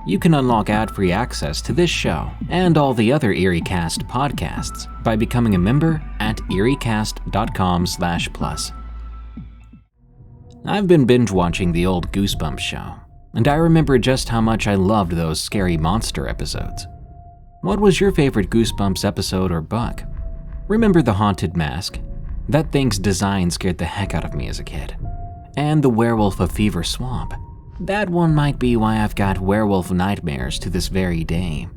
You can unlock ad-free access to this show and all the other EerieCast podcasts by becoming a member at eriecast.com/plus. I've been binge-watching the old Goosebumps show, and I remember just how much I loved those scary monster episodes. What was your favorite Goosebumps episode or book? Remember the Haunted Mask? That thing's design scared the heck out of me as a kid. And the Werewolf of Fever Swamp. That one might be why I've got werewolf nightmares to this very day.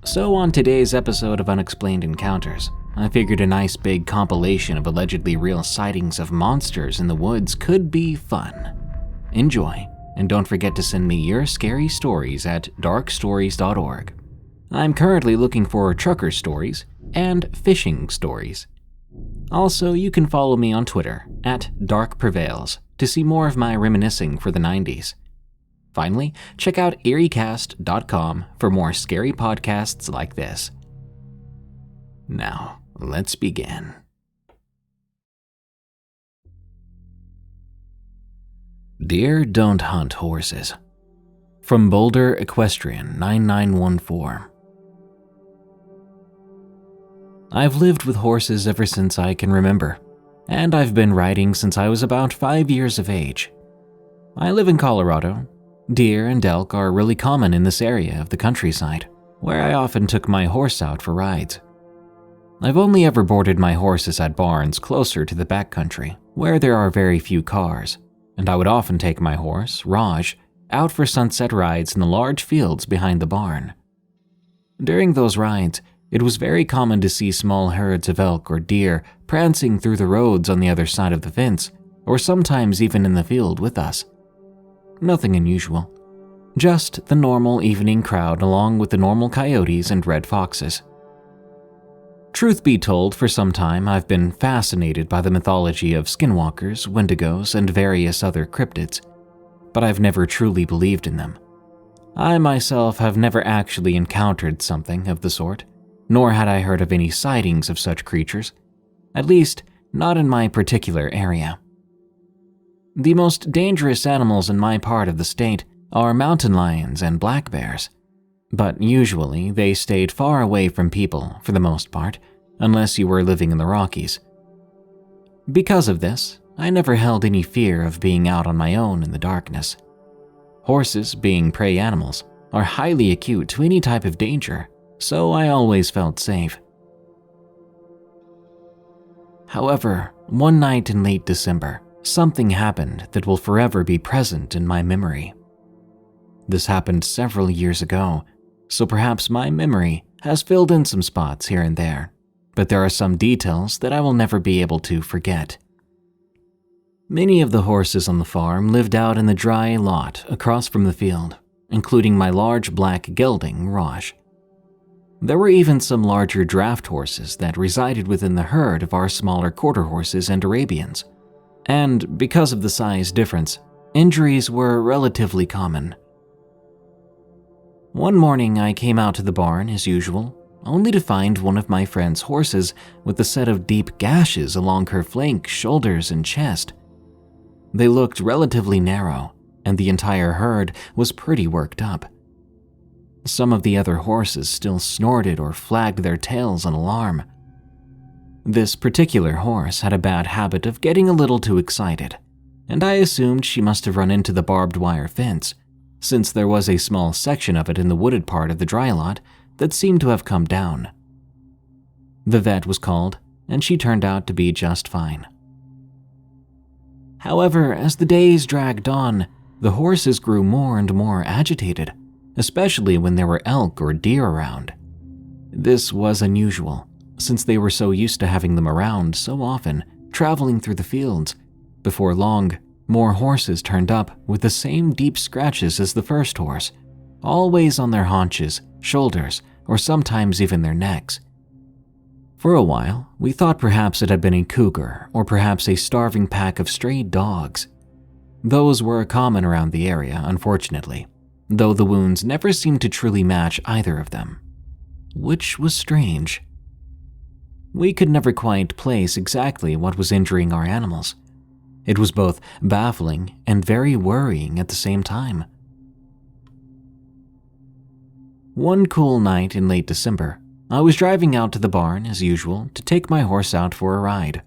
So on today's episode of Unexplained Encounters, I figured a nice big compilation of allegedly real sightings of monsters in the woods could be fun. Enjoy, and don't forget to send me your scary stories at darkstories.org. I'm currently looking for trucker stories and fishing stories. Also, you can follow me on Twitter at Prevails to see more of my reminiscing for the 90s. Finally, check out eriecast.com for more scary podcasts like this. Now, let's begin. Deer don't hunt horses. From Boulder Equestrian 9914. I've lived with horses ever since I can remember, and I've been riding since I was about 5 years of age. I live in Colorado. Deer and elk are really common in this area of the countryside, where I often took my horse out for rides. I've only ever boarded my horses at barns closer to the backcountry, where there are very few cars, and I would often take my horse, Raj, out for sunset rides in the large fields behind the barn. During those rides, it was very common to see small herds of elk or deer prancing through the roads on the other side of the fence, or sometimes even in the field with us. Nothing unusual. Just the normal evening crowd along with the normal coyotes and red foxes. Truth be told, for some time I've been fascinated by the mythology of skinwalkers, wendigos, and various other cryptids, but I've never truly believed in them. I myself have never actually encountered something of the sort, nor had I heard of any sightings of such creatures, at least not in my particular area. The most dangerous animals in my part of the state are mountain lions and black bears, but usually they stayed far away from people for the most part, unless you were living in the Rockies. Because of this, I never held any fear of being out on my own in the darkness. Horses, being prey animals, are highly acute to any type of danger, so I always felt safe. However, one night in late December, something happened that will forever be present in my memory. This happened several years ago, so perhaps my memory has filled in some spots here and there, but there are some details that I will never be able to forget. Many of the horses on the farm lived out in the dry lot across from the field, including my large black gelding, Raj. There were even some larger draft horses that resided within the herd of our smaller quarter horses and Arabians. And because of the size difference, injuries were relatively common. One morning I came out to the barn as usual, only to find one of my friend's horses with a set of deep gashes along her flank, shoulders, and chest. They looked relatively narrow, and the entire herd was pretty worked up. Some of the other horses still snorted or flagged their tails in alarm. This particular horse had a bad habit of getting a little too excited, and I assumed she must have run into the barbed wire fence, since there was a small section of it in the wooded part of the dry lot that seemed to have come down. The vet was called, and she turned out to be just fine. However, as the days dragged on, the horses grew more and more agitated, especially when there were elk or deer around. This was unusual, since they were so used to having them around so often, traveling through the fields. Before long, more horses turned up with the same deep scratches as the first horse, always on their haunches, shoulders, or sometimes even their necks. For a while, we thought perhaps it had been a cougar or perhaps a starving pack of stray dogs. Those were common around the area, unfortunately, though the wounds never seemed to truly match either of them, which was strange. We could never quite place exactly what was injuring our animals. It was both baffling and very worrying at the same time. One cool night in late December, I was driving out to the barn as usual to take my horse out for a ride.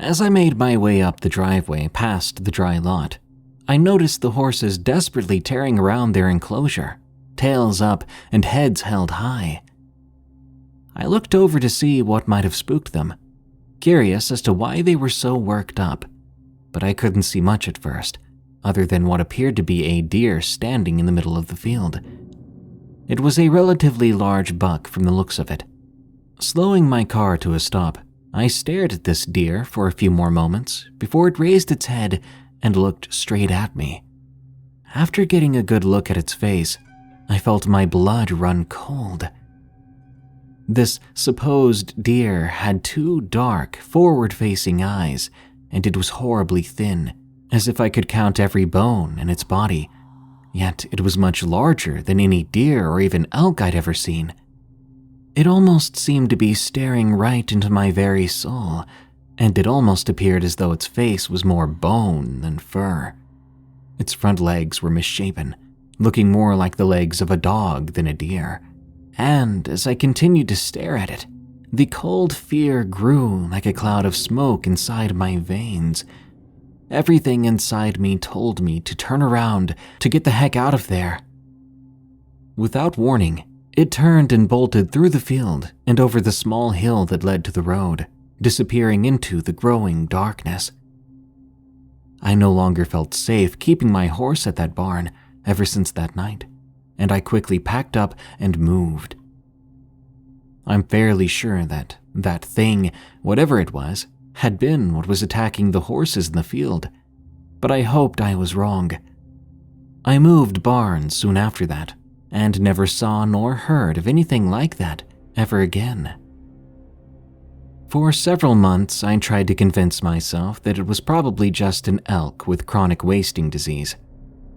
As I made my way up the driveway past the dry lot, I noticed the horses desperately tearing around their enclosure, tails up and heads held high. I looked over to see what might have spooked them, curious as to why they were so worked up, but I couldn't see much at first, other than what appeared to be a deer standing in the middle of the field. It was a relatively large buck from the looks of it. Slowing my car to a stop, I stared at this deer for a few more moments before it raised its head and looked straight at me. After getting a good look at its face, I felt my blood run cold. This supposed deer had two dark, forward-facing eyes, and it was horribly thin, as if I could count every bone in its body. Yet it was much larger than any deer or even elk I'd ever seen. It almost seemed to be staring right into my very soul, and it almost appeared as though its face was more bone than fur. Its front legs were misshapen, looking more like the legs of a dog than a deer. And as I continued to stare at it, the cold fear grew like a cloud of smoke inside my veins. Everything inside me told me to turn around, to get the heck out of there. Without warning, it turned and bolted through the field and over the small hill that led to the road, disappearing into the growing darkness. I no longer felt safe keeping my horse at that barn ever since that night, and I quickly packed up and moved. I'm fairly sure that that thing, whatever it was, had been what was attacking the horses in the field, but I hoped I was wrong. I moved barns soon after that, and never saw nor heard of anything like that ever again. For several months, I tried to convince myself that it was probably just an elk with chronic wasting disease,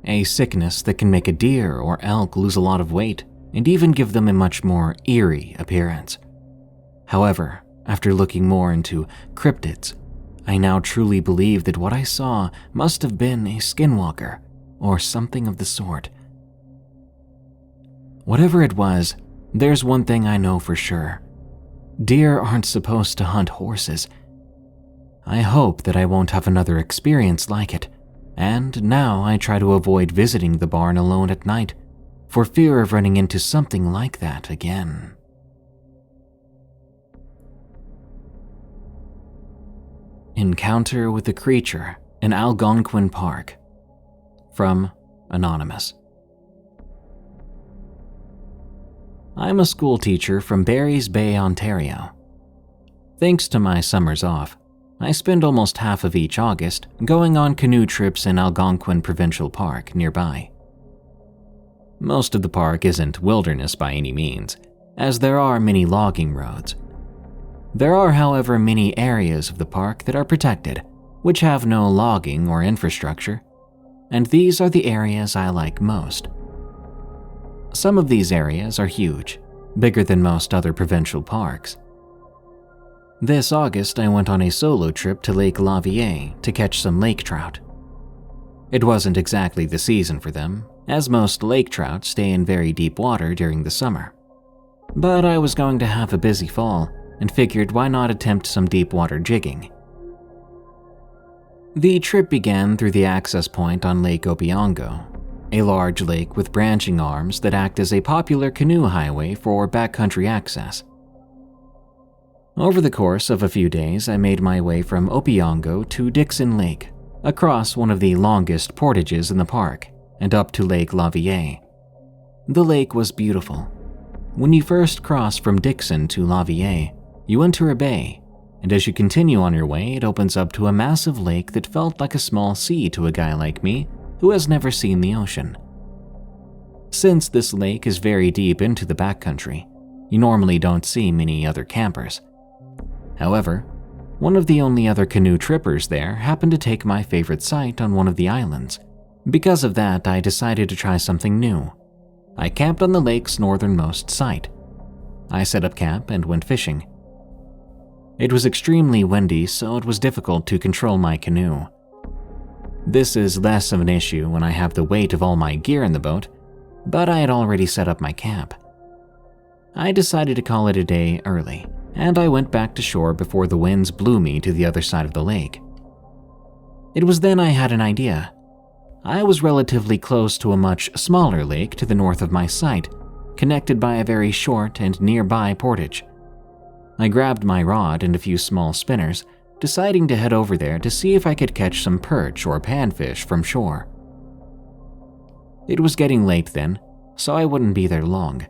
a sickness that can make a deer or elk lose a lot of weight and even give them a much more eerie appearance. However, after looking more into cryptids, I now truly believe that what I saw must have been a skinwalker or something of the sort. Whatever it was, there's one thing I know for sure. Deer aren't supposed to hunt horses. I hope that I won't have another experience like it, and now I try to avoid visiting the barn alone at night, for fear of running into something like that again. Encounter with a creature in Algonquin Park. From Anonymous. I'm a school teacher from Barry's Bay, Ontario. Thanks to my summers off, I spend almost half of each August going on canoe trips in Algonquin Provincial Park nearby. Most of the park isn't wilderness by any means, as there are many logging roads. There are, however, many areas of the park that are protected, which have no logging or infrastructure, and these are the areas I like most. Some of these areas are huge, bigger than most other provincial parks. This August, I went on a solo trip to Lake Lavier to catch some lake trout. It wasn't exactly the season for them, as most lake trout stay in very deep water during the summer. But I was going to have a busy fall, and figured why not attempt some deep water jigging. The trip began through the access point on Lake Opeongo, a large lake with branching arms that act as a popular canoe highway for backcountry access. Over the course of a few days, I made my way from Opeongo to Dixon Lake, across one of the longest portages in the park, and up to Lake Lavier. The lake was beautiful. When you first cross from Dixon to Lavier, you enter a bay, and as you continue on your way, it opens up to a massive lake that felt like a small sea to a guy like me who has never seen the ocean. Since this lake is very deep into the backcountry, you normally don't see many other campers. However, one of the only other canoe trippers there happened to take my favorite site on one of the islands. Because of that, I decided to try something new. I camped on the lake's northernmost site. I set up camp and went fishing. It was extremely windy, so it was difficult to control my canoe. This is less of an issue when I have the weight of all my gear in the boat, but I had already set up my camp. I decided to call it a day early, and I went back to shore before the winds blew me to the other side of the lake. It was then I had an idea. I was relatively close to a much smaller lake to the north of my site, connected by a very short and nearby portage. I grabbed my rod and a few small spinners, deciding to head over there to see if I could catch some perch or panfish from shore. It was getting late then, so I wouldn't be there long.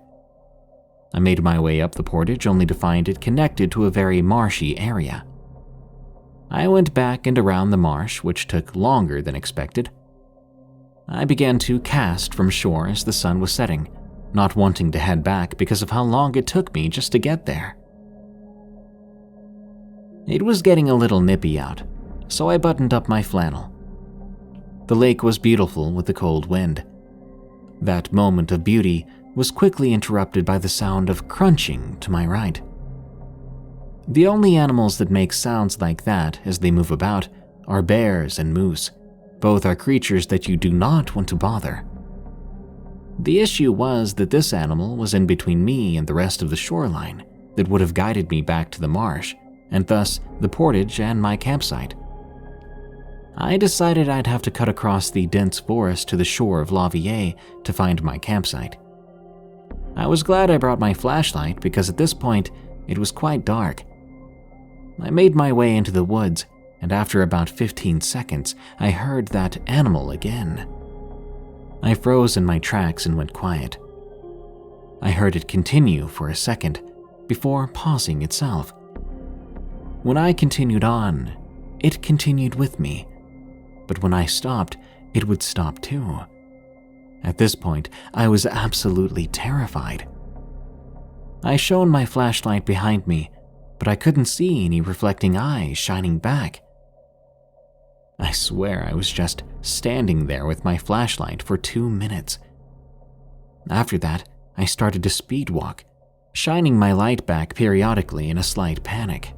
I made my way up the portage only to find it connected to a very marshy area. I went back and around the marsh, which took longer than expected. I began to cast from shore as the sun was setting, not wanting to head back because of how long it took me just to get there. It was getting a little nippy out, so I buttoned up my flannel. The lake was beautiful with the cold wind. That moment of beauty was quickly interrupted by the sound of crunching to my right. The only animals that make sounds like that as they move about are bears and moose. Both are creatures that you do not want to bother. The issue was that this animal was in between me and the rest of the shoreline that would have guided me back to the marsh, and thus the portage and my campsite. I decided I'd have to cut across the dense forest to the shore of Lavier to find my campsite. I was glad I brought my flashlight because at this point it was quite dark. I made my way into the woods, and after about 15 seconds, I heard that animal again. I froze in my tracks and went quiet. I heard it continue for a second before pausing itself. When I continued on, it continued with me, but when I stopped, it would stop too. At this point, I was absolutely terrified. I shone my flashlight behind me, but I couldn't see any reflecting eyes shining back. I swear I was just standing there with my flashlight for 2 minutes. After that, I started to speed walk, shining my light back periodically in a slight panic.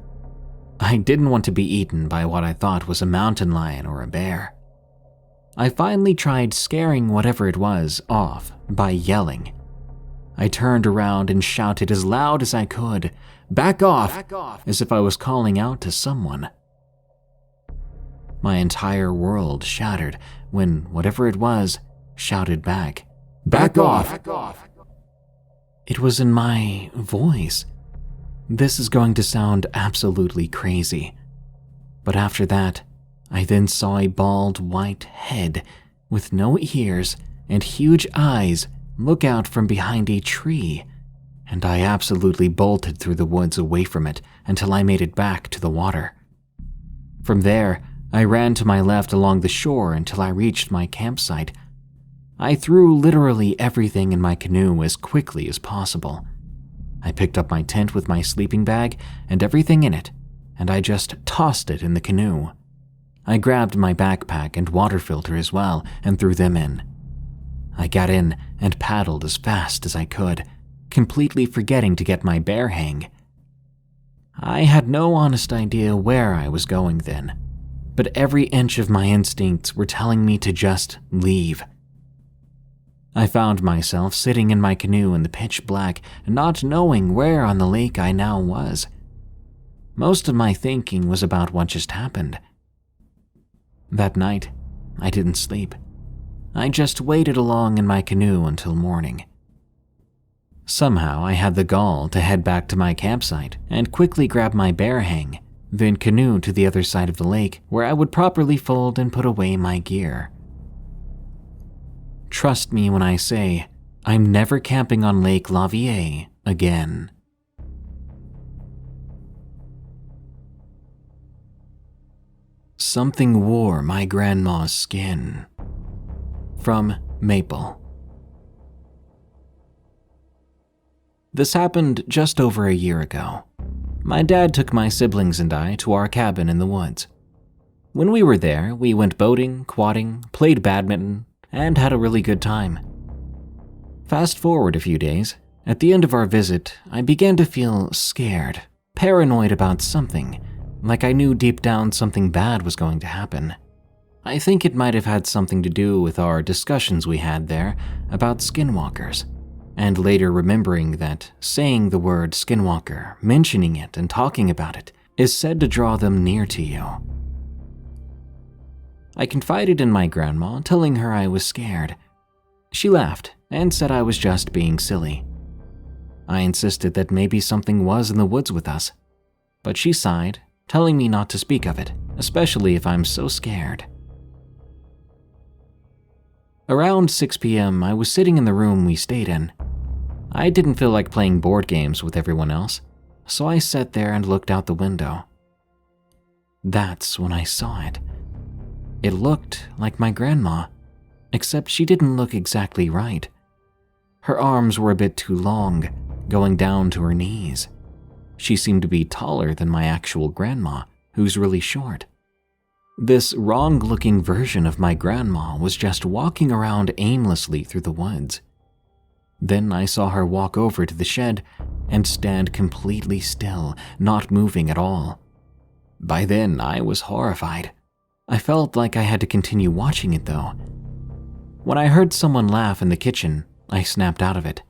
I didn't want to be eaten by what I thought was a mountain lion or a bear. I finally tried scaring whatever it was off by yelling. I turned around and shouted as loud as I could, "Back off!" as if I was calling out to someone. My entire world shattered when whatever it was shouted back, "Back off!" It was in my voice. This is going to sound absolutely crazy, but after that, I then saw a bald white head with no ears and huge eyes look out from behind a tree, and I absolutely bolted through the woods away from it until I made it back to the water. From there, I ran to my left along the shore until I reached my campsite. I threw literally everything in my canoe as quickly as possible. I picked up my tent with my sleeping bag and everything in it, and I just tossed it in the canoe. I grabbed my backpack and water filter as well and threw them in. I got in and paddled as fast as I could, completely forgetting to get my bear hang. I had no honest idea where I was going then, but every inch of my instincts were telling me to just leave. I found myself sitting in my canoe in the pitch black, not knowing where on the lake I now was. Most of my thinking was about what just happened. That night, I didn't sleep. I just waited along in my canoe until morning. Somehow, I had the gall to head back to my campsite and quickly grab my bear hang, then canoe to the other side of the lake where I would properly fold and put away my gear. Trust me when I say, I'm never camping on Lake Lavier again. Something wore my grandma's skin. From Maple. This happened just over a year ago. My dad took my siblings and I to our cabin in the woods. When we were there, we went boating, quadding, played badminton, and had a really good time. Fast forward a few days, at the end of our visit, I began to feel scared, paranoid about something, like I knew deep down something bad was going to happen. I think it might have had something to do with our discussions we had there about skinwalkers, and later remembering that saying the word skinwalker, mentioning it and talking about it, is said to draw them near to you. I confided in my grandma, telling her I was scared. She laughed and said I was just being silly. I insisted that maybe something was in the woods with us, but she sighed, telling me not to speak of it, especially if I'm so scared. Around 6 p.m., I was sitting in the room we stayed in. I didn't feel like playing board games with everyone else, so I sat there and looked out the window. That's when I saw it. It looked like my grandma, except she didn't look exactly right. Her arms were a bit too long, going down to her knees. She seemed to be taller than my actual grandma, who's really short. This wrong-looking version of my grandma was just walking around aimlessly through the woods. Then I saw her walk over to the shed and stand completely still, not moving at all. By then, I was horrified. I felt like I had to continue watching it though. When I heard someone laugh in the kitchen, I snapped out of it.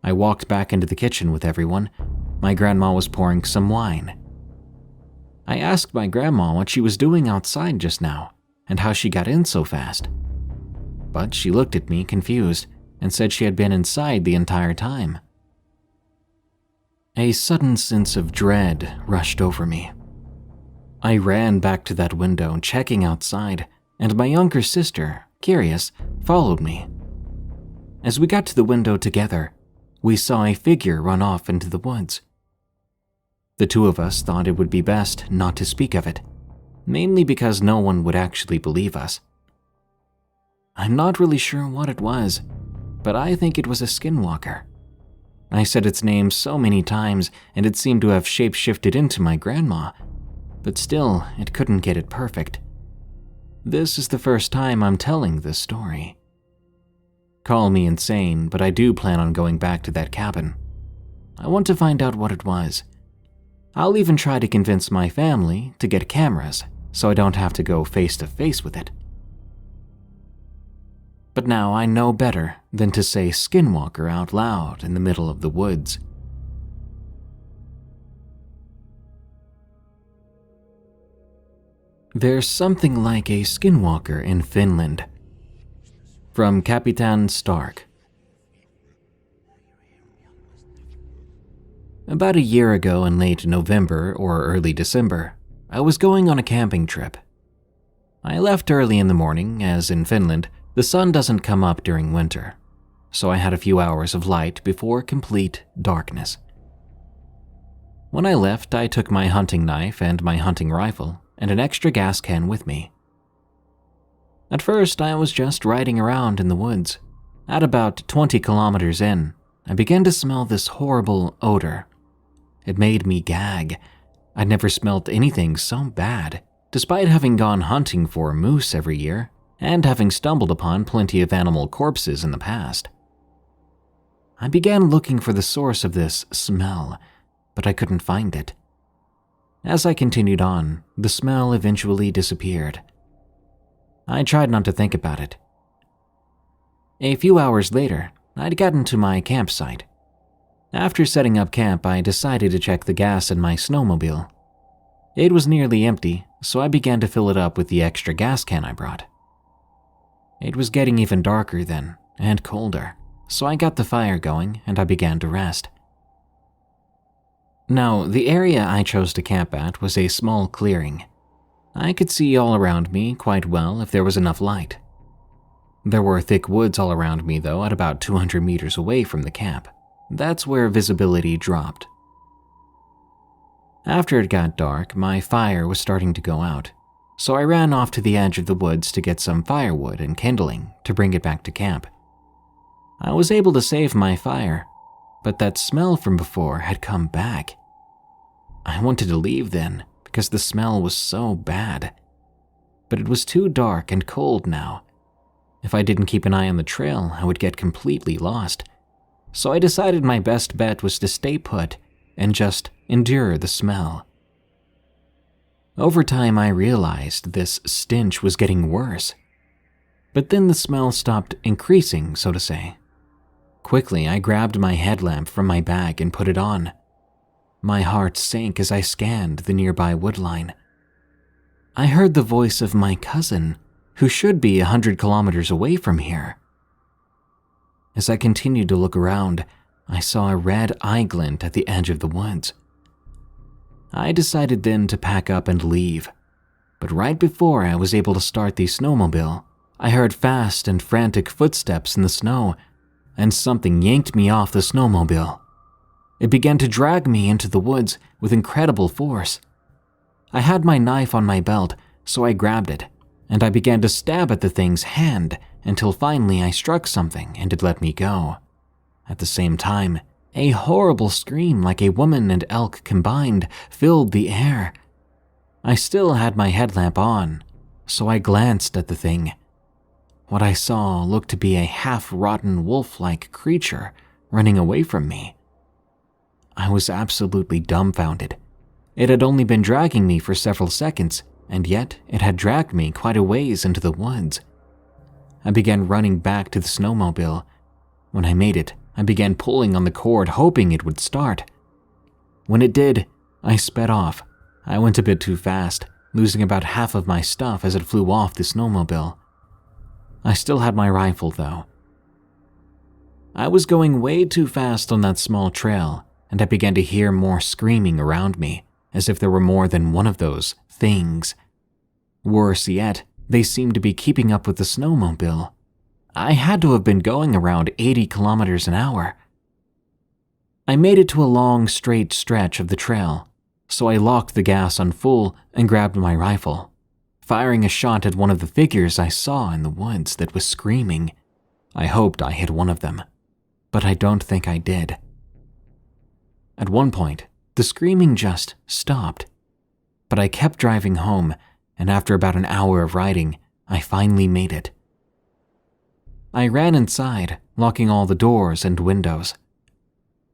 I walked back into the kitchen with everyone. My grandma was pouring some wine. I asked my grandma what she was doing outside just now and how she got in so fast. But she looked at me confused and said she had been inside the entire time. A sudden sense of dread rushed over me. I ran back to that window, checking outside, and my younger sister, curious, followed me. As we got to the window together, we saw a figure run off into the woods. The two of us thought it would be best not to speak of it, mainly because no one would actually believe us. I'm not really sure what it was, but I think it was a skinwalker. I said its name so many times and it seemed to have shape-shifted into my grandma, but still, it couldn't get it perfect. This is the first time I'm telling this story. Call me insane, but I do plan on going back to that cabin. I want to find out what it was. I'll even try to convince my family to get cameras so I don't have to go face to face with it. But now I know better than to say skinwalker out loud in the middle of the woods. There's something like a skinwalker in Finland. From Kapitan Stark. About a year ago in late November or early December, I was going on a camping trip. I left early in the morning, as in Finland, the sun doesn't come up during winter, so I had a few hours of light before complete darkness. When I left, I took my hunting knife and my hunting rifle and an extra gas can with me. At first, I was just riding around in the woods. At about 20 kilometers in, I began to smell this horrible odor. It made me gag. I'd never smelled anything so bad, despite having gone hunting for moose every year and having stumbled upon plenty of animal corpses in the past. I began looking for the source of this smell, but I couldn't find it. As I continued on, the smell eventually disappeared. I tried not to think about it. A few hours later, I'd gotten to my campsite. After setting up camp, I decided to check the gas in my snowmobile. It was nearly empty, so I began to fill it up with the extra gas can I brought. It was getting even darker then, and colder, so I got the fire going and I began to rest. Now, the area I chose to camp at was a small clearing. I could see all around me quite well if there was enough light. There were thick woods all around me though, at about 200 meters away from the camp. That's where visibility dropped. After it got dark, my fire was starting to go out, so I ran off to the edge of the woods to get some firewood and kindling to bring it back to camp. I was able to save my fire, but that smell from before had come back. I wanted to leave then, because the smell was so bad. But it was too dark and cold now. If I didn't keep an eye on the trail, I would get completely lost. So I decided my best bet was to stay put and just endure the smell. Over time, I realized this stench was getting worse. But then the smell stopped increasing, so to say. Quickly, I grabbed my headlamp from my bag and put it on. My heart sank as I scanned the nearby woodline. I heard the voice of my cousin, who should be 100 kilometers away from here. As I continued to look around, I saw a red eye glint at the edge of the woods. I decided then to pack up and leave, but right before I was able to start the snowmobile, I heard fast and frantic footsteps in the snow, and something yanked me off the snowmobile. It began to drag me into the woods with incredible force. I had my knife on my belt, so I grabbed it, and I began to stab at the thing's hand until finally I struck something and it let me go. At the same time, a horrible scream like a woman and elk combined filled the air. I still had my headlamp on, so I glanced at the thing. What I saw looked to be a half-rotten wolf-like creature running away from me. I was absolutely dumbfounded. It had only been dragging me for several seconds, and yet it had dragged me quite a ways into the woods. I began running back to the snowmobile. When I made it, I began pulling on the cord, hoping it would start. When it did, I sped off. I went a bit too fast, losing about half of my stuff as it flew off the snowmobile. I still had my rifle, though. I was going way too fast on that small trail, and I began to hear more screaming around me, as if there were more than one of those things. Worse yet, they seemed to be keeping up with the snowmobile. I had to have been going around 80 kilometers an hour. I made it to a long, straight stretch of the trail, so I locked the gas on full and grabbed my rifle, firing a shot at one of the figures I saw in the woods that was screaming. I hoped I hit one of them, but I don't think I did. At one point, the screaming just stopped, but I kept driving home, and after about an hour of riding, I finally made it. I ran inside, locking all the doors and windows.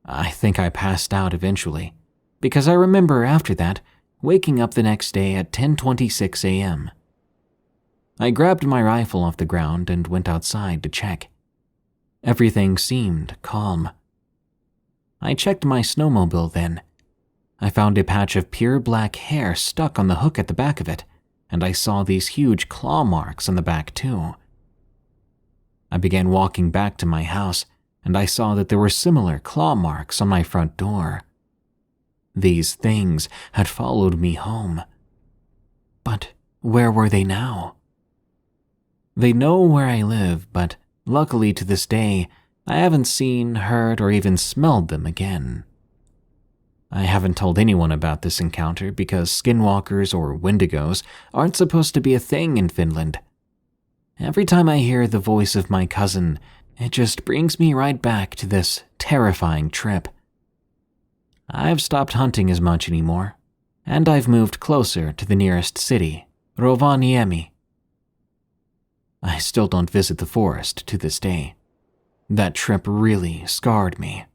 I think I passed out eventually, because I remember after that waking up the next day at 10:26 a.m. I grabbed my rifle off the ground and went outside to check. Everything seemed calm. I checked my snowmobile then. I found a patch of pure black hair stuck on the hook at the back of it, and I saw these huge claw marks on the back too. I began walking back to my house, and I saw that there were similar claw marks on my front door. These things had followed me home. But where were they now? They know where I live, but luckily to this day, I haven't seen, heard, or even smelled them again. I haven't told anyone about this encounter because skinwalkers or wendigos aren't supposed to be a thing in Finland. Every time I hear the voice of my cousin, it just brings me right back to this terrifying trip. I've stopped hunting as much anymore, and I've moved closer to the nearest city, Rovaniemi. I still don't visit the forest to this day. That trip really scarred me.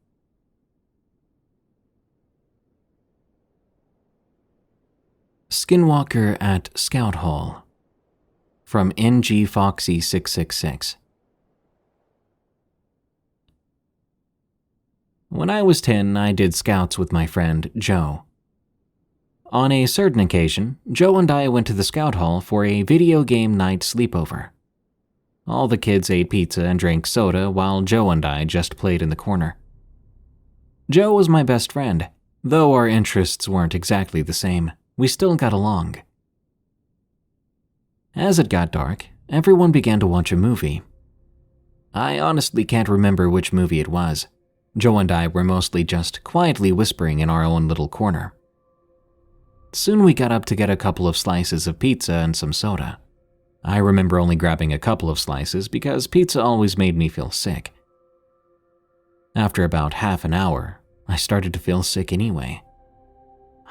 Skinwalker at Scout Hall. From NG Foxy 666. When I was 10, I did scouts with my friend Joe. On a certain occasion, Joe and I went to the scout hall for a video game night sleepover. All the kids ate pizza and drank soda while Joe and I just played in the corner. Joe was my best friend. Though our interests weren't exactly the same, we still got along. As it got dark, everyone began to watch a movie. I honestly can't remember which movie it was. Joe and I were mostly just quietly whispering in our own little corner. Soon we got up to get a couple of slices of pizza and some soda. I remember only grabbing a couple of slices because pizza always made me feel sick. After about half an hour, I started to feel sick anyway.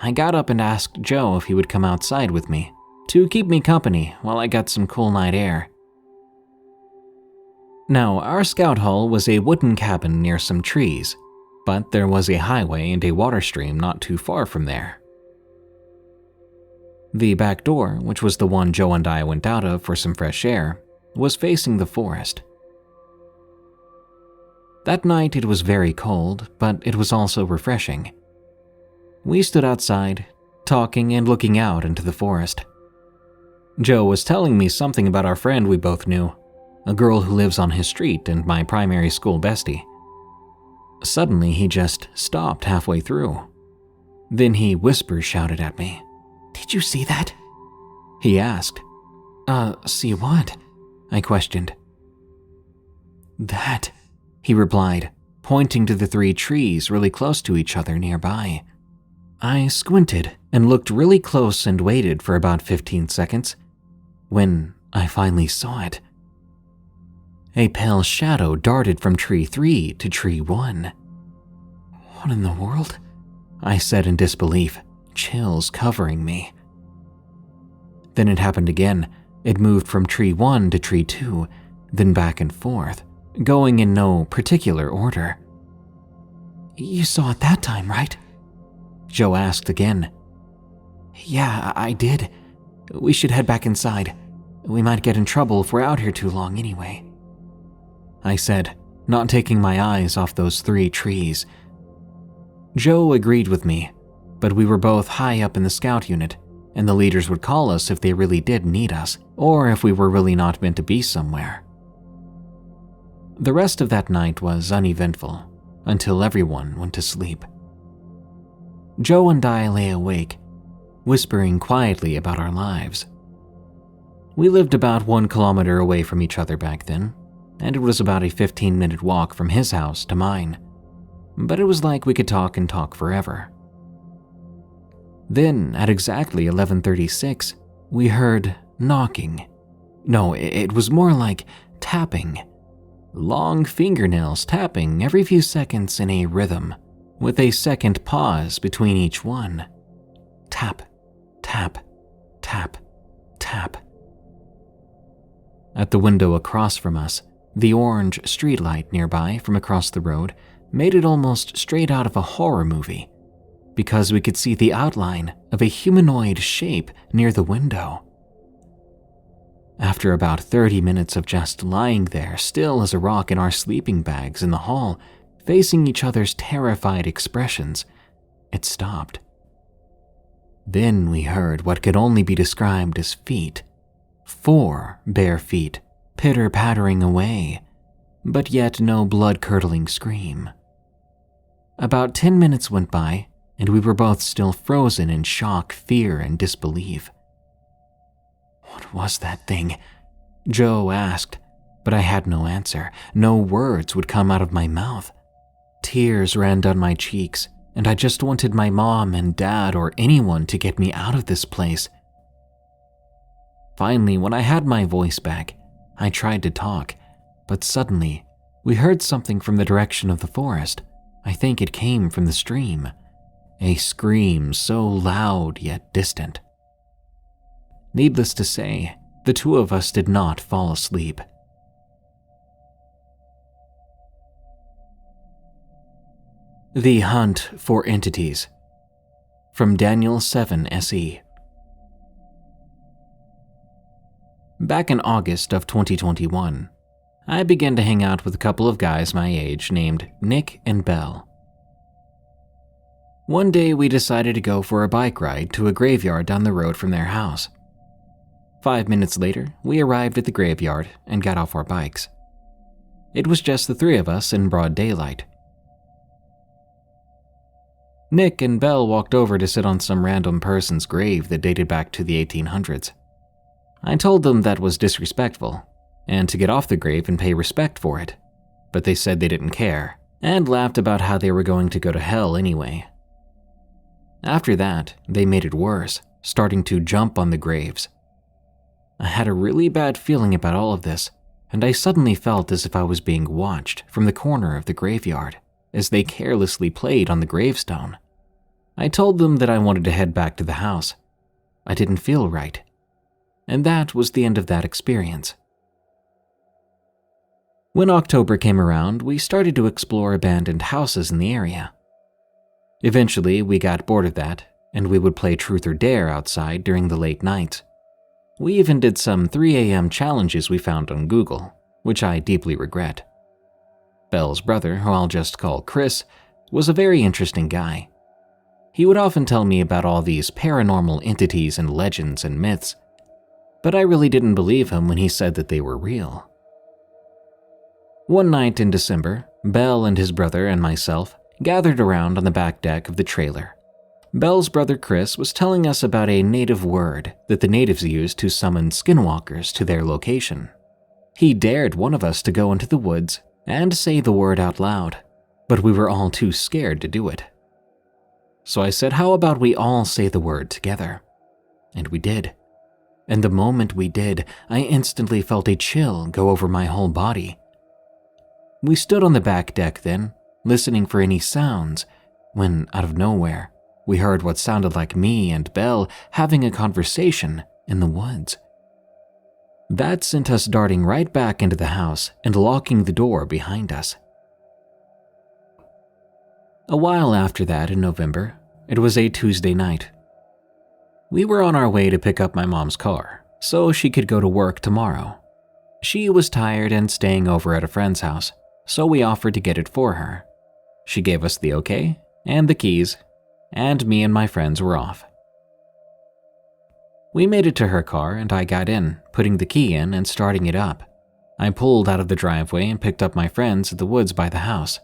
I got up and asked Joe if he would come outside with me to keep me company while I got some cool night air. Now, our scout hall was a wooden cabin near some trees, but there was a highway and a water stream not too far from there. The back door, which was the one Joe and I went out of for some fresh air, was facing the forest. That night it was very cold, but it was also refreshing. We stood outside, talking and looking out into the forest. Joe was telling me something about our friend we both knew, a girl who lives on his street and my primary school bestie. Suddenly he just stopped halfway through. Then he whisper-shouted at me. "Did you see that?" He asked. See what?" I questioned. "That," he replied, pointing to the 3 trees really close to each other nearby. I squinted and looked really close and waited for about 15 seconds. When I finally saw it, a pale shadow darted from tree 3 to tree 1. "What in the world?" I said in disbelief, chills covering me. Then it happened again. It moved from tree 1 to tree 2, then back and forth, going in no particular order. "You saw it that time, right?" Joe asked again. "Yeah, I did. We should head back inside. We might get in trouble if we're out here too long anyway," I said, not taking my eyes off those 3 trees. Joe agreed with me, but we were both high up in the scout unit, and the leaders would call us if they really did need us, or if we were really not meant to be somewhere. The rest of that night was uneventful, until everyone went to sleep. Joe and I lay awake, whispering quietly about our lives. We lived about 1 kilometer away from each other back then, and it was about a 15-minute walk from his house to mine, but it was like we could talk and talk forever. Then, at exactly 11:36, we heard knocking. No, it was more like tapping. Long fingernails tapping every few seconds in a rhythm, with a second pause between each one. Tap, tap, tap, tap. At the window across from us, the orange streetlight nearby from across the road made it almost straight out of a horror movie, because we could see the outline of a humanoid shape near the window. After about 30 minutes of just lying there, still as a rock in our sleeping bags in the hall, facing each other's terrified expressions, it stopped. Then we heard what could only be described as feet. 4 bare feet, pitter-pattering away, but yet no blood-curdling scream. About 10 minutes went by, and we were both still frozen in shock, fear, and disbelief. "What was that thing?" Joe asked, but I had no answer. No words would come out of my mouth. Tears ran down my cheeks, and I just wanted my mom and dad or anyone to get me out of this place. Finally, when I had my voice back, I tried to talk, but suddenly, we heard something from the direction of the forest. I think it came from the stream. A scream so loud yet distant. Needless to say, the 2 of us did not fall asleep. The Hunt for Entities, from Daniel 7 SE. Back in August of 2021, I began to hang out with a couple of guys my age named Nick and Bell. One day we decided to go for a bike ride to a graveyard down the road from their house. 5 minutes later, we arrived at the graveyard and got off our bikes. It was just the 3 of us in broad daylight. Nick and Bell walked over to sit on some random person's grave that dated back to the 1800s. I told them that was disrespectful, and to get off the grave and pay respect for it, but they said they didn't care, and laughed about how they were going to go to hell anyway. After that, they made it worse, starting to jump on the graves. I had a really bad feeling about all of this, and I suddenly felt as if I was being watched from the corner of the graveyard as they carelessly played on the gravestone. I told them that I wanted to head back to the house. I didn't feel right. And that was the end of that experience. When October came around, we started to explore abandoned houses in the area. Eventually, we got bored of that and we would play truth or dare outside during the late nights. We even did some 3 a.m. challenges we found on Google, which I deeply regret. Belle's brother, who I'll just call Chris, was a very interesting guy. He would often tell me about all these paranormal entities and legends and myths, but I really didn't believe him when he said that they were real. One night in December, Belle and his brother and myself gathered around on the back deck of the trailer. Belle's brother Chris was telling us about a native word that the natives used to summon skinwalkers to their location. He dared one of us to go into the woods and say the word out loud, but we were all too scared to do it. So I said, how about we all say the word together? And we did. And the moment we did, I instantly felt a chill go over my whole body. We stood on the back deck then, listening for any sounds, when, out of nowhere, we heard what sounded like me and Belle having a conversation in the woods. That sent us darting right back into the house and locking the door behind us. A while after that, in November, it was a Tuesday night. We were on our way to pick up my mom's car, so she could go to work tomorrow. She was tired and staying over at a friend's house, so we offered to get it for her. She gave us the okay and the keys, and me and my friends were off. We made it to her car and I got in, putting the key in and starting it up. I pulled out of the driveway and picked up my friends at the woods by the house.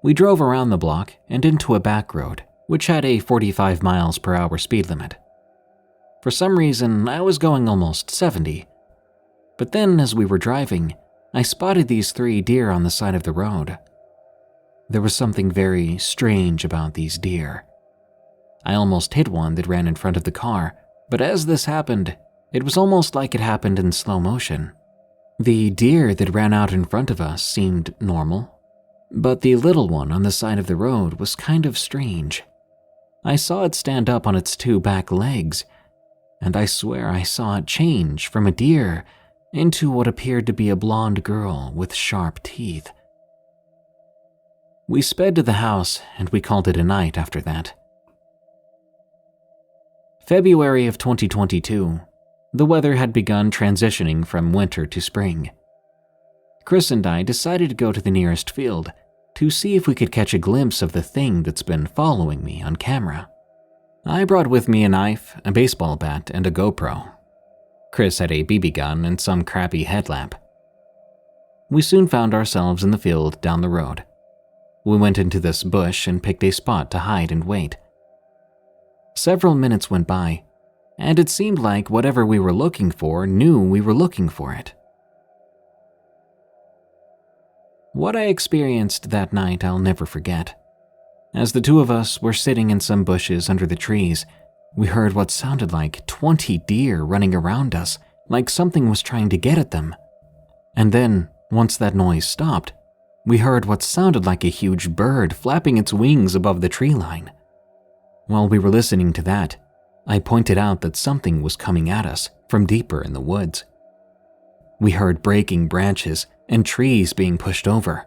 We drove around the block and into a back road, which had a 45 miles per hour speed limit. For some reason, I was going almost 70. But then, as we were driving, I spotted these 3 deer on the side of the road. There was something very strange about these deer. I almost hit one that ran in front of the car, but as this happened, it was almost like it happened in slow motion. The deer that ran out in front of us seemed normal, but the little one on the side of the road was kind of strange. I saw it stand up on its 2 back legs, and I swear I saw it change from a deer into what appeared to be a blonde girl with sharp teeth. We sped to the house and we called it a night after that. February of 2022, the weather had begun transitioning from winter to spring. Chris and I decided to go to the nearest field to see if we could catch a glimpse of the thing that's been following me on camera. I brought with me a knife, a baseball bat, and a GoPro. Chris had a BB gun and some crappy headlamp. We soon found ourselves in the field down the road. We went into this bush and picked a spot to hide and wait. Several minutes went by, and it seemed like whatever we were looking for knew we were looking for it. What I experienced that night I'll never forget. As the 2 of us were sitting in some bushes under the trees, we heard what sounded like 20 deer running around us, like something was trying to get at them. And then, once that noise stopped, we heard what sounded like a huge bird flapping its wings above the tree line. While we were listening to that, I pointed out that something was coming at us from deeper in the woods. We heard breaking branches and trees being pushed over.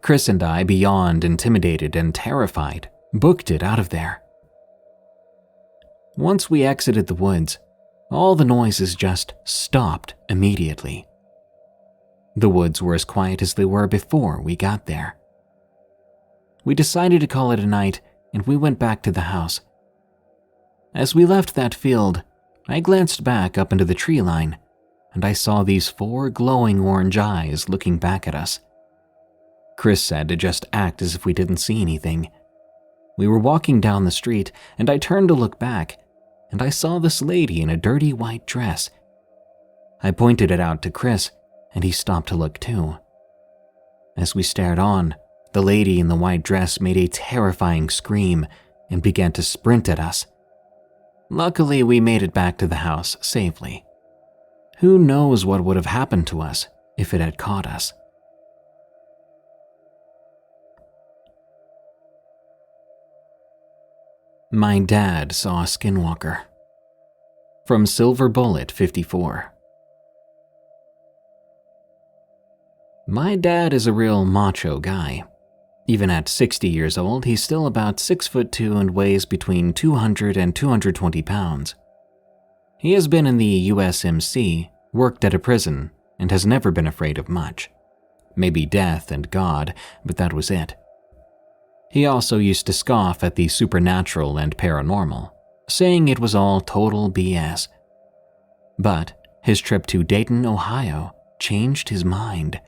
Chris and I, beyond intimidated and terrified, booked it out of there. Once we exited the woods, all the noises just stopped immediately. The woods were as quiet as they were before we got there. We decided to call it a night and we went back to the house. As we left that field, I glanced back up into the tree line and I saw these 4 glowing orange eyes looking back at us. Chris said to just act as if we didn't see anything. We were walking down the street and I turned to look back and I saw this lady in a dirty white dress. I pointed it out to Chris and he stopped to look too. As we stared on, the lady in the white dress made a terrifying scream and began to sprint at us. Luckily, we made it back to the house safely. Who knows what would have happened to us if it had caught us? My dad saw a skinwalker. From Silver Bullet 54. My dad is a real macho guy. Even at 60 years old, he's still about 6'2" and weighs between 200 and 220 pounds. He has been in the USMC, worked at a prison, and has never been afraid of much. Maybe death and God, but that was it. He also used to scoff at the supernatural and paranormal, saying it was all total BS. But his trip to Dayton, Ohio, changed his mind.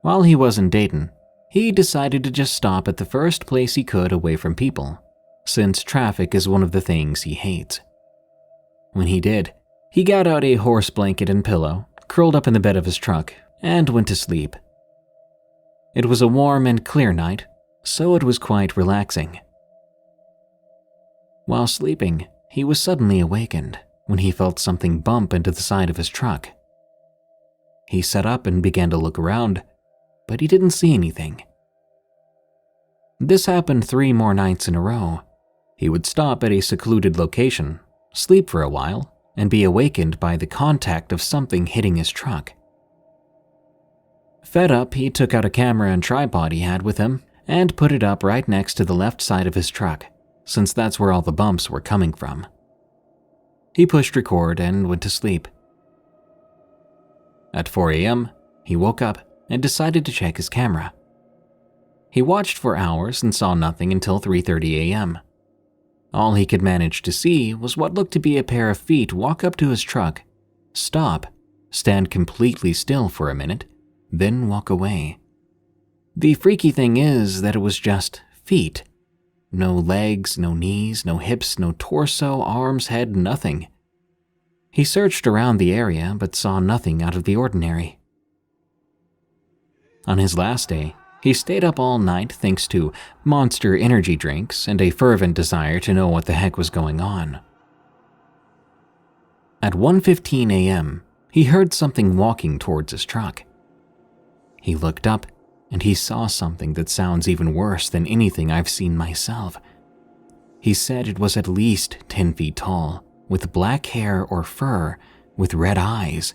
While he was in Dayton, he decided to just stop at the first place he could away from people, since traffic is one of the things he hates. When he did, he got out a horse blanket and pillow, curled up in the bed of his truck, and went to sleep. It was a warm and clear night, so it was quite relaxing. While sleeping, he was suddenly awakened when he felt something bump into the side of his truck. He sat up and began to look around, but he didn't see anything. This happened 3 more nights in a row. He would stop at a secluded location, sleep for a while, and be awakened by the contact of something hitting his truck. Fed up, he took out a camera and tripod he had with him and put it up right next to the left side of his truck, since that's where all the bumps were coming from. He pushed record and went to sleep. At 4 a.m., he woke up and decided to check his camera. He watched for hours and saw nothing until 3:30 a.m. All he could manage to see was what looked to be a pair of feet walk up to his truck, stop, stand completely still for a minute, then walk away. The freaky thing is that it was just feet. No legs, no knees, no hips, no torso, arms, head, nothing. He searched around the area but saw nothing out of the ordinary. On his last day, he stayed up all night thanks to Monster energy drinks and a fervent desire to know what the heck was going on. At 1:15 a.m., he heard something walking towards his truck. He looked up and he saw something that sounds even worse than anything I've seen myself. He said it was at least 10 feet tall, with black hair or fur, with red eyes.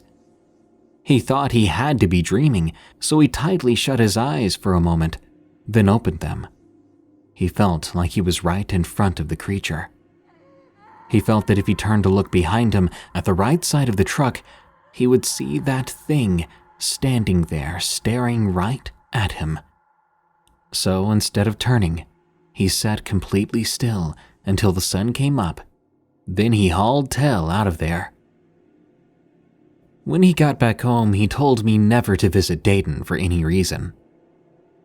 He thought he had to be dreaming, so he tightly shut his eyes for a moment, then opened them. He felt like he was right in front of the creature. He felt that if he turned to look behind him at the right side of the truck, he would see that thing standing there staring right at him. So instead of turning, he sat completely still until the sun came up. Then he hauled tail out of there. When he got back home, he told me never to visit Dayton for any reason.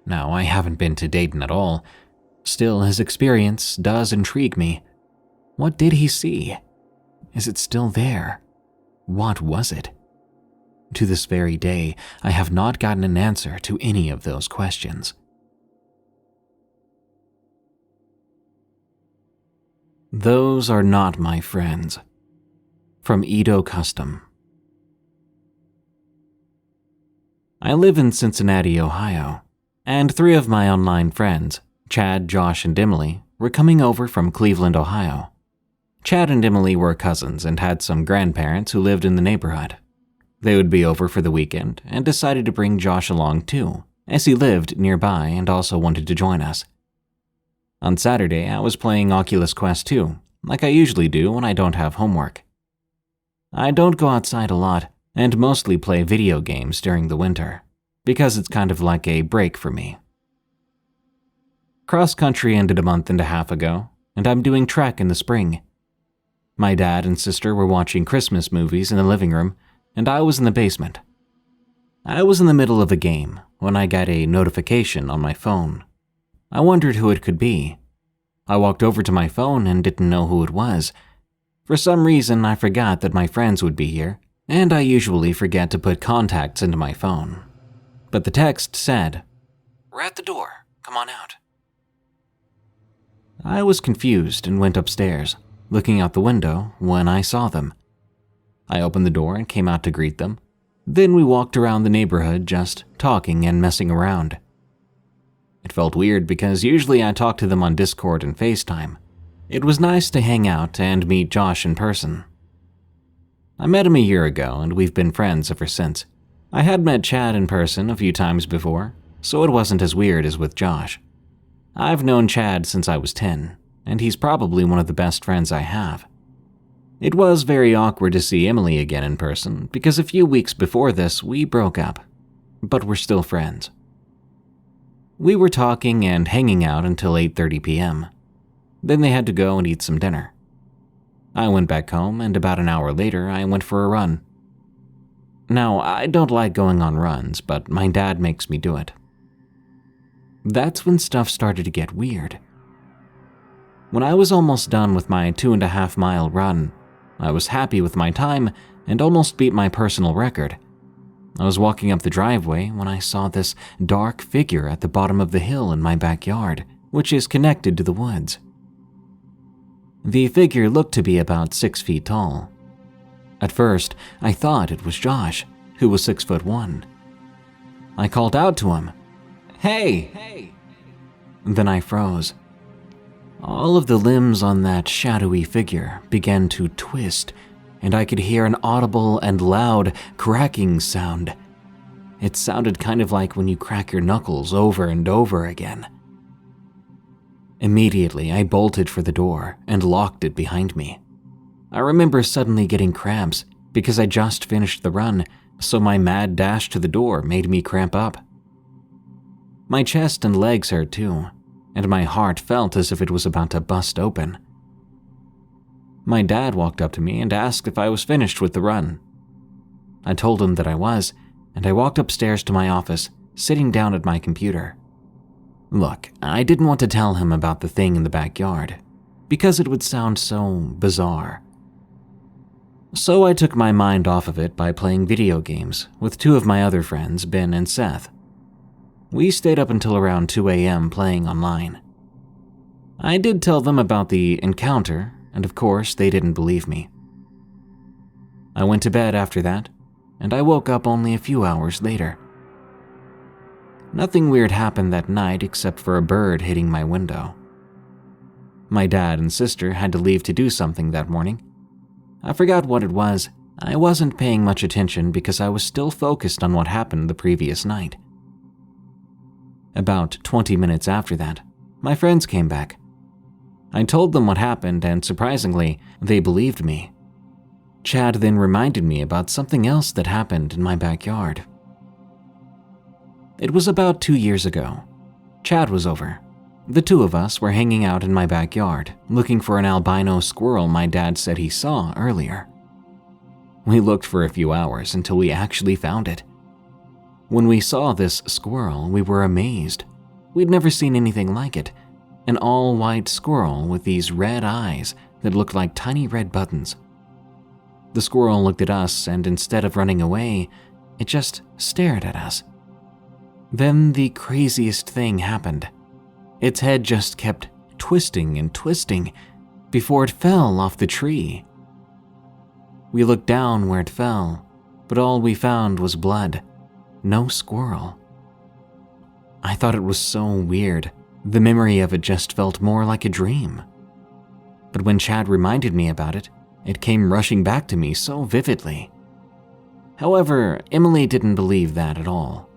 Now, I haven't been to Dayton at all. Still, his experience does intrigue me. What did he see? Is it still there? What was it? To this very day, I have not gotten an answer to any of those questions. Those are not my friends. From Edo Custom. I live in Cincinnati, Ohio, and 3 of my online friends, Chad, Josh, and Emily, were coming over from Cleveland, Ohio. Chad and Emily were cousins and had some grandparents who lived in the neighborhood. They would be over for the weekend and decided to bring Josh along too, as he lived nearby and also wanted to join us. On Saturday, I was playing Oculus Quest 2, like I usually do when I don't have homework. I don't go outside a lot and mostly play video games during the winter, because it's kind of like a break for me. Cross country ended a month and a half ago, and I'm doing track in the spring. My dad and sister were watching Christmas movies in the living room, and I was in the basement. I was in the middle of a game when I got a notification on my phone. I wondered who it could be. I walked over to my phone and didn't know who it was. For some reason, I forgot that my friends would be here, and I usually forget to put contacts into my phone. But the text said, "We're at the door, come on out." I was confused and went upstairs, looking out the window when I saw them. I opened the door and came out to greet them. Then we walked around the neighborhood just talking and messing around. It felt weird because usually I talk to them on Discord and FaceTime. It was nice to hang out and meet Josh in person. I met him a year ago and we've been friends ever since. I had met Chad in person a few times before, so it wasn't as weird as with Josh. I've known Chad since I was 10, and he's probably one of the best friends I have. It was very awkward to see Emily again in person because a few weeks before this we broke up, but we're still friends. We were talking and hanging out until 8:30 p.m. Then they had to go and eat some dinner. I went back home, and about an hour later I went for a run. Now, I don't like going on runs, but my dad makes me do it. That's when stuff started to get weird. When I was almost done with my 2.5-mile run, I was happy with my time and almost beat my personal record. I was walking up the driveway when I saw this dark figure at the bottom of the hill in my backyard, which is connected to the woods. The figure looked to be about 6 feet tall. At first, I thought it was Josh, who was 6'1". I called out to him, "Hey!" Then I froze. All of the limbs on that shadowy figure began to twist, and I could hear an audible and loud cracking sound. It sounded kind of like when you crack your knuckles over and over again. Immediately, I bolted for the door and locked it behind me. I remember suddenly getting cramps because I just finished the run, so my mad dash to the door made me cramp up. My chest and legs hurt too, and my heart felt as if it was about to bust open. My dad walked up to me and asked if I was finished with the run. I told him that I was, and I walked upstairs to my office, sitting down at my computer. Look, I didn't want to tell him about the thing in the backyard, because it would sound so bizarre. So I took my mind off of it by playing video games with 2 of my other friends, Ben and Seth. We stayed up until around 2 a.m. playing online. I did tell them about the encounter, and of course they didn't believe me. I went to bed after that, and I woke up only a few hours later. Nothing weird happened that night except for a bird hitting my window. My dad and sister had to leave to do something that morning. I forgot what it was. I wasn't paying much attention because I was still focused on what happened the previous night. About 20 minutes after that, my friends came back. I told them what happened, and surprisingly, they believed me. Chad then reminded me about something else that happened in my backyard. It was about 2 years ago. Chad was over. The 2 of us were hanging out in my backyard, looking for an albino squirrel my dad said he saw earlier. We looked for a few hours until we actually found it. When we saw this squirrel, we were amazed. We'd never seen anything like it. An all-white squirrel with these red eyes that looked like tiny red buttons. The squirrel looked at us, and instead of running away, it just stared at us. Then the craziest thing happened. Its head just kept twisting and twisting before it fell off the tree. We looked down where it fell, but all we found was blood. No squirrel. I thought it was so weird. The memory of it just felt more like a dream. But when Chad reminded me about it, it came rushing back to me so vividly. However, Emily didn't believe that at all.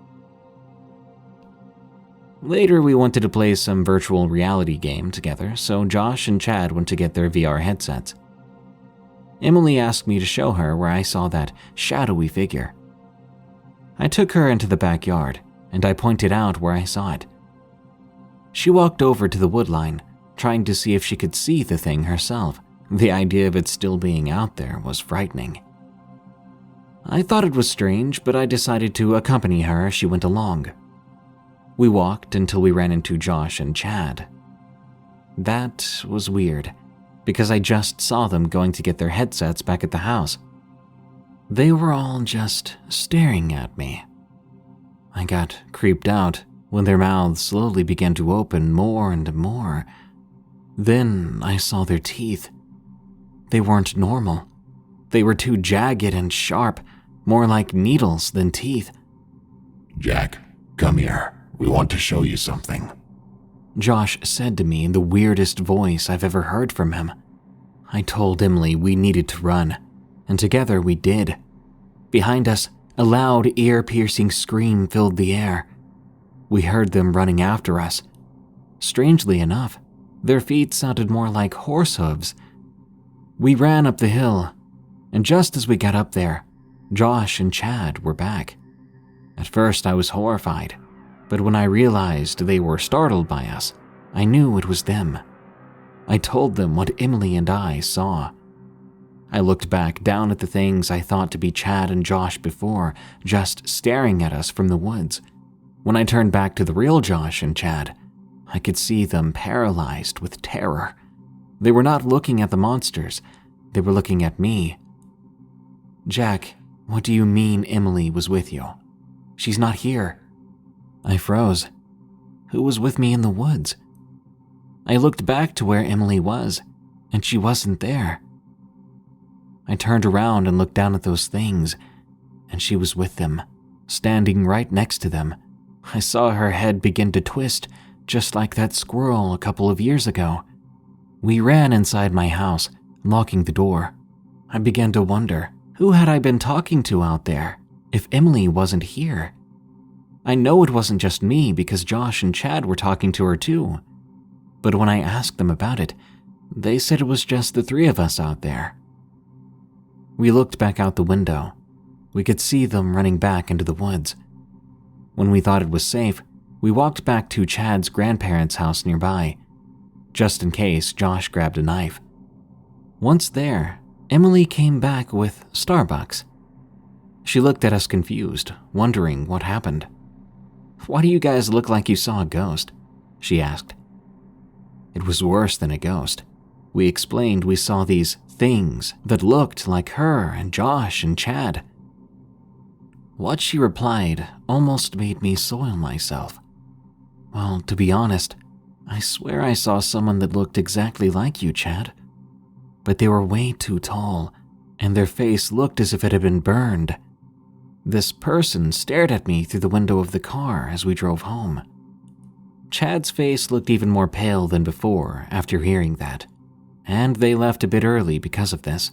Later, we wanted to play some virtual reality game together, so Josh and Chad went to get their VR headsets. Emily asked me to show her where I saw that shadowy figure. I took her into the backyard, and I pointed out where I saw it. She walked over to the woodline, trying to see if she could see the thing herself. The idea of it still being out there was frightening. I thought it was strange, but I decided to accompany her as she went along. We walked until we ran into Josh and Chad. That was weird, because I just saw them going to get their headsets back at the house. They were all just staring at me. I got creeped out when their mouths slowly began to open more and more. Then I saw their teeth. They weren't normal. They were too jagged and sharp, more like needles than teeth. "Jack, come here. We want to show you something," Josh said to me in the weirdest voice I've ever heard from him. I told Emily we needed to run, and together we did. Behind us, a loud, ear-piercing scream filled the air. We heard them running after us. Strangely enough, their feet sounded more like horse hooves. We ran up the hill, and just as we got up there, Josh and Chad were back. At first I was horrified, but when I realized they were startled by us, I knew it was them. I told them what Emily and I saw. I looked back down at the things I thought to be Chad and Josh before, just staring at us from the woods. When I turned back to the real Josh and Chad, I could see them paralyzed with terror. They were not looking at the monsters, they were looking at me. "Jack, what do you mean Emily was with you? She's not here." I froze. Who was with me in the woods? I looked back to where Emily was, and she wasn't there. I turned around and looked down at those things, and she was with them, standing right next to them. I saw her head begin to twist, just like that squirrel a couple of years ago. We ran inside my house, locking the door. I began to wonder, who had I been talking to out there, if Emily wasn't here? I know it wasn't just me because Josh and Chad were talking to her too. But when I asked them about it, they said it was just the three of us out there. We looked back out the window. We could see them running back into the woods. When we thought it was safe, we walked back to Chad's grandparents' house nearby, just in case Josh grabbed a knife. Once there, Emily came back with Starbucks. She looked at us confused, wondering what happened. "Why do you guys look like you saw a ghost?" she asked. It was worse than a ghost. We explained we saw these things that looked like her and Josh and Chad. What she replied almost made me soil myself. Well, to be honest, I swear I saw someone that looked exactly like you, Chad. But they were way too tall, and their face looked as if it had been burned. This person stared at me through the window of the car as we drove home. Chad's face looked even more pale than before after hearing that, and they left a bit early because of this.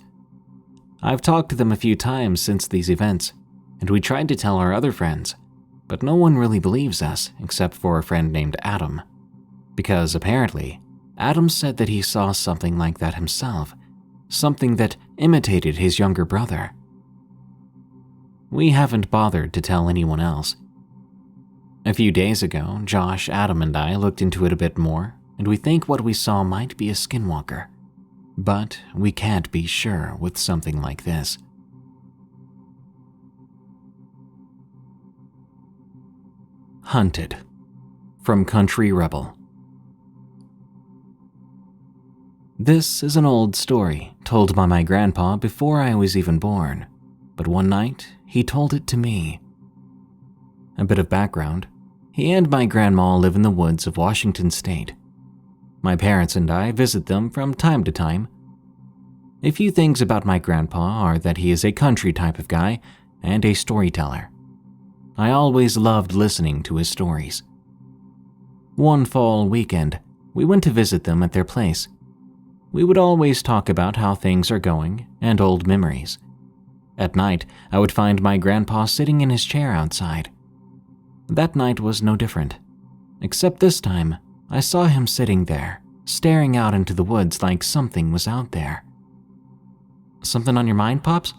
I've talked to them a few times since these events, and we tried to tell our other friends, but no one really believes us except for a friend named Adam. Because apparently, Adam said that he saw something like that himself, something that imitated his younger brother. We haven't bothered to tell anyone else. A few days ago, Josh, Adam, and I looked into it a bit more, and we think what we saw might be a skinwalker. But we can't be sure with something like this. Hunted, from Country Rebel. This is an old story told by my grandpa before I was even born, but one night he told it to me. A bit of background: he and my grandma live in the woods of Washington State. My parents and I visit them from time to time. A few things about my grandpa are that he is a country type of guy and a storyteller. I always loved listening to his stories. One fall weekend, we went to visit them at their place. We would always talk about how things are going and old memories. At night, I would find my grandpa sitting in his chair outside. That night was no different, except this time I saw him sitting there, staring out into the woods like something was out there. "Something on your mind, Pops?"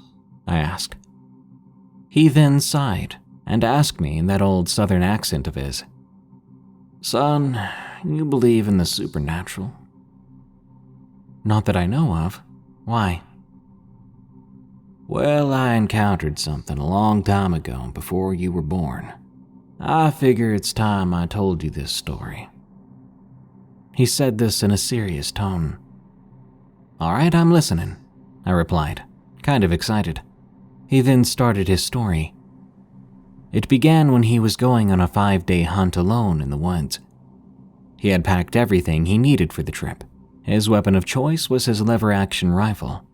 I asked. He then sighed and asked me in that old southern accent of his, "Son, you believe in the supernatural?" "Not that I know of. Why?" "Well, I encountered something a long time ago before you were born. I figure it's time I told you this story." He said this in a serious tone. "All right, I'm listening," I replied, kind of excited. He then started his story. It began when he was going on a 5-day hunt alone in the woods. He had packed everything he needed for the trip. His weapon of choice was his lever-action rifle.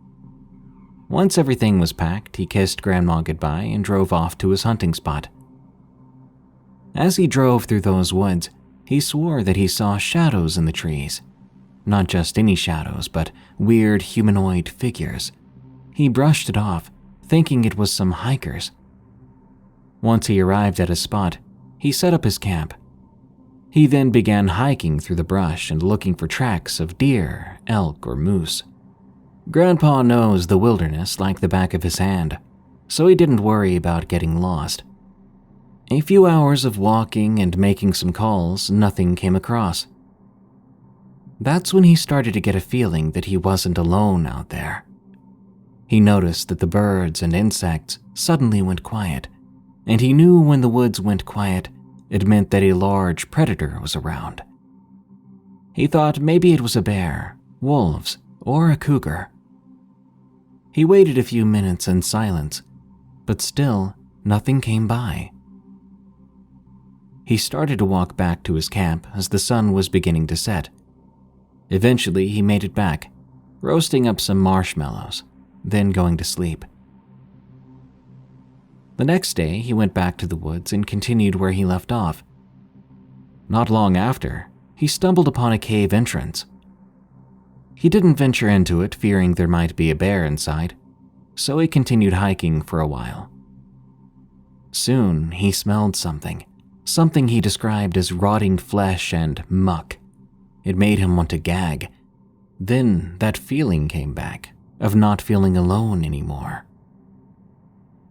Once everything was packed, he kissed Grandma goodbye and drove off to his hunting spot. As he drove through those woods, he swore that he saw shadows in the trees. Not just any shadows, but weird humanoid figures. He brushed it off, thinking it was some hikers. Once he arrived at his spot, he set up his camp, He then began hiking through the brush and looking for tracks of deer, elk, or moose. Grandpa knows the wilderness like the back of his hand, so he didn't worry about getting lost. A few hours of walking and making some calls, nothing came across. That's when he started to get a feeling that he wasn't alone out there. He noticed that the birds and insects suddenly went quiet, and he knew when the woods went quiet, it meant that a large predator was around. He thought maybe it was a bear, wolves, or a cougar. He waited a few minutes in silence, but still nothing came by. He started to walk back to his camp as the sun was beginning to set. Eventually, he made it back, roasting up some marshmallows, then going to sleep. The next day, he went back to the woods and continued where he left off. Not long after, he stumbled upon a cave entrance. He didn't venture into it, fearing there might be a bear inside, so he continued hiking for a while. Soon, he smelled something he described as rotting flesh and muck. It made him want to gag. Then that feeling came back, of not feeling alone anymore.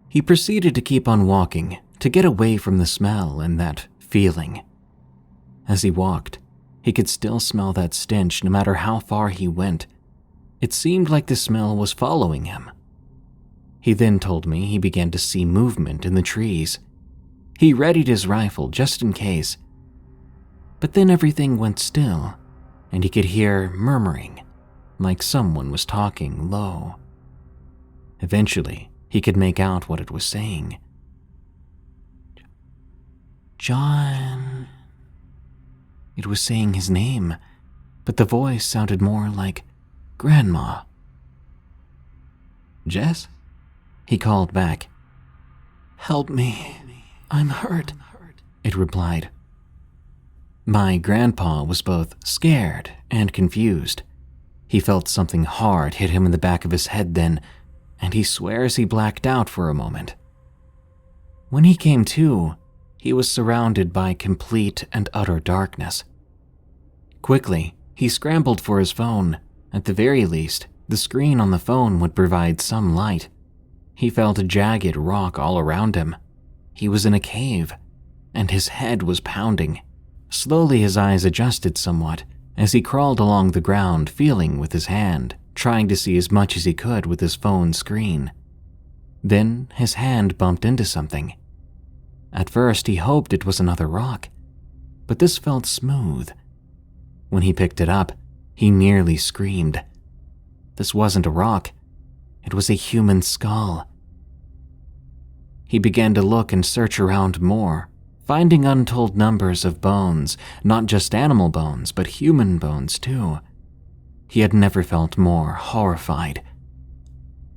He proceeded to keep on walking, to get away from the smell and that feeling. As he walked, he could still smell that stench no matter how far he went. It seemed like the smell was following him. He then told me he began to see movement in the trees. He readied his rifle just in case. But then everything went still, and he could hear murmuring, like someone was talking low. Eventually, he could make out what it was saying. John. It was saying his name, but the voice sounded more like Grandma. Jess? He called back. Help me. I'm hurt, it replied. My grandpa was both scared and confused. He felt something hard hit him in the back of his head then, and he swears he blacked out for a moment. When he came to, he was surrounded by complete and utter darkness. Quickly, he scrambled for his phone. At the very least, the screen on the phone would provide some light. He felt a jagged rock all around him. He was in a cave, and his head was pounding. Slowly his eyes adjusted somewhat as he crawled along the ground, feeling with his hand, trying to see as much as he could with his phone screen. Then his hand bumped into something. At first he hoped it was another rock, but this felt smooth. When he picked it up, he nearly screamed. This wasn't a rock. It was a human skull. He began to look and search around more, finding untold numbers of bones, not just animal bones, but human bones too. He had never felt more horrified.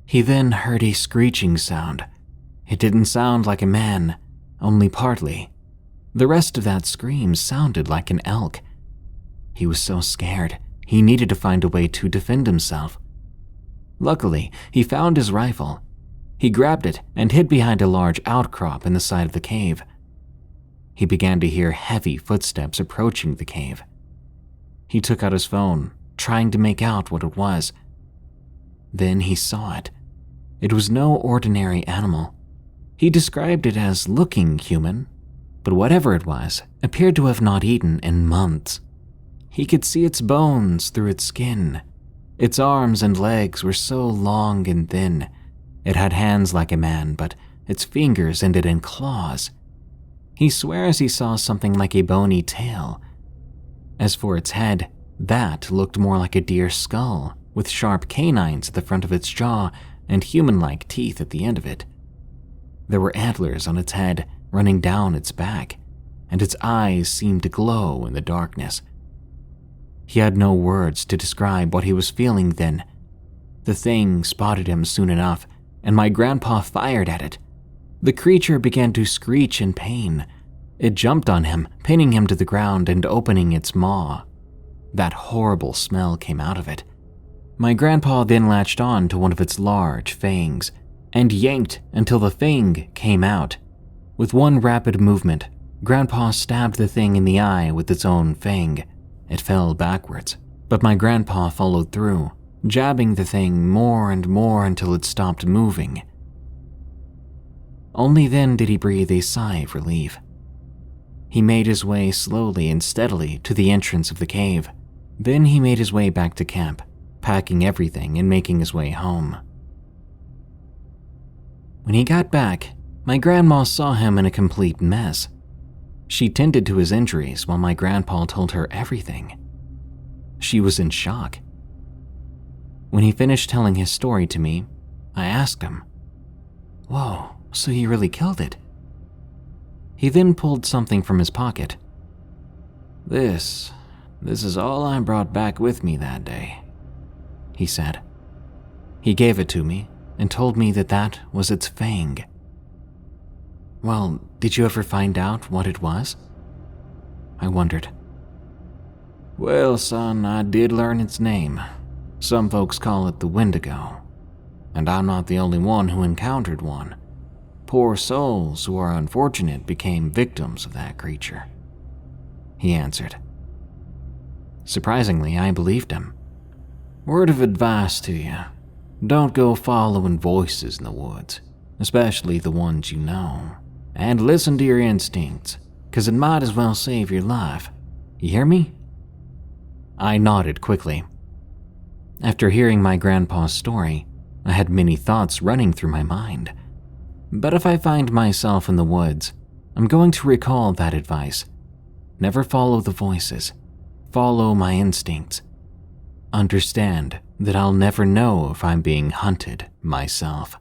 He then heard a screeching sound. It didn't sound like a man, only partly. The rest of that scream sounded like an elk. He was so scared, he needed to find a way to defend himself. Luckily, he found his rifle. He grabbed it and hid behind a large outcrop in the side of the cave. He began to hear heavy footsteps approaching the cave. He took out his phone, trying to make out what it was. Then he saw it. It was no ordinary animal. He described it as looking human, but whatever it was appeared to have not eaten in months. He could see its bones through its skin. Its arms and legs were so long and thin. It had hands like a man, but its fingers ended in claws. He swears he saw something like a bony tail. As for its head, that looked more like a deer's skull, with sharp canines at the front of its jaw and human-like teeth at the end of it. There were antlers on its head running down its back, and its eyes seemed to glow in the darkness. He had no words to describe what he was feeling then. The thing spotted him soon enough, and my grandpa fired at it. The creature began to screech in pain. It jumped on him, pinning him to the ground and opening its maw. That horrible smell came out of it. My grandpa then latched on to one of its large fangs and yanked until the fang came out. With one rapid movement, Grandpa stabbed the thing in the eye with its own fang. It fell backwards, but my grandpa followed through, jabbing the thing more and more until it stopped moving. Only then did he breathe a sigh of relief. He made his way slowly and steadily to the entrance of the cave. Then he made his way back to camp, packing everything and making his way home. When he got back, my grandma saw him in a complete mess. She tended to his injuries while my grandpa told her everything. She was in shock. When he finished telling his story to me, I asked him, "Whoa, so you really killed it?" He then pulled something from his pocket. This is all I brought back with me that day," he said. He gave it to me and told me that that was its fang. "Well, did you ever find out what it was?" I wondered. "Well, son, I did learn its name. Some folks call it the Windigo, and I'm not the only one who encountered one. Poor souls who are unfortunate became victims of that creature," he answered. Surprisingly, I believed him. Word of advice to you: don't go following voices in the woods, especially the ones you know. And listen to your instincts, because it might as well save your life. You hear me? I nodded quickly. After hearing my grandpa's story, I had many thoughts running through my mind. But if I find myself in the woods, I'm going to recall that advice. Never follow the voices. Follow my instincts. Understand that I'll never know if I'm being hunted myself.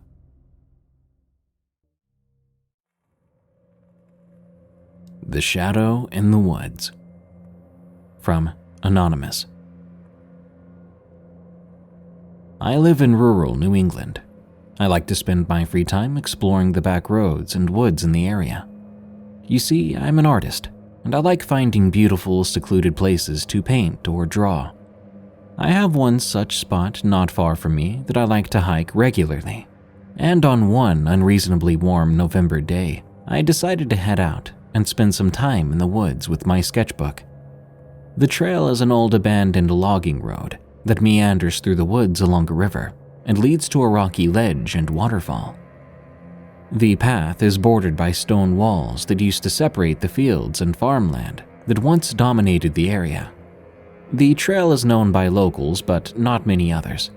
The Shadow in the Woods. From Anonymous. I live in rural New England. I like to spend my free time exploring the back roads and woods in the area. You see, I'm an artist, and I like finding beautiful, secluded places to paint or draw. I have one such spot not far from me that I like to hike regularly. And on one unreasonably warm November day, I decided to head out and spend some time in the woods with my sketchbook. The trail is an old abandoned logging road that meanders through the woods along a river and leads to a rocky ledge and waterfall. The path is bordered by stone walls that used to separate the fields and farmland that once dominated the area. The trail is known by locals, but not many others.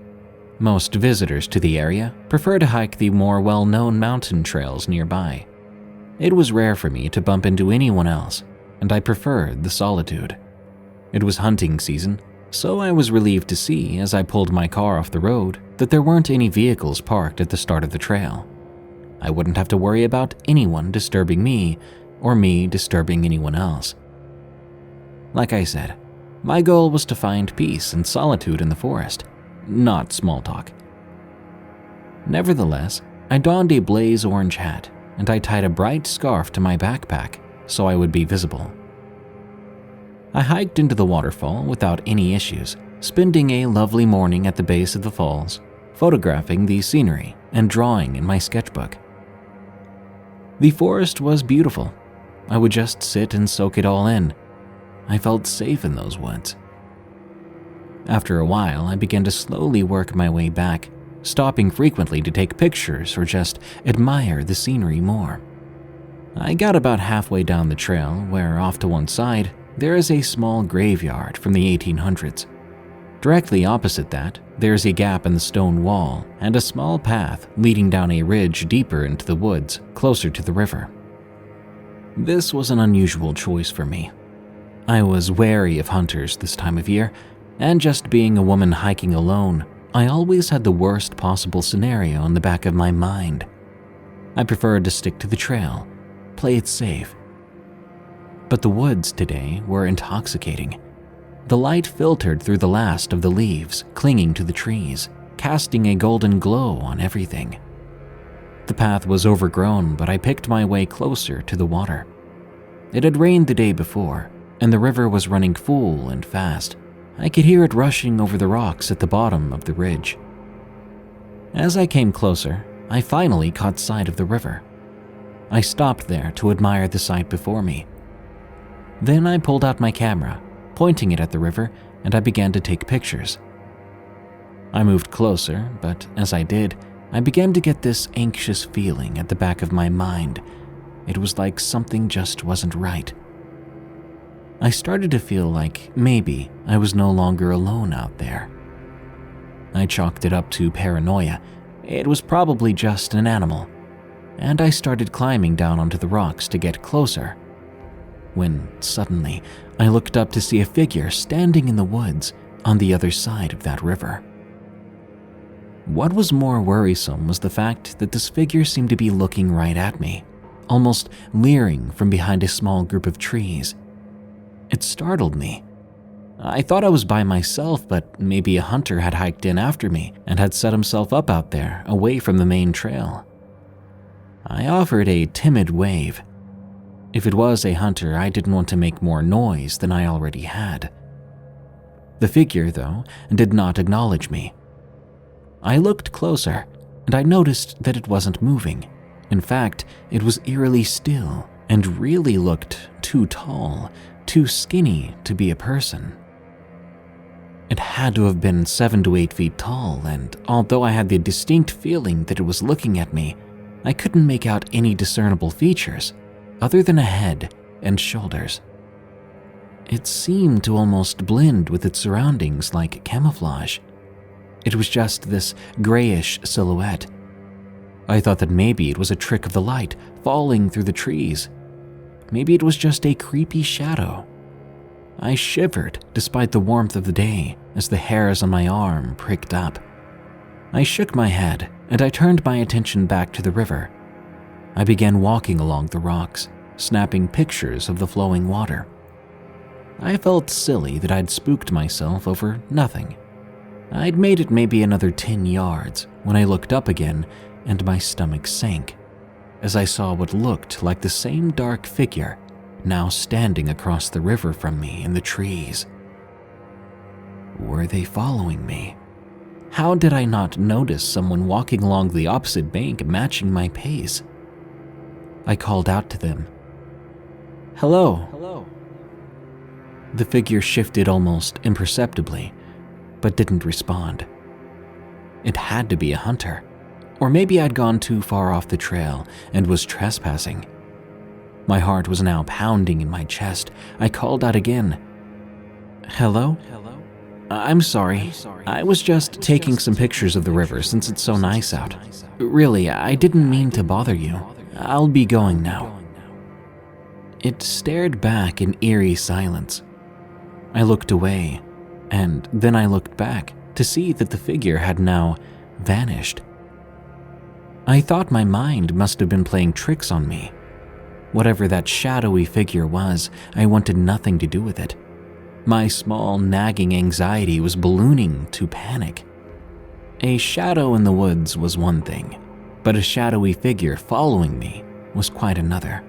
Most visitors to the area prefer to hike the more well-known mountain trails nearby. It was rare for me to bump into anyone else, and I preferred the solitude. It was hunting season, so I was relieved to see, as I pulled my car off the road, that there weren't any vehicles parked at the start of the trail. I wouldn't have to worry about anyone disturbing me or me disturbing anyone else. Like I said, my goal was to find peace and solitude in the forest, not small talk. Nevertheless, I donned a blaze orange hat and I tied a bright scarf to my backpack so I would be visible. I hiked into the waterfall without any issues, spending a lovely morning at the base of the falls, photographing the scenery and drawing in my sketchbook. The forest was beautiful. I would just sit and soak it all in. I felt safe in those woods. After a while, I began to slowly work my way back, stopping frequently to take pictures or just admire the scenery more. I got about halfway down the trail where, off to one side, there is a small graveyard from the 1800s. Directly opposite that, there's a gap in the stone wall and a small path leading down a ridge deeper into the woods, closer to the river. This was an unusual choice for me. I was wary of hunters this time of year, and just being a woman hiking alone, I always had the worst possible scenario in the back of my mind. I preferred to stick to the trail, play it safe. But the woods today were intoxicating. The light filtered through the last of the leaves clinging to the trees, casting a golden glow on everything. The path was overgrown, but I picked my way closer to the water. It had rained the day before, and the river was running full and fast. I could hear it rushing over the rocks at the bottom of the ridge. As I came closer, I finally caught sight of the river. I stopped there to admire the sight before me, Then I pulled out my camera, pointing it at the river, and I began to take pictures. I moved closer, but as I did, I began to get this anxious feeling at the back of my mind. It was like something just wasn't right. I started to feel like maybe I was no longer alone out there. I chalked it up to paranoia. It was probably just an animal. And I started climbing down onto the rocks to get closer. When suddenly, I looked up to see a figure standing in the woods on the other side of that river. What was more worrisome was the fact that this figure seemed to be looking right at me, almost leering from behind a small group of trees. It startled me. I thought I was by myself, but maybe a hunter had hiked in after me and had set himself up out there, away from the main trail. I offered a timid wave. If it was a hunter, I didn't want to make more noise than I already had. The figure, though, did not acknowledge me. I looked closer, and I noticed that it wasn't moving. In fact, it was eerily still and really looked too tall, too skinny to be a person. It had to have been 7 to 8 feet tall, and although I had the distinct feeling that it was looking at me, I couldn't make out any discernible features other than a head and shoulders. It seemed to almost blend with its surroundings like camouflage. It was just this grayish silhouette. I thought that maybe it was a trick of the light falling through the trees. Maybe it was just a creepy shadow. I shivered despite the warmth of the day as the hairs on my arm pricked up. I shook my head and I turned my attention back to the river. I began walking along the rocks, snapping pictures of the flowing water. I felt silly that I'd spooked myself over nothing. I'd made it maybe another 10 yards when I looked up again and my stomach sank as I saw what looked like the same dark figure now standing across the river from me in the trees. Were they following me? How did I not notice someone walking along the opposite bank matching my pace? I called out to them. "Hello." The figure shifted almost imperceptibly, but didn't respond. It had to be a hunter, or maybe I'd gone too far off the trail and was trespassing. My heart was now pounding in my chest. I called out again. "Hello? I'm sorry. I was just taking some pictures of the river since it's so nice out. Really, I didn't mean to bother you. I'll be going now." It stared back in eerie silence. I looked away, and then I looked back to see that the figure had now vanished. I thought my mind must have been playing tricks on me. Whatever that shadowy figure was, I wanted nothing to do with it. My small, nagging anxiety was ballooning to panic. A shadow in the woods was one thing, but a shadowy figure following me was quite another.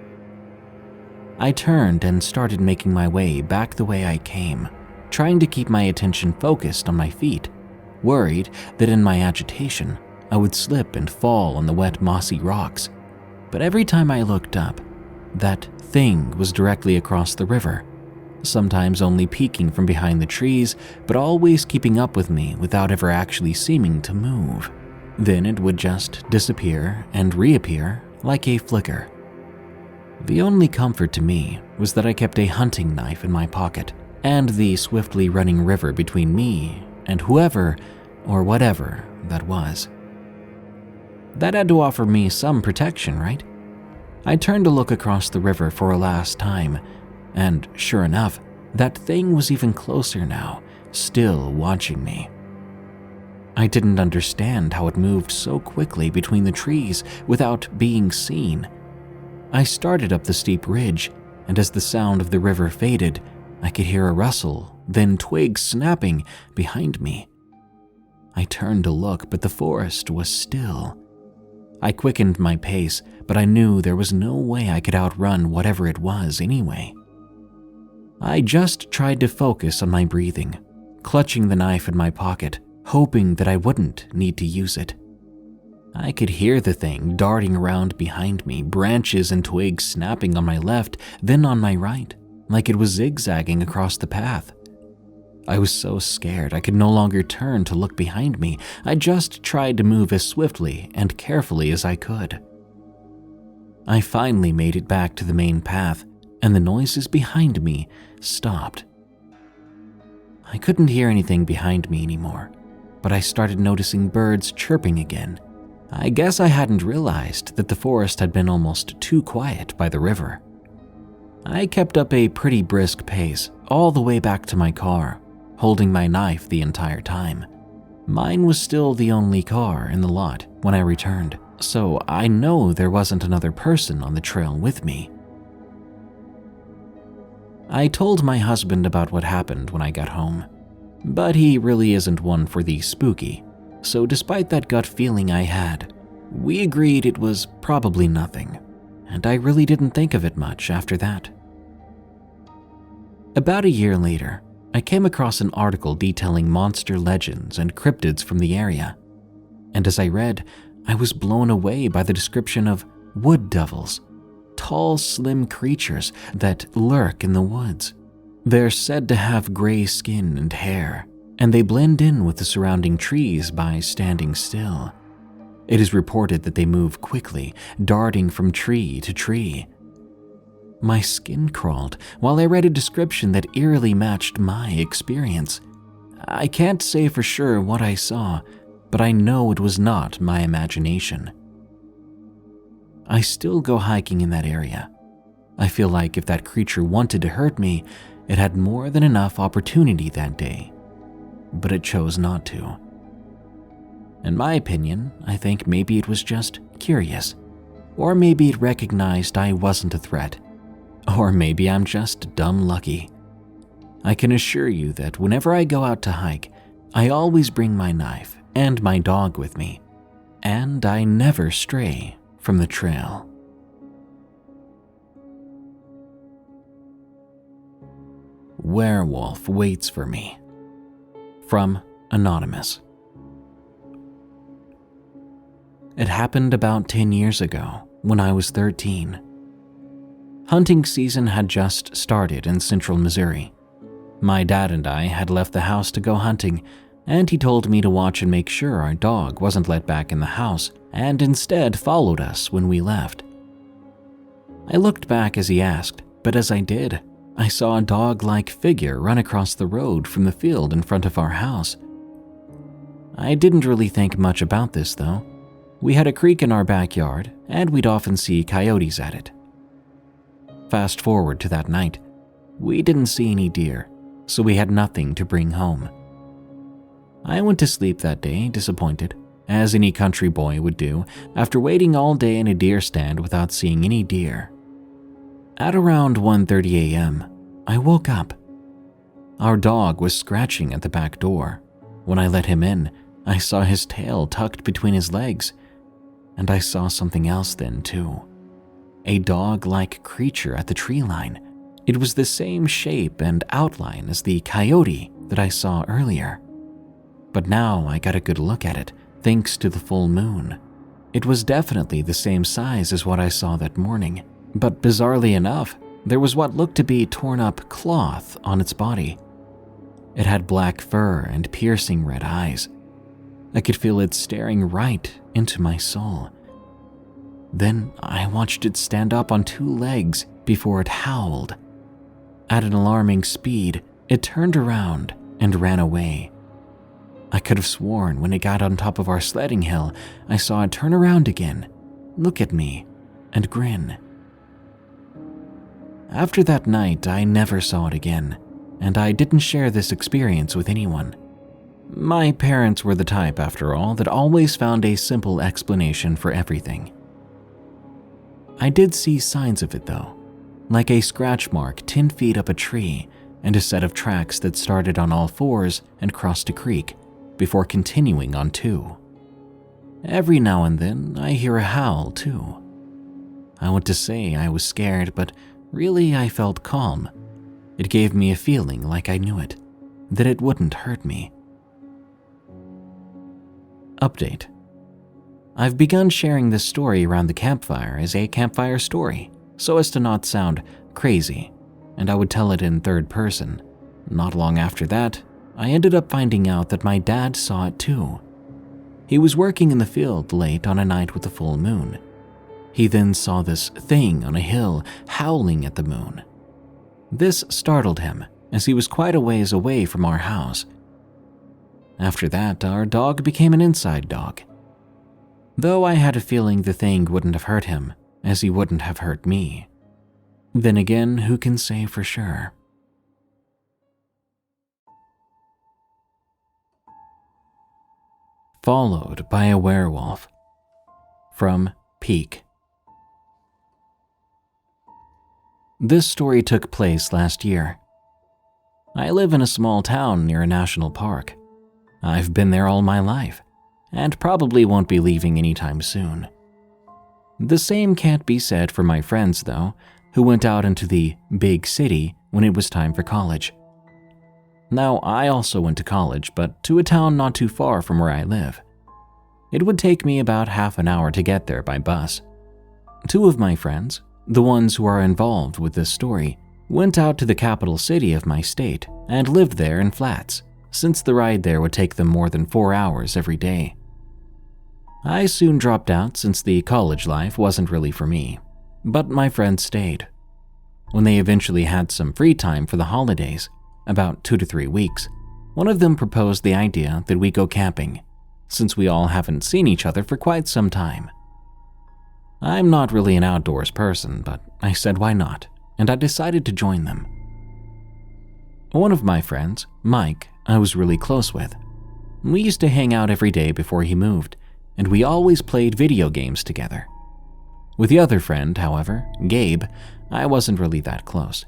I turned and started making my way back the way I came, trying to keep my attention focused on my feet, worried that in my agitation, I would slip and fall on the wet, mossy rocks. But every time I looked up, that thing was directly across the river, sometimes only peeking from behind the trees, but always keeping up with me without ever actually seeming to move. Then it would just disappear and reappear like a flicker. The only comfort to me was that I kept a hunting knife in my pocket and the swiftly running river between me and whoever or whatever that was. That had to offer me some protection, right? I turned to look across the river for a last time, and sure enough, that thing was even closer now, still watching me. I didn't understand how it moved so quickly between the trees without being seen. I started up the steep ridge, and as the sound of the river faded, I could hear a rustle, then twigs snapping behind me. I turned to look, but the forest was still. I quickened my pace, but I knew there was no way I could outrun whatever it was anyway. I just tried to focus on my breathing, clutching the knife in my pocket, hoping that I wouldn't need to use it. I could hear the thing darting around behind me, branches and twigs snapping on my left, then on my right, like it was zigzagging across the path. I was so scared I could no longer turn to look behind me. I just tried to move as swiftly and carefully as I could. I finally made it back to the main path, and the noises behind me stopped. I couldn't hear anything behind me anymore, but I started noticing birds chirping again. I guess I hadn't realized that the forest had been almost too quiet by the river. I kept up a pretty brisk pace all the way back to my car, holding my knife the entire time. Mine was still the only car in the lot when I returned, so I know there wasn't another person on the trail with me. I told my husband about what happened when I got home, but he really isn't one for the spooky, so despite that gut feeling I had, we agreed it was probably nothing, and I really didn't think of it much after that. About a year later, I came across an article detailing monster legends and cryptids from the area, and as I read, I was blown away by the description of wood devils, tall, slim creatures that lurk in the woods. They're said to have gray skin and hair, and they blend in with the surrounding trees by standing still. It is reported that they move quickly, darting from tree to tree. My skin crawled while I read a description that eerily matched my experience. I can't say for sure what I saw, but I know it was not my imagination. I still go hiking in that area. I feel like if that creature wanted to hurt me, it had more than enough opportunity that day, but it chose not to. In my opinion, I think maybe it was just curious, or maybe it recognized I wasn't a threat, or maybe I'm just dumb lucky. I can assure you that whenever I go out to hike, I always bring my knife and my dog with me, and I never stray from the trail. Werewolf waits for me. From Anonymous. It happened about 10 years ago when I was 13. Hunting season had just started in central Missouri. My dad and I had left the house to go hunting, and he told me to watch and make sure our dog wasn't let back in the house and instead followed us when we left. I looked back as he asked, but as I did, I saw a dog-like figure run across the road from the field in front of our house. I didn't really think much about this though. We had a creek in our backyard, and we'd often see coyotes at it. Fast forward to that night, we didn't see any deer, so we had nothing to bring home. I went to sleep that day disappointed, as any country boy would do after waiting all day in a deer stand without seeing any deer. At around 1:30 a.m., I woke up. Our dog was scratching at the back door. When I let him in, I saw his tail tucked between his legs, and I saw something else then too. A dog-like creature at the tree line. It was the same shape and outline as the coyote that I saw earlier. But now I got a good look at it, thanks to the full moon. It was definitely the same size as what I saw that morning, but bizarrely enough, there was what looked to be torn up cloth on its body. It had black fur and piercing red eyes. I could feel it staring right into my soul. Then I watched it stand up on two legs before it howled. At an alarming speed, it turned around and ran away. I could have sworn when it got on top of our sledding hill, I saw it turn around again, look at me, and grin. After that night, I never saw it again, and I didn't share this experience with anyone. My parents were the type, after all, that always found a simple explanation for everything. I did see signs of it though, like a scratch mark 10 feet up a tree and a set of tracks that started on all fours and crossed a creek before continuing on two. Every now and then, I hear a howl too. I want to say I was scared, but really I felt calm. It gave me a feeling like I knew it, that it wouldn't hurt me. Update. I've begun sharing this story around the campfire as a campfire story, so as to not sound crazy. and I would tell it in third person. Not long after that, I ended up finding out that my dad saw it too. He was working in the field late on a night with a full moon. He then saw this thing on a hill howling at the moon. This startled him, as he was quite a ways away from our house. After that, our dog became an inside dog. Though I had a feeling the thing wouldn't have hurt him, as he wouldn't have hurt me. Then again, who can say for sure? Followed by a werewolf. From Peak. This story took place last year. I live in a small town near a national park. I've been there all my life, and probably won't be leaving anytime soon. The same can't be said for my friends, though, who went out into the big city when it was time for college. Now, I also went to college, but to a town not too far from where I live. It would take me about half an hour to get there by bus. Two of my friends, the ones who are involved with this story, went out to the capital city of my state and lived there in flats, since the ride there would take them more than 4 hours every day. I soon dropped out since the college life wasn't really for me, but my friends stayed. When they eventually had some free time for the holidays, about 2 to 3 weeks, one of them proposed the idea that we go camping, since we all haven't seen each other for quite some time. I'm not really an outdoors person, but I said why not, and I decided to join them. One of my friends, Mike, I was really close with. We used to hang out every day before he moved, and we always played video games together. With the other friend, however, Gabe, I wasn't really that close.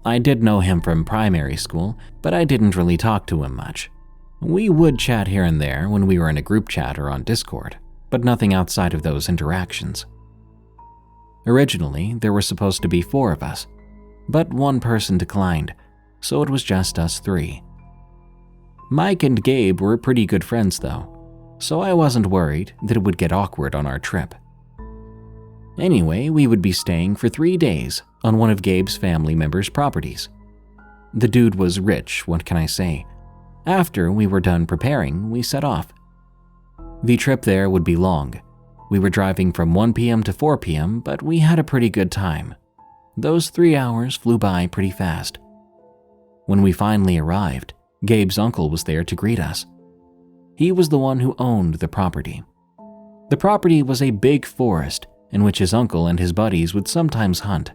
I did know him from primary school, but I didn't really talk to him much. We would chat here and there when we were in a group chat or on Discord, but nothing outside of those interactions. Originally, there were supposed to be 4 of us, but one person declined, so it was just us 3. Mike and Gabe were pretty good friends though, so I wasn't worried that it would get awkward on our trip. Anyway, we would be staying for 3 days on one of Gabe's family members' properties. The dude was rich, what can I say? After we were done preparing, we set off. The trip there would be long. We were driving from 1 p.m. to 4 p.m., but we had a pretty good time. Those 3 hours flew by pretty fast. When we finally arrived, Gabe's uncle was there to greet us. He was the one who owned the property. The property was a big forest in which his uncle and his buddies would sometimes hunt.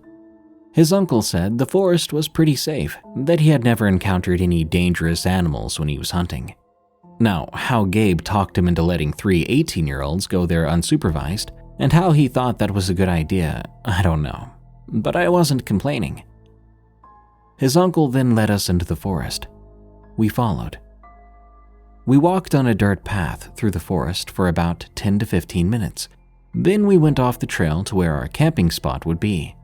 His uncle said the forest was pretty safe, that he had never encountered any dangerous animals when he was hunting. Now, how Gabe talked him into letting 3 18-year-olds go there unsupervised, and how he thought that was a good idea, I don't know, but I wasn't complaining. His uncle then led us into the forest. We followed. We walked on a dirt path through the forest for about 10 to 15 minutes. Then we went off the trail to where our camping spot would be.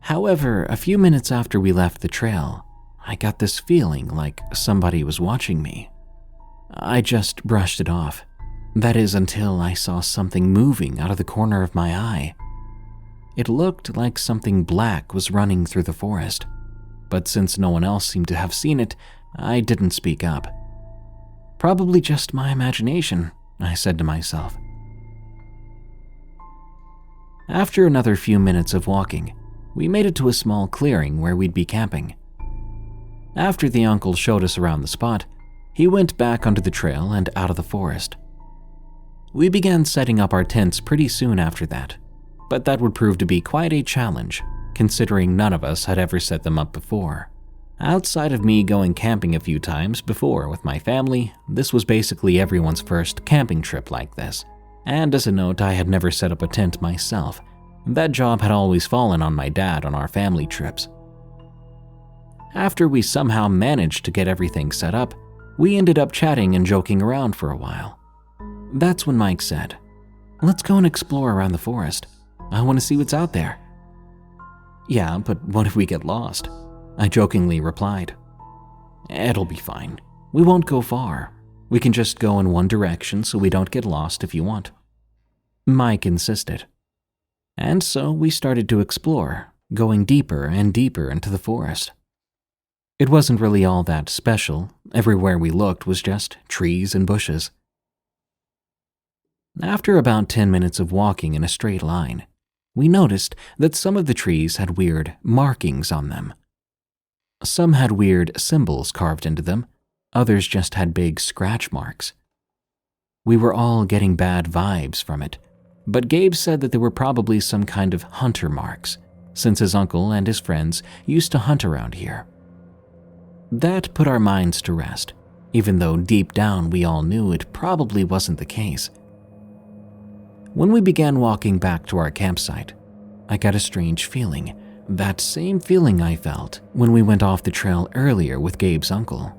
However, a few minutes after we left the trail, I got this feeling like somebody was watching me. I just brushed it off. That is until I saw something moving out of the corner of my eye. It looked like something black was running through the forest, but since no one else seemed to have seen it, I didn't speak up. Probably just my imagination, I said to myself. After another few minutes of walking, we made it to a small clearing where we'd be camping. After the uncle showed us around the spot, he went back onto the trail and out of the forest. We began setting up our tents pretty soon after that, but that would prove to be quite a challenge, considering none of us had ever set them up before. Outside of me going camping a few times before with my family, this was basically everyone's first camping trip like this. And as a note, I had never set up a tent myself. That job had always fallen on my dad on our family trips. After we somehow managed to get everything set up, we ended up chatting and joking around for a while. That's when Mike said, "Let's go and explore around the forest. I want to see what's out there." "Yeah, but what if we get lost?" I jokingly replied. "It'll be fine. We won't go far. We can just go in one direction so we don't get lost if you want." Mike insisted. And so we started to explore, going deeper and deeper into the forest. It wasn't really all that special. Everywhere we looked was just trees and bushes. After about 10 minutes of walking in a straight line, we noticed that some of the trees had weird markings on them. Some had weird symbols carved into them, others just had big scratch marks. We were all getting bad vibes from it, but Gabe said that they were probably some kind of hunter marks, since his uncle and his friends used to hunt around here. That put our minds to rest, even though deep down we all knew it probably wasn't the case. When we began walking back to our campsite, I got a strange feeling, that same feeling I felt when we went off the trail earlier with Gabe's uncle.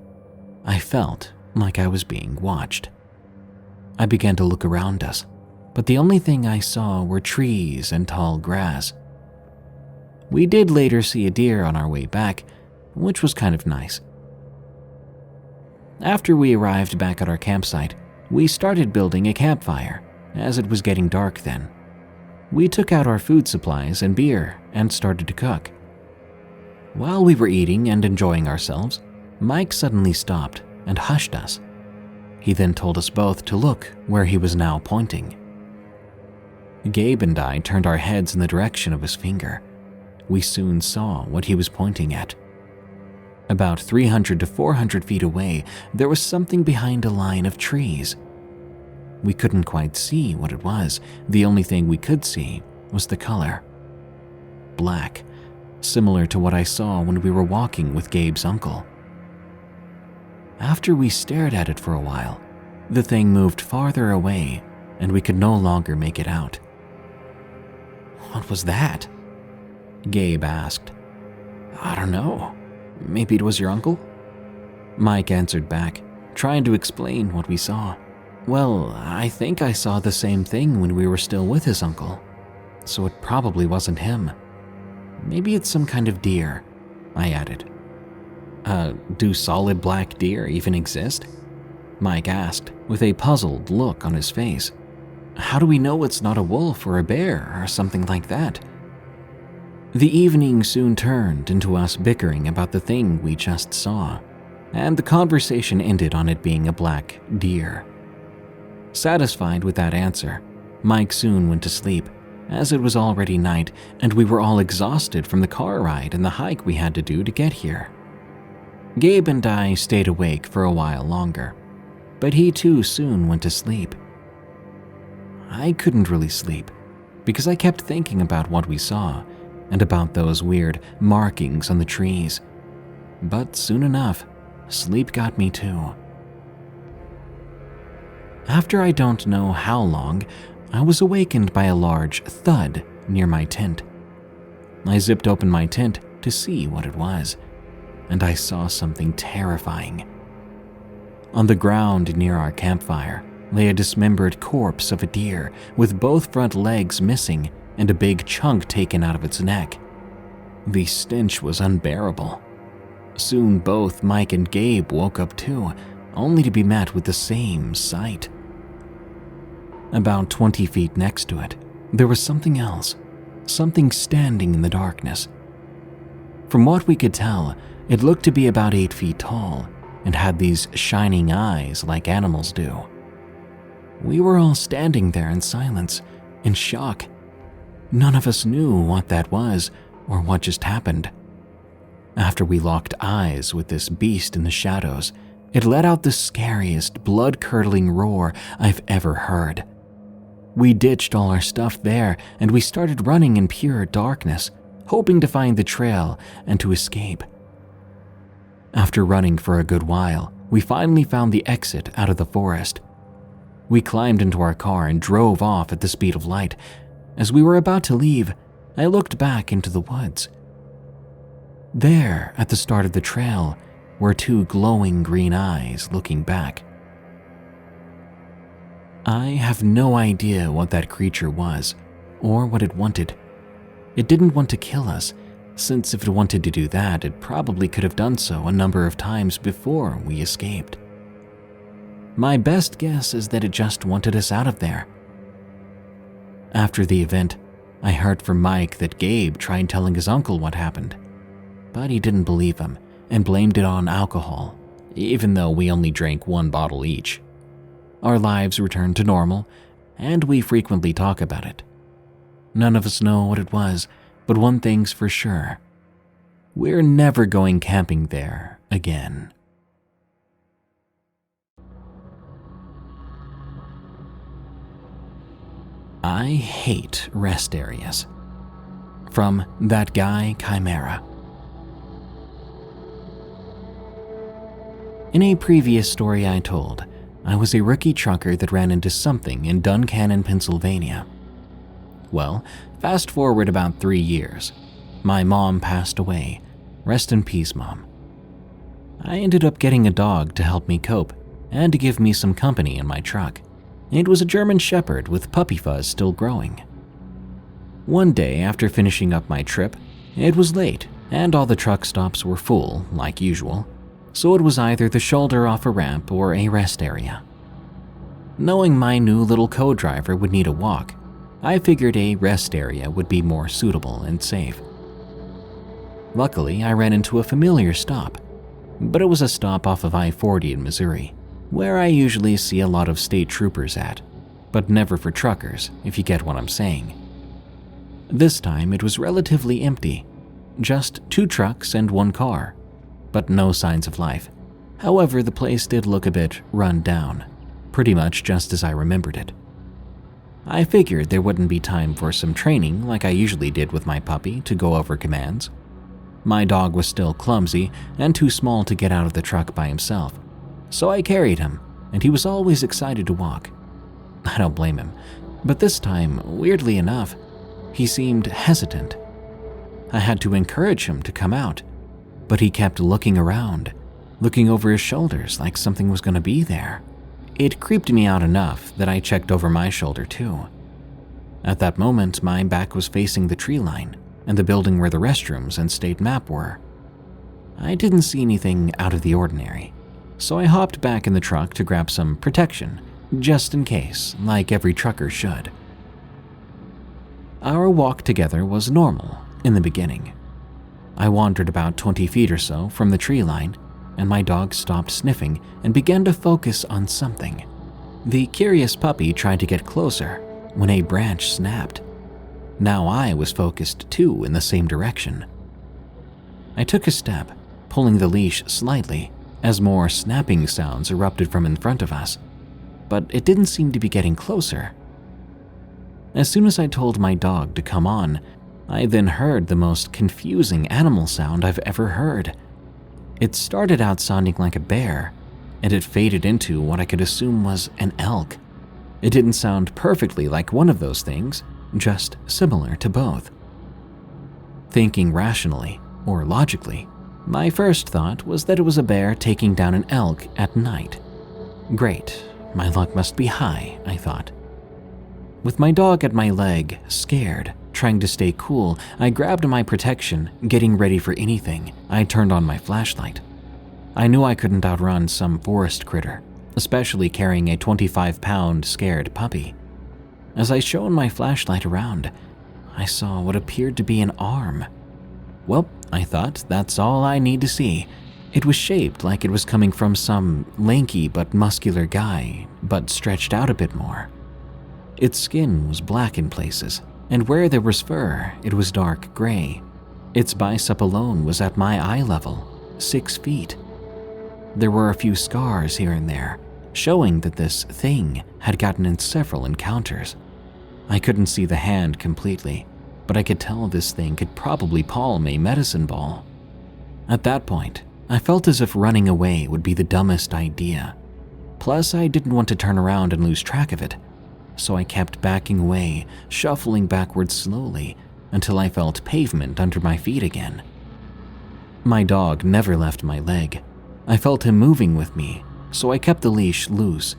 I felt like I was being watched. I began to look around us, but the only thing I saw were trees and tall grass. We did later see a deer on our way back, which was kind of nice. After we arrived back at our campsite, we started building a campfire, as it was getting dark then. We took out our food supplies and beer and started to cook. While we were eating and enjoying ourselves, Mike suddenly stopped and hushed us. He then told us both to look where he was now pointing. Gabe and I turned our heads in the direction of his finger. We soon saw what he was pointing at. About 300 to 400 feet away, there was something behind a line of trees. We couldn't quite see what it was. The only thing we could see was the color. Black, similar to what I saw when we were walking with Gabe's uncle. After we stared at it for a while, the thing moved farther away and we could no longer make it out. "What was that?" Gabe asked. "I don't know. Maybe it was your uncle?" Mike answered back, trying to explain what we saw. "Well, I think I saw the same thing when we were still with his uncle, so it probably wasn't him. Maybe it's some kind of deer," I added. Do solid black deer even exist?" Mike asked, with a puzzled look on his face. "How do we know it's not a wolf or a bear or something like that?" The evening soon turned into us bickering about the thing we just saw, and the conversation ended on it being a black deer. Satisfied with that answer, Mike soon went to sleep, as it was already night and we were all exhausted from the car ride and the hike we had to do to get here. Gabe and I stayed awake for a while longer, but he too soon went to sleep. I couldn't really sleep because I kept thinking about what we saw and about those weird markings on the trees. But soon enough, sleep got me too. After I don't know how long, I was awakened by a large thud near my tent. I zipped open my tent to see what it was, and I saw something terrifying. On the ground near our campfire lay a dismembered corpse of a deer with both front legs missing and a big chunk taken out of its neck. The stench was unbearable. Soon both Mike and Gabe woke up too, only to be met with the same sight. About 20 feet next to it, there was something else, something standing in the darkness. From what we could tell, it looked to be about 8 feet tall and had these shining eyes like animals do. We were all standing there in silence, in shock. None of us knew what that was or what just happened. After we locked eyes with this beast in the shadows, it let out the scariest, blood-curdling roar I've ever heard. We ditched all our stuff there and we started running in pure darkness, hoping to find the trail and to escape. After running for a good while, we finally found the exit out of the forest. We climbed into our car and drove off at the speed of light. As we were about to leave, I looked back into the woods. There, at the start of the trail, were two glowing green eyes looking back. I have no idea what that creature was, or what it wanted. It didn't want to kill us, since if it wanted to do that, it probably could have done so a number of times before we escaped. My best guess is that it just wanted us out of there. After the event, I heard from Mike that Gabe tried telling his uncle what happened, but he didn't believe him and blamed it on alcohol, even though we only drank 1 bottle each. Our lives returned to normal, and we frequently talk about it. None of us know what it was, but one thing's for sure. We're never going camping there again. I hate rest areas. From That Guy Chimera. In a previous story I told, I was a rookie trucker that ran into something in Duncannon, Pennsylvania. Well, fast forward about 3 years. My mom passed away. Rest in peace, Mom. I ended up getting a dog to help me cope and to give me some company in my truck. It was a German Shepherd with puppy fuzz still growing. One day after finishing up my trip, it was late and all the truck stops were full, like usual, so it was either the shoulder off a ramp or a rest area. Knowing my new little co-driver would need a walk, I figured a rest area would be more suitable and safe. Luckily, I ran into a familiar stop, but it was a stop off of I-40 in Missouri, where I usually see a lot of state troopers at, but never for truckers, if you get what I'm saying. This time it was relatively empty, just 2 trucks and 1 car, but no signs of life. However, the place did look a bit run down, pretty much just as I remembered it. I figured there wouldn't be time for some training like I usually did with my puppy to go over commands. My dog was still clumsy and too small to get out of the truck by himself, so I carried him, and he was always excited to walk. I don't blame him, but this time, weirdly enough, he seemed hesitant. I had to encourage him to come out, but he kept looking around, looking over his shoulders like something was going to be there. It creeped me out enough that I checked over my shoulder too. At that moment, my back was facing the tree line and the building where the restrooms and state map were. I didn't see anything out of the ordinary, so I hopped back in the truck to grab some protection, just in case, like every trucker should. Our walk together was normal in the beginning. I wandered about 20 feet or so from the tree line, and my dog stopped sniffing and began to focus on something. The curious puppy tried to get closer when a branch snapped. Now I was focused too in the same direction. I took a step, pulling the leash slightly as more snapping sounds erupted from in front of us, but it didn't seem to be getting closer. As soon as I told my dog to come on, I then heard the most confusing animal sound I've ever heard. It started out sounding like a bear, and it faded into what I could assume was an elk. It didn't sound perfectly like one of those things, just similar to both. Thinking rationally, or logically, my first thought was that it was a bear taking down an elk at night. Great, my luck must be high, I thought. With my dog at my leg, scared, trying to stay cool, I grabbed my protection, getting ready for anything. I turned on my flashlight. I knew I couldn't outrun some forest critter, especially carrying a 25-pound scared puppy. As I shone my flashlight around, I saw what appeared to be an arm. Well, I thought that's all I need to see. It was shaped like it was coming from some lanky but muscular guy, but stretched out a bit more. Its skin was black in places, and where there was fur, it was dark gray. Its bicep alone was at my eye level, 6 feet. There were a few scars here and there, showing that this thing had gotten in several encounters. I couldn't see the hand completely, but I could tell this thing could probably palm a medicine ball. At that point, I felt as if running away would be the dumbest idea. Plus, I didn't want to turn around and lose track of it, so I kept backing away, shuffling backwards slowly until I felt pavement under my feet again. My dog never left my leg. I felt him moving with me, so I kept the leash loose.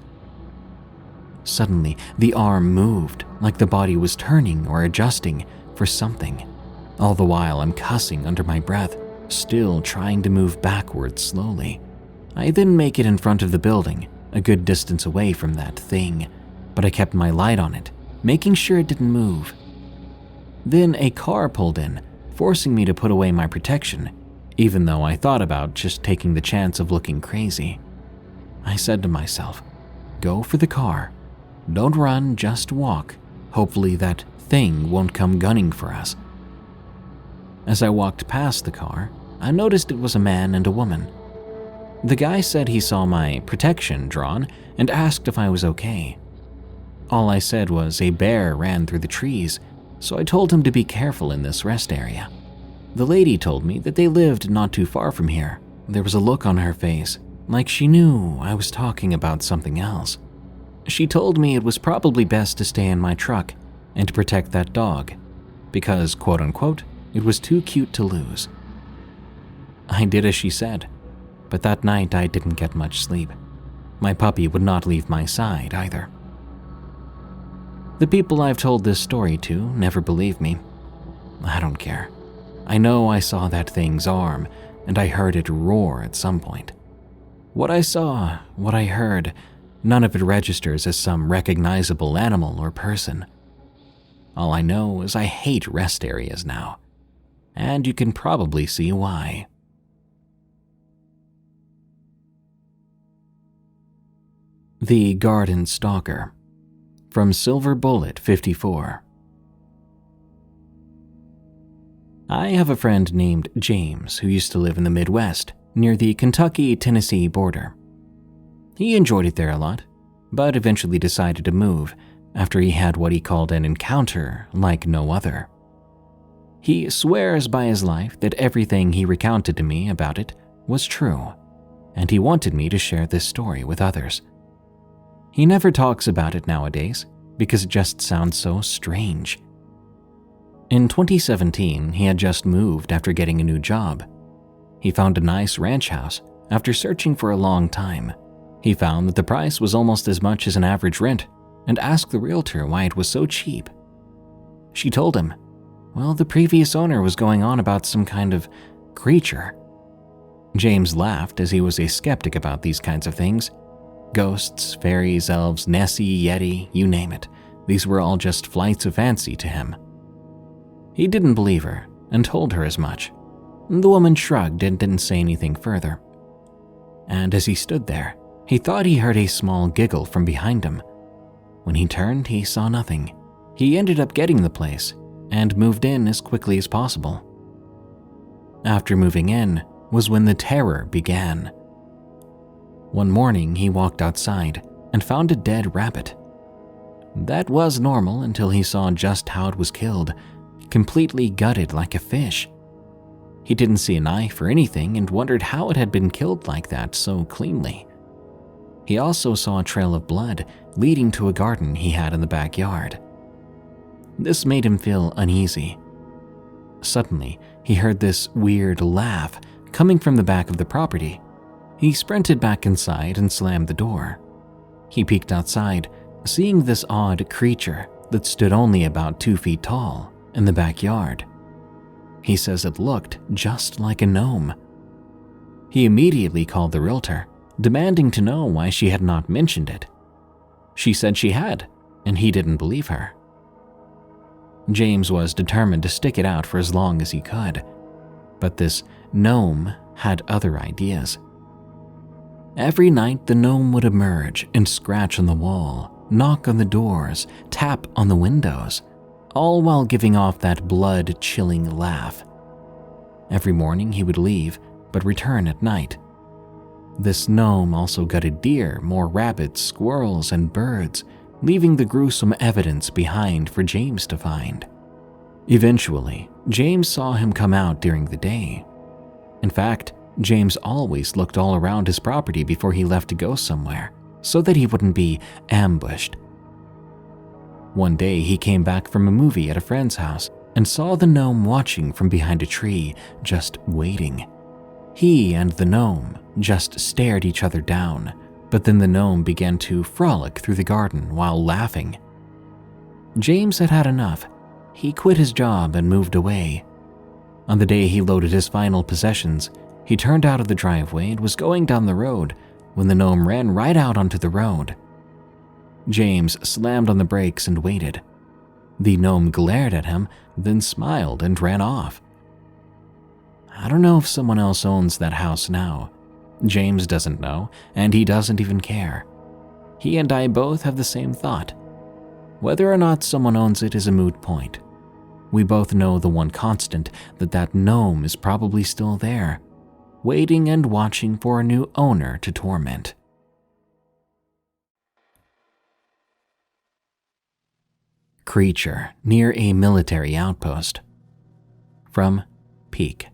Suddenly, the arm moved, like the body was turning or adjusting for something. All the while, I'm cussing under my breath, still trying to move backwards slowly. I then make it in front of the building, a good distance away from that thing, but I kept my light on it, making sure it didn't move. Then a car pulled in, forcing me to put away my protection, even though I thought about just taking the chance of looking crazy. I said to myself, go for the car. Don't run, just walk. Hopefully that thing won't come gunning for us. As I walked past the car, I noticed it was a man and a woman. The guy said he saw my protection drawn and asked if I was okay. All I said was a bear ran through the trees, so I told him to be careful in this rest area. The lady told me that they lived not too far from here. There was a look on her face, like she knew I was talking about something else. She told me it was probably best to stay in my truck and to protect that dog, because, quote unquote, it was too cute to lose. I did as she said, but that night I didn't get much sleep. My puppy would not leave my side either. The people I've told this story to never believe me. I don't care. I know I saw that thing's arm, and I heard it roar at some point. What I saw, what I heard, none of it registers as some recognizable animal or person. All I know is I hate rest areas now, and you can probably see why. The Garden Stalker, from Silver Bullet 54. I have a friend named James who used to live in the Midwest, near the Kentucky-Tennessee border. He enjoyed it there a lot, but eventually decided to move after he had what he called an encounter like no other. He swears by his life that everything he recounted to me about it was true, and he wanted me to share this story with others. He never talks about it nowadays because it just sounds so strange. In 2017, he had just moved after getting a new job. He found a nice ranch house after searching for a long time. He found that the price was almost as much as an average rent and asked the realtor why it was so cheap. She told him, well, the previous owner was going on about some kind of creature. James laughed as he was a skeptic about these kinds of things. Ghosts, fairies, elves, Nessie, Yeti, you name it. These were all just flights of fancy to him. He didn't believe her and told her as much. The woman shrugged and didn't say anything further. And as he stood there, he thought he heard a small giggle from behind him. When he turned, he saw nothing. He ended up getting the place and moved in as quickly as possible. After moving in was when the terror began. One morning, he walked outside and found a dead rabbit. That was normal until he saw just how it was killed, completely gutted like a fish. He didn't see a knife or anything and wondered how it had been killed like that so cleanly. He also saw a trail of blood leading to a garden he had in the backyard. This made him feel uneasy. Suddenly, he heard this weird laugh coming from the back of the property. He sprinted back inside and slammed the door. He peeked outside, seeing this odd creature that stood only about 2 feet tall in the backyard. He says it looked just like a gnome. He immediately called the realtor, demanding to know why she had not mentioned it. She said she had, and he didn't believe her. James was determined to stick it out for as long as he could, but this gnome had other ideas. Every night, the gnome would emerge and scratch on the wall, knock on the doors, tap on the windows, all while giving off that blood-chilling laugh. Every morning he would leave, but return at night. This gnome also gutted deer, more rabbits, squirrels, and birds, leaving the gruesome evidence behind for James to find. Eventually, James saw him come out during the day. In fact, James always looked all around his property before he left to go somewhere, so that he wouldn't be ambushed. One day, he came back from a movie at a friend's house and saw the gnome watching from behind a tree, just waiting. He and the gnome just stared each other down, but then the gnome began to frolic through the garden while laughing. James had had enough. He quit his job and moved away. On the day he loaded his final possessions, he turned out of the driveway and was going down the road when the gnome ran right out onto the road. James slammed on the brakes and waited. The gnome glared at him, then smiled and ran off. I don't know if someone else owns that house now. James doesn't know, and he doesn't even care. He and I both have the same thought. Whether or not someone owns it is a moot point. We both know the one constant, that gnome is probably still there, waiting and watching for a new owner to torment. Creature near a military outpost. From Peak.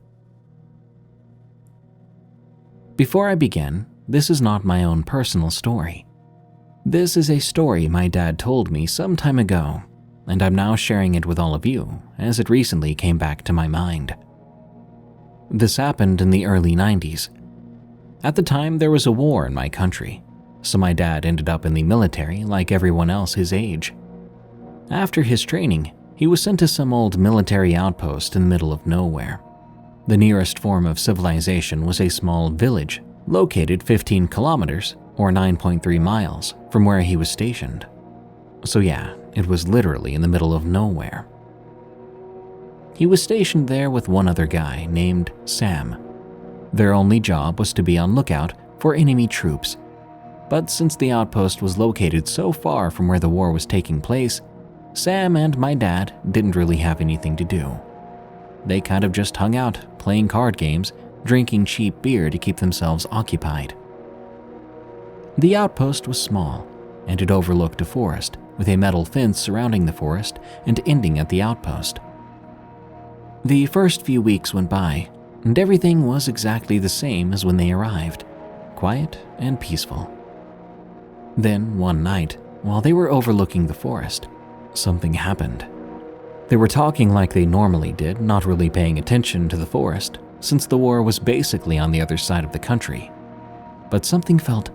Before I begin, this is not my own personal story. This is a story my dad told me some time ago, and I'm now sharing it with all of you as it recently came back to my mind. This happened in the early 90s. At the time, there was a war in my country, so my dad ended up in the military like everyone else his age. After his training, he was sent to some old military outpost in the middle of nowhere. The nearest form of civilization was a small village located 15 kilometers or 9.3 miles from where he was stationed. So yeah, it was literally in the middle of nowhere. He was stationed there with one other guy named Sam. Their only job was to be on lookout for enemy troops. But since the outpost was located so far from where the war was taking place, Sam and my dad didn't really have anything to do. They kind of just hung out, playing card games, drinking cheap beer to keep themselves occupied. The outpost was small, and it overlooked a forest with a metal fence surrounding the forest and ending at the outpost. The first few weeks went by, and everything was exactly the same as when they arrived, quiet and peaceful. Then, one night, while they were overlooking the forest, something happened. They were talking like they normally did, not really paying attention to the forest, since the war was basically on the other side of the country. But something felt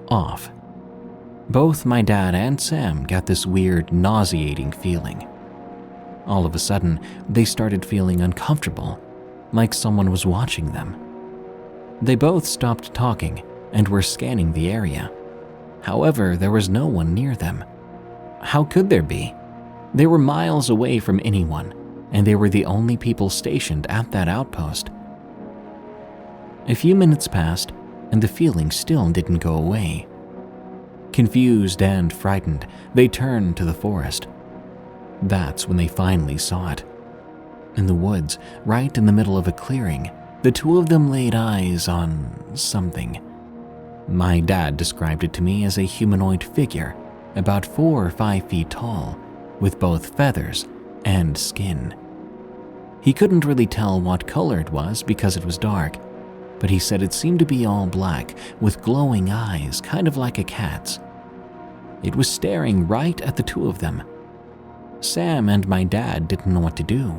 off. Both my dad and Sam got this weird, nauseating feeling. All of a sudden, they started feeling uncomfortable, like someone was watching them. They both stopped talking and were scanning the area. However, there was no one near them. How could there be? They were miles away from anyone, and they were the only people stationed at that outpost. A few minutes passed, and the feeling still didn't go away. Confused and frightened, they turned to the forest. That's when they finally saw it. In the woods, right in the middle of a clearing, the two of them laid eyes on something. My dad described it to me as a humanoid figure, about 4 or 5 feet tall, with both feathers and skin. He couldn't really tell what color it was because it was dark, but he said it seemed to be all black with glowing eyes, kind of like a cat's. It was staring right at the two of them. Sam and my dad didn't know what to do.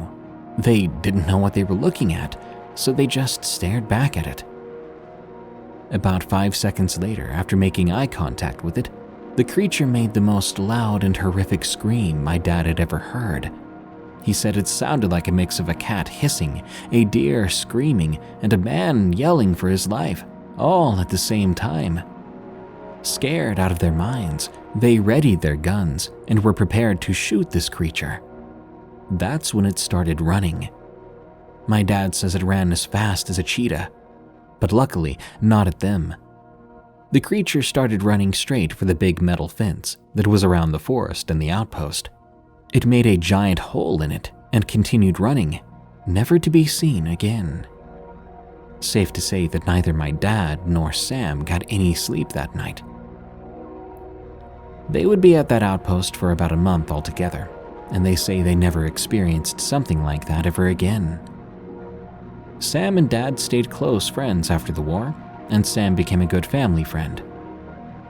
They didn't know what they were looking at, so they just stared back at it. About 5 seconds later, after making eye contact with it, the creature made the most loud and horrific scream my dad had ever heard. He said it sounded like a mix of a cat hissing, a deer screaming, and a man yelling for his life, all at the same time. Scared out of their minds, they readied their guns and were prepared to shoot this creature. That's when it started running. My dad says it ran as fast as a cheetah, but luckily not at them. The creature started running straight for the big metal fence that was around the forest and the outpost. It made a giant hole in it and continued running, never to be seen again. Safe to say that neither my dad nor Sam got any sleep that night. They would be at that outpost for about a month altogether, and they say they never experienced something like that ever again. Sam and Dad stayed close friends after the war, and Sam became a good family friend.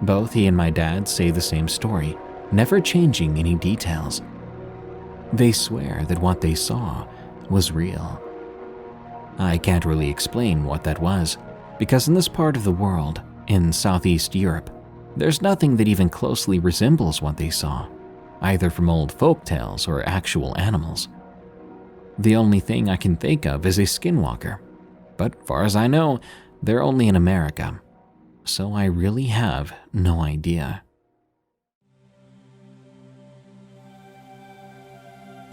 Both he and my dad say the same story, never changing any details. They swear that what they saw was real. I can't really explain what that was, because in this part of the world, in Southeast Europe, there's nothing that even closely resembles what they saw, either from old folk tales or actual animals. The only thing I can think of is a skinwalker, but far as I know, they're only in America, so I really have no idea.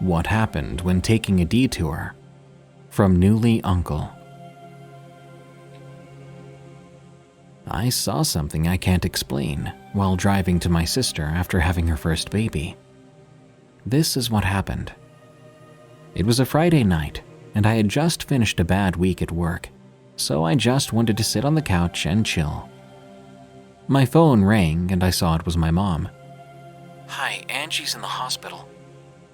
What happened when taking a detour? From Newly Uncle. I saw something I can't explain while driving to my sister after having her first baby. This is what happened. It was a Friday night, and I had just finished a bad week at work, so I just wanted to sit on the couch and chill. My phone rang and I saw it was my mom. "Hi, Angie's in the hospital."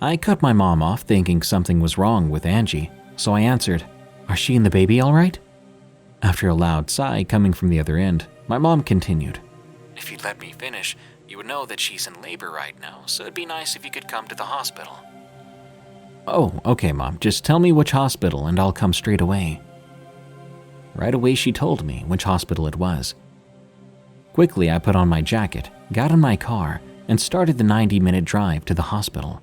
I cut my mom off thinking something was wrong with Angie, so I answered, "Are she and the baby all right?" After a loud sigh coming from the other end, my mom continued, "If you'd let me finish, you would know that she's in labor right now, so it'd be nice if you could come to the hospital." "Oh, okay, Mom, just tell me which hospital and I'll come straight away." Right away she told me which hospital it was. Quickly I put on my jacket, got in my car, and started the 90-minute drive to the hospital.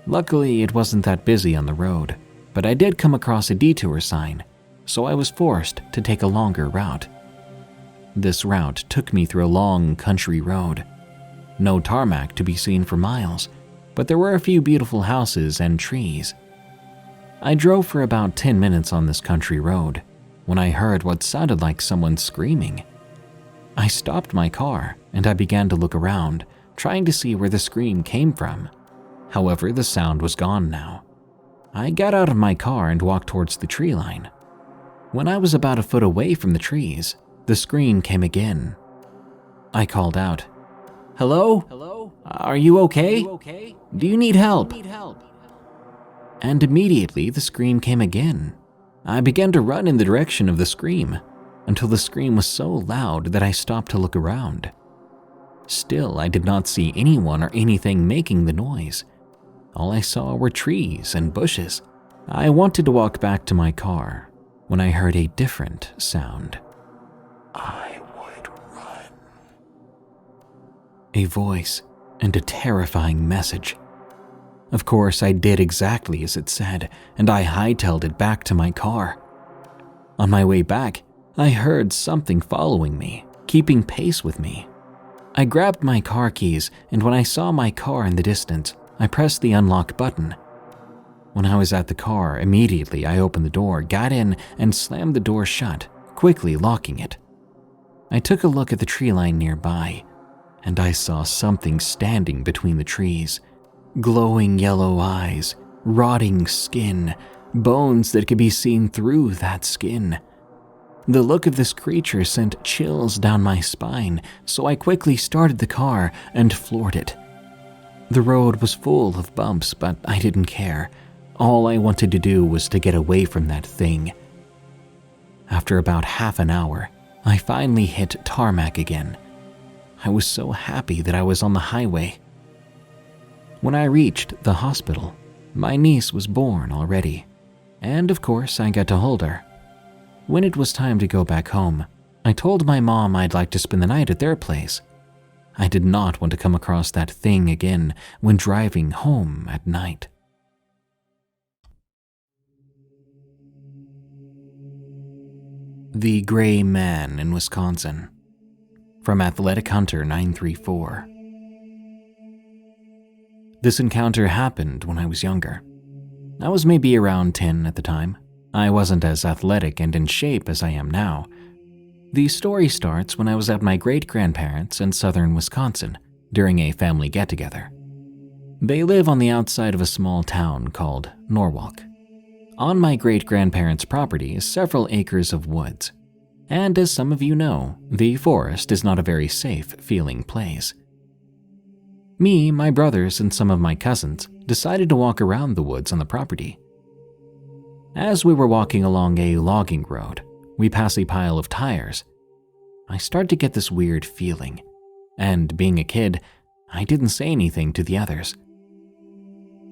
Luckily, it wasn't that busy on the road, but I did come across a detour sign, so I was forced to take a longer route. This route took me through a long country road. No tarmac to be seen for miles, but there were a few beautiful houses and trees. I drove for about 10 minutes on this country road when I heard what sounded like someone screaming. I stopped my car and I began to look around, trying to see where the scream came from. However, the sound was gone now. I got out of my car and walked towards the tree line. When I was about a foot away from the trees, the scream came again. I called out, "Hello? Hello? Are you okay? Do you need help?" And immediately the scream came again. I began to run in the direction of the scream until the scream was so loud that I stopped to look around. Still, I did not see anyone or anything making the noise. All I saw were trees and bushes. I wanted to walk back to my car when I heard a different sound. I would run. A voice and a terrifying message. Of course, I did exactly as it said, and I hightailed it back to my car. On my way back, I heard something following me, keeping pace with me. I grabbed my car keys, and when I saw my car in the distance, I pressed the unlock button. When I was at the car, immediately I opened the door, got in, and slammed the door shut, quickly locking it. I took a look at the tree line nearby, and I saw something standing between the trees. Glowing yellow eyes, rotting skin, bones that could be seen through that skin. The look of this creature sent chills down my spine, so I quickly started the car and floored it. The road was full of bumps, but I didn't care. All I wanted to do was to get away from that thing. After about half an hour, I finally hit tarmac again. I was so happy that I was on the highway. When I reached the hospital, my niece was born already, and of course I got to hold her. When it was time to go back home, I told my mom I'd like to spend the night at their place. I did not want to come across that thing again when driving home at night. The Gray Man in Wisconsin. From Athletic Hunter 934. This encounter happened when I was younger. I was maybe around 10 at the time. I wasn't as athletic and in shape as I am now. The story starts when I was at my great-grandparents' in southern Wisconsin during a family get-together. They live on the outside of a small town called Norwalk. On my great-grandparents' property is several acres of woods. And as some of you know, the forest is not a very safe-feeling place. Me, my brothers, and some of my cousins decided to walk around the woods on the property. As we were walking along a logging road, we pass a pile of tires. I start to get this weird feeling, and being a kid, I didn't say anything to the others.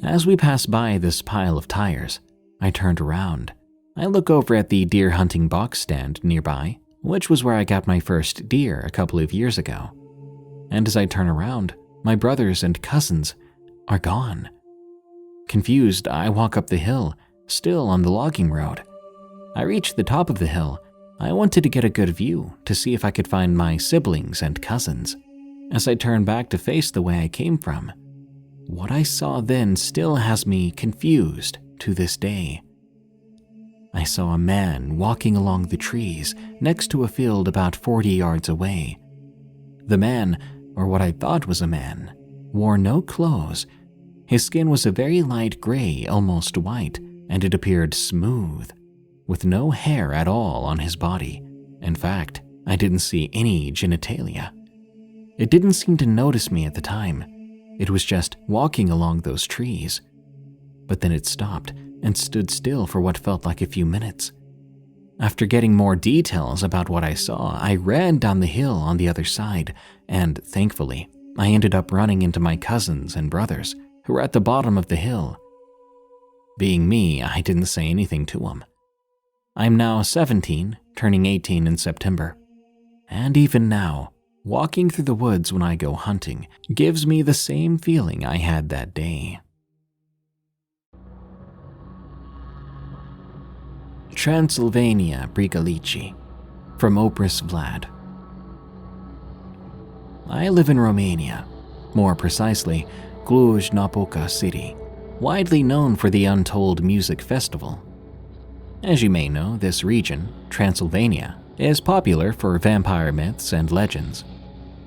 As we pass by this pile of tires, I turned around. I look over at the deer hunting box stand nearby, which was where I got my first deer a couple of years ago. And as I turn around, my brothers and cousins are gone. Confused, I walk up the hill, still on the logging road. I reach the top of the hill. I wanted to get a good view to see if I could find my siblings and cousins. As I turn back to face the way I came from, what I saw then still has me confused to this day. I saw a man walking along the trees next to a field about 40 yards away. The man, or what I thought was a man, wore no clothes. His skin was a very light gray, almost white, and it appeared smooth, with no hair at all on his body. In fact, I didn't see any genitalia. It didn't seem to notice me at the time. It was just walking along those trees. But then it stopped and stood still for what felt like a few minutes. After getting more details about what I saw, I ran down the hill on the other side, and thankfully, I ended up running into my cousins and brothers, who were at the bottom of the hill. Being me, I didn't say anything to them. I'm now 17, turning 18 in September. And even now, walking through the woods when I go hunting gives me the same feeling I had that day. Transylvania Brigalici, from Opris Vlad. I live in Romania, more precisely, Cluj-Napoca city, widely known for the Untold Music Festival. As you may know, this region, Transylvania, is popular for vampire myths and legends.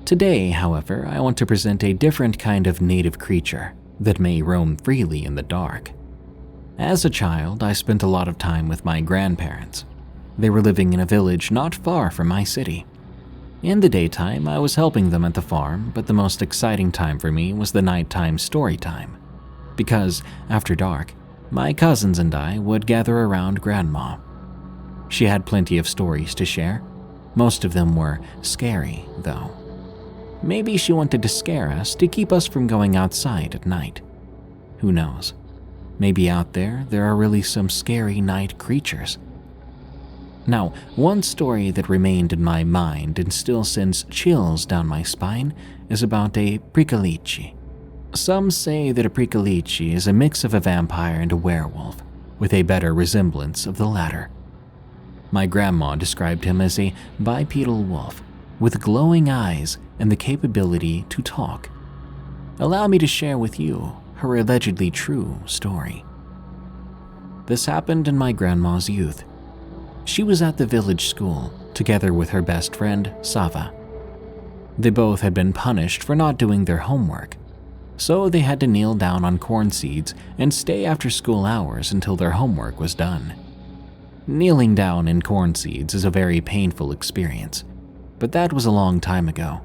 Today, however, I want to present a different kind of native creature that may roam freely in the dark. As a child, I spent a lot of time with my grandparents. They were living in a village not far from my city. In the daytime, I was helping them at the farm, but the most exciting time for me was the nighttime story time. Because, after dark, my cousins and I would gather around Grandma. She had plenty of stories to share. Most of them were scary, though. Maybe she wanted to scare us to keep us from going outside at night. Who knows? Maybe out there are really some scary night creatures. Now, one story that remained in my mind and still sends chills down my spine is about a Pripyat. Some say that a Pripyat is a mix of a vampire and a werewolf, with a better resemblance of the latter. My grandma described him as a bipedal wolf with glowing eyes and the capability to talk. Allow me to share with you her allegedly true story. This happened in my grandma's youth. She was at the village school together with her best friend, Sava. They both had been punished for not doing their homework, so they had to kneel down on corn seeds and stay after school hours until their homework was done. Kneeling down in corn seeds is a very painful experience, but that was a long time ago.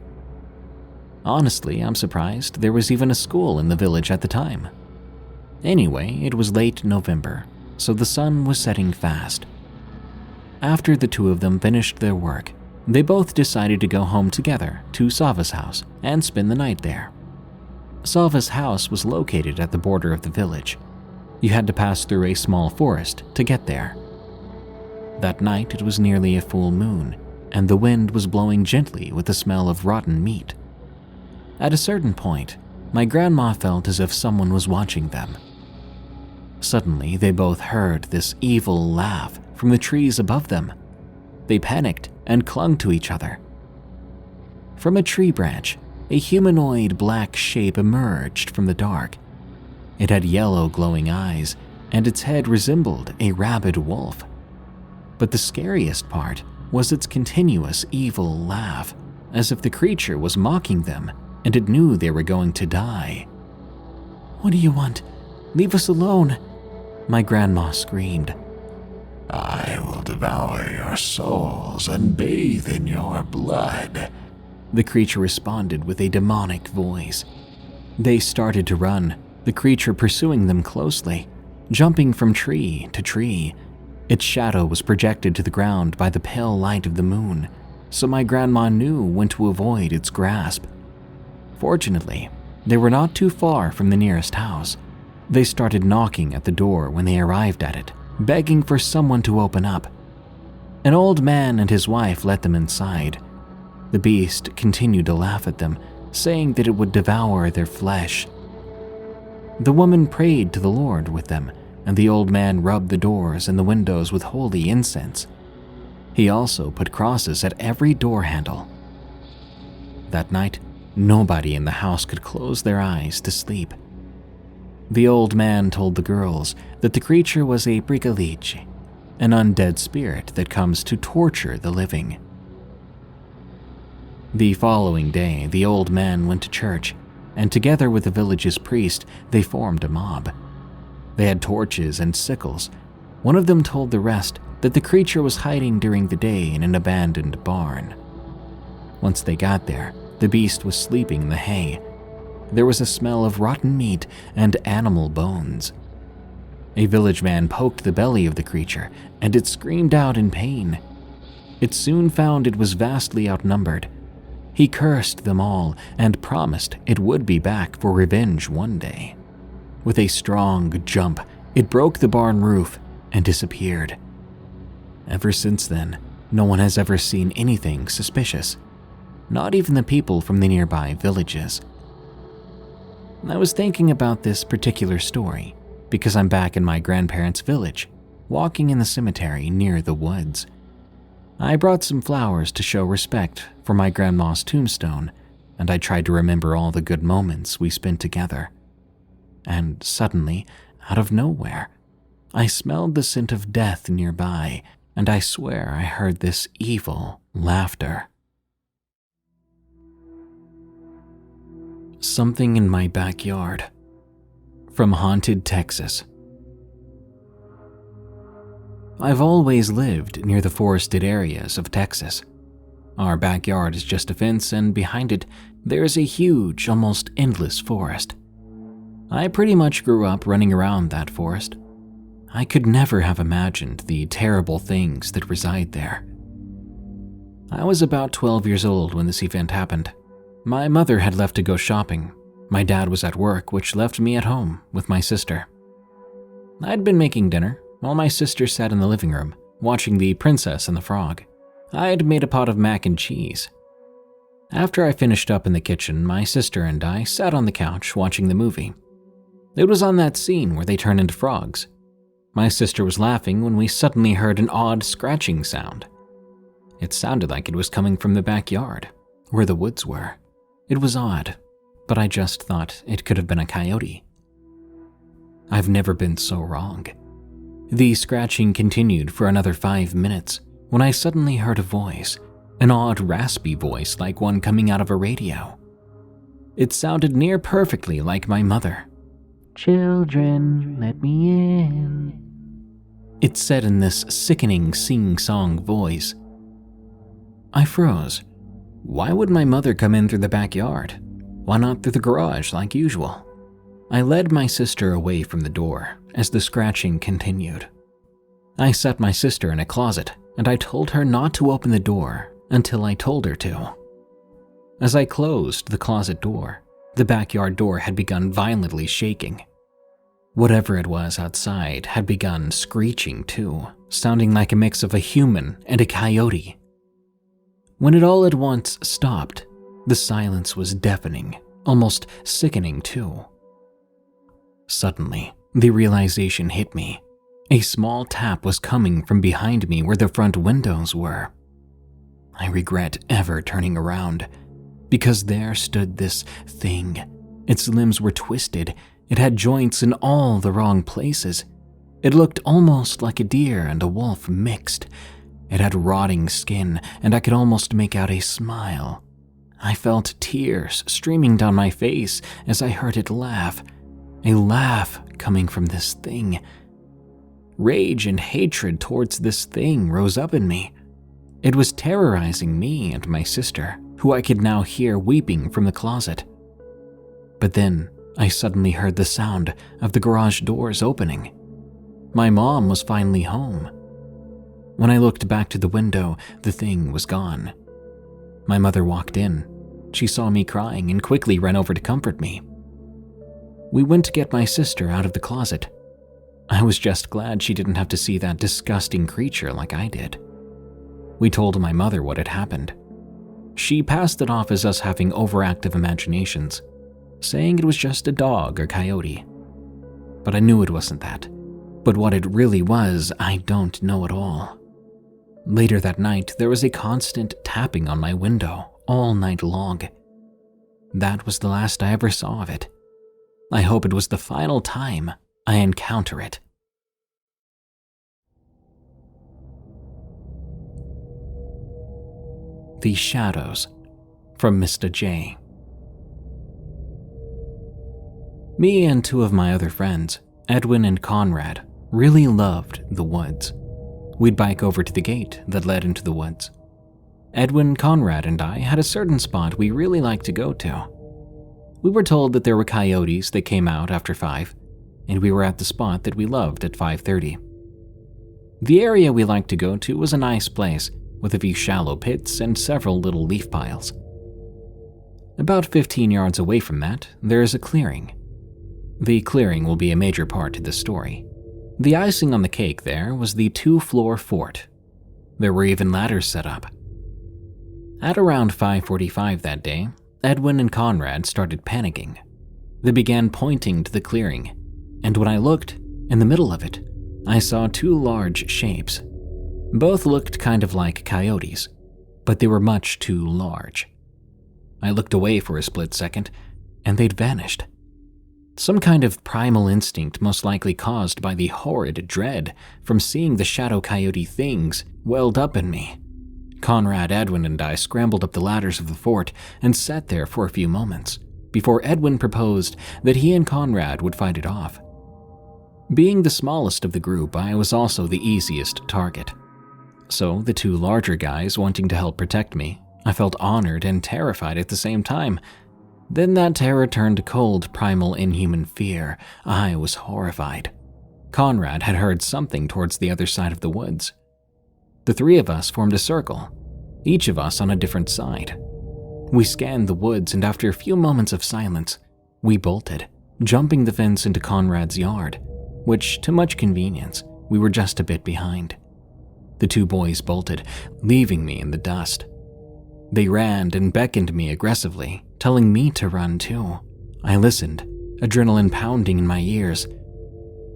Honestly, I'm surprised there was even a school in the village at the time. Anyway, it was late November, so the sun was setting fast. After the two of them finished their work, they both decided to go home together to Sava's house and spend the night there. Sava's house was located at the border of the village. You had to pass through a small forest to get there. That night it was nearly a full moon, and the wind was blowing gently with the smell of rotten meat. At a certain point, my grandma felt as if someone was watching them. Suddenly, they both heard this evil laugh from the trees above them. They panicked and clung to each other. From a tree branch, a humanoid black shape emerged from the dark. It had yellow glowing eyes, and its head resembled a rabid wolf. But the scariest part was its continuous evil laugh, as if the creature was mocking them and it knew they were going to die. "What do you want? Leave us alone," my grandma screamed. I will devour your souls and bathe in your blood, the creature responded with a demonic voice. They started to run, the creature pursuing them closely, jumping from tree to tree. Its shadow was projected to the ground by the pale light of the moon, so my grandma knew when to avoid its grasp. Fortunately, they were not too far from the nearest house. They started knocking at the door when they arrived at it, begging for someone to open up. An old man and his wife let them inside. The beast continued to laugh at them, saying that it would devour their flesh. The woman prayed to the Lord with them, and the old man rubbed the doors and the windows with holy incense. He also put crosses at every door handle. That night, nobody in the house could close their eyes to sleep. The old man told the girls that the creature was a Prevails, an undead spirit that comes to torture the living. The following day, the old man went to church, and together with the village's priest, they formed a mob. They had torches and sickles. One of them told the rest that the creature was hiding during the day in an abandoned barn. Once they got there, the beast was sleeping in the hay. There was a smell of rotten meat and animal bones. A village man poked the belly of the creature, and it screamed out in pain. It soon found it was vastly outnumbered. He cursed them all and promised it would be back for revenge one day. With a strong jump, it broke the barn roof and disappeared. Ever since then, no one has ever seen anything suspicious, not even the people from the nearby villages. I was thinking about this particular story because I'm back in my grandparents' village, walking in the cemetery near the woods. I brought some flowers to show respect for my grandma's tombstone, and I tried to remember all the good moments we spent together. And suddenly, out of nowhere, I smelled the scent of death nearby, and I swear I heard this evil laughter. Something in my backyard. From Haunted, Texas. I've always lived near the forested areas of Texas. Our backyard is just a fence, and behind it, there is a huge, almost endless forest. I pretty much grew up running around that forest. I could never have imagined the terrible things that reside there. I was about 12 years old when this event happened. My mother had left to go shopping. My dad was at work, which left me at home with my sister. I'd been making dinner while my sister sat in the living room, watching The Princess and the Frog. I had made a pot of mac and cheese. After I finished up in the kitchen, my sister and I sat on the couch watching the movie. It was on that scene where they turn into frogs. My sister was laughing when we suddenly heard an odd scratching sound. It sounded like it was coming from the backyard, where the woods were. It was odd, but I just thought it could have been a coyote. I've never been so wrong. The scratching continued for another 5 minutes when I suddenly heard a voice, an odd raspy voice like one coming out of a radio. It sounded near perfectly like my mother. "Children, let me in," it said in this sickening sing-song voice. I froze. Why would my mother come in through the backyard? Why not through the garage like usual? I led my sister away from the door as the scratching continued. I set my sister in a closet, and I told her not to open the door until I told her to. As I closed the closet door, the backyard door had begun violently shaking. Whatever it was outside had begun screeching too, sounding like a mix of a human and a coyote. When it all at once stopped, the silence was deafening, almost sickening too. Suddenly, the realization hit me. A small tap was coming from behind me where the front windows were. I regret ever turning around, because there stood this thing. Its limbs were twisted. It had joints in all the wrong places. It looked almost like a deer and a wolf mixed. It had rotting skin, and I could almost make out a smile. I felt tears streaming down my face as I heard it laugh. A laugh coming from this thing. Rage and hatred towards this thing rose up in me. It was terrorizing me and my sister, who I could now hear weeping from the closet. But then I suddenly heard the sound of the garage doors opening. My mom was finally home. When I looked back to the window, the thing was gone. My mother walked in. She saw me crying and quickly ran over to comfort me. We went to get my sister out of the closet. I was just glad she didn't have to see that disgusting creature like I did. We told my mother what had happened. She passed it off as us having overactive imaginations, saying it was just a dog or coyote. But I knew it wasn't that. But what it really was, I don't know at all. Later that night, there was a constant tapping on my window all night long. That was the last I ever saw of it. I hope it was the final time I encounter it. The Shadows, from Mr. J. Me and two of my other friends, Edwin and Conrad, really loved the woods. We'd bike over to the gate that led into the woods. Edwin, Conrad, and I had a certain spot we really liked to go to. We were told that there were coyotes that came out after 5, and we were at the spot that we loved at 5:30. The area we liked to go to was a nice place with a few shallow pits and several little leaf piles. About 15 yards away from that, there is a clearing. The clearing will be a major part to the story. The icing on the cake there was the 2-floor fort. There were even ladders set up. At around 5:45 that day, Edwin and Conrad started panicking. They began pointing to the clearing, and when I looked, in the middle of it, I saw 2 large shapes. Both looked kind of like coyotes, but they were much too large. I looked away for a split second, and they'd vanished. Some kind of primal instinct, most likely caused by the horrid dread from seeing the shadow coyote things, welled up in me. Conrad, Edwin, and I scrambled up the ladders of the fort and sat there for a few moments before Edwin proposed that he and Conrad would fight it off. Being the smallest of the group, I was also the easiest target. So the 2 larger guys wanting to help protect me, I felt honored and terrified at the same time. Then that terror turned to cold, primal, inhuman fear. I was horrified. Conrad had heard something towards the other side of the woods. The 3 of us formed a circle, each of us on a different side. We scanned the woods, and after a few moments of silence, we bolted, jumping the fence into Conrad's yard, which, to much convenience, we were just a bit behind. The 2 boys bolted, leaving me in the dust. They ran and beckoned me aggressively, telling me to run too. I listened, adrenaline pounding in my ears.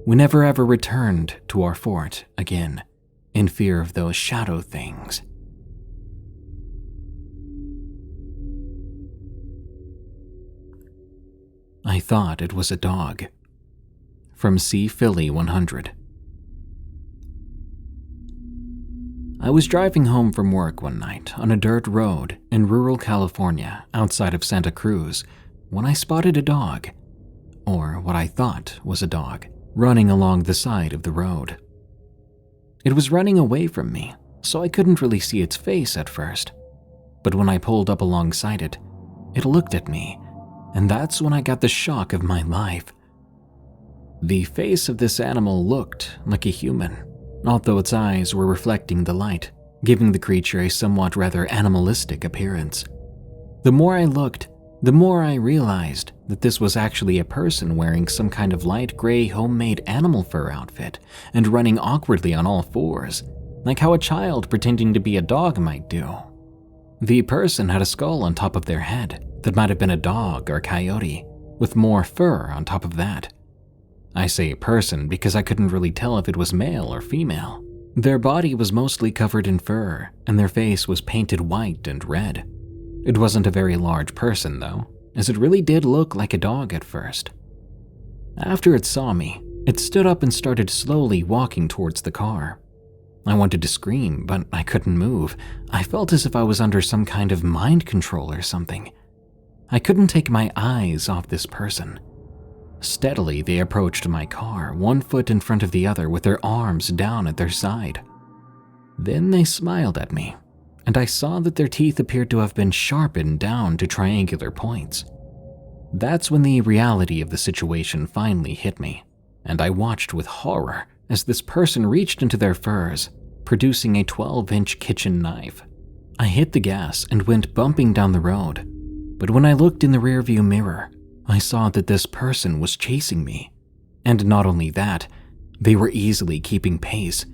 We never ever returned to our fort again, in fear of those shadow things. I thought it was a dog. From C. Philly 100. I was driving home from work one night on a dirt road in rural California outside of Santa Cruz when I spotted a dog, or what I thought was a dog, running along the side of the road. It was running away from me, so I couldn't really see its face at first. But when I pulled up alongside it, it looked at me, and that's when I got the shock of my life. The face of this animal looked like a human, although its eyes were reflecting the light, giving the creature a somewhat rather animalistic appearance. The more I looked, the more I realized that this was actually a person wearing some kind of light gray homemade animal fur outfit and running awkwardly on all 4s, like how a child pretending to be a dog might do. The person had a skull on top of their head that might have been a dog or coyote, with more fur on top of that. I say person because I couldn't really tell if it was male or female. Their body was mostly covered in fur, and their face was painted white and red. It wasn't a very large person though, as it really did look like a dog at first. After it saw me, it stood up and started slowly walking towards the car. I wanted to scream, but I couldn't move. I felt as if I was under some kind of mind control or something. I couldn't take my eyes off this person. Steadily, they approached my car, 1 foot in front of the other with their arms down at their side. Then they smiled at me, and I saw that their teeth appeared to have been sharpened down to triangular points. That's when the reality of the situation finally hit me, and I watched with horror as this person reached into their furs, producing a 12-inch kitchen knife. I hit the gas and went bumping down the road, but when I looked in the rearview mirror, I saw that this person was chasing me. And not only that, they were easily keeping pace.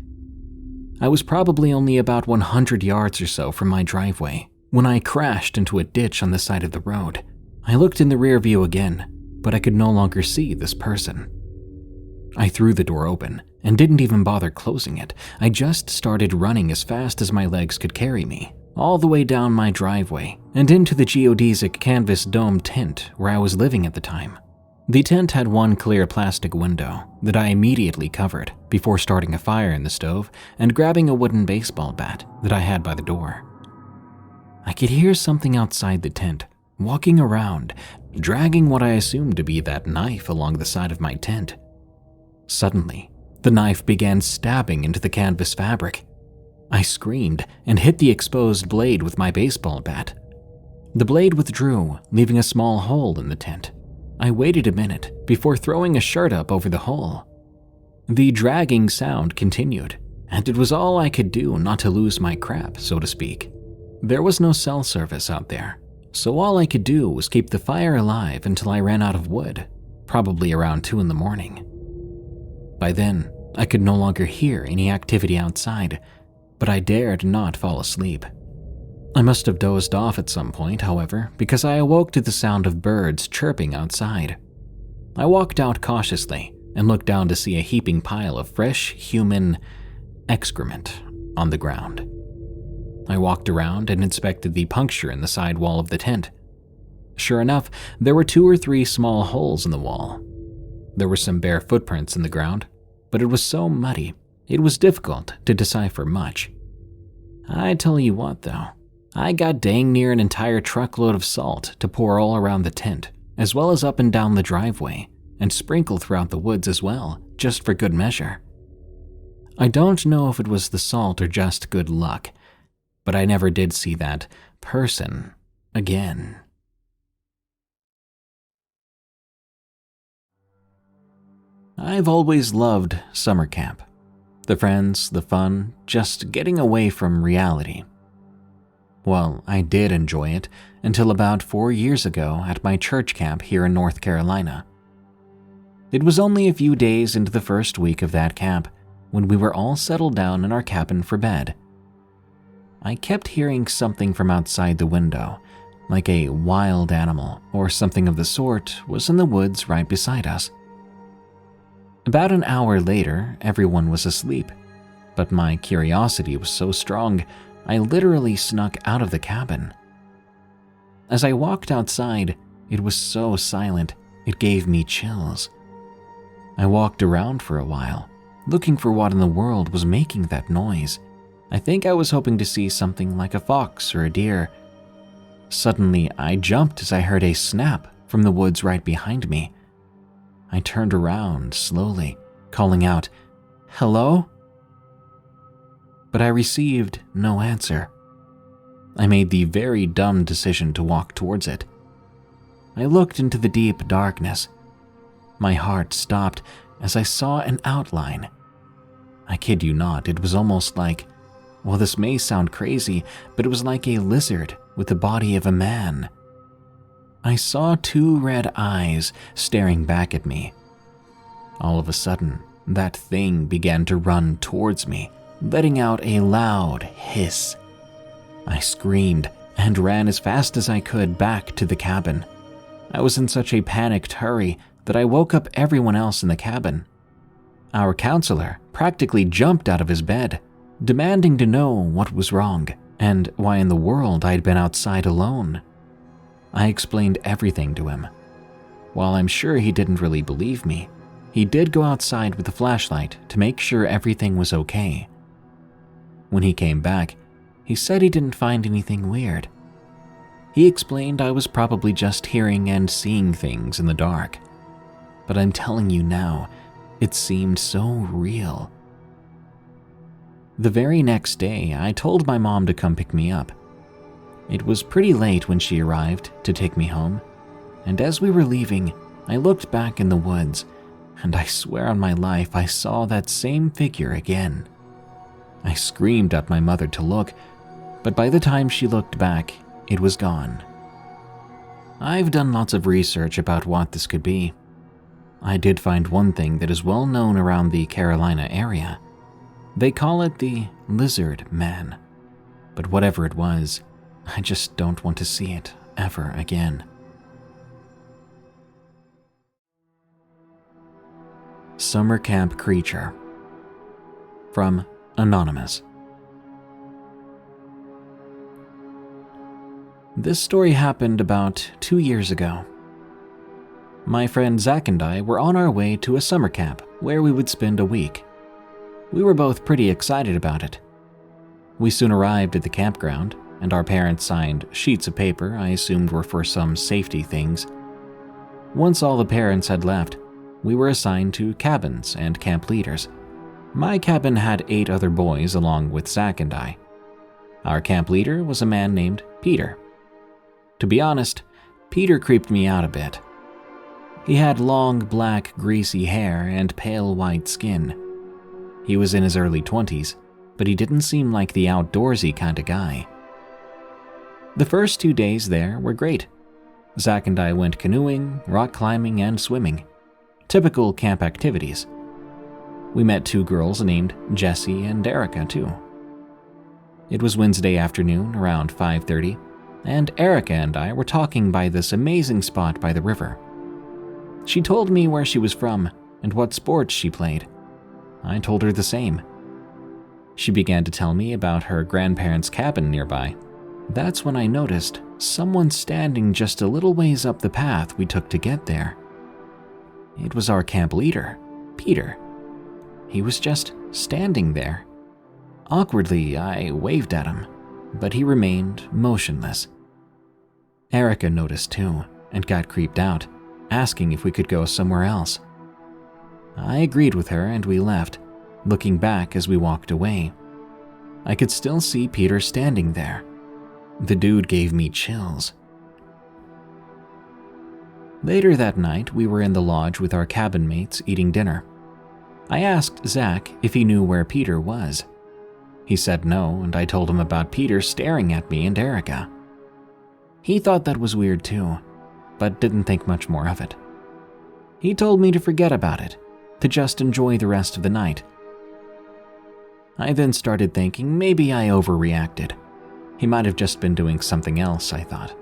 I was probably only about 100 yards or so from my driveway when I crashed into a ditch on the side of the road. I looked in the rear view again, but I could no longer see this person. I threw the door open and didn't even bother closing it. I just started running as fast as my legs could carry me, all the way down my driveway and into the geodesic canvas dome tent where I was living at the time. The tent had one clear plastic window that I immediately covered before starting a fire in the stove and grabbing a wooden baseball bat that I had by the door. I could hear something outside the tent, walking around, dragging what I assumed to be that knife along the side of my tent. Suddenly, the knife began stabbing into the canvas fabric. I screamed and hit the exposed blade with my baseball bat. The blade withdrew, leaving a small hole in the tent. I waited a minute before throwing a shirt up over the hole. The dragging sound continued, and it was all I could do not to lose my crap, so to speak. There was no cell service out there, so all I could do was keep the fire alive until I ran out of wood, probably around 2 a.m. By then, I could no longer hear any activity outside, but I dared not fall asleep. I must have dozed off at some point, however, because I awoke to the sound of birds chirping outside. I walked out cautiously and looked down to see a heaping pile of fresh human excrement on the ground. I walked around and inspected the puncture in the side wall of the tent. Sure enough, there were 2 or 3 small holes in the wall. There were some bare footprints in the ground, but it was so muddy, it was difficult to decipher much. I tell you what though, I got dang near an entire truckload of salt to pour all around the tent, as well as up and down the driveway, and sprinkle throughout the woods as well, just for good measure. I don't know if it was the salt or just good luck, but I never did see that person again. I've always loved summer camp. The friends, the fun, just getting away from reality. Well, I did enjoy it until about 4 years ago at my church camp here in North Carolina. It was only a few days into the first week of that camp when we were all settled down in our cabin for bed. I kept hearing something from outside the window, like a wild animal or something of the sort was in the woods right beside us. About an hour later, everyone was asleep, but my curiosity was so strong, I literally snuck out of the cabin. As I walked outside, it was so silent, it gave me chills. I walked around for a while, looking for what in the world was making that noise. I think I was hoping to see something like a fox or a deer. Suddenly, I jumped as I heard a snap from the woods right behind me. I turned around slowly, calling out, "Hello?" But I received no answer. I made the very dumb decision to walk towards it. I looked into the deep darkness. My heart stopped as I saw an outline. I kid you not, it was almost like, well, this may sound crazy, but it was like a lizard with the body of a man. I saw 2 red eyes staring back at me. All of a sudden, that thing began to run towards me, letting out a loud hiss. I screamed and ran as fast as I could back to the cabin. I was in such a panicked hurry that I woke up everyone else in the cabin. Our counselor practically jumped out of his bed, demanding to know what was wrong and why in the world I'd been outside alone. I explained everything to him. While I'm sure he didn't really believe me, he did go outside with a flashlight to make sure everything was okay. When he came back, he said he didn't find anything weird. He explained I was probably just hearing and seeing things in the dark. But I'm telling you now, it seemed so real. The very next day, I told my mom to come pick me up. It was pretty late when she arrived to take me home, and as we were leaving, I looked back in the woods, and I swear on my life I saw that same figure again. I screamed at my mother to look, but by the time she looked back, it was gone. I've done lots of research about what this could be. I did find one thing that is well known around the Carolina area. They call it the lizard man, but whatever it was, I just don't want to see it ever again. Summer Camp Creature. From Anonymous. This story happened about 2 years ago. My friend Zach and I were on our way to a summer camp where we would spend a week. We were both pretty excited about it. We soon arrived at the campground, and our parents signed sheets of paper I assumed were for some safety things. Once all the parents had left, we were assigned to cabins and camp leaders. My cabin had 8 other boys along with Zach and I. Our camp leader was a man named Peter. To be honest, Peter creeped me out a bit. He had long, black, greasy hair and pale white skin. He was in his early 20s, but he didn't seem like the outdoorsy kind of guy. The first 2 days there were great. Zach and I went canoeing, rock climbing, and swimming. Typical camp activities. We met 2 girls named Jessie and Erica, too. It was Wednesday afternoon, around 5:30, and Erica and I were talking by this amazing spot by the river. She told me where she was from and what sports she played. I told her the same. She began to tell me about her grandparents' cabin nearby. That's when I noticed someone standing just a little ways up the path we took to get there. It was our camp leader, Peter. He was just standing there. Awkwardly, I waved at him, but he remained motionless. Erica noticed too and got creeped out, asking if we could go somewhere else. I agreed with her and we left, looking back as we walked away. I could still see Peter standing there. The dude gave me chills. Later that night, we were in the lodge with our cabin mates eating dinner. I asked Zach if he knew where Peter was. He said no, and I told him about Peter staring at me and Erica. He thought that was weird too, but didn't think much more of it. He told me to forget about it, to just enjoy the rest of the night. I then started thinking maybe I overreacted. He might have just been doing something else, I thought.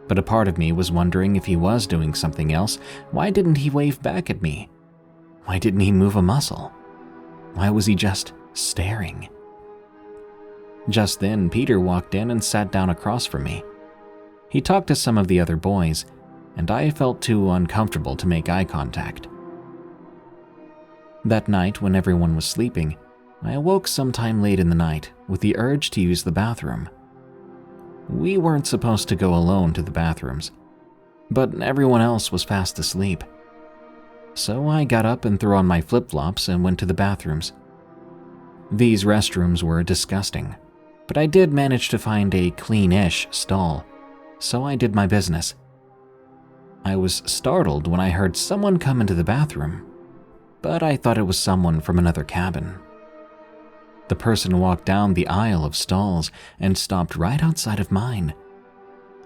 But a part of me was wondering if he was doing something else, why didn't he wave back at me? Why didn't he move a muscle? Why was he just staring? Just then, Peter walked in and sat down across from me. He talked to some of the other boys, and I felt too uncomfortable to make eye contact. That night, when everyone was sleeping, I awoke sometime late in the night with the urge to use the bathroom. We weren't supposed to go alone to the bathrooms, but everyone else was fast asleep. So I got up and threw on my flip-flops and went to the bathrooms. These restrooms were disgusting, but I did manage to find a clean-ish stall, so I did my business. I was startled when I heard someone come into the bathroom, but I thought it was someone from another cabin. The person walked down the aisle of stalls and stopped right outside of mine.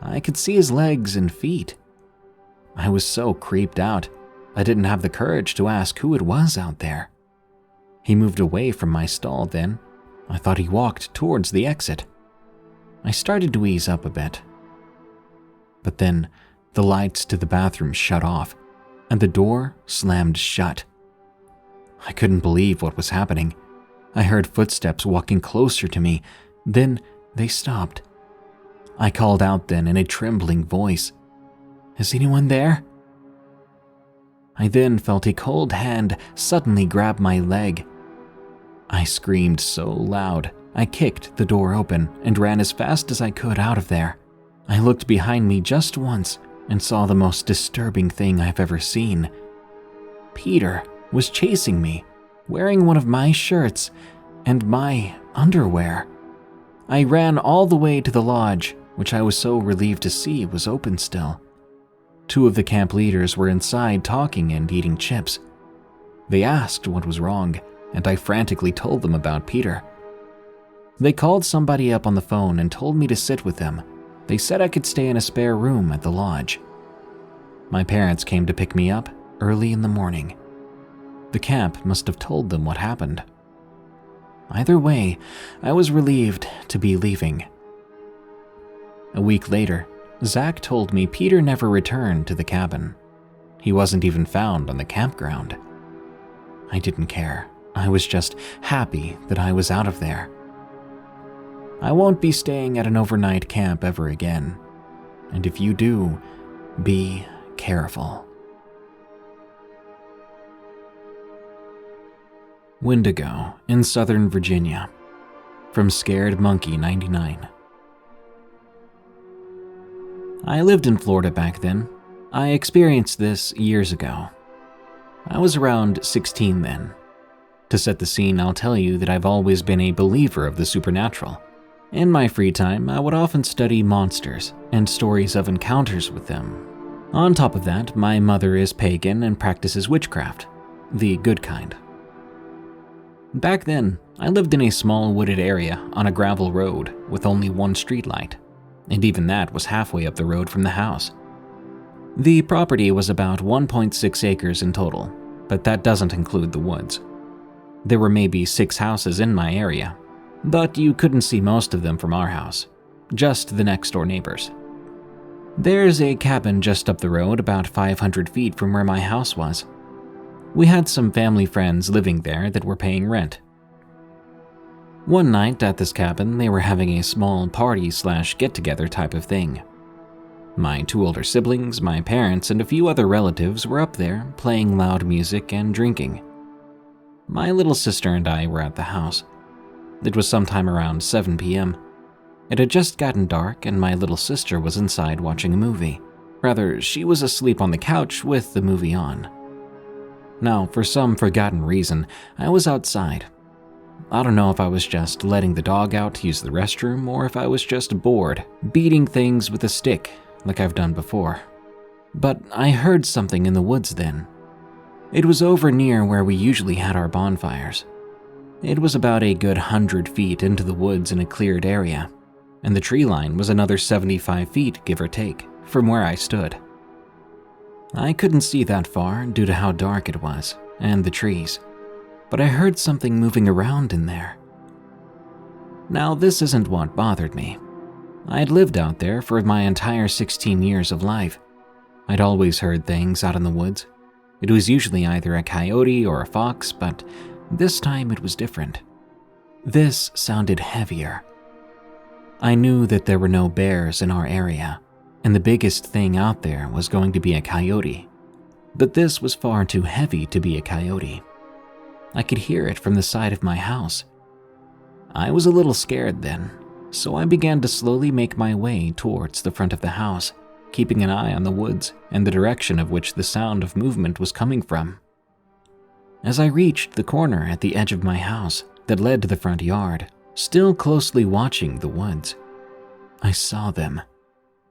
I could see his legs and feet. I was so creeped out, I didn't have the courage to ask who it was out there. He moved away from my stall then. I thought he walked towards the exit. I started to ease up a bit. But then, the lights to the bathroom shut off, and the door slammed shut. I couldn't believe what was happening. I heard footsteps walking closer to me, then they stopped. I called out then in a trembling voice, "Is anyone there?" I then felt a cold hand suddenly grab my leg. I screamed so loud, I kicked the door open and ran as fast as I could out of there. I looked behind me just once and saw the most disturbing thing I've ever seen. Peter was chasing me, wearing one of my shirts and my underwear. I ran all the way to the lodge, which I was so relieved to see was open still. 2 of the camp leaders were inside talking and eating chips. They asked what was wrong, and I frantically told them about Peter. They called somebody up on the phone and told me to sit with them. They said I could stay in a spare room at the lodge. My parents came to pick me up early in the morning. The camp must have told them what happened. Either way, I was relieved to be leaving. A week later, Zach told me Peter never returned to the cabin. He wasn't even found on the campground. I didn't care. I was just happy that I was out of there. I won't be staying at an overnight camp ever again. And if you do, be careful. Windigo in Southern Virginia. From Scared Monkey 99. I lived in Florida back then. I experienced this years ago. I was around 16 then. To set the scene, I'll tell you that I've always been a believer of the supernatural. In my free time, I would often study monsters and stories of encounters with them. On top of that, my mother is pagan and practices witchcraft, the good kind. Back then, I lived in a small wooded area on a gravel road with only one streetlight, and even that was halfway up the road from the house. The property was about 1.6 acres in total, but that doesn't include the woods. There were maybe 6 houses in my area, but you couldn't see most of them from our house, just the next door neighbors. There's a cabin just up the road about 500 feet from where my house was. We had some family friends living there that were paying rent. One night at this cabin, they were having a small party/get-together type of thing. My 2 older siblings, my parents, and a few other relatives were up there playing loud music and drinking. My little sister and I were at the house. It was sometime around 7 p.m. It had just gotten dark and my little sister was inside watching a movie. Rather, she was asleep on the couch with the movie on. Now, for some forgotten reason, I was outside. I don't know if I was just letting the dog out to use the restroom or if I was just bored, beating things with a stick like I've done before. But I heard something in the woods then. It was over near where we usually had our bonfires. It was about a good 100 feet into the woods in a cleared area, and the tree line was another 75 feet, give or take, from where I stood. I couldn't see that far due to how dark it was, and the trees, but I heard something moving around in there. Now, this isn't what bothered me. I'd lived out there for my entire 16 years of life. I'd always heard things out in the woods. It was usually either a coyote or a fox, but this time it was different. This sounded heavier. I knew that there were no bears in our area, and the biggest thing out there was going to be a coyote. But this was far too heavy to be a coyote. I could hear it from the side of my house. I was a little scared then, so I began to slowly make my way towards the front of the house, keeping an eye on the woods and the direction of which the sound of movement was coming from. As I reached the corner at the edge of my house that led to the front yard, still closely watching the woods, I saw them.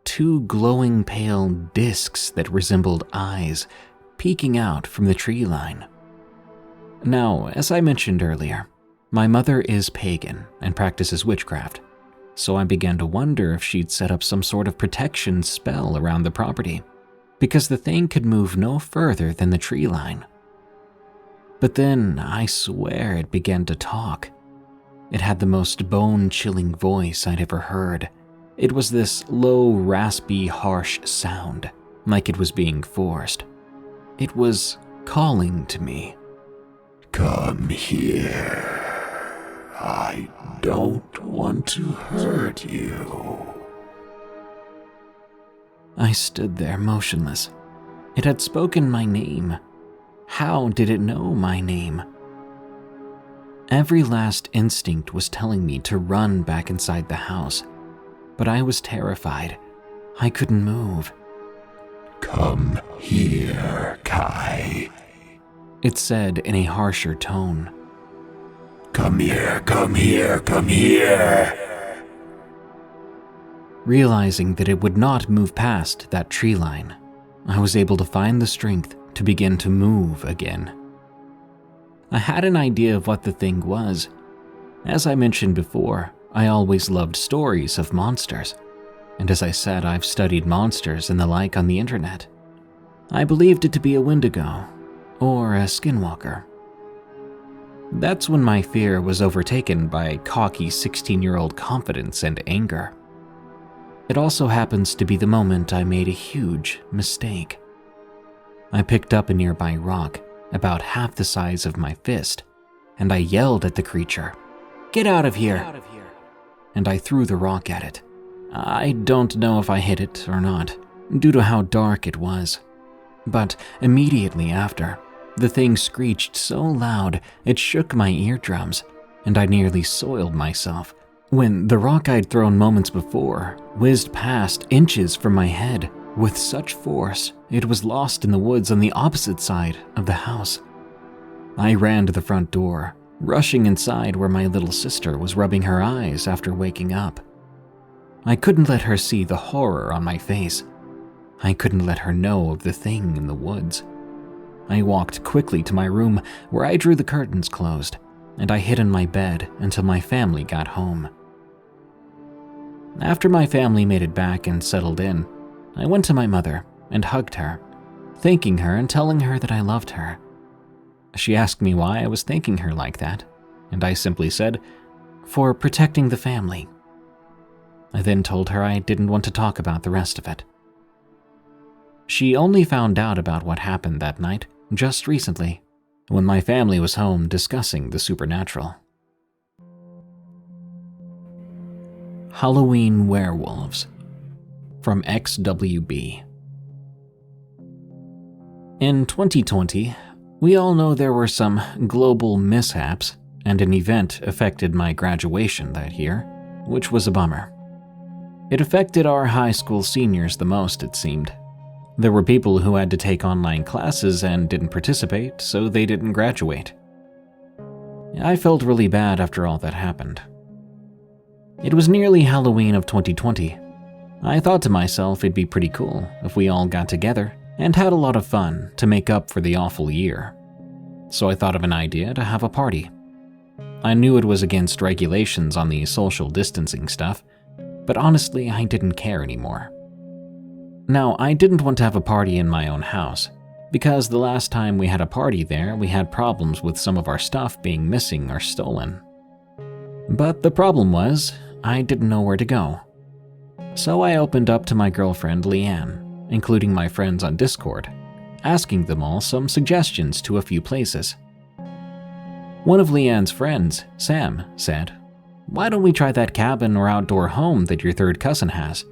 2 glowing pale discs that resembled eyes peeking out from the tree line. Now, as I mentioned earlier, my mother is pagan and practices witchcraft, so I began to wonder if she'd set up some sort of protection spell around the property, because the thing could move no further than the tree line. But then, I swear it began to talk. It had the most bone-chilling voice I'd ever heard. It was this low, raspy, harsh sound, like it was being forced. It was calling to me. Come here. I don't want to hurt you. I stood there motionless. It had spoken my name. How did it know my name? Every last instinct was telling me to run back inside the house, but I was terrified. I couldn't move. Come here, Kai. It said in a harsher tone. Come here, come here, come here. Realizing that it would not move past that tree line, I was able to find the strength to begin to move again. I had an idea of what the thing was. As I mentioned before, I always loved stories of monsters, and as I said, I've studied monsters and the like on the internet. I believed it to be a wendigo, or a skinwalker. That's when my fear was overtaken by cocky 16-year-old confidence and anger. It also happens to be the moment I made a huge mistake. I picked up a nearby rock, about half the size of my fist, and I yelled at the creature, "Get out of here!" And I threw the rock at it. I don't know if I hit it or not, due to how dark it was. But immediately after, The thing screeched so loud it shook my eardrums, and I nearly soiled myself when the rock I'd thrown moments before whizzed past inches from my head with such force it was lost in the woods on the opposite side of the house. I ran to the front door, rushing inside where my little sister was rubbing her eyes after waking up. I couldn't let her see the horror on my face. I couldn't let her know of the thing in the woods. I walked quickly to my room where I drew the curtains closed, and I hid in my bed until my family got home. After my family made it back and settled in, I went to my mother and hugged her, thanking her and telling her that I loved her. She asked me why I was thanking her like that, and I simply said, "For protecting the family." I then told her I didn't want to talk about the rest of it. She only found out about what happened that night just recently, when my family was home discussing the supernatural. Halloween Werewolves from XWB. In 2020, we all know there were some global mishaps, and an event affected my graduation that year, which was a bummer. It affected our high school seniors the most, it seemed. There were people who had to take online classes and didn't participate, so they didn't graduate. I felt really bad after all that happened. It was nearly Halloween of 2020. I thought to myself it'd be pretty cool if we all got together and had a lot of fun to make up for the awful year. So I thought of an idea to have a party. I knew it was against regulations on the social distancing stuff, but honestly, I didn't care anymore. Now, I didn't want to have a party in my own house, because the last time we had a party there, we had problems with some of our stuff being missing or stolen. But the problem was, I didn't know where to go. So I opened up to my girlfriend Leanne, including my friends on Discord, asking them all some suggestions to a few places. One of Leanne's friends, Sam, said, "Why don't we try that cabin or outdoor home that your third cousin has?"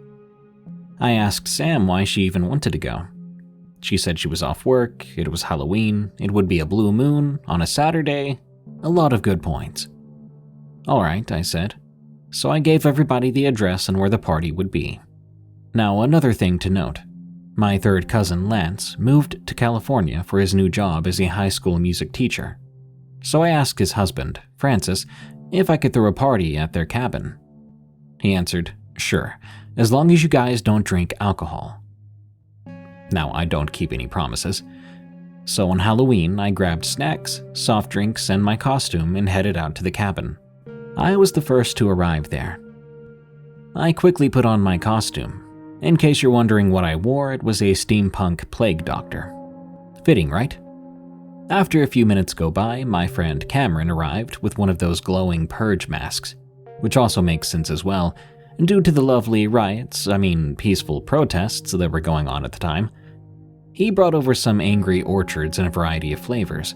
I asked Sam why she even wanted to go. She said she was off work, it was Halloween, it would be a blue moon, on a Saturday, a lot of good points. "Alright," I said. So I gave everybody the address and where the party would be. Now, another thing to note. My third cousin, Lance, moved to California for his new job as a high school music teacher. So I asked his husband, Francis, if I could throw a party at their cabin. He answered, "Sure, as long as you guys don't drink alcohol." Now, I don't keep any promises. So on Halloween, I grabbed snacks, soft drinks, and my costume and headed out to the cabin. I was the first to arrive there. I quickly put on my costume. In case you're wondering what I wore, it was a steampunk plague doctor. Fitting, right? After a few minutes go by, my friend Cameron arrived with one of those glowing purge masks, which also makes sense as well, due to the lovely peaceful protests that were going on at the time. He brought over some angry orchards in a variety of flavors.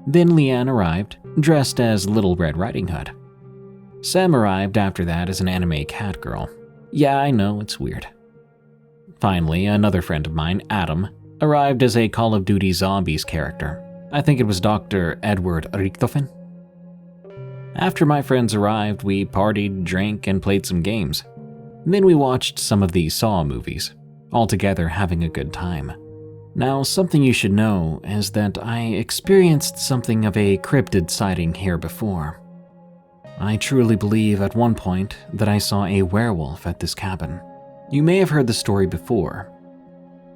Then Leanne arrived, dressed as Little Red Riding Hood. Sam arrived after that as an anime cat girl. Yeah, I know, it's weird. Finally, another friend of mine, Adam, arrived as a Call of Duty Zombies character. I think it was Dr. Edward Richtofen. After my friends arrived, we partied, drank, and played some games. Then we watched some of the Saw movies, all together having a good time. Now, something you should know is that I experienced something of a cryptid sighting here before. I truly believe at one point that I saw a werewolf at this cabin. You may have heard the story before.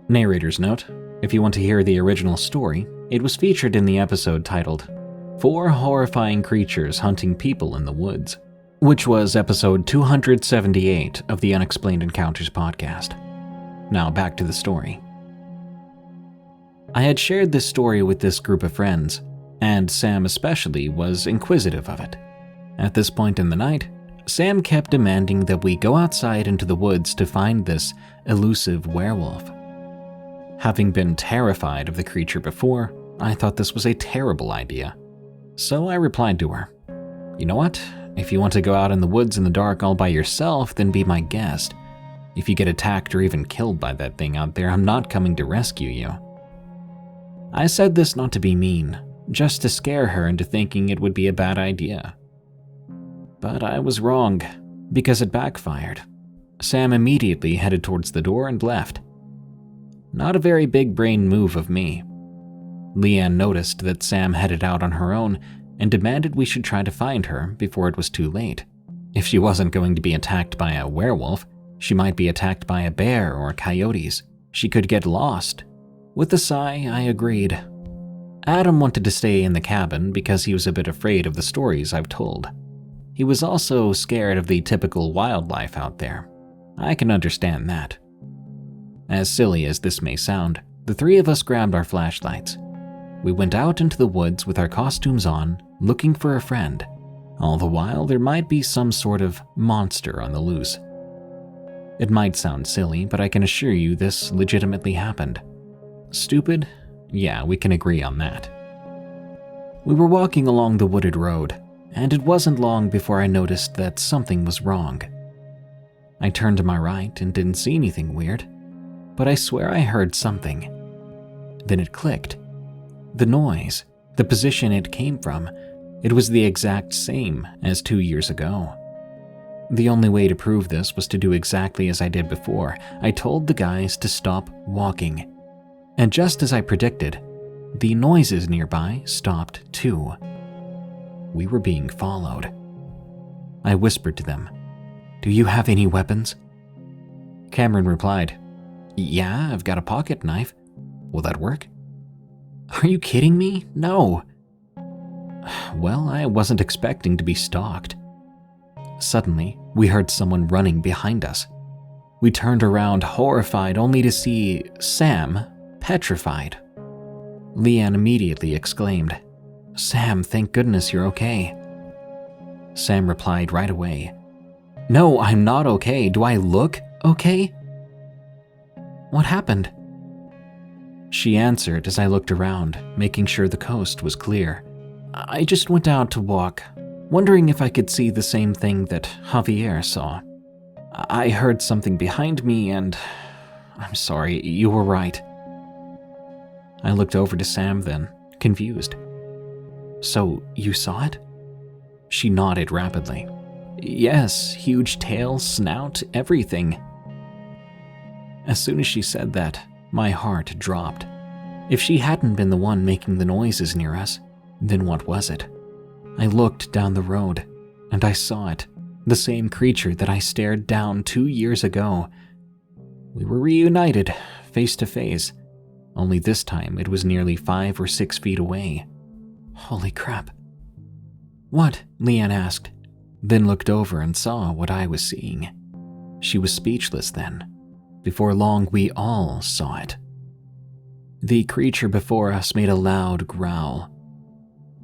Narrator's note, if you want to hear the original story, it was featured in the episode titled 4 Horrifying Creatures Hunting People in the Woods, which was episode 278 of the Unexplained Encounters podcast. Now back to the story. I had shared this story with this group of friends, and Sam especially was inquisitive of it. At this point in the night, Sam kept demanding that we go outside into the woods to find this elusive werewolf. Having been terrified of the creature before, I thought this was a terrible idea. So I replied to her, "You know what? If you want to go out in the woods in the dark all by yourself, then be my guest. If you get attacked or even killed by that thing out there, I'm not coming to rescue you." I said this not to be mean, just to scare her into thinking it would be a bad idea. But I was wrong, because it backfired. Sam immediately headed towards the door and left. Not a very big brain move of me. Leanne noticed that Sam headed out on her own and demanded we should try to find her before it was too late. If she wasn't going to be attacked by a werewolf, she might be attacked by a bear or coyotes. She could get lost. With a sigh, I agreed. Adam wanted to stay in the cabin because he was a bit afraid of the stories I've told. He was also scared of the typical wildlife out there. I can understand that. As silly as this may sound, the three of us grabbed our flashlights. We went out into the woods with our costumes on, looking for a friend. All the while, there might be some sort of monster on the loose. It might sound silly, but I can assure you this legitimately happened. Stupid? Yeah, we can agree on that. We were walking along the wooded road, and it wasn't long before I noticed that something was wrong. I turned to my right and didn't see anything weird, but I swear I heard something. Then it clicked. The noise, the position it came from, it was the exact same as 2 years ago. The only way to prove this was to do exactly as I did before. I told the guys to stop walking. And just as I predicted, the noises nearby stopped too. We were being followed. I whispered to them, "Do you have any weapons?" Cameron replied, "Yeah, I've got a pocket knife. Will that work?" "Are you kidding me? No." Well, I wasn't expecting to be stalked. Suddenly, we heard someone running behind us. We turned around, horrified, only to see Sam, petrified. Leanne immediately exclaimed, "Sam, thank goodness you're okay." Sam replied right away, "No, I'm not okay. Do I look okay?" "What happened?" She answered as I looked around, making sure the coast was clear. "I just went out to walk, wondering if I could see the same thing that Javier saw. I heard something behind me and... I'm sorry, you were right." I looked over to Sam then, confused. "So, you saw it?" She nodded rapidly. "Yes, huge tail, snout, everything." As soon as she said that, my heart dropped. If she hadn't been the one making the noises near us, then what was it? I looked down the road, and I saw it, the same creature that I stared down 2 years ago. We were reunited, face to face, only this time it was nearly 5 or 6 feet away. Holy crap. "What?" Leanne asked, then looked over and saw what I was seeing. She was speechless then. Before long, we all saw it. The creature before us made a loud growl.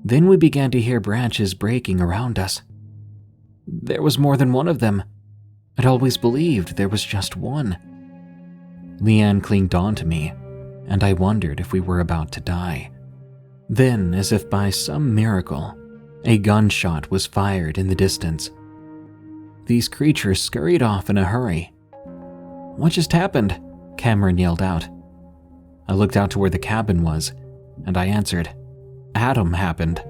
Then we began to hear branches breaking around us. There was more than one of them. I'd always believed there was just one. Leanne clinged on to me, and I wondered if we were about to die. Then, as if by some miracle, a gunshot was fired in the distance. These creatures scurried off in a hurry. "What just happened?" Cameron yelled out. I looked out to where the cabin was, and I answered, "Adam happened."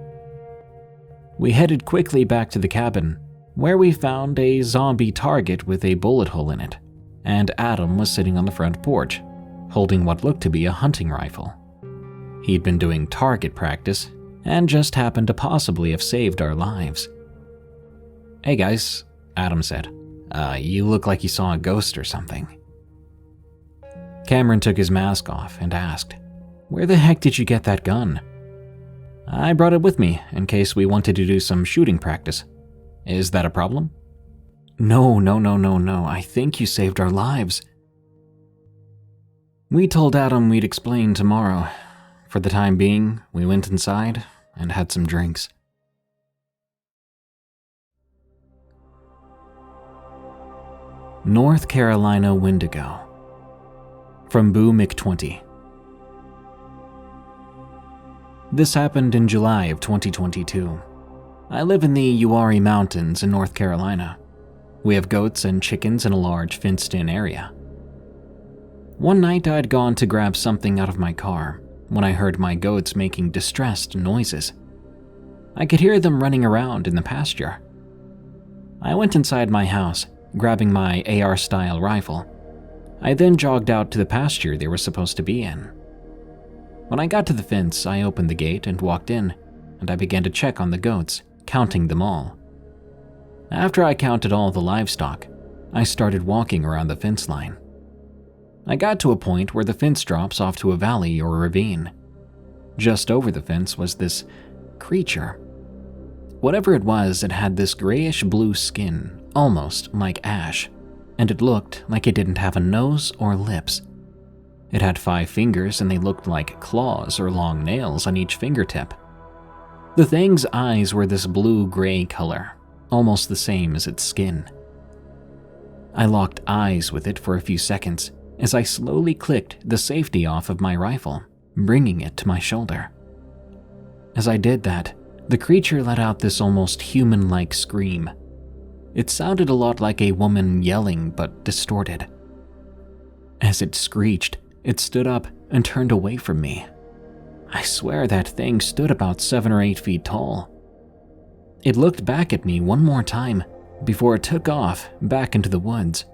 We headed quickly back to the cabin, where we found a zombie target with a bullet hole in it, and Adam was sitting on the front porch, holding what looked to be a hunting rifle. He'd been doing target practice, and just happened to possibly have saved our lives. "Hey guys," Adam said, "you look like you saw a ghost or something." Cameron took his mask off and asked, "Where the heck did you get that gun?" "I brought it with me in case we wanted to do some shooting practice. Is that a problem?" No, I think you saved our lives." We told Adam we'd explain tomorrow. For the time being, we went inside and had some drinks. North Carolina Windigo. From Boo Mc20. This happened in July of 2022. I live in the Uwharrie Mountains in North Carolina. We have goats and chickens in a large fenced-in area. One night I'd gone to grab something out of my car, when I heard my goats making distressed noises. I could hear them running around in the pasture. I went inside my house, grabbing my AR-style rifle. I then jogged out to the pasture they were supposed to be in. When I got to the fence, I opened the gate and walked in, and I began to check on the goats, counting them all. After I counted all the livestock, I started walking around the fence line. I got to a point where the fence drops off to a valley or ravine. Just over the fence was this creature. Whatever it was, it had this grayish-blue skin, almost like ash, and it looked like it didn't have a nose or lips. It had 5 fingers and they looked like claws or long nails on each fingertip. The thing's eyes were this blue-gray color, almost the same as its skin. I locked eyes with it for a few seconds as I slowly clicked the safety off of my rifle, bringing it to my shoulder. As I did that, the creature let out this almost human-like scream. It sounded a lot like a woman yelling, but distorted. As it screeched, it stood up and turned away from me. I swear that thing stood about 7 or 8 feet tall. It looked back at me one more time before it took off back into the woods.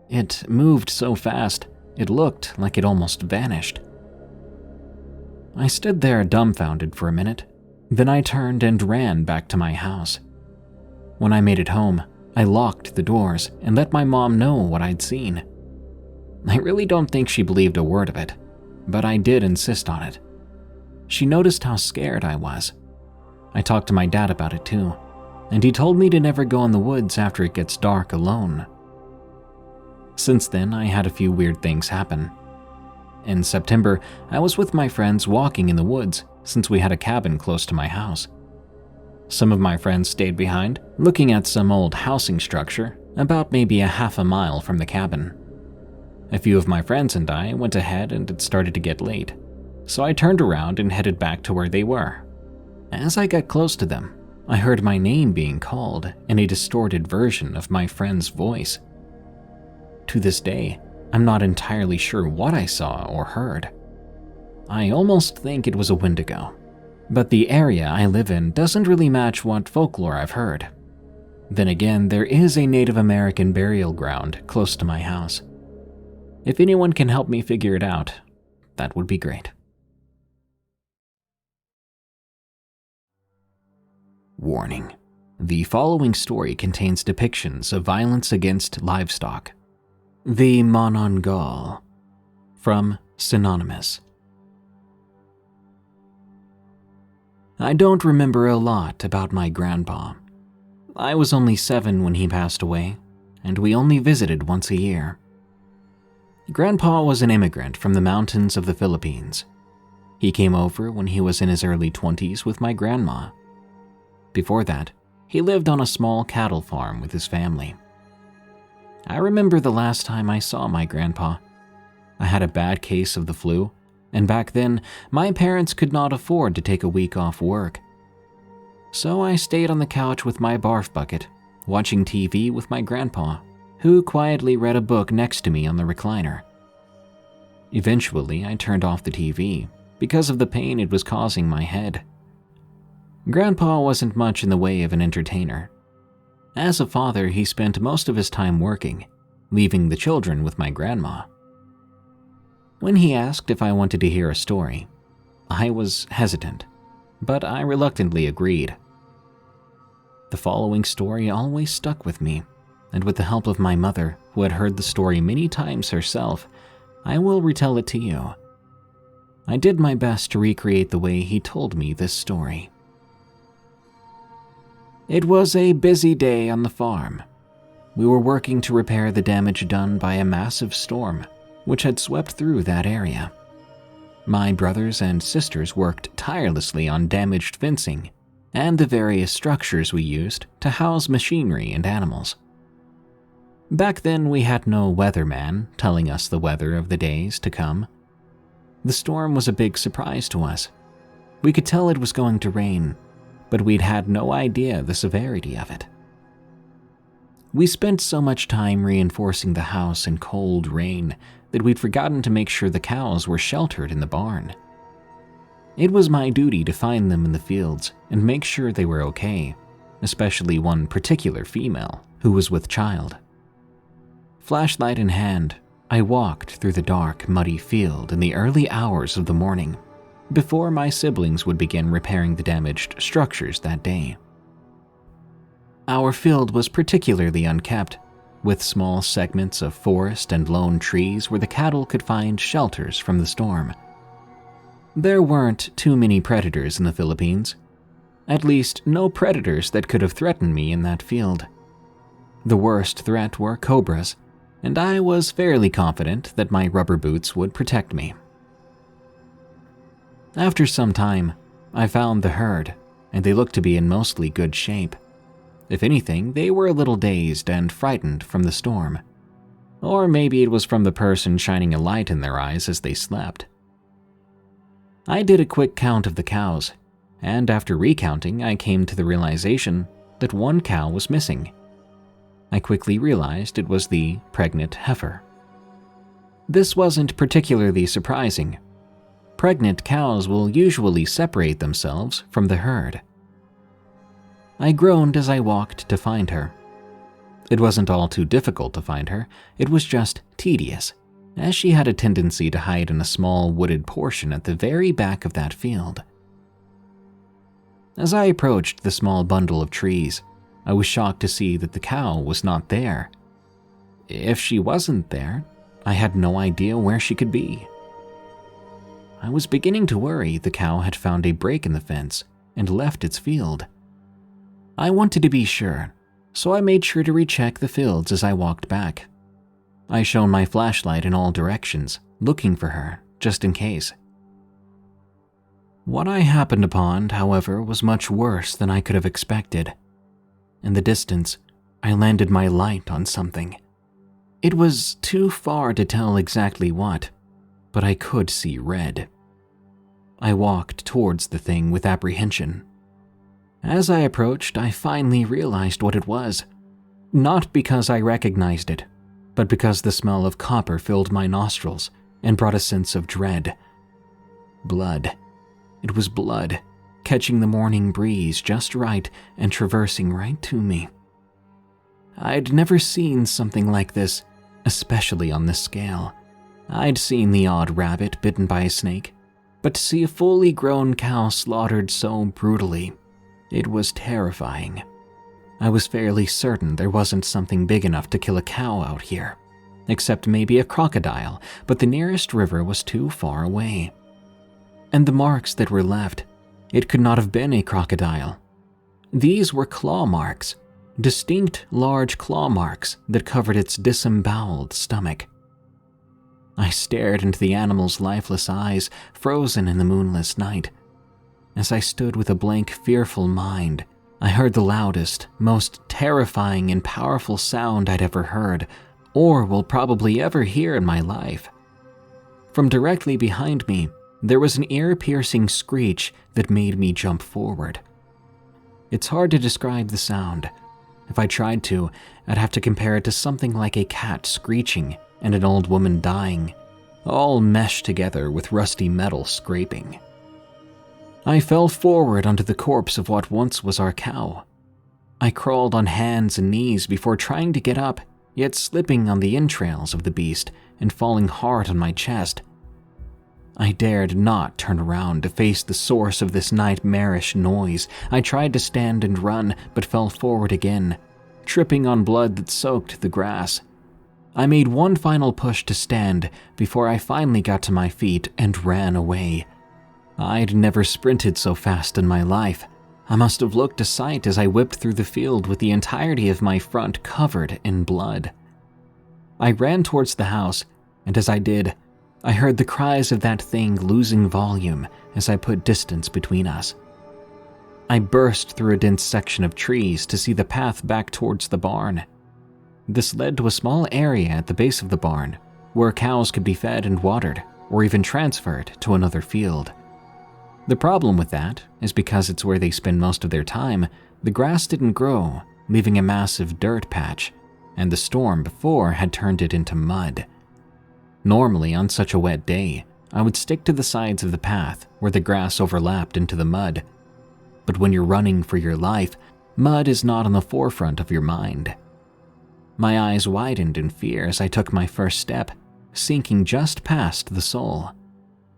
It moved so fast, it looked like it almost vanished. I stood there dumbfounded for a minute, then I turned and ran back to my house. When I made it home, I locked the doors and let my mom know what I'd seen. I really don't think she believed a word of it, but I did insist on it. She noticed how scared I was. I talked to my dad about it too, and he told me to never go in the woods after it gets dark alone. Since then, I had a few weird things happen. In September, I was with my friends walking in the woods since we had a cabin close to my house. Some of my friends stayed behind, looking at some old housing structure about maybe a half a mile from the cabin. A few of my friends and I went ahead and it started to get late, so I turned around and headed back to where they were. As I got close to them, I heard my name being called in a distorted version of my friend's voice. To this day, I'm not entirely sure what I saw or heard. I almost think it was a wendigo, but the area I live in doesn't really match what folklore I've heard. Then again, there is a Native American burial ground close to my house. If anyone can help me figure it out, that would be great. Warning: the following story contains depictions of violence against livestock. The Monongal, from Synonymous. I don't remember a lot about my grandpa. I was only 7 when he passed away, and we only visited once a year. Grandpa was an immigrant from the mountains of the Philippines. He came over when he was in his early 20s with my grandma. Before that, he lived on a small cattle farm with his family. I remember the last time I saw my grandpa. I had a bad case of the flu, and back then, my parents could not afford to take a week off work. So I stayed on the couch with my barf bucket, watching TV with my grandpa, who quietly read a book next to me on the recliner. Eventually, I turned off the TV because of the pain it was causing my head. Grandpa wasn't much in the way of an entertainer. As a father, he spent most of his time working, leaving the children with my grandma. When he asked if I wanted to hear a story, I was hesitant, but I reluctantly agreed. The following story always stuck with me, and with the help of my mother, who had heard the story many times herself, I will retell it to you. I did my best to recreate the way he told me this story. It was a busy day on the farm. We were working to repair the damage done by a massive storm, which had swept through that area. My brothers and sisters worked tirelessly on damaged fencing and the various structures we used to house machinery and animals. Back then, we had no weatherman telling us the weather of the days to come. The storm was a big surprise to us. We could tell it was going to rain, but we'd had no idea the severity of it. We spent so much time reinforcing the house in cold rain that we'd forgotten to make sure the cows were sheltered in the barn. It was my duty to find them in the fields and make sure they were okay, especially one particular female who was with child. Flashlight in hand, I walked through the dark, muddy field in the early hours of the morning, before my siblings would begin repairing the damaged structures that day. Our field was particularly unkept, with small segments of forest and lone trees where the cattle could find shelters from the storm. There weren't too many predators in the Philippines, at least no predators that could have threatened me in that field. The worst threat were cobras, and I was fairly confident that my rubber boots would protect me. After some time, I found the herd, and they looked to be in mostly good shape. If anything, they were a little dazed and frightened from the storm. Or maybe it was from the person shining a light in their eyes as they slept. I did a quick count of the cows, and after recounting, I came to the realization that one cow was missing. I quickly realized it was the pregnant heifer. This wasn't particularly surprising. Pregnant cows will usually separate themselves from the herd. I groaned as I walked to find her. It wasn't all too difficult to find her, it was just tedious, as she had a tendency to hide in a small wooded portion at the very back of that field. As I approached the small bundle of trees, I was shocked to see that the cow was not there. If she wasn't there, I had no idea where she could be. I was beginning to worry the cow had found a break in the fence and left its field. I wanted to be sure, so I made sure to recheck the fields as I walked back. I shone my flashlight in all directions, looking for her, just in case. What I happened upon, however, was much worse than I could have expected. In the distance, I landed my light on something. It was too far to tell exactly what, but I could see red. I walked towards the thing with apprehension. As I approached, I finally realized what it was. Not because I recognized it, but because the smell of copper filled my nostrils and brought a sense of dread. Blood. It was blood, catching the morning breeze just right and traversing right to me. I'd never seen something like this, especially on this scale. I'd seen the odd rabbit bitten by a snake, but to see a fully grown cow slaughtered so brutally, it was terrifying. I was fairly certain there wasn't something big enough to kill a cow out here, except maybe a crocodile, but the nearest river was too far away. And the marks that were left, it could not have been a crocodile. These were claw marks, distinct large claw marks that covered its disemboweled stomach. I stared into the animal's lifeless eyes, frozen in the moonless night. As I stood with a blank, fearful mind, I heard the loudest, most terrifying and powerful sound I'd ever heard, or will probably ever hear in my life. From directly behind me, there was an ear-piercing screech that made me jump forward. It's hard to describe the sound. If I tried to, I'd have to compare it to something like a cat screeching and an old woman dying, all meshed together with rusty metal scraping. I fell forward onto the corpse of what once was our cow. I crawled on hands and knees before trying to get up, yet slipping on the entrails of the beast and falling hard on my chest. I dared not turn around to face the source of this nightmarish noise. I tried to stand and run, but fell forward again, tripping on blood that soaked the grass. I made one final push to stand before I finally got to my feet and ran away. I'd never sprinted so fast in my life. I must have looked a sight as I whipped through the field with the entirety of my front covered in blood. I ran towards the house, and as I did, I heard the cries of that thing losing volume as I put distance between us. I burst through a dense section of trees to see the path back towards the barn. This led to a small area at the base of the barn, where cows could be fed and watered, or even transferred to another field. The problem with that is because it's where they spend most of their time, the grass didn't grow, leaving a massive dirt patch, and the storm before had turned it into mud. Normally, on such a wet day, I would stick to the sides of the path where the grass overlapped into the mud. But when you're running for your life, mud is not on the forefront of your mind. My eyes widened in fear as I took my first step, sinking just past the sole.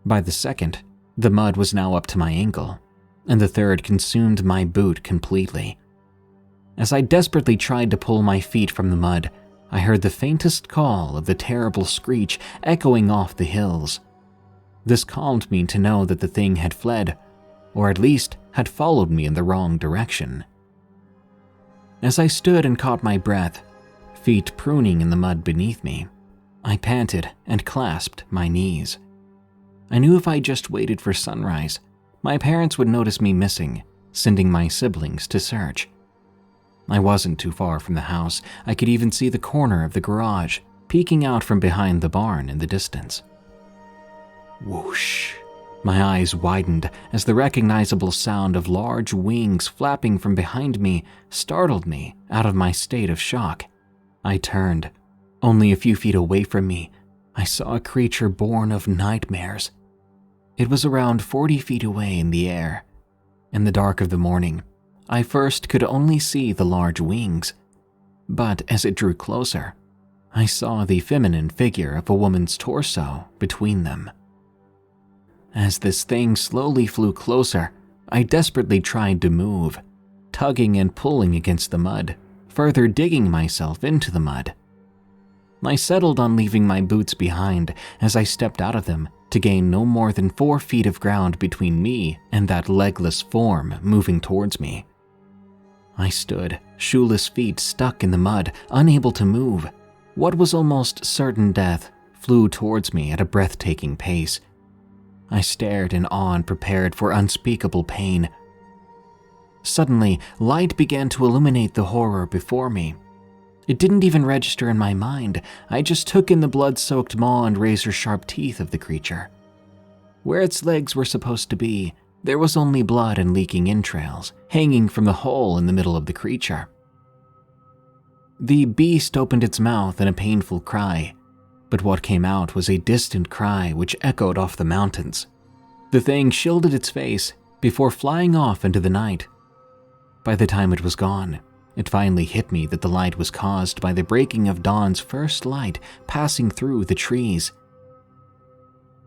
By the second, the mud was now up to my ankle, and the third consumed my boot completely. As I desperately tried to pull my feet from the mud, I heard the faintest call of the terrible screech echoing off the hills. This calmed me to know that the thing had fled, or at least had followed me in the wrong direction. As I stood and caught my breath, feet pruning in the mud beneath me, I panted and clasped my knees. I knew if I just waited for sunrise, my parents would notice me missing, sending my siblings to search. I wasn't too far from the house. I could even see the corner of the garage, peeking out from behind the barn in the distance. Whoosh! My eyes widened as the recognizable sound of large wings flapping from behind me startled me out of my state of shock. I turned. Only a few feet away from me, I saw a creature born of nightmares. It was around 40 feet away in the air. In the dark of the morning, I first could only see the large wings, but as it drew closer, I saw the feminine figure of a woman's torso between them. As this thing slowly flew closer, I desperately tried to move, tugging and pulling against the mud, further digging myself into the mud. I settled on leaving my boots behind as I stepped out of them to gain no more than 4 feet of ground between me and that legless form moving towards me. I stood, shoeless feet stuck in the mud, unable to move. What was almost certain death flew towards me at a breathtaking pace. I stared in awe and prepared for unspeakable pain. Suddenly, light began to illuminate the horror before me. It didn't even register in my mind. I just took in the blood-soaked maw and razor-sharp teeth of the creature. Where its legs were supposed to be, there was only blood and leaking entrails, hanging from the hole in the middle of the creature. The beast opened its mouth in a painful cry, but what came out was a distant cry which echoed off the mountains. The thing shielded its face before flying off into the night. By the time it was gone, it finally hit me that the light was caused by the breaking of dawn's first light passing through the trees.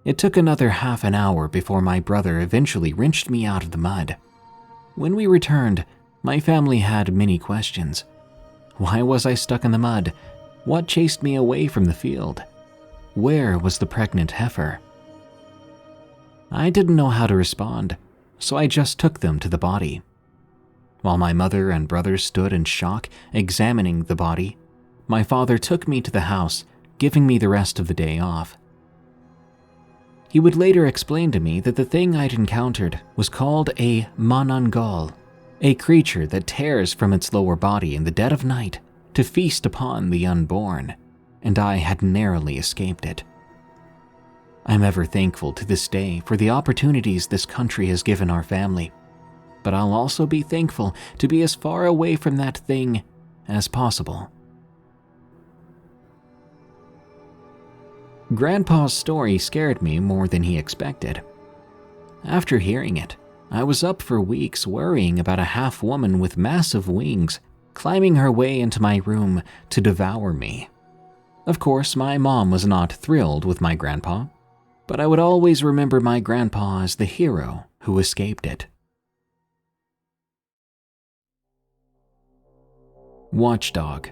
It took another half an hour before my brother eventually wrenched me out of the mud. When we returned, my family had many questions. Why was I stuck in the mud? What chased me away from the field? Where was the pregnant heifer? I didn't know how to respond, so I just took them to the body. While my mother and brother stood in shock, examining the body, my father took me to the house, giving me the rest of the day off. He would later explain to me that the thing I'd encountered was called a manangal, a creature that tears from its lower body in the dead of night to feast upon the unborn, and I had narrowly escaped it. I'm ever thankful to this day for the opportunities this country has given our family, but I'll also be thankful to be as far away from that thing as possible. Grandpa's story scared me more than he expected. After hearing it, I was up for weeks worrying about a half-woman with massive wings climbing her way into my room to devour me. Of course, my mom was not thrilled with my grandpa, but I would always remember my grandpa as the hero who escaped it. Watchdog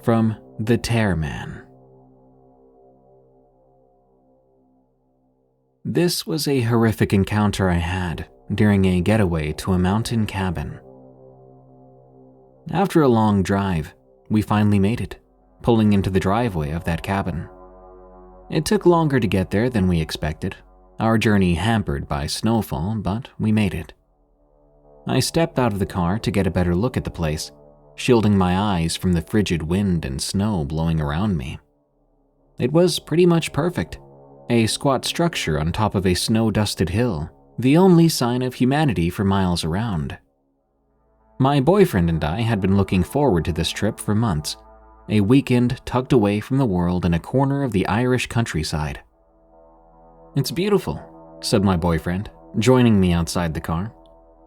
from The Tearman. This was a horrific encounter I had during a getaway to a mountain cabin. After a long drive, we finally made it, pulling into the driveway of that cabin. It took longer to get there than we expected, our journey hampered by snowfall, but we made it. I stepped out of the car to get a better look at the place, shielding my eyes from the frigid wind and snow blowing around me. It was pretty much perfect. A squat structure on top of a snow-dusted hill, the only sign of humanity for miles around. My boyfriend and I had been looking forward to this trip for months, a weekend tucked away from the world in a corner of the Irish countryside. "It's beautiful," said my boyfriend, joining me outside the car.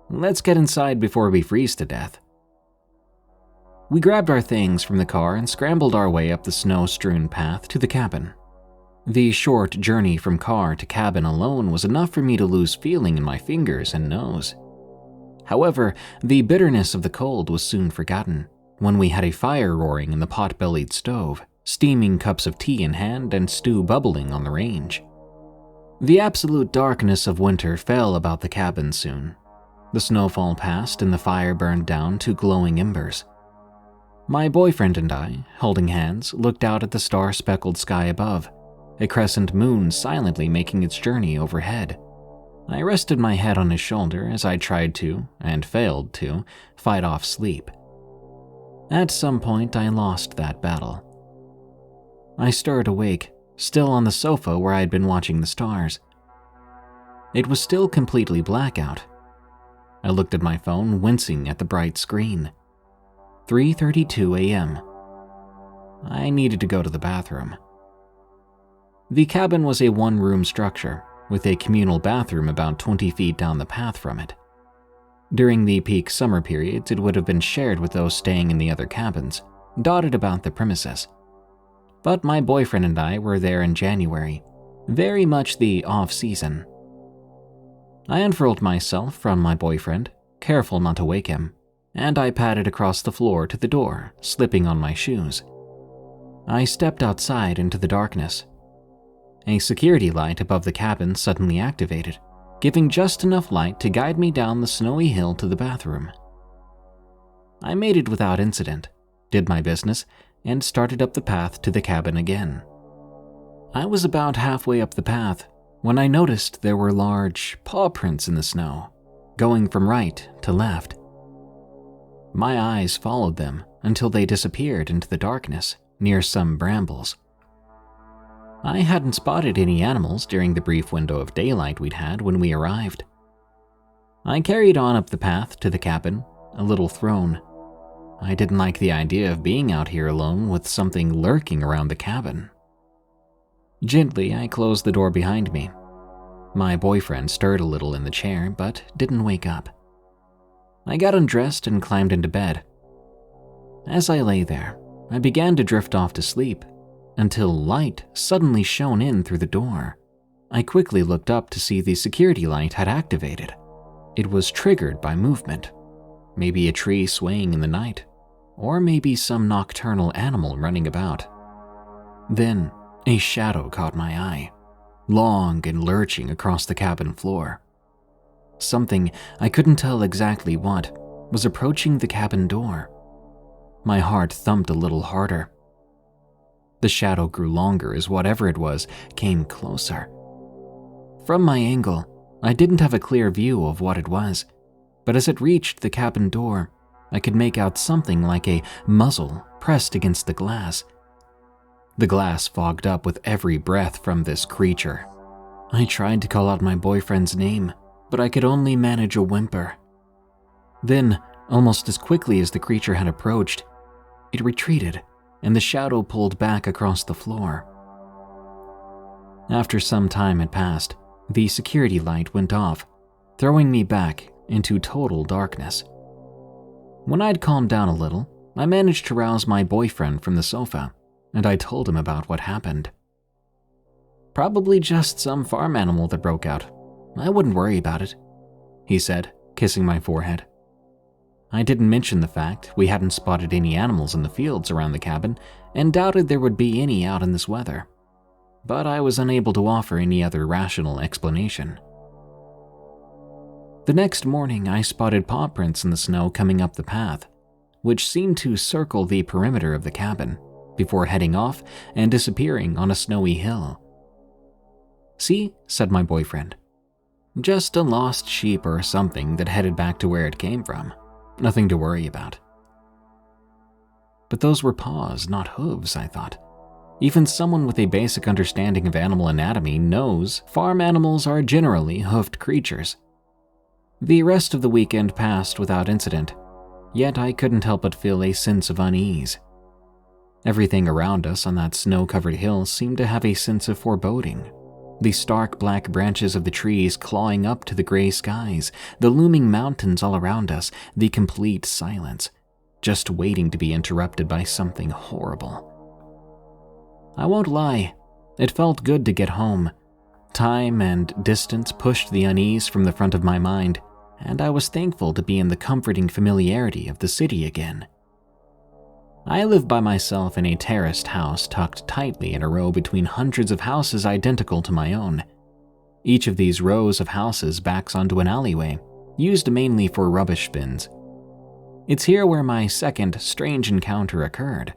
"Let's get inside before we freeze to death." We grabbed our things from the car and scrambled our way up the snow-strewn path to the cabin. The short journey from car to cabin alone was enough for me to lose feeling in my fingers and nose. However, the bitterness of the cold was soon forgotten when we had a fire roaring in the pot-bellied stove, steaming cups of tea in hand and stew bubbling on the range. The absolute darkness of winter fell about the cabin soon. The snowfall passed and the fire burned down to glowing embers. My boyfriend and I, holding hands, looked out at the star-speckled sky above, a crescent moon silently making its journey overhead. I rested my head on his shoulder as I tried to, and failed to, fight off sleep. At some point, I lost that battle. I stirred awake, still on the sofa where I had been watching the stars. It was still completely black out. I looked at my phone, wincing at the bright screen. 3:32 a.m. I needed to go to the bathroom. The cabin was a one-room structure, with a communal bathroom about 20 feet down the path from it. During the peak summer periods, it would have been shared with those staying in the other cabins, dotted about the premises. But my boyfriend and I were there in January, very much the off-season. I unfurled myself from my boyfriend, careful not to wake him, and I padded across the floor to the door, slipping on my shoes. I stepped outside into the darkness. A security light above the cabin suddenly activated, giving just enough light to guide me down the snowy hill to the bathroom. I made it without incident, did my business, and started up the path to the cabin again. I was about halfway up the path when I noticed there were large paw prints in the snow, going from right to left. My eyes followed them until they disappeared into the darkness near some brambles. I hadn't spotted any animals during the brief window of daylight we'd had when we arrived. I carried on up the path to the cabin, a little thrown. I didn't like the idea of being out here alone with something lurking around the cabin. Gently, I closed the door behind me. My boyfriend stirred a little in the chair, but didn't wake up. I got undressed and climbed into bed. As I lay there, I began to drift off to sleep, until light suddenly shone in through the door. I quickly looked up to see the security light had activated. It was triggered by movement, maybe a tree swaying in the night, or maybe some nocturnal animal running about. Then, a shadow caught my eye, long and lurching across the cabin floor. Something, I couldn't tell exactly what, was approaching the cabin door. My heart thumped a little harder. The shadow grew longer as whatever it was came closer. From my angle, I didn't have a clear view of what it was, but as it reached the cabin door, I could make out something like a muzzle pressed against the glass. The glass fogged up with every breath from this creature. I tried to call out my boyfriend's name, but I could only manage a whimper. Then, almost as quickly as the creature had approached, it retreated, and the shadow pulled back across the floor. After some time had passed, the security light went off, throwing me back into total darkness. When I'd calmed down a little, I managed to rouse my boyfriend from the sofa, and I told him about what happened. "Probably just some farm animal that broke out. I wouldn't worry about it," he said, kissing my forehead. I didn't mention the fact we hadn't spotted any animals in the fields around the cabin and doubted there would be any out in this weather, but I was unable to offer any other rational explanation. The next morning, I spotted paw prints in the snow coming up the path, which seemed to circle the perimeter of the cabin before heading off and disappearing on a snowy hill. "See," said my boyfriend. "Just a lost sheep or something that headed back to where it came from. Nothing to worry about." But those were paws, not hooves, I thought. Even someone with a basic understanding of animal anatomy knows farm animals are generally hoofed creatures. The rest of the weekend passed without incident, yet I couldn't help but feel a sense of unease. Everything around us on that snow-covered hill seemed to have a sense of foreboding. The stark black branches of the trees clawing up to the gray skies, the looming mountains all around us, the complete silence, just waiting to be interrupted by something horrible. I won't lie, it felt good to get home. Time and distance pushed the unease from the front of my mind, and I was thankful to be in the comforting familiarity of the city again. I live by myself in a terraced house tucked tightly in a row between hundreds of houses identical to my own. Each of these rows of houses backs onto an alleyway, used mainly for rubbish bins. It's here where my second strange encounter occurred,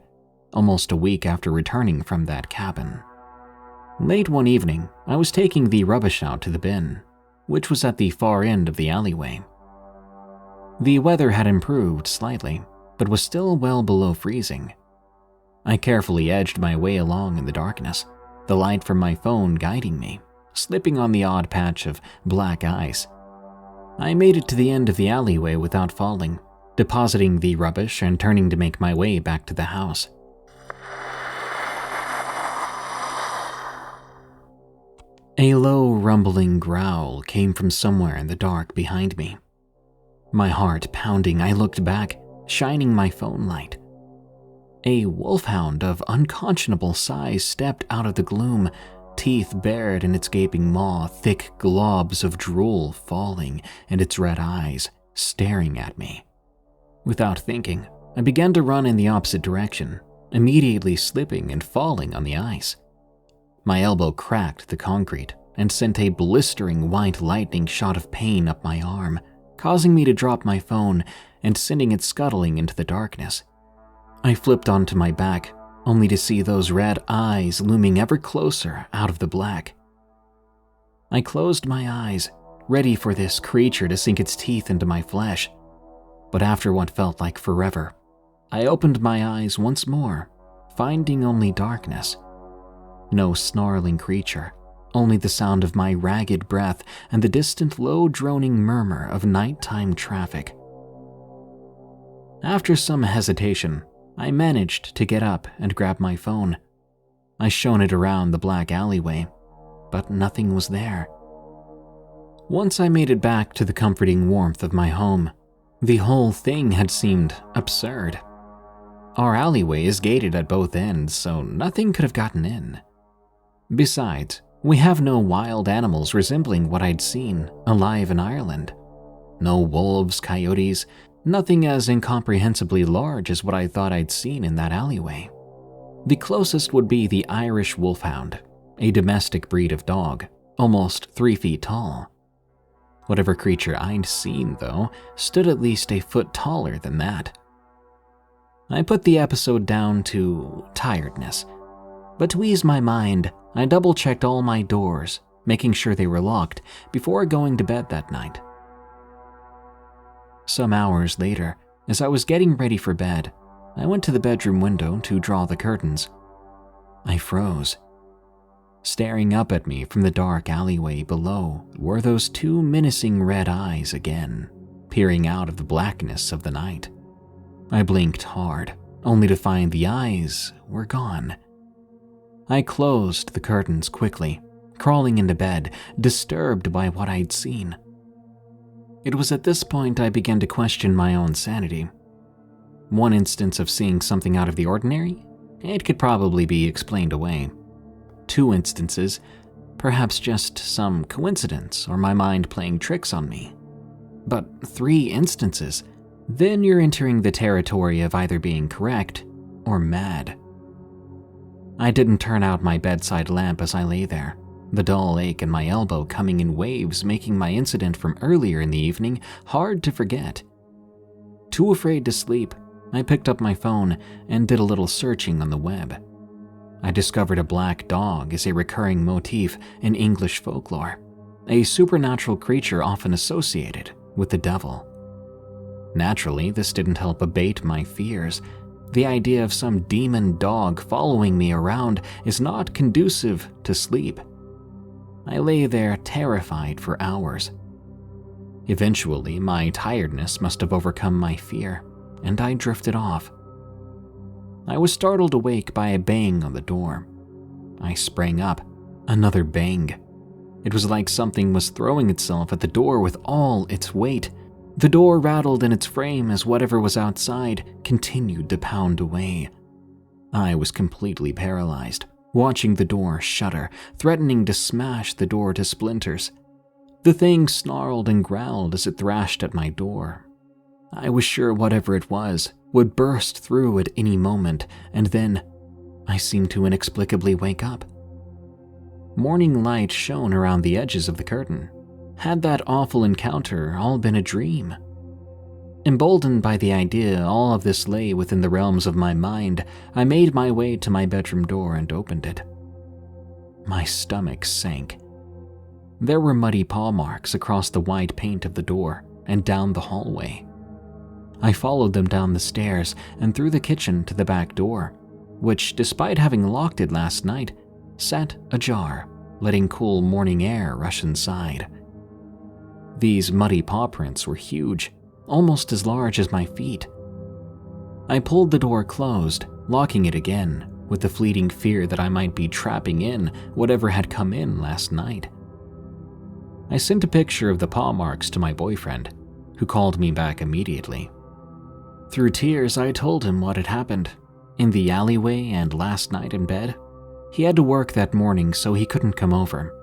almost a week after returning from that cabin. Late one evening, I was taking the rubbish out to the bin, which was at the far end of the alleyway. The weather had improved slightly, but was still well below freezing. I carefully edged my way along in the darkness, the light from my phone guiding me, slipping on the odd patch of black ice. I made it to the end of the alleyway without falling, depositing the rubbish and turning to make my way back to the house. A low, rumbling growl came from somewhere in the dark behind me. My heart pounding, I looked back, shining my phone light. A wolfhound of unconscionable size stepped out of the gloom, teeth bared in its gaping maw, thick globs of drool falling, and its red eyes staring at me. Without thinking, I began to run in the opposite direction, immediately slipping and falling on the ice. My elbow cracked the concrete and sent a blistering white lightning shot of pain up my arm, causing me to drop my phone and sending it scuttling into the darkness. I flipped onto my back, only to see those red eyes looming ever closer out of the black. I closed my eyes, ready for this creature to sink its teeth into my flesh. But after what felt like forever, I opened my eyes once more, finding only darkness. No snarling creature, only the sound of my ragged breath and the distant low droning murmur of nighttime traffic. After some hesitation, I managed to get up and grab my phone. I shone it around the black alleyway, but nothing was there. Once I made it back to the comforting warmth of my home, the whole thing had seemed absurd. Our alleyway is gated at both ends, so nothing could have gotten in. Besides, we have no wild animals resembling what I'd seen alive in Ireland. No wolves, coyotes, nothing as incomprehensibly large as what I thought I'd seen in that alleyway. The closest would be the Irish wolfhound, a domestic breed of dog, almost 3 feet tall. Whatever creature I'd seen, though, stood at least a foot taller than that. I put the episode down to tiredness, but to ease my mind, I double-checked all my doors, making sure they were locked before going to bed that night. Some hours later, as I was getting ready for bed, I went to the bedroom window to draw the curtains. I froze. Staring up at me from the dark alleyway below were those two menacing red eyes again, peering out of the blackness of the night. I blinked hard, only to find the eyes were gone. I closed the curtains quickly, crawling into bed, disturbed by what I'd seen. It was at this point I began to question my own sanity. One instance of seeing something out of the ordinary, it could probably be explained away. 2 instances, perhaps just some coincidence or my mind playing tricks on me. But 3 instances, then you're entering the territory of either being correct or mad. I didn't turn out my bedside lamp as I lay there, the dull ache in my elbow coming in waves, making my incident from earlier in the evening hard to forget. Too afraid to sleep, I picked up my phone and did a little searching on the web. I discovered a black dog as a recurring motif in English folklore, a supernatural creature often associated with the devil. Naturally, this didn't help abate my fears. The idea of some demon dog following me around is not conducive to sleep. I lay there terrified for hours. Eventually, my tiredness must have overcome my fear, and I drifted off. I was startled awake by a bang on the door. I sprang up, another bang, It was like something was throwing itself at the door with all its weight. The door rattled in its frame as whatever was outside continued to pound away. I was completely paralyzed, watching the door shudder, threatening to smash the door to splinters. The thing snarled and growled as it thrashed at my door. I was sure whatever it was would burst through at any moment, and then I seemed to inexplicably wake up. Morning light shone around the edges of the curtain. Had that awful encounter all been a dream? Emboldened by the idea all of this lay within the realms of my mind, I made my way to my bedroom door and opened it. My stomach sank. There were muddy paw marks across the white paint of the door and down the hallway. I followed them down the stairs and through the kitchen to the back door, which, despite having locked it last night, sat ajar, letting cool morning air rush inside. These muddy paw prints were huge, almost as large as my feet. I pulled the door closed, locking it again, with the fleeting fear that I might be trapping in whatever had come in last night. I sent a picture of the paw marks to my boyfriend, who called me back immediately. Through tears, I told him what had happened. In the alleyway and last night in bed. He had to work that morning, so he couldn't come over,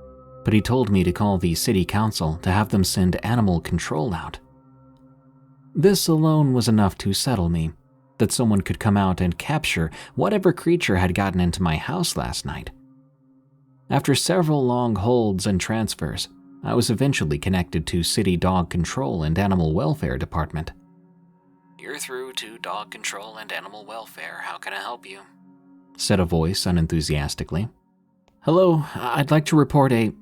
but he told me to call the city council to have them send animal control out. This alone was enough to settle me, that someone could come out and capture whatever creature had gotten into my house last night. After several long holds and transfers, I was eventually connected to City Dog Control and Animal Welfare Department. "You're through to Dog Control and Animal Welfare. How can I help you?" said a voice unenthusiastically. "Hello, I'd like to report I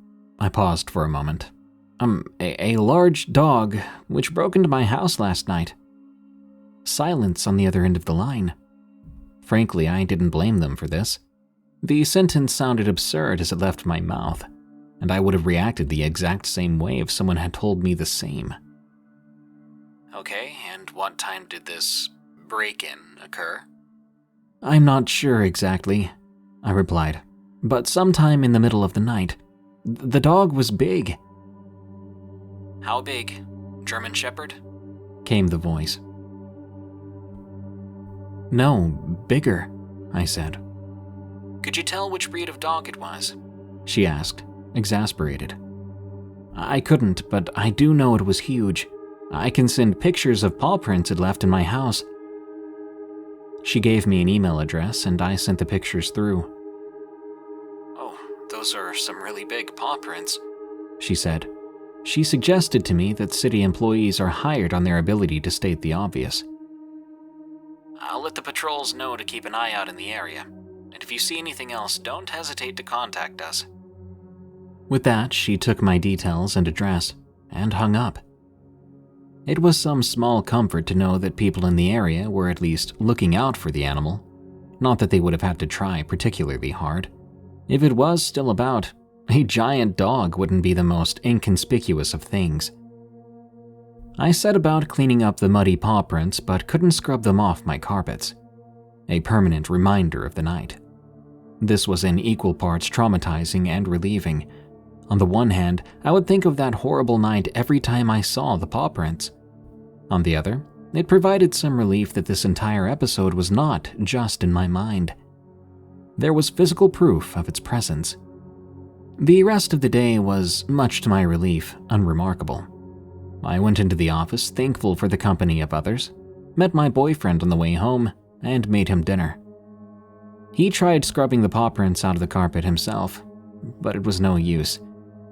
paused for a moment. A large dog which broke into my house last night." Silence on the other end of the line. Frankly, I didn't blame them for this. The sentence sounded absurd as it left my mouth, and I would have reacted the exact same way if someone had told me the same. "Okay, and what time did this break-in occur?" "I'm not sure exactly," I replied, "but sometime in the middle of the night. The dog was big." "How big? German Shepherd?" came the voice. "No, bigger," I said. "Could you tell which breed of dog it was?" she asked, exasperated. "I couldn't, but I do know it was huge. I can send pictures of paw prints it left in my house." She gave me an email address and I sent the pictures through. "Oh, those are some really big paw prints," she said. She suggested to me that city employees are hired on their ability to state the obvious. "I'll let the patrols know to keep an eye out in the area, and if you see anything else, don't hesitate to contact us." With that, she took my details and address and hung up. It was some small comfort to know that people in the area were at least looking out for the animal. Not that they would have had to try particularly hard. If it was still about, a giant dog wouldn't be the most inconspicuous of things. I set about cleaning up the muddy paw prints but couldn't scrub them off my carpets. A permanent reminder of the night. This was in equal parts traumatizing and relieving. On the one hand, I would think of that horrible night every time I saw the paw prints. On the other, it provided some relief that this entire episode was not just in my mind. There was physical proof of its presence. The rest of the day was, much to my relief, unremarkable. I went into the office thankful for the company of others, met my boyfriend on the way home, and made him dinner. He tried scrubbing the paw prints out of the carpet himself, but it was no use.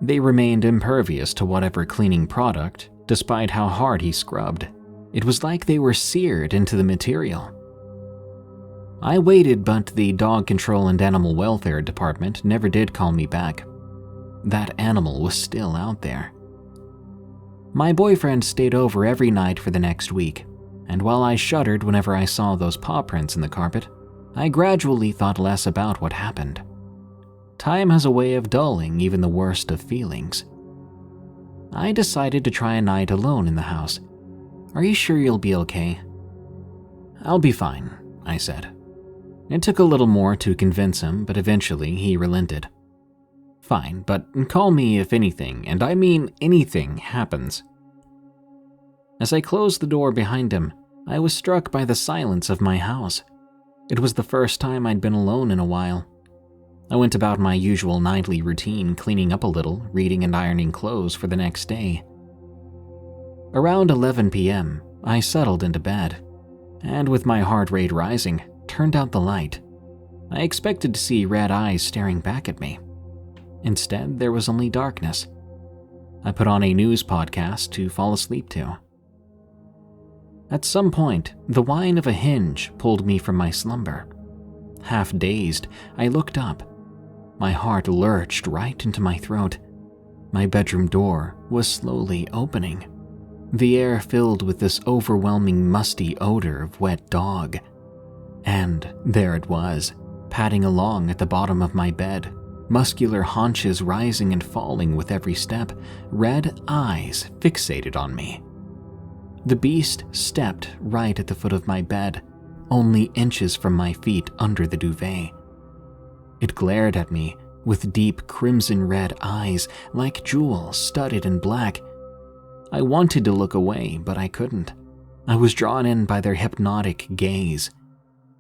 They remained impervious to whatever cleaning product, despite how hard he scrubbed. It was like they were seared into the material. I waited, but the Dog Control and Animal Welfare Department never did call me back. That animal was still out there. My boyfriend stayed over every night for the next week, and while I shuddered whenever I saw those paw prints in the carpet, I gradually thought less about what happened. Time has a way of dulling even the worst of feelings. I decided to try a night alone in the house. "Are you sure you'll be okay?" "I'll be fine," I said. It took a little more to convince him, but eventually he relented. Fine, but call me if anything, and I mean anything, happens. As I closed the door behind him, I was struck by the silence of my house. It was the first time I'd been alone in a while. I went about my usual nightly routine, cleaning up a little, reading and ironing clothes for the next day. Around 11 p.m., I settled into bed, and with my heart rate rising, turned out the light. I expected to see red eyes staring back at me. Instead, there was only darkness. I put on a news podcast to fall asleep to. At some point, the whine of a hinge pulled me from my slumber. Half dazed, I looked up. My heart lurched right into my throat. My bedroom door was slowly opening. The air filled with this overwhelming musty odor of wet dog. And there it was, padding along at the bottom of my bed, muscular haunches rising and falling with every step, red eyes fixated on me. The beast stepped right at the foot of my bed, only inches from my feet under the duvet. It glared at me with deep crimson red eyes like jewels studded in black. I wanted to look away, but I couldn't. I was drawn in by their hypnotic gaze.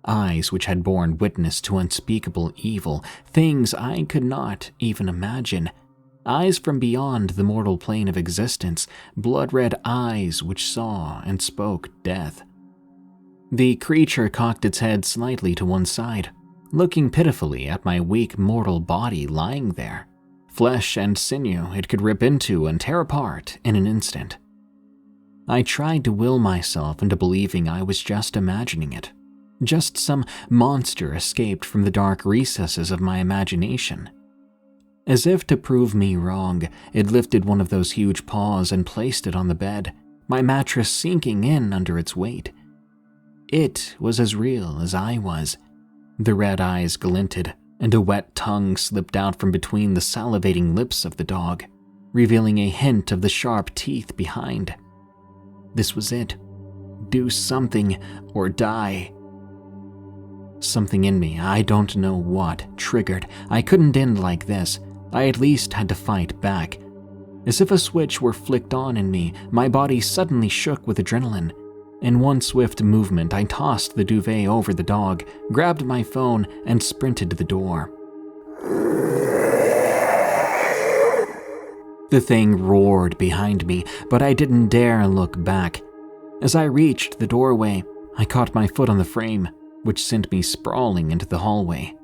Eyes which had borne witness to unspeakable evil, things I could not even imagine. Eyes from beyond the mortal plane of existence, blood-red eyes which saw and spoke death. The creature cocked its head slightly to one side, looking pitifully at my weak mortal body lying there. Flesh and sinew it could rip into and tear apart in an instant. I tried to will myself into believing I was just imagining it. Just some monster escaped from the dark recesses of my imagination. As if to prove me wrong, it lifted one of those huge paws and placed it on the bed, my mattress sinking in under its weight. It was as real as I was. The red eyes glinted, and a wet tongue slipped out from between the salivating lips of the dog, revealing a hint of the sharp teeth behind. This was it. Do something or die. Something in me, I don't know what, triggered. I couldn't end like this. I at least had to fight back. As if a switch were flicked on in me, my body suddenly shook with adrenaline. In one swift movement, I tossed the duvet over the dog, grabbed my phone, and sprinted to the door. The thing roared behind me, but I didn't dare look back. As I reached the doorway, I caught my foot on the frame, which sent me sprawling into the hallway.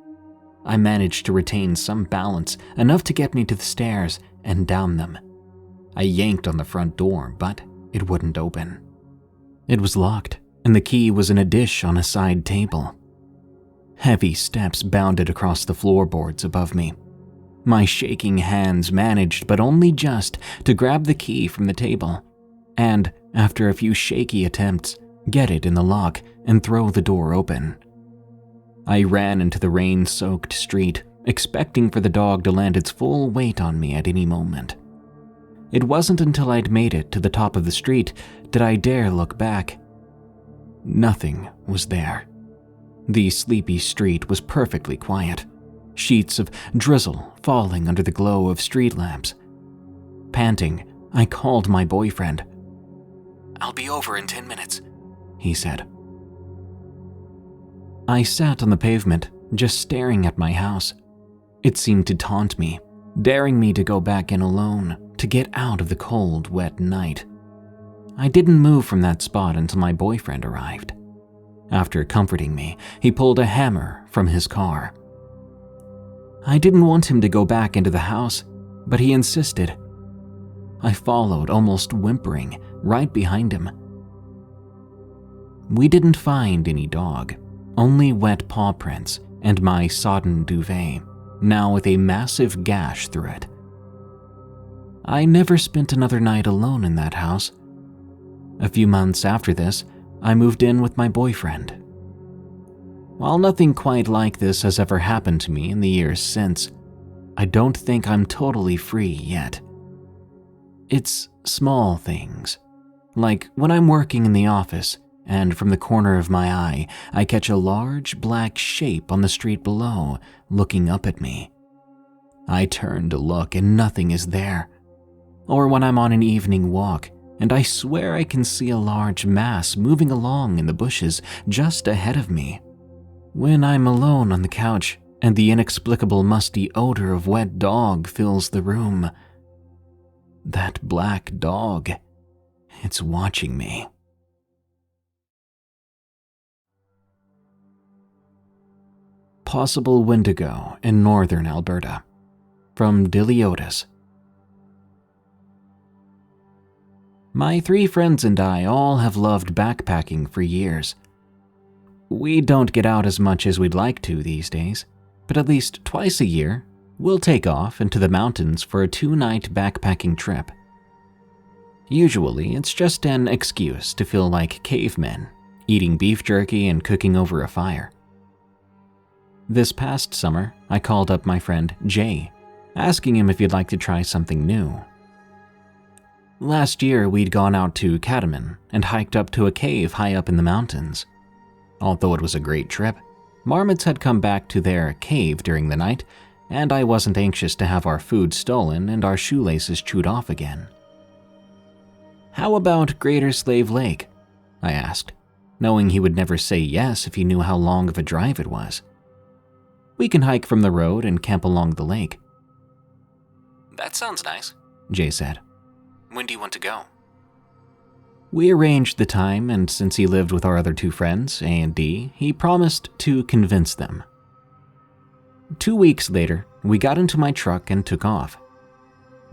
I managed to retain some balance, enough to get me to the stairs and down them. I yanked on the front door, but it wouldn't open. It was locked, and the key was in a dish on a side table. Heavy steps bounded across the floorboards above me. My shaking hands managed, but only just, to grab the key from the table, and, after a few shaky attempts, get it in the lock and throw the door open. I ran into the rain-soaked street, expecting for the dog to land its full weight on me at any moment. It wasn't until I'd made it to the top of the street did I dare look back. Nothing was there. The sleepy street was perfectly quiet, sheets of drizzle falling under the glow of street lamps. Panting, I called my boyfriend. "I'll be over in 10 minutes," he said. I sat on the pavement, just staring at my house. It seemed to taunt me, daring me to go back in alone, to get out of the cold, wet night. I didn't move from that spot until my boyfriend arrived. After comforting me, he pulled a hammer from his car. I didn't want him to go back into the house, but he insisted. I followed, almost whimpering, right behind him. We didn't find any dog, only wet paw prints and my sodden duvet, now with a massive gash through it. I never spent another night alone in that house. A few months after this, I moved in with my boyfriend. While nothing quite like this has ever happened to me in the years since, I don't think I'm totally free yet. It's small things, like when I'm working in the office, and from the corner of my eye, I catch a large black shape on the street below, looking up at me. I turn to look and nothing is there. Or when I'm on an evening walk and I swear I can see a large mass moving along in the bushes just ahead of me. When I'm alone on the couch and the inexplicable musty odor of wet dog fills the room. That black dog, it's watching me. Possible Windigo in northern Alberta. From Diliotis. My 3 friends and I all have loved backpacking for years. We don't get out as much as we'd like to these days, but at least twice a year, we'll take off into the mountains for a 2-night backpacking trip. Usually, it's just an excuse to feel like cavemen, eating beef jerky and cooking over a fire. This past summer, I called up my friend Jay, asking him if he'd like to try something new. Last year, we'd gone out to Cataman and hiked up to a cave high up in the mountains. Although it was a great trip, marmots had come back to their cave during the night, and I wasn't anxious to have our food stolen and our shoelaces chewed off again. "How about Greater Slave Lake?" I asked, knowing he would never say yes if he knew how long of a drive it was. "We can hike from the road and camp along the lake." "That sounds nice," Jay said. "When do you want to go?" We arranged the time, and since he lived with our other 2 friends, A and D, he promised to convince them. 2 weeks later, we got into my truck and took off.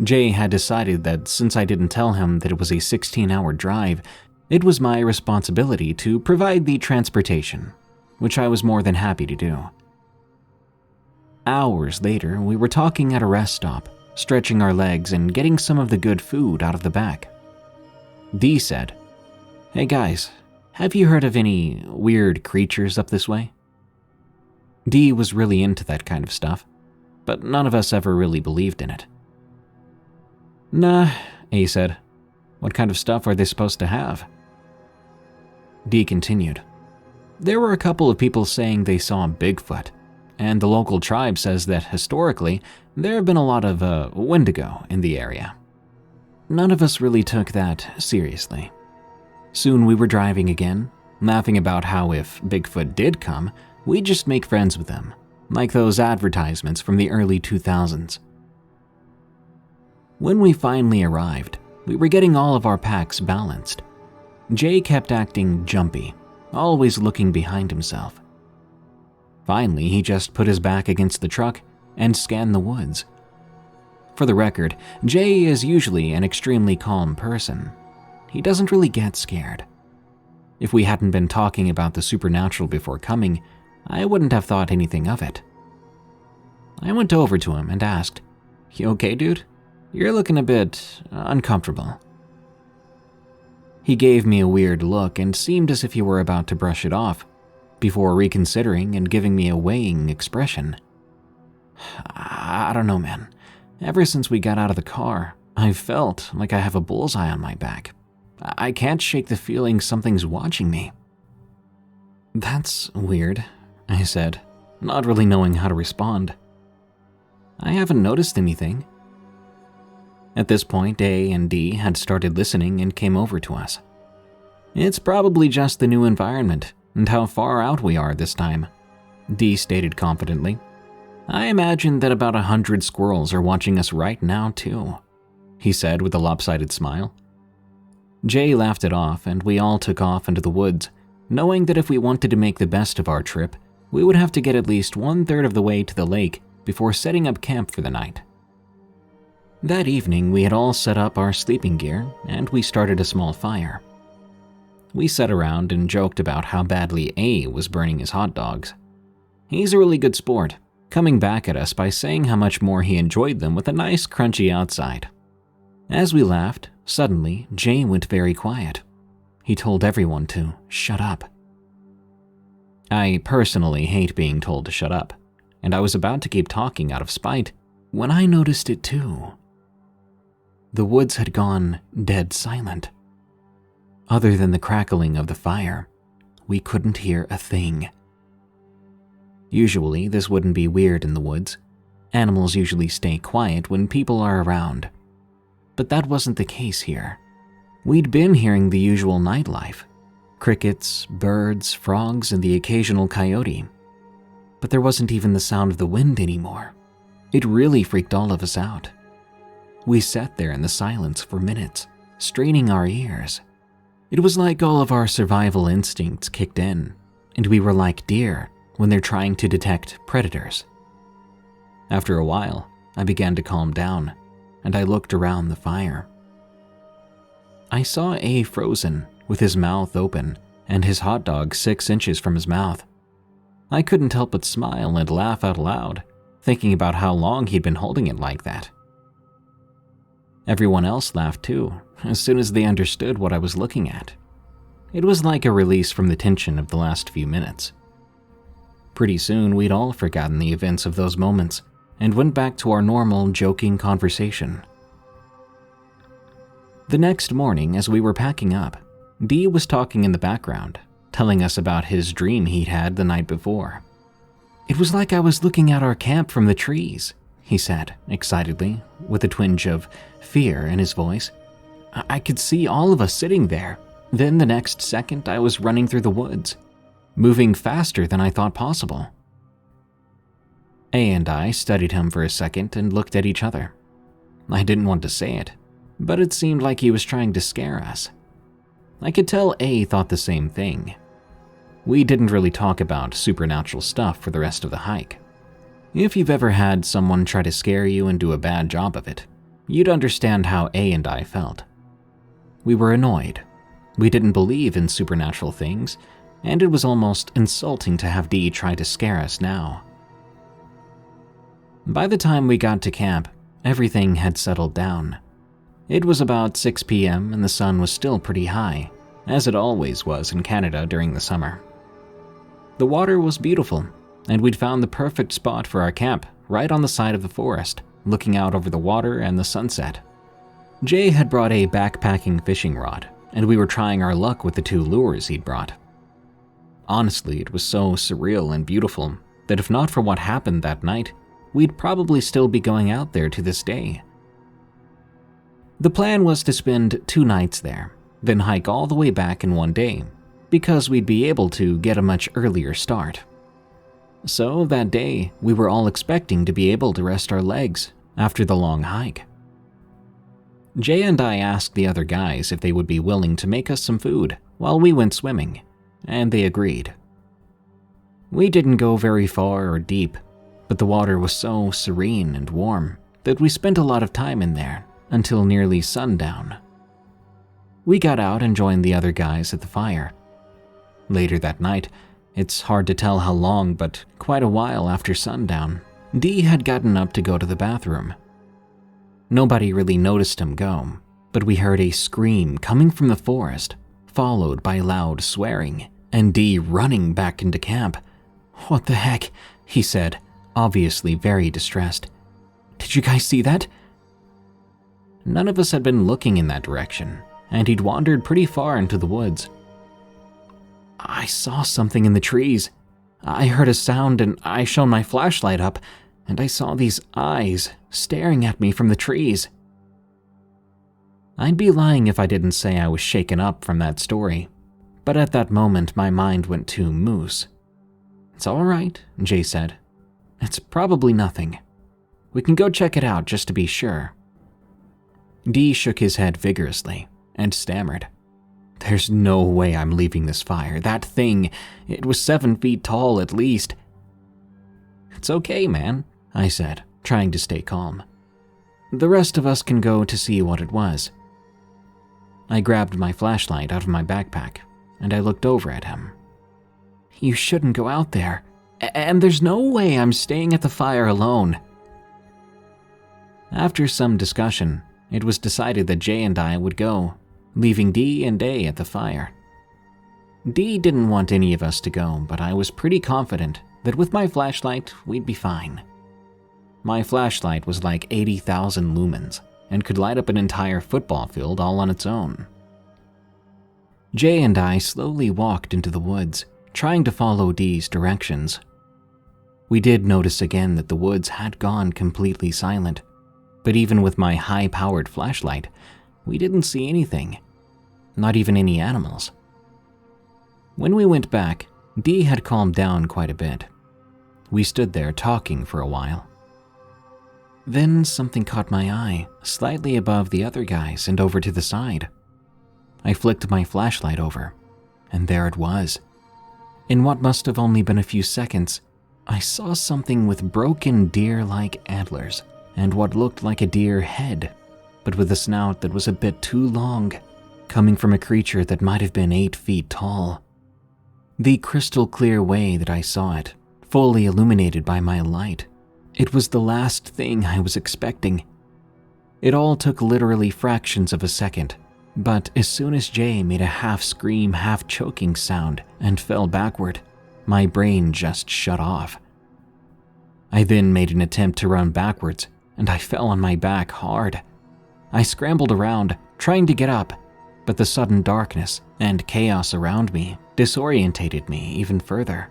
Jay had decided that since I didn't tell him that it was a 16-hour drive, it was my responsibility to provide the transportation, which I was more than happy to do. Hours later, we were talking at a rest stop, stretching our legs and getting some of the good food out of the back. D said, "Hey guys, have you heard of any weird creatures up this way?" D was really into that kind of stuff, but none of us ever really believed in it. "Nah," A said. "What kind of stuff are they supposed to have?" D continued, "There were a couple of people saying they saw Bigfoot, and the local tribe says that historically there have been a lot of wendigo in the area." None of us really took that seriously. Soon we were driving again, laughing about how if Bigfoot did come, we'd just make friends with them, like those advertisements from the early 2000s. When we finally arrived, we were getting all of our packs balanced. Jay kept acting jumpy, always looking behind himself. Finally, he just put his back against the truck and scanned the woods. For the record, Jay is usually an extremely calm person. He doesn't really get scared. If we hadn't been talking about the supernatural before coming, I wouldn't have thought anything of it. I went over to him and asked, "You okay, dude? You're looking a bit uncomfortable." He gave me a weird look and seemed as if he were about to brush it off, before reconsidering and giving me a weighing expression. "I don't know, man. Ever since we got out of the car, I've felt like I have a bullseye on my back. I can't shake the feeling something's watching me." "That's weird," I said, not really knowing how to respond. "I haven't noticed anything." At this point, A and D had started listening and came over to us. "It's probably just the new environment and how far out we are this time," D stated confidently. "I imagine that about 100 squirrels are watching us right now, too," he said with a lopsided smile. Jay laughed it off, and we all took off into the woods, knowing that if we wanted to make the best of our trip, we would have to get at least 1/3 of the way to the lake before setting up camp for the night. That evening, we had all set up our sleeping gear, and we started a small fire. We sat around and joked about how badly A was burning his hot dogs. He's a really good sport, coming back at us by saying how much more he enjoyed them with a nice crunchy outside. As we laughed, suddenly Jay went very quiet. He told everyone to shut up. I personally hate being told to shut up, and I was about to keep talking out of spite when I noticed it too. The woods had gone dead silent. Other than the crackling of the fire, we couldn't hear a thing. Usually, this wouldn't be weird in the woods, Animals usually stay quiet when people are around. But that wasn't the case here. We'd been hearing the usual nightlife: crickets, birds, frogs, and the occasional coyote. But there wasn't even the sound of the wind anymore. It really freaked all of us out. We sat there in the silence for minutes, straining our ears. It was like all of our survival instincts kicked in, and we were like deer when they're trying to detect predators. After a while, I began to calm down, and I looked around the fire. I saw A frozen, with his mouth open, and his hot dog 6 inches from his mouth. I couldn't help but smile and laugh out loud, thinking about how long he'd been holding it like that. Everyone else laughed too, as soon as they understood what I was looking at. It was like a release from the tension of the last few minutes. Pretty soon, we'd all forgotten the events of those moments and went back to our normal, joking conversation. The next morning, as we were packing up, Dee was talking in the background, telling us about his dream he'd had the night before. "It was like I was looking at our camp from the trees," he said, excitedly, with a twinge of fear in his voice. "I could see all of us sitting there. Then the next second, I was running through the woods, moving faster than I thought possible." A and I studied him for a second and looked at each other. I didn't want to say it, but it seemed like he was trying to scare us. I could tell A thought the same thing. We didn't really talk about supernatural stuff for the rest of the hike. If you've ever had someone try to scare you and do a bad job of it, you'd understand how A and I felt. We were annoyed. We didn't believe in supernatural things, and it was almost insulting to have Dee try to scare us now. By the time we got to camp, everything had settled down. It was about 6 p.m. and the sun was still pretty high, as it always was in Canada during the summer. The water was beautiful, and we'd found the perfect spot for our camp right on the side of the forest, looking out over the water and the sunset. Jay had brought a backpacking fishing rod, and we were trying our luck with the 2 lures he'd brought. Honestly, it was so surreal and beautiful that if not for what happened that night, we'd probably still be going out there to this day. The plan was to spend 2 nights there, then hike all the way back in 1 day, because we'd be able to get a much earlier start. So that day, we were all expecting to be able to rest our legs after the long hike. Jay and I asked the other guys if they would be willing to make us some food while we went swimming, and they agreed. We didn't go very far or deep, but the water was so serene and warm that we spent a lot of time in there until nearly sundown. We got out and joined the other guys at the fire. Later that night, it's hard to tell how long, but quite a while after sundown, Dee had gotten up to go to the bathroom. Nobody really noticed him go, but we heard a scream coming from the forest, followed by loud swearing, and Dee running back into camp. "What the heck?" he said, obviously very distressed. "Did you guys see that?" None of us had been looking in that direction, and he'd wandered pretty far into the woods. "I saw something in the trees. I heard a sound and I shone my flashlight up, and I saw these eyes staring at me from the trees." I'd be lying if I didn't say I was shaken up from that story, but at that moment my mind went to moose. "It's all right," Jay said. "It's probably nothing. We can go check it out just to be sure." Dee shook his head vigorously and stammered. "There's no way I'm leaving this fire. That thing, it was 7 feet tall at least." "It's okay, man," I said, trying to stay calm. "The rest of us can go to see what it was." I grabbed my flashlight out of my backpack, and I looked over at him. "You shouldn't go out there, and there's no way I'm staying at the fire alone." After some discussion, it was decided that Jay and I would go, leaving Dee and A at the fire. Dee didn't want any of us to go, but I was pretty confident that with my flashlight, we'd be fine. My flashlight was like 80,000 lumens and could light up an entire football field all on its own. Jay and I slowly walked into the woods, trying to follow Dee's directions. We did notice again that the woods had gone completely silent, but even with my high-powered flashlight, we didn't see anything, not even any animals. When we went back, Dee had calmed down quite a bit. We stood there talking for a while. Then something caught my eye, slightly above the other guys and over to the side. I flicked my flashlight over, and there it was. In what must have only been a few seconds, I saw something with broken deer-like antlers and what looked like a deer head, but with a snout that was a bit too long, coming from a creature that might have been 8 feet tall. The crystal clear way that I saw it, fully illuminated by my light, it was the last thing I was expecting. It all took literally fractions of a second, but as soon as Jay made a half-scream, half-choking sound and fell backward, my brain just shut off. I then made an attempt to run backwards, and I fell on my back hard. I scrambled around, trying to get up, but the sudden darkness and chaos around me disorientated me even further.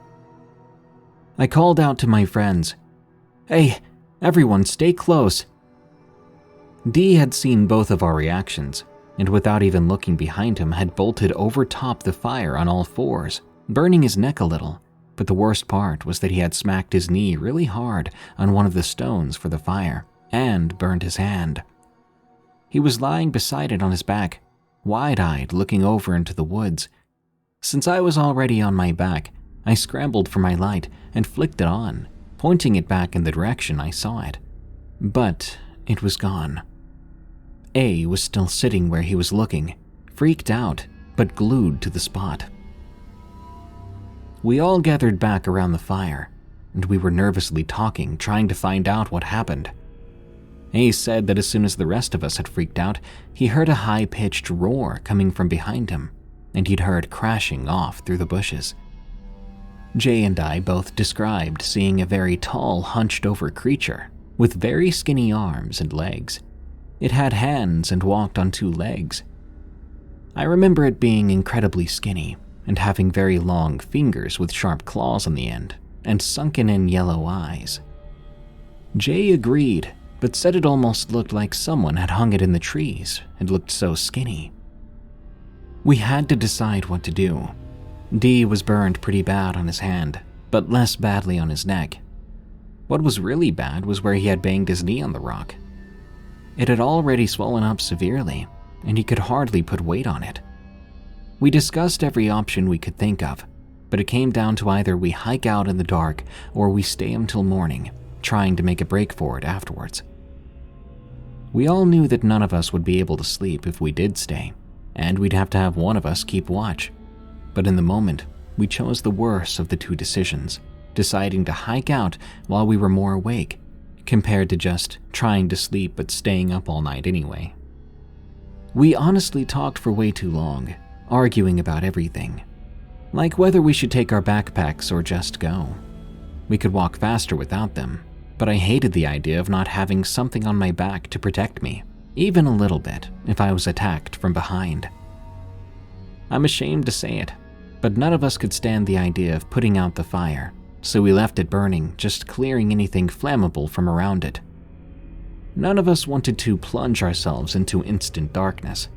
I called out to my friends, "Hey, everyone stay close." Dee had seen both of our reactions, and without even looking behind him had bolted over top the fire on all fours, burning his neck a little, but the worst part was that he had smacked his knee really hard on one of the stones for the fire, and burned his hand. He was lying beside it on his back, wide-eyed looking over into the woods. Since I was already on my back, I scrambled for my light and flicked it on, pointing it back in the direction I saw it. But it was gone. A was still sitting where he was looking, freaked out, but glued to the spot. We all gathered back around the fire, and we were nervously talking, trying to find out what happened. A said that as soon as the rest of us had freaked out, he heard a high-pitched roar coming from behind him, and he'd heard crashing off through the bushes. Jay and I both described seeing a very tall, hunched-over creature with very skinny arms and legs. It had hands and walked on 2 legs. I remember it being incredibly skinny and having very long fingers with sharp claws on the end and sunken-in yellow eyes. Jay agreed, but said it almost looked like someone had hung it in the trees and looked so skinny. We had to decide what to do. Dee was burned pretty bad on his hand, but less badly on his neck. What was really bad was where he had banged his knee on the rock. It had already swollen up severely, and he could hardly put weight on it. We discussed every option we could think of, but it came down to either we hike out in the dark or we stay until morning, trying to make a break for it afterwards. We all knew that none of us would be able to sleep if we did stay, and we'd have to have one of us keep watch. But in the moment, we chose the worst of the 2 decisions, deciding to hike out while we were more awake, compared to just trying to sleep but staying up all night anyway. We honestly talked for way too long, arguing about everything, like whether we should take our backpacks or just go. We could walk faster without them, but I hated the idea of not having something on my back to protect me, even a little bit, if I was attacked from behind. I'm ashamed to say it, but none of us could stand the idea of putting out the fire, so we left it burning, just clearing anything flammable from around it. None of us wanted to plunge ourselves into instant darkness.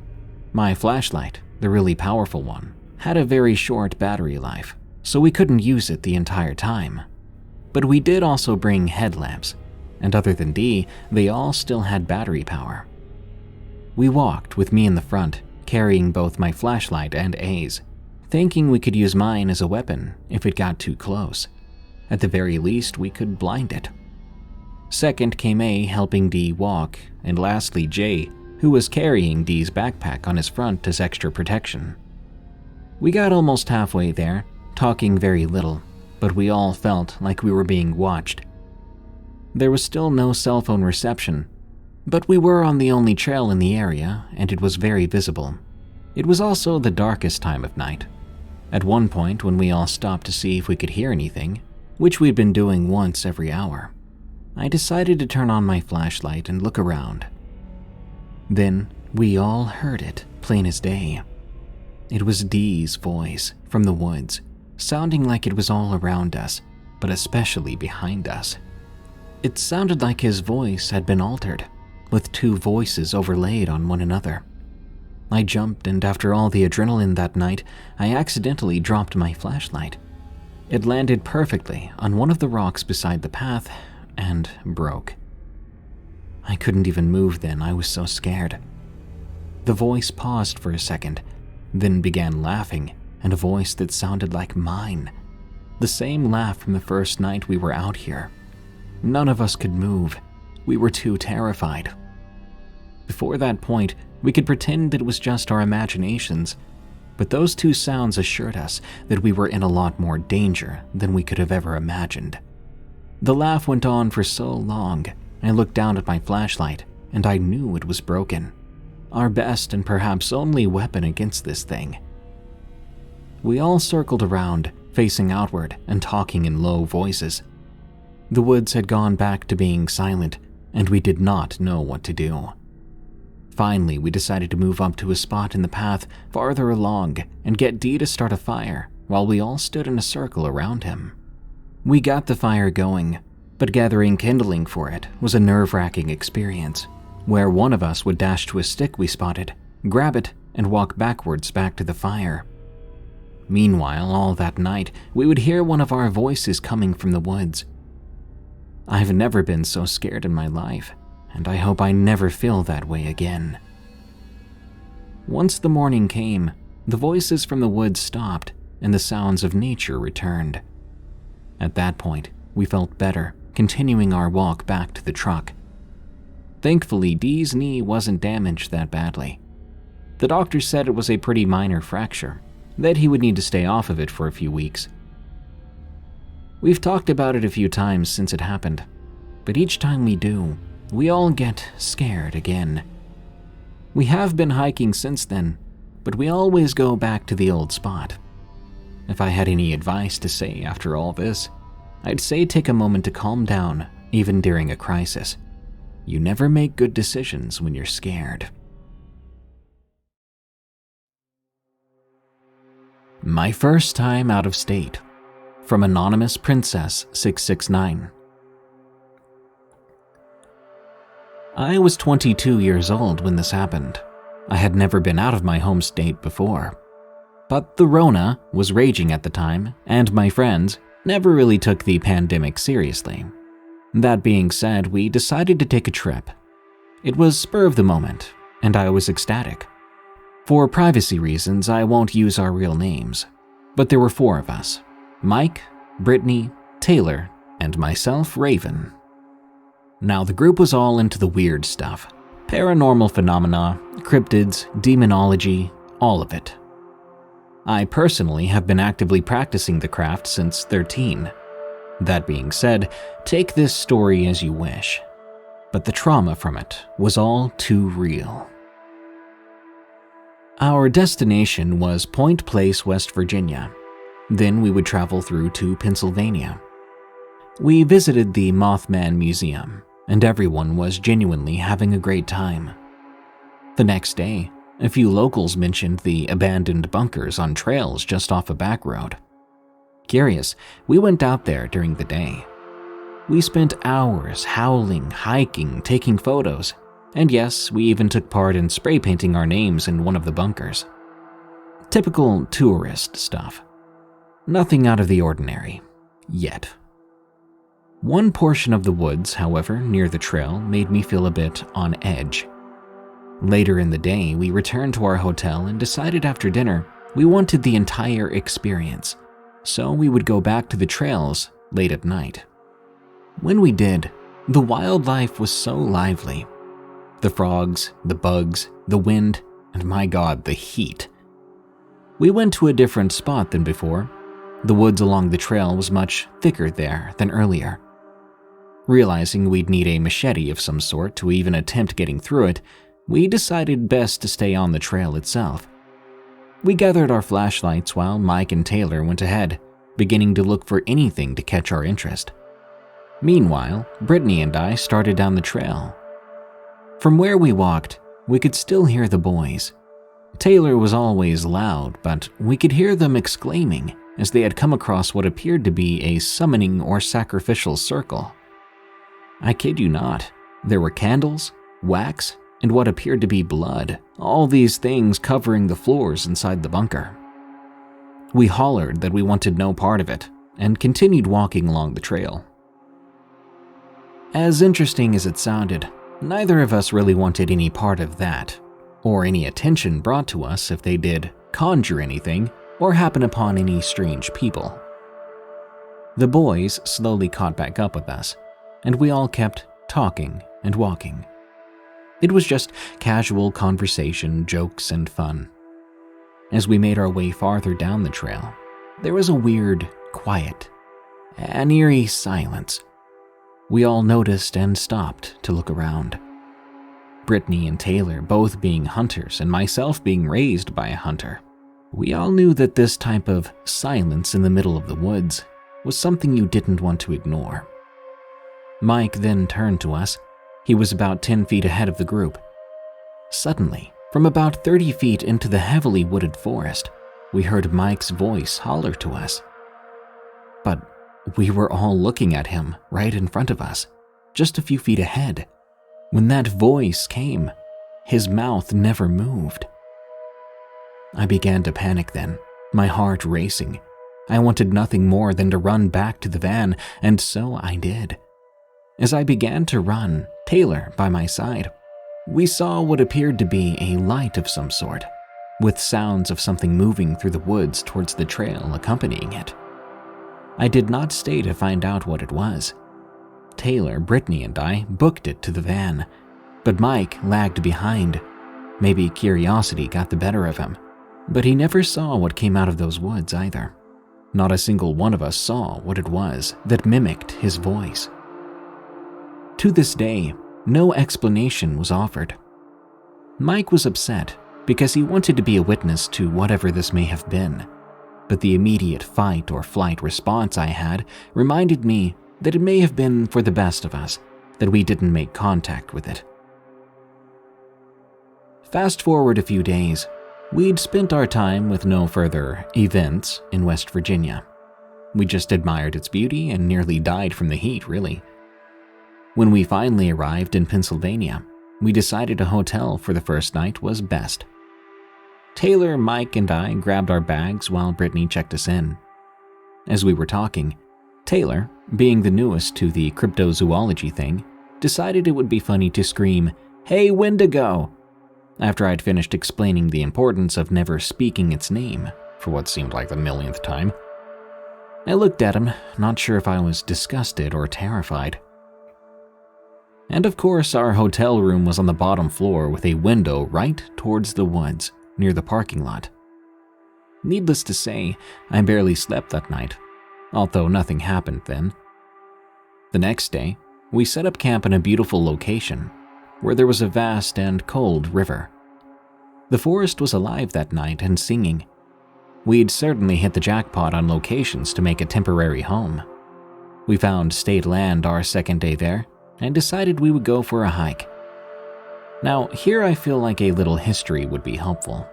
My flashlight, the really powerful one, had a very short battery life, so we couldn't use it the entire time. But we did also bring headlamps, and other than Dee, they all still had battery power. We walked with me in the front, carrying both my flashlight and A's, thinking we could use mine as a weapon if it got too close. At the very least, we could blind it. Second came A helping Dee walk, and lastly Jay, who was carrying Dee's backpack on his front as extra protection. We got almost halfway there, talking very little, but we all felt like we were being watched. There was still no cell phone reception, but we were on the only trail in the area, and it was very visible. It was also the darkest time of night. At one point, when we all stopped to see if we could hear anything, which we'd been doing once every hour, I decided to turn on my flashlight and look around. Then we all heard it, plain as day. It was Dee's voice from the woods, sounding like it was all around us, but especially behind us. It sounded like his voice had been altered, with two voices overlaid on one another. I jumped, and after all the adrenaline that night, I accidentally dropped my flashlight. It landed perfectly on one of the rocks beside the path and broke. I couldn't even move then, I was so scared. The voice paused for a second, then began laughing, and a voice that sounded like mine. The same laugh from the first night we were out here. None of us could move. We were too terrified. Before that point, we could pretend it was just our imaginations, but those two sounds assured us that we were in a lot more danger than we could have ever imagined. The laugh went on for so long, I looked down at my flashlight, and I knew it was broken. Our best and perhaps only weapon against this thing. We all circled around, facing outward and talking in low voices. The woods had gone back to being silent, and we did not know what to do. Finally, we decided to move up to a spot in the path farther along and get Dee to start a fire while we all stood in a circle around him. We got the fire going, but gathering kindling for it was a nerve-wracking experience, where one of us would dash to a stick we spotted, grab it, and walk backwards back to the fire. Meanwhile, all that night, we would hear one of our voices coming from the woods. I've never been so scared in my life, and I hope I never feel that way again. Once the morning came, the voices from the woods stopped, and the sounds of nature returned. At that point, we felt better, continuing our walk back to the truck. Thankfully, Dee's knee wasn't damaged that badly. The doctor said it was a pretty minor fracture, that he would need to stay off of it for a few weeks. We've talked about it a few times since it happened, but each time we do, we all get scared again. We have been hiking since then, but we always go back to the old spot. If I had any advice to say after all this, I'd say take a moment to calm down, even during a crisis. You never make good decisions when you're scared. My first time out of state. From Anonymous Princess 669. I was 22 years old when this happened. I had never been out of my home state before. But the Rona was raging at the time, and my friends never really took the pandemic seriously. That being said, we decided to take a trip. It was spur of the moment, and I was ecstatic. For privacy reasons, I won't use our real names, but there were 4 of us: Mike, Brittany, Taylor, and myself, Raven. Now, the group was all into the weird stuff. Paranormal phenomena, cryptids, demonology, all of it. I personally have been actively practicing the craft since 13. That being said, take this story as you wish, but the trauma from it was all too real. Our destination was Point Place, West Virginia. Then we would travel through to Pennsylvania. We visited the Mothman Museum, and everyone was genuinely having a great time. The next day, a few locals mentioned the abandoned bunkers on trails just off a back road. Curious, we went out there during the day. We spent hours howling, hiking, taking photos, and yes, we even took part in spray painting our names in one of the bunkers. Typical tourist stuff. Nothing out of the ordinary, yet. One portion of the woods, however, near the trail made me feel a bit on edge. Later in the day, we returned to our hotel and decided after dinner we wanted the entire experience, so we would go back to the trails late at night. When we did, the wildlife was so lively. The frogs, the bugs, the wind, and my God, the heat. We went to a different spot than before. The woods along the trail was much thicker there than earlier. Realizing we'd need a machete of some sort to even attempt getting through it, we decided best to stay on the trail itself. We gathered our flashlights while Mike and Taylor went ahead, beginning to look for anything to catch our interest. Meanwhile, Brittany and I started down the trail. From where we walked, we could still hear the boys. Taylor was always loud, but we could hear them exclaiming, as they had come across what appeared to be a summoning or sacrificial circle. I kid you not, there were candles, wax, and what appeared to be blood, all these things covering the floors inside the bunker. We hollered that we wanted no part of it, and continued walking along the trail. As interesting as it sounded, neither of us really wanted any part of that, or any attention brought to us if they did conjure anything or happen upon any strange people. The boys slowly caught back up with us, and we all kept talking and walking. It was just casual conversation, jokes, and fun. As we made our way farther down the trail, there was a weird quiet, an eerie silence. We all noticed and stopped to look around. Brittany and Taylor both being hunters and myself being raised by a hunter, we all knew that this type of silence in the middle of the woods was something you didn't want to ignore. Mike then turned to us. He was about 10 feet ahead of the group. Suddenly, from about 30 feet into the heavily wooded forest, we heard Mike's voice holler to us. But we were all looking at him right in front of us, just a few feet ahead. When that voice came, his mouth never moved. I began to panic then, my heart racing. I wanted nothing more than to run back to the van, and so I did. As I began to run, Taylor by my side, we saw what appeared to be a light of some sort, with sounds of something moving through the woods towards the trail accompanying it. I did not stay to find out what it was. Taylor, Brittany, and I booked it to the van, but Mike lagged behind. Maybe curiosity got the better of him, but he never saw what came out of those woods either. Not a single one of us saw what it was that mimicked his voice. To this day, no explanation was offered. Mike was upset because he wanted to be a witness to whatever this may have been, but the immediate fight or flight response I had reminded me that it may have been for the best of us that we didn't make contact with it. Fast forward a few days, we'd spent our time with no further events in West Virginia. We just admired its beauty and nearly died from the heat, really. When we finally arrived in Pennsylvania, we decided a hotel for the first night was best. Taylor, Mike, and I grabbed our bags while Brittany checked us in. As we were talking, Taylor, being the newest to the cryptozoology thing, decided it would be funny to scream, "Hey, Windigo!" after I'd finished explaining the importance of never speaking its name for what seemed like the millionth time. I looked at him, not sure if I was disgusted or terrified. And of course, our hotel room was on the bottom floor with a window right towards the woods near the parking lot. Needless to say, I barely slept that night, although nothing happened then. The next day, we set up camp in a beautiful location where there was a vast and cold river. The forest was alive that night and singing. We'd certainly hit the jackpot on locations to make a temporary home. We found state land our second day there and decided we would go for a hike. Now, here I feel like a little history would be helpful.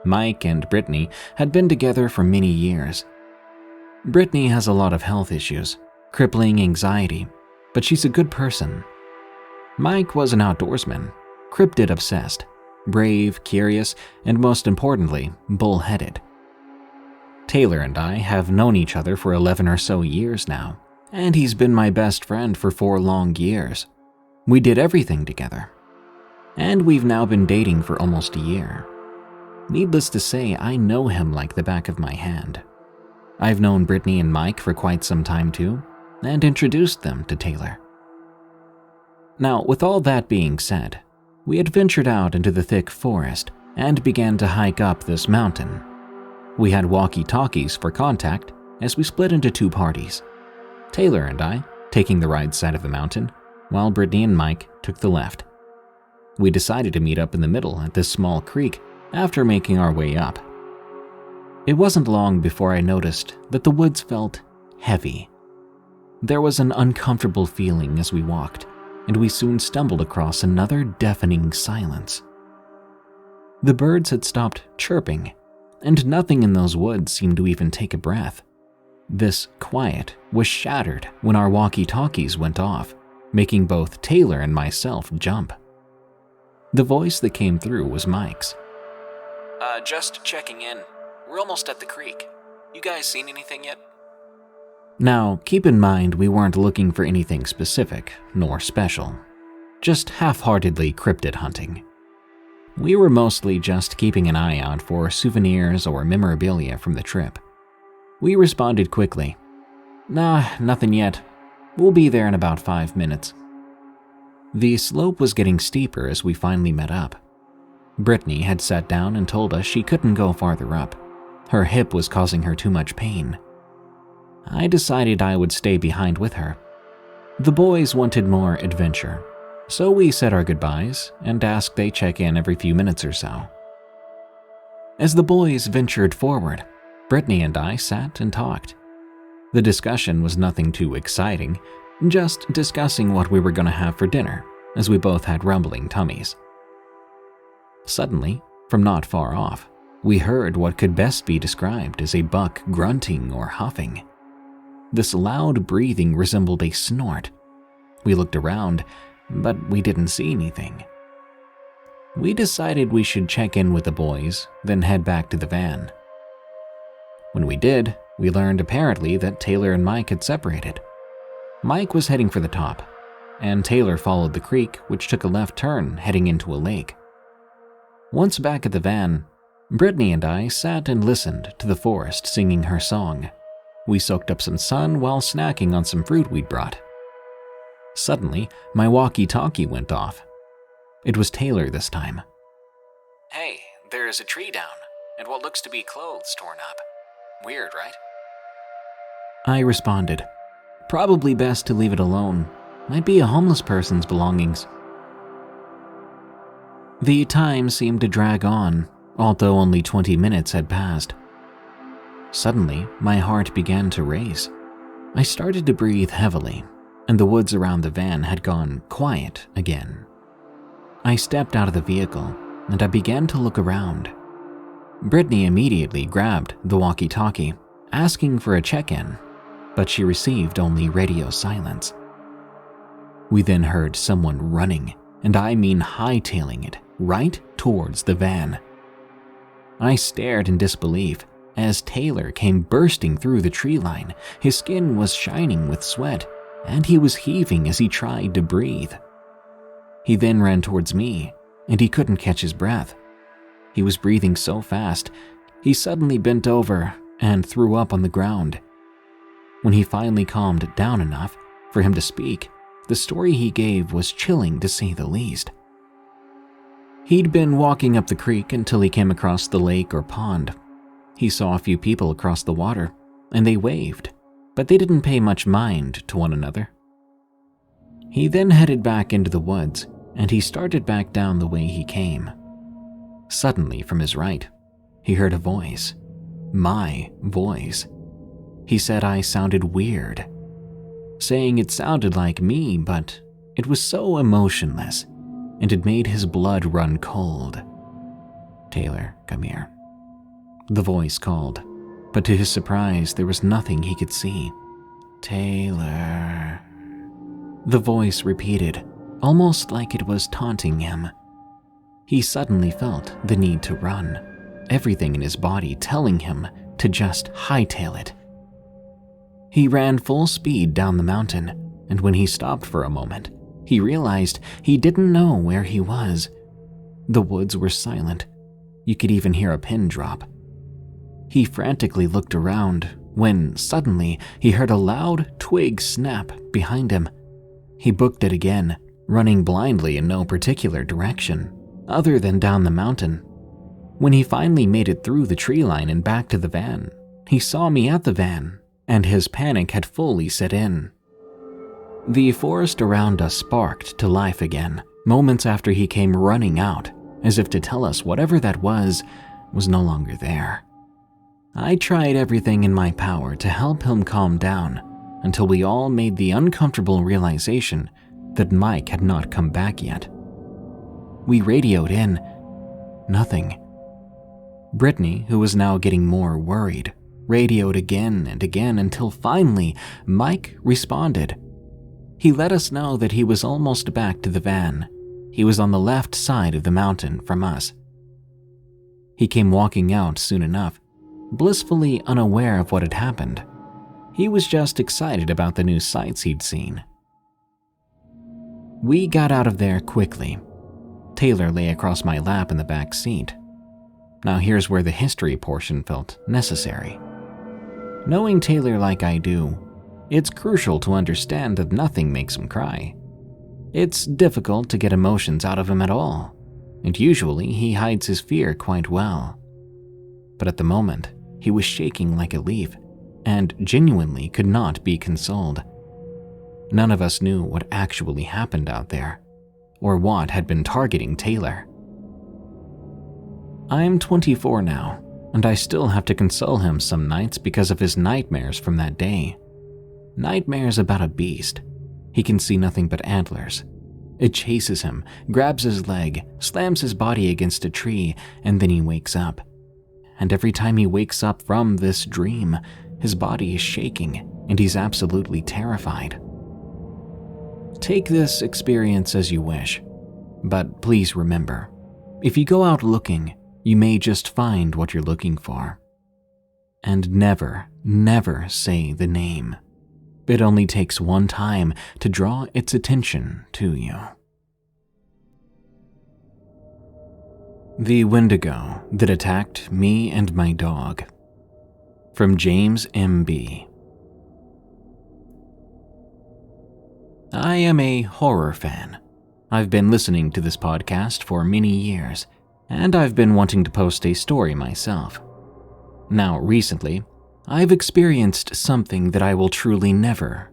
Mike and Brittany had been together for many years. Brittany has a lot of health issues, crippling anxiety, but she's a good person. Mike was an outdoorsman, cryptid obsessed, brave, curious, and most importantly, bullheaded. Taylor and I have known each other for 11 or so years now, and he's been my best friend for 4 long years. We did everything together. And we've now been dating for almost a year. Needless to say, I know him like the back of my hand. I've known Brittany and Mike for quite some time too, and introduced them to Taylor. Now, with all that being said, we had ventured out into the thick forest and began to hike up this mountain. We had walkie-talkies for contact as we split into 2 parties. Taylor and I taking the right side of the mountain, while Brittany and Mike took the left. We decided to meet up in the middle at this small creek after making our way up. It wasn't long before I noticed that the woods felt heavy. There was an uncomfortable feeling as we walked, and we soon stumbled across another deafening silence. The birds had stopped chirping, and nothing in those woods seemed to even take a breath. This quiet was shattered when our walkie-talkies went off, making both Taylor and myself jump. The voice that came through was Mike's. Just checking in. We're almost at the creek. You guys seen anything yet? Now, keep in mind we weren't looking for anything specific, nor special. Just half-heartedly cryptid hunting. We were mostly just keeping an eye out for souvenirs or memorabilia from the trip. We responded quickly. Nah, nothing yet. We'll be there in about 5 minutes. The slope was getting steeper as we finally met up. Brittany had sat down and told us she couldn't go farther up. Her hip was causing her too much pain. I decided I would stay behind with her. The boys wanted more adventure, so we said our goodbyes and asked they check in every few minutes or so. As the boys ventured forward, Brittany and I sat and talked. The discussion was nothing too exciting, just discussing what we were going to have for dinner, as we both had rumbling tummies. Suddenly, from not far off, we heard what could best be described as a buck grunting or huffing. This loud breathing resembled a snort. We looked around, but we didn't see anything. We decided we should check in with the boys, then head back to the van. When we did, we learned apparently that Taylor and Mike had separated. Mike was heading for the top, and Taylor followed the creek, which took a left turn heading into a lake. Once back at the van, Brittany and I sat and listened to the forest singing her song. We soaked up some sun while snacking on some fruit we'd brought. Suddenly, my walkie-talkie went off. It was Taylor this time. Hey, there's a tree down, and what looks to be clothes torn up. Weird, right? I responded, probably best to leave it alone. Might be a homeless person's belongings. The time seemed to drag on, although only 20 minutes had passed. Suddenly, my heart began to race. I started to breathe heavily, and the woods around the van had gone quiet again. I stepped out of the vehicle, and I began to look around. Brittany immediately grabbed the walkie-talkie, asking for a check-in, but she received only radio silence. We then heard someone running, and I mean hightailing it, right towards the van. I stared in disbelief as Taylor came bursting through the tree line. His skin was shining with sweat, and he was heaving as he tried to breathe. He then ran towards me, and he couldn't catch his breath. He was breathing so fast, he suddenly bent over and threw up on the ground. When he finally calmed down enough for him to speak, the story he gave was chilling to say the least. He'd been walking up the creek until he came across the lake or pond. He saw a few people across the water, and they waved, but they didn't pay much mind to one another. He then headed back into the woods, and he started back down the way he came. Suddenly, from his right, he heard a voice. My voice. He said I sounded weird, saying it sounded like me, but it was so emotionless, and it made his blood run cold. Taylor, come here. The voice called, but to his surprise, there was nothing he could see. Taylor. The voice repeated, almost like it was taunting him. He suddenly felt the need to run, everything in his body telling him to just hightail it. He ran full speed down the mountain, and when he stopped for a moment, he realized he didn't know where he was. The woods were silent. You could even hear a pin drop. He frantically looked around when suddenly he heard a loud twig snap behind him. He booked it again, running blindly in no particular direction, other than down the mountain. When he finally made it through the tree line and back to the van, he saw me at the van, and his panic had fully set in. The forest around us sparked to life again, moments after he came running out, as if to tell us whatever that was no longer there. I tried everything in my power to help him calm down, until we all made the uncomfortable realization that Mike had not come back yet. We radioed in. Nothing. Brittany, who was now getting more worried, radioed again and again until finally Mike responded. He let us know that he was almost back to the van. He was on the left side of the mountain from us. He came walking out soon enough, blissfully unaware of what had happened. He was just excited about the new sights he'd seen. We got out of there quickly. Taylor lay across my lap in the back seat. Now here's where the history portion felt necessary. Knowing Taylor like I do, it's crucial to understand that nothing makes him cry. It's difficult to get emotions out of him at all, and usually he hides his fear quite well. But at the moment, he was shaking like a leaf, and genuinely could not be consoled. None of us knew what actually happened out there, or what had been targeting Taylor. I'm 24 now, and I still have to console him some nights because of his nightmares from that day. Nightmares about a beast. He can see nothing but antlers. It chases him, grabs his leg, slams his body against a tree, and then he wakes up. And every time he wakes up from this dream, his body is shaking, and he's absolutely terrified. Take this experience as you wish, but please remember, if you go out looking, you may just find what you're looking for. And never, never say the name. It only takes one time to draw its attention to you. The Windigo that attacked me and my dog. From James M.B. I am a horror fan. I've been listening to this podcast for many years, and I've been wanting to post a story myself. Now, recently, I've experienced something that I will truly never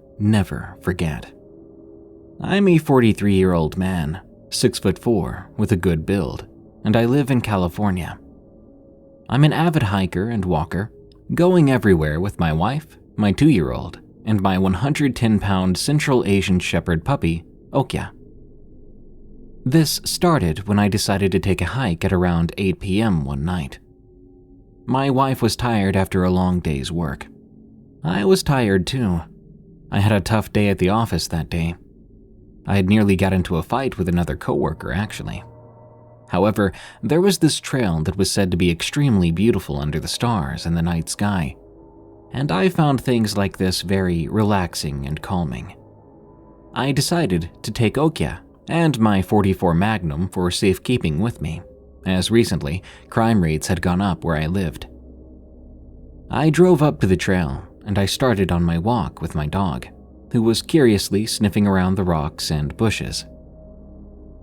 forget. I'm a 43-year-old man, 6'4", with a good build, and I live in California. I'm an avid hiker and walker, going everywhere with my wife, my 2-year-old, and my 110-pound Central Asian Shepherd puppy, Okya. This started when I decided to take a hike at around 8 p.m. one night. My wife was tired after a long day's work. I was tired too. I had a tough day at the office that day. I had nearly got into a fight with another coworker, actually. However, there was this trail that was said to be extremely beautiful under the stars and the night sky, and I found things like this very relaxing and calming. I decided to take Okya and my .44 Magnum for safekeeping with me, as recently, crime rates had gone up where I lived. I drove up to the trail, and I started on my walk with my dog, who was curiously sniffing around the rocks and bushes.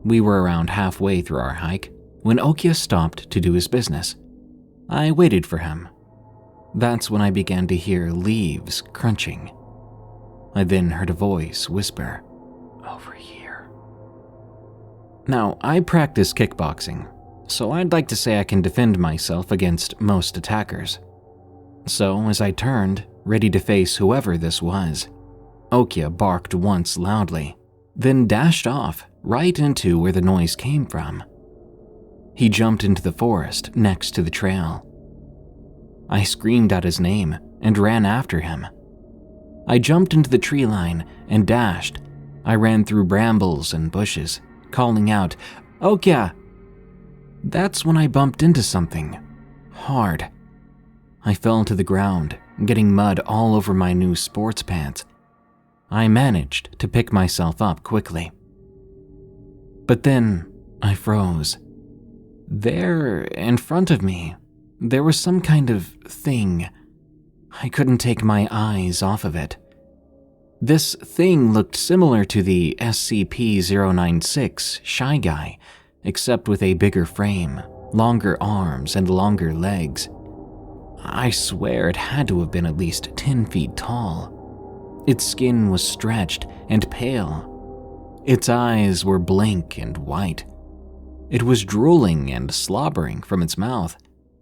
We were around halfway through our hike when Okya stopped to do his business. I waited for him. That's when I began to hear leaves crunching. I then heard a voice whisper, "Over here." Now, I practice kickboxing, so I'd like to say I can defend myself against most attackers. So, as I turned, ready to face whoever this was, Okya barked once loudly, then dashed off right into where the noise came from. He jumped into the forest next to the trail. I screamed out his name and ran after him. I jumped into the tree line and dashed. I ran through brambles and bushes, calling out, "Okya!" That's when I bumped into something. Hard. I fell to the ground, getting mud all over my new sports pants. I managed to pick myself up quickly. But then I froze. There, in front of me, there was some kind of thing. I couldn't take my eyes off of it. This thing looked similar to the SCP-096 Shy Guy, except with a bigger frame, longer arms, and longer legs. I swear it had to have been at least 10 feet tall. Its skin was stretched and pale. Its eyes were blank and white. It was drooling and slobbering from its mouth,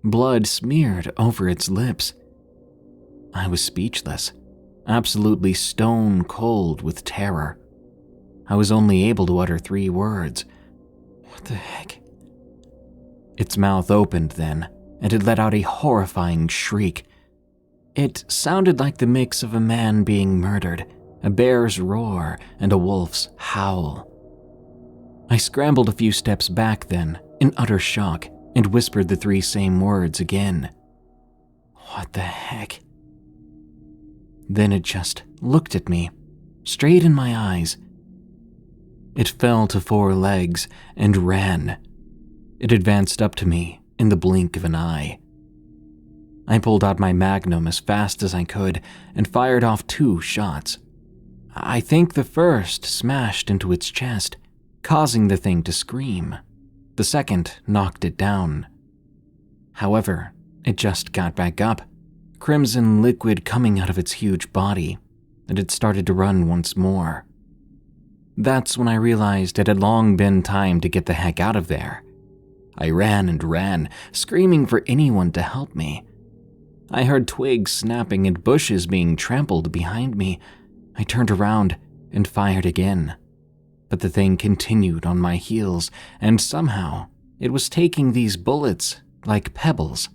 blood smeared over its lips. I was speechless, absolutely stone cold with terror. I was only able to utter 3 words. What the heck? Its mouth opened then, and it let out a horrifying shriek. It sounded like the mix of a man being murdered, a bear's roar, and a wolf's howl. I scrambled a few steps back then, in utter shock, and whispered the 3 same words again. What the heck? Then it just looked at me, straight in my eyes. It fell to 4 legs and ran. It advanced up to me in the blink of an eye. I pulled out my magnum as fast as I could and fired off 2 shots. I think the first smashed into its chest, causing the thing to scream. The second knocked it down. However, it just got back up, crimson liquid coming out of its huge body, and it started to run once more. That's when I realized it had long been time to get the heck out of there. I ran and ran, screaming for anyone to help me. I heard twigs snapping and bushes being trampled behind me. I turned around and fired again. But the thing continued on my heels, and somehow it was taking these bullets like pebbles.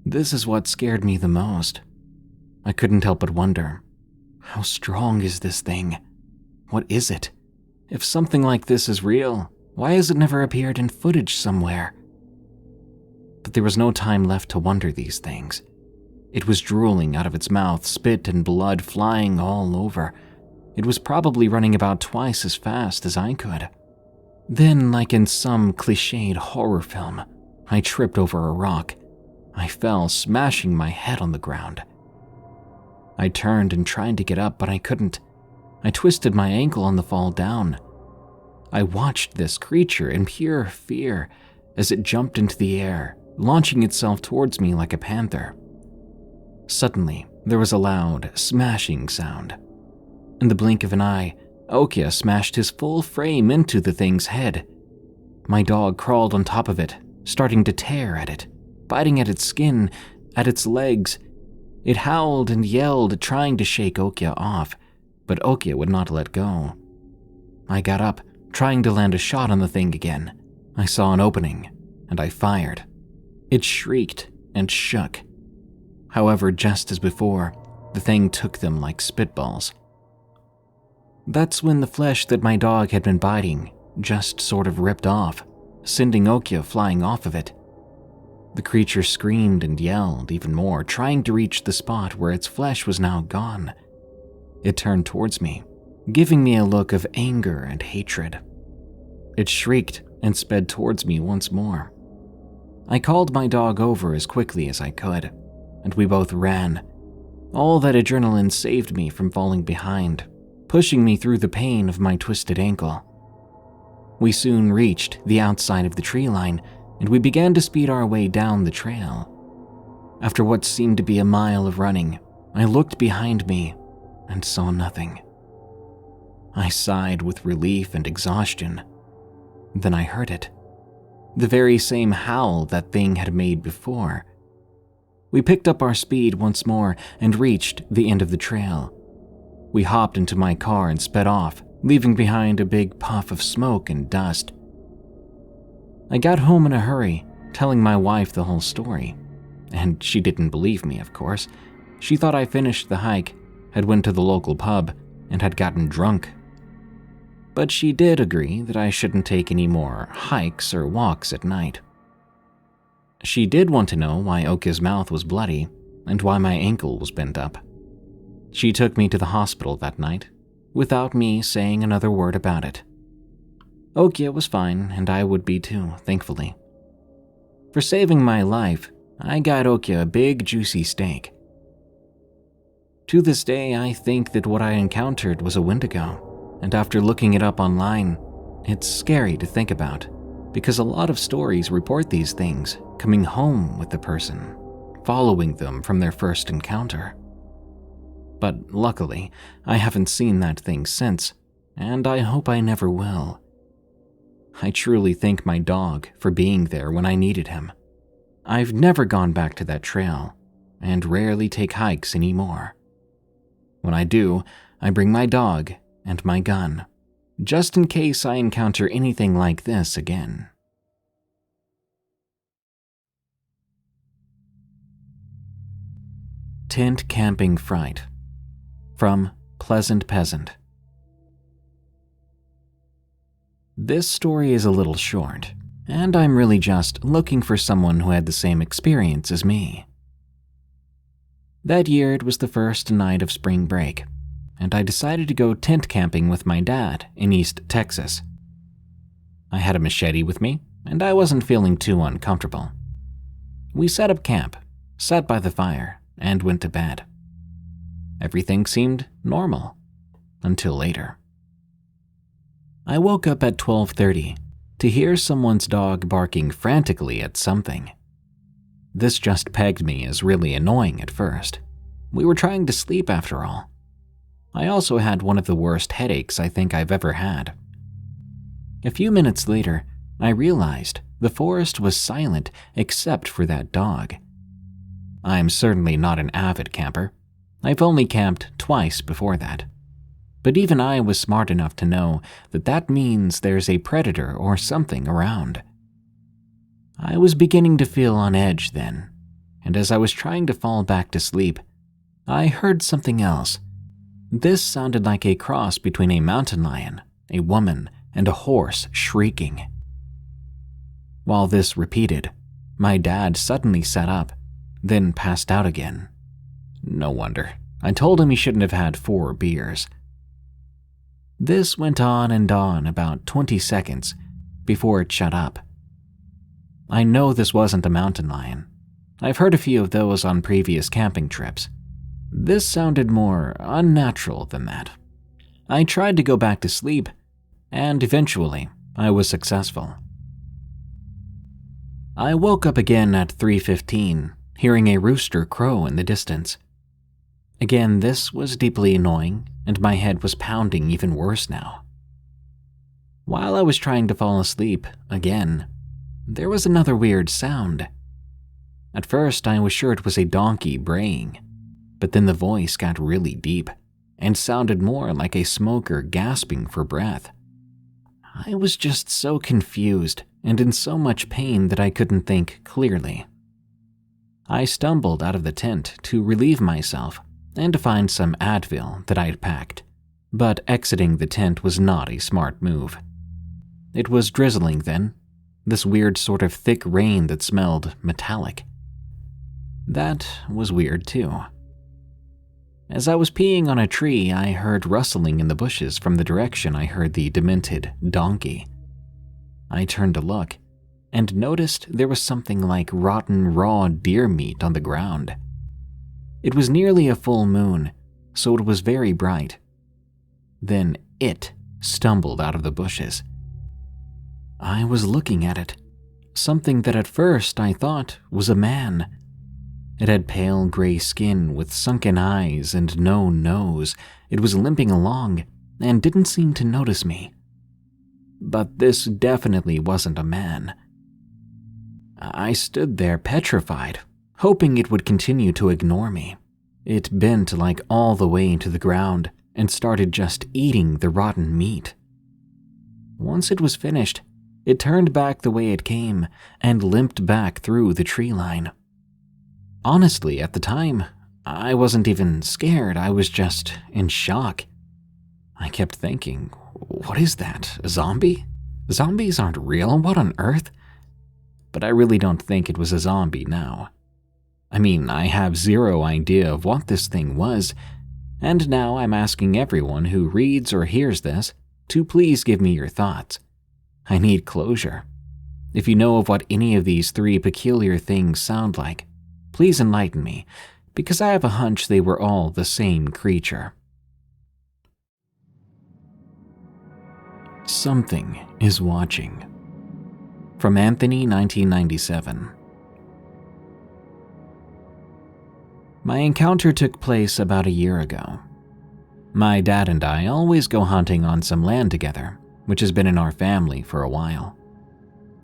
This is what scared me the most. I couldn't help but wonder, how strong is this thing? What is it? If something like this is real, why has it never appeared in footage somewhere? But there was no time left to wonder these things. It was drooling out of its mouth, spit and blood flying all over. It was probably running about twice as fast as I could. Then, like in some cliched horror film, I tripped over a rock. I fell, smashing my head on the ground. I turned and tried to get up, but I couldn't. I twisted my ankle on the fall down. I watched this creature in pure fear as it jumped into the air, launching itself towards me like a panther. Suddenly, there was a loud, smashing sound. In the blink of an eye, Okia smashed his full frame into the thing's head. My dog crawled on top of it, starting to tear at it, biting at its skin, at its legs. It howled and yelled, trying to shake Okia off, but Okia would not let go. I got up, trying to land a shot on the thing again. I saw an opening, and I fired. It shrieked and shook. However, just as before, the thing took them like spitballs. That's when the flesh that my dog had been biting just sort of ripped off, sending Okia flying off of it. The creature screamed and yelled even more, trying to reach the spot where its flesh was now gone. It turned towards me, giving me a look of anger and hatred. It shrieked and sped towards me once more. I called my dog over as quickly as I could, and we both ran. All that adrenaline saved me from falling behind, pushing me through the pain of my twisted ankle. We soon reached the outside of the tree line, and we began to speed our way down the trail. After what seemed to be a mile of running, I looked behind me and saw nothing. I sighed with relief and exhaustion. Then I heard it. The very same howl that thing had made before. We picked up our speed once more and reached the end of the trail. We hopped into my car and sped off, leaving behind a big puff of smoke and dust. I got home in a hurry, telling my wife the whole story. And she didn't believe me, of course. She thought I finished the hike, had went to the local pub, and had gotten drunk. But she did agree that I shouldn't take any more hikes or walks at night. She did want to know why Okia's mouth was bloody and why my ankle was bent up. She took me to the hospital that night, without me saying another word about it. Okia was fine, and I would be too, thankfully. For saving my life, I got Okia a big, juicy steak. To this day, I think that what I encountered was a wendigo, and after looking it up online, it's scary to think about, because a lot of stories report these things coming home with the person, following them from their first encounter. But luckily, I haven't seen that thing since, and I hope I never will. I truly thank my dog for being there when I needed him. I've never gone back to that trail, and rarely take hikes anymore. When I do, I bring my dog and my gun, just in case I encounter anything like this again. Tent Camping Fright from Pleasant Peasant. This story is a little short, and I'm really just looking for someone who had the same experience as me. That year it was the first night of spring break, and I decided to go tent camping with my dad in East Texas. I had a machete with me, and I wasn't feeling too uncomfortable. We set up camp, sat by the fire, and went to bed. Everything seemed normal, until later. I woke up at 12:30 to hear someone's dog barking frantically at something. This just pegged me as really annoying at first. We were trying to sleep after all. I also had one of the worst headaches I think I've ever had. A few minutes later, I realized the forest was silent except for that dog. I'm certainly not an avid camper. I've only camped twice before that. But even I was smart enough to know that that means there's a predator or something around. I was beginning to feel on edge then, and as I was trying to fall back to sleep, I heard something else. This sounded like a cross between a mountain lion, a woman, and a horse shrieking. While this repeated, my dad suddenly sat up, then passed out again. No wonder. I told him he shouldn't have had 4 beers. This went on and on about 20 seconds before it shut up. I know this wasn't a mountain lion. I've heard a few of those on previous camping trips. This sounded more unnatural than that. I tried to go back to sleep, and eventually I was successful. I woke up again at 3:15, hearing a rooster crow in the distance. Again, this was deeply annoying, and my head was pounding even worse now. While I was trying to fall asleep again, there was another weird sound. At first, I was sure it was a donkey braying, but then the voice got really deep and sounded more like a smoker gasping for breath. I was just so confused and in so much pain that I couldn't think clearly. I stumbled out of the tent to relieve myself and to find some Advil that I'd packed, but exiting the tent was not a smart move. It was drizzling then, this weird sort of thick rain that smelled metallic. That was weird too. As I was peeing on a tree, I heard rustling in the bushes from the direction I heard the demented donkey. I turned to look, and noticed there was something like rotten raw deer meat on the ground. It was nearly a full moon, so it was very bright. Then it stumbled out of the bushes. I was looking at it, something that at first I thought was a man. It had pale gray skin with sunken eyes and no nose. It was limping along and didn't seem to notice me. But this definitely wasn't a man. I stood there petrified, hoping it would continue to ignore me. It bent like all the way to the ground and started just eating the rotten meat. Once it was finished, it turned back the way it came and limped back through the tree line. Honestly, at the time, I wasn't even scared. I was just in shock. I kept thinking, what is that, a zombie? Zombies aren't real, what on earth? But I really don't think it was a zombie now. I mean, I have zero idea of what this thing was, and now I'm asking everyone who reads or hears this to please give me your thoughts. I need closure. If you know of what any of these 3 peculiar things sound like, please enlighten me, because I have a hunch they were all the same creature. Something is watching. From Anthony, 1997. My encounter took place about a year ago. My dad and I always go hunting on some land together, which has been in our family for a while.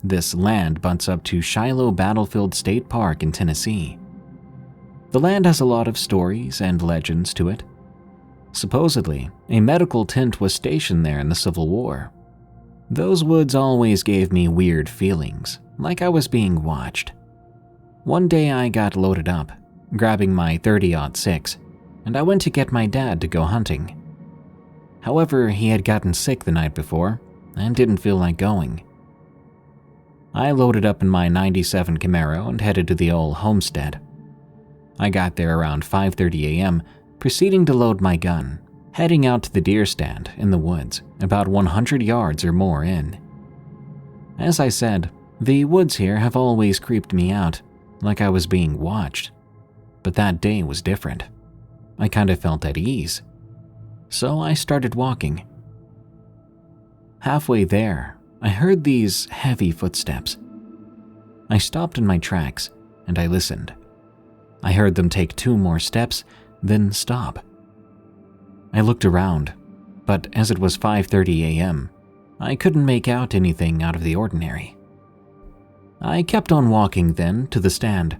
This land butts up to Shiloh Battlefield State Park in Tennessee. The land has a lot of stories and legends to it. Supposedly, a medical tent was stationed there in the Civil War. Those woods always gave me weird feelings, like I was being watched. One day I got loaded up, grabbing my 30-06, and I went to get my dad to go hunting. However, he had gotten sick the night before and didn't feel like going. I loaded up in my 97 Camaro and headed to the old homestead. I got there around 5:30 a.m., proceeding to load my gun, heading out to the deer stand in the woods, about 100 yards or more in. As I said, the woods here have always creeped me out, like I was being watched. But that day was different. I kind of felt at ease. So I started walking. Halfway there, I heard these heavy footsteps. I stopped in my tracks and I listened. I heard them take 2 more steps, then stop. I looked around, but as it was 5:30 a.m., I couldn't make out anything out of the ordinary. I kept on walking then to the stand,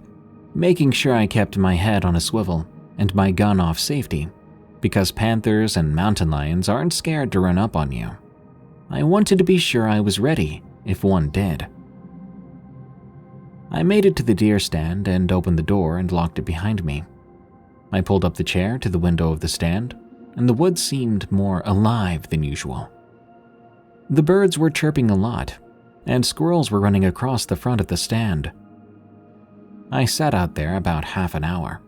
making sure I kept my head on a swivel and my gun off safety, because panthers and mountain lions aren't scared to run up on you. I wanted to be sure I was ready if one did. I made it to the deer stand and opened the door and locked it behind me. I pulled up the chair to the window of the stand, and the woods seemed more alive than usual. The birds were chirping a lot, and squirrels were running across the front of the stand. I sat out there about half an hour.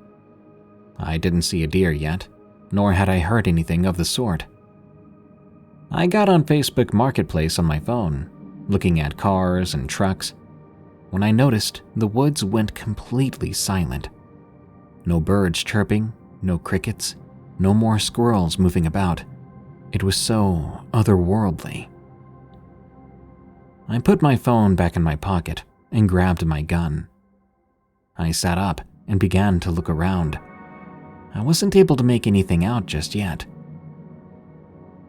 I didn't see a deer yet, nor had I heard anything of the sort. I got on Facebook Marketplace on my phone, looking at cars and trucks, when I noticed the woods went completely silent. No birds chirping, no crickets, no more squirrels moving about. It was so otherworldly. I put my phone back in my pocket and grabbed my gun. I sat up and began to look around. I wasn't able to make anything out just yet.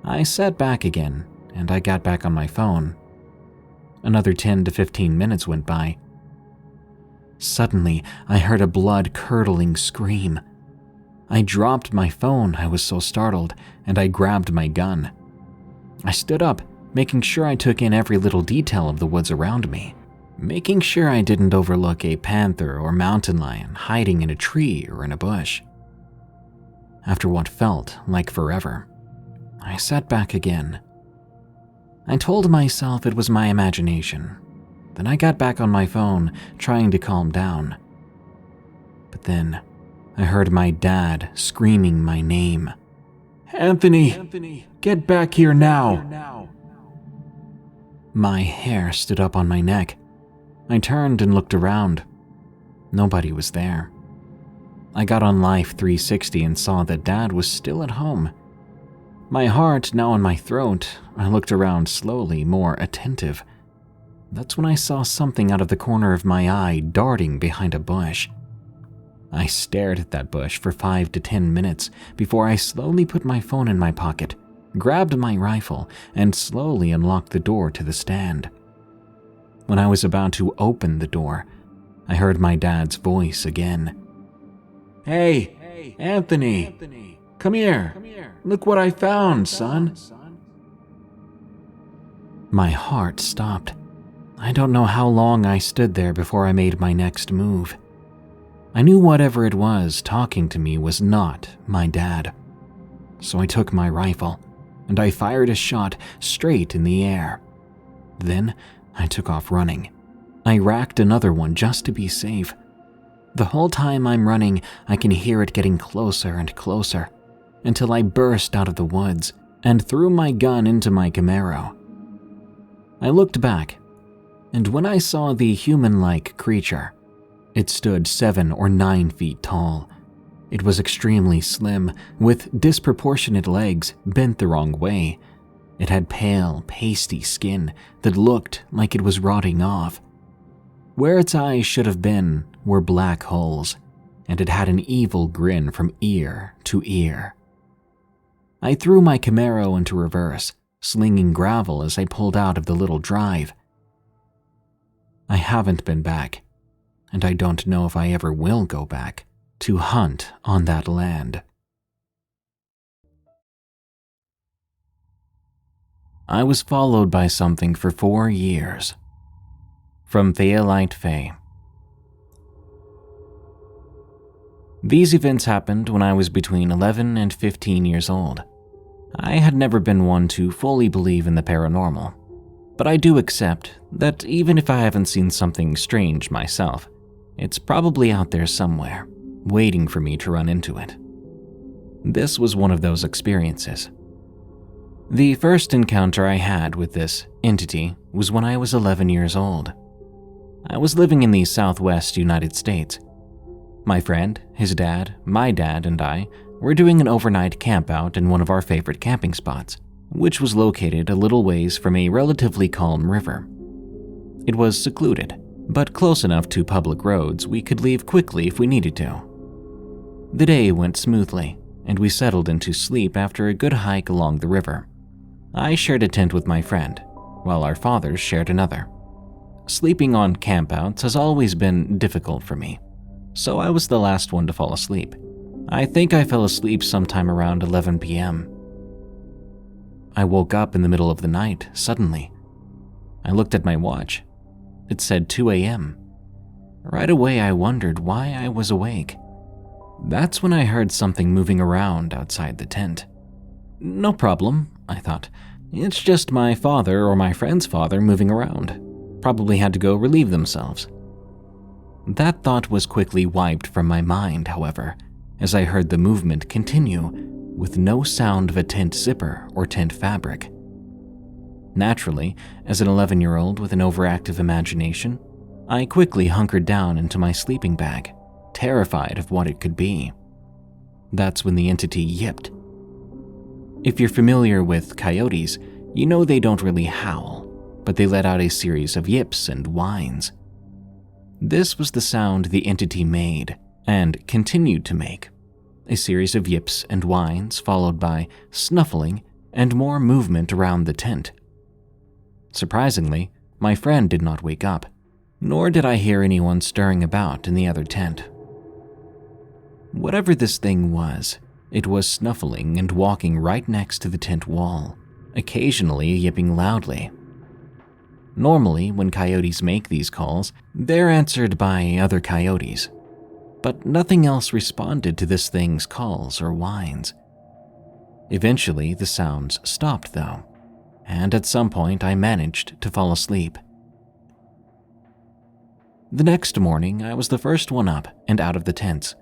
I sat back again and I got back on my phone. Another 10 to 15 minutes went by. Suddenly, I heard a blood-curdling scream. I dropped my phone, I was so startled, and I grabbed my gun. I stood up, making sure I took in every little detail of the woods around me, making sure I didn't overlook a panther or mountain lion hiding in a tree or in a bush. After what felt like forever, I sat back again. I told myself it was my imagination. Then I got back on my phone, trying to calm down. But then, I heard my dad screaming my name. "Anthony, get back here now!" My hair stood up on my neck. I turned and looked around. Nobody was there. I got on Life 360 and saw that Dad was still at home. My heart now in my throat, I looked around slowly, more attentive. That's when I saw something out of the corner of my eye darting behind a bush. I stared at that bush for 5 to 10 minutes before I slowly put my phone in my pocket, grabbed my rifle, and slowly unlocked the door to the stand. When I was about to open the door, I heard my dad's voice again. "Hey, Anthony, come here. Look what I found, son." My heart stopped. I don't know how long I stood there before I made my next move. I knew whatever it was talking to me was not my dad. So I took my rifle, and I fired a shot straight in the air. Then I took off running. I racked another one just to be safe. The whole time I'm running, I can hear it getting closer and closer, until I burst out of the woods and threw my gun into my Camaro. I looked back, and when I saw the human-like creature, it stood 7 or 9 feet tall. It was extremely slim, with disproportionate legs bent the wrong way. It had pale, pasty skin that looked like it was rotting off. Where its eyes should have been were black holes, and it had an evil grin from ear to ear. I threw my Camaro into reverse, slinging gravel as I pulled out of the little drive. I haven't been back, and I don't know if I ever will go back to hunt on that land. I was followed by something for 4 years. From Theolite Faye. These events happened when I was between 11 and 15 years old. I had never been one to fully believe in the paranormal, but I do accept that even if I haven't seen something strange myself, it's probably out there somewhere, waiting for me to run into it. This was one of those experiences. The first encounter I had with this entity was when I was 11 years old. I was living in the southwest United States. My friend, his dad, my dad, and I were doing an overnight campout in one of our favorite camping spots, which was located a little ways from a relatively calm river. It was secluded, but close enough to public roads we could leave quickly if we needed to. The day went smoothly, and we settled into sleep after a good hike along the river. I shared a tent with my friend, while our fathers shared another. Sleeping on campouts has always been difficult for me, so I was the last one to fall asleep. I think I fell asleep sometime around 11 p.m. I woke up in the middle of the night, suddenly. I looked at my watch. It said 2 a.m. Right away I wondered why I was awake. That's when I heard something moving around outside the tent. No problem, I thought. It's just my father or my friend's father moving around. Probably had to go relieve themselves. That thought was quickly wiped from my mind, however, as I heard the movement continue with no sound of a tent zipper or tent fabric. Naturally, as an 11-year-old with an overactive imagination, I quickly hunkered down into my sleeping bag, terrified of what it could be. That's when the entity yipped. If you're familiar with coyotes, you know they don't really howl, but they let out a series of yips and whines. This was the sound the entity made and continued to make. A series of yips and whines followed by snuffling and more movement around the tent. Surprisingly, my friend did not wake up, nor did I hear anyone stirring about in the other tent. Whatever this thing was, it was snuffling and walking right next to the tent wall, occasionally yipping loudly. Normally, when coyotes make these calls, they're answered by other coyotes, but nothing else responded to this thing's calls or whines. Eventually, the sounds stopped though, and at some point I managed to fall asleep. The next morning, I was the first one up and out of the tents.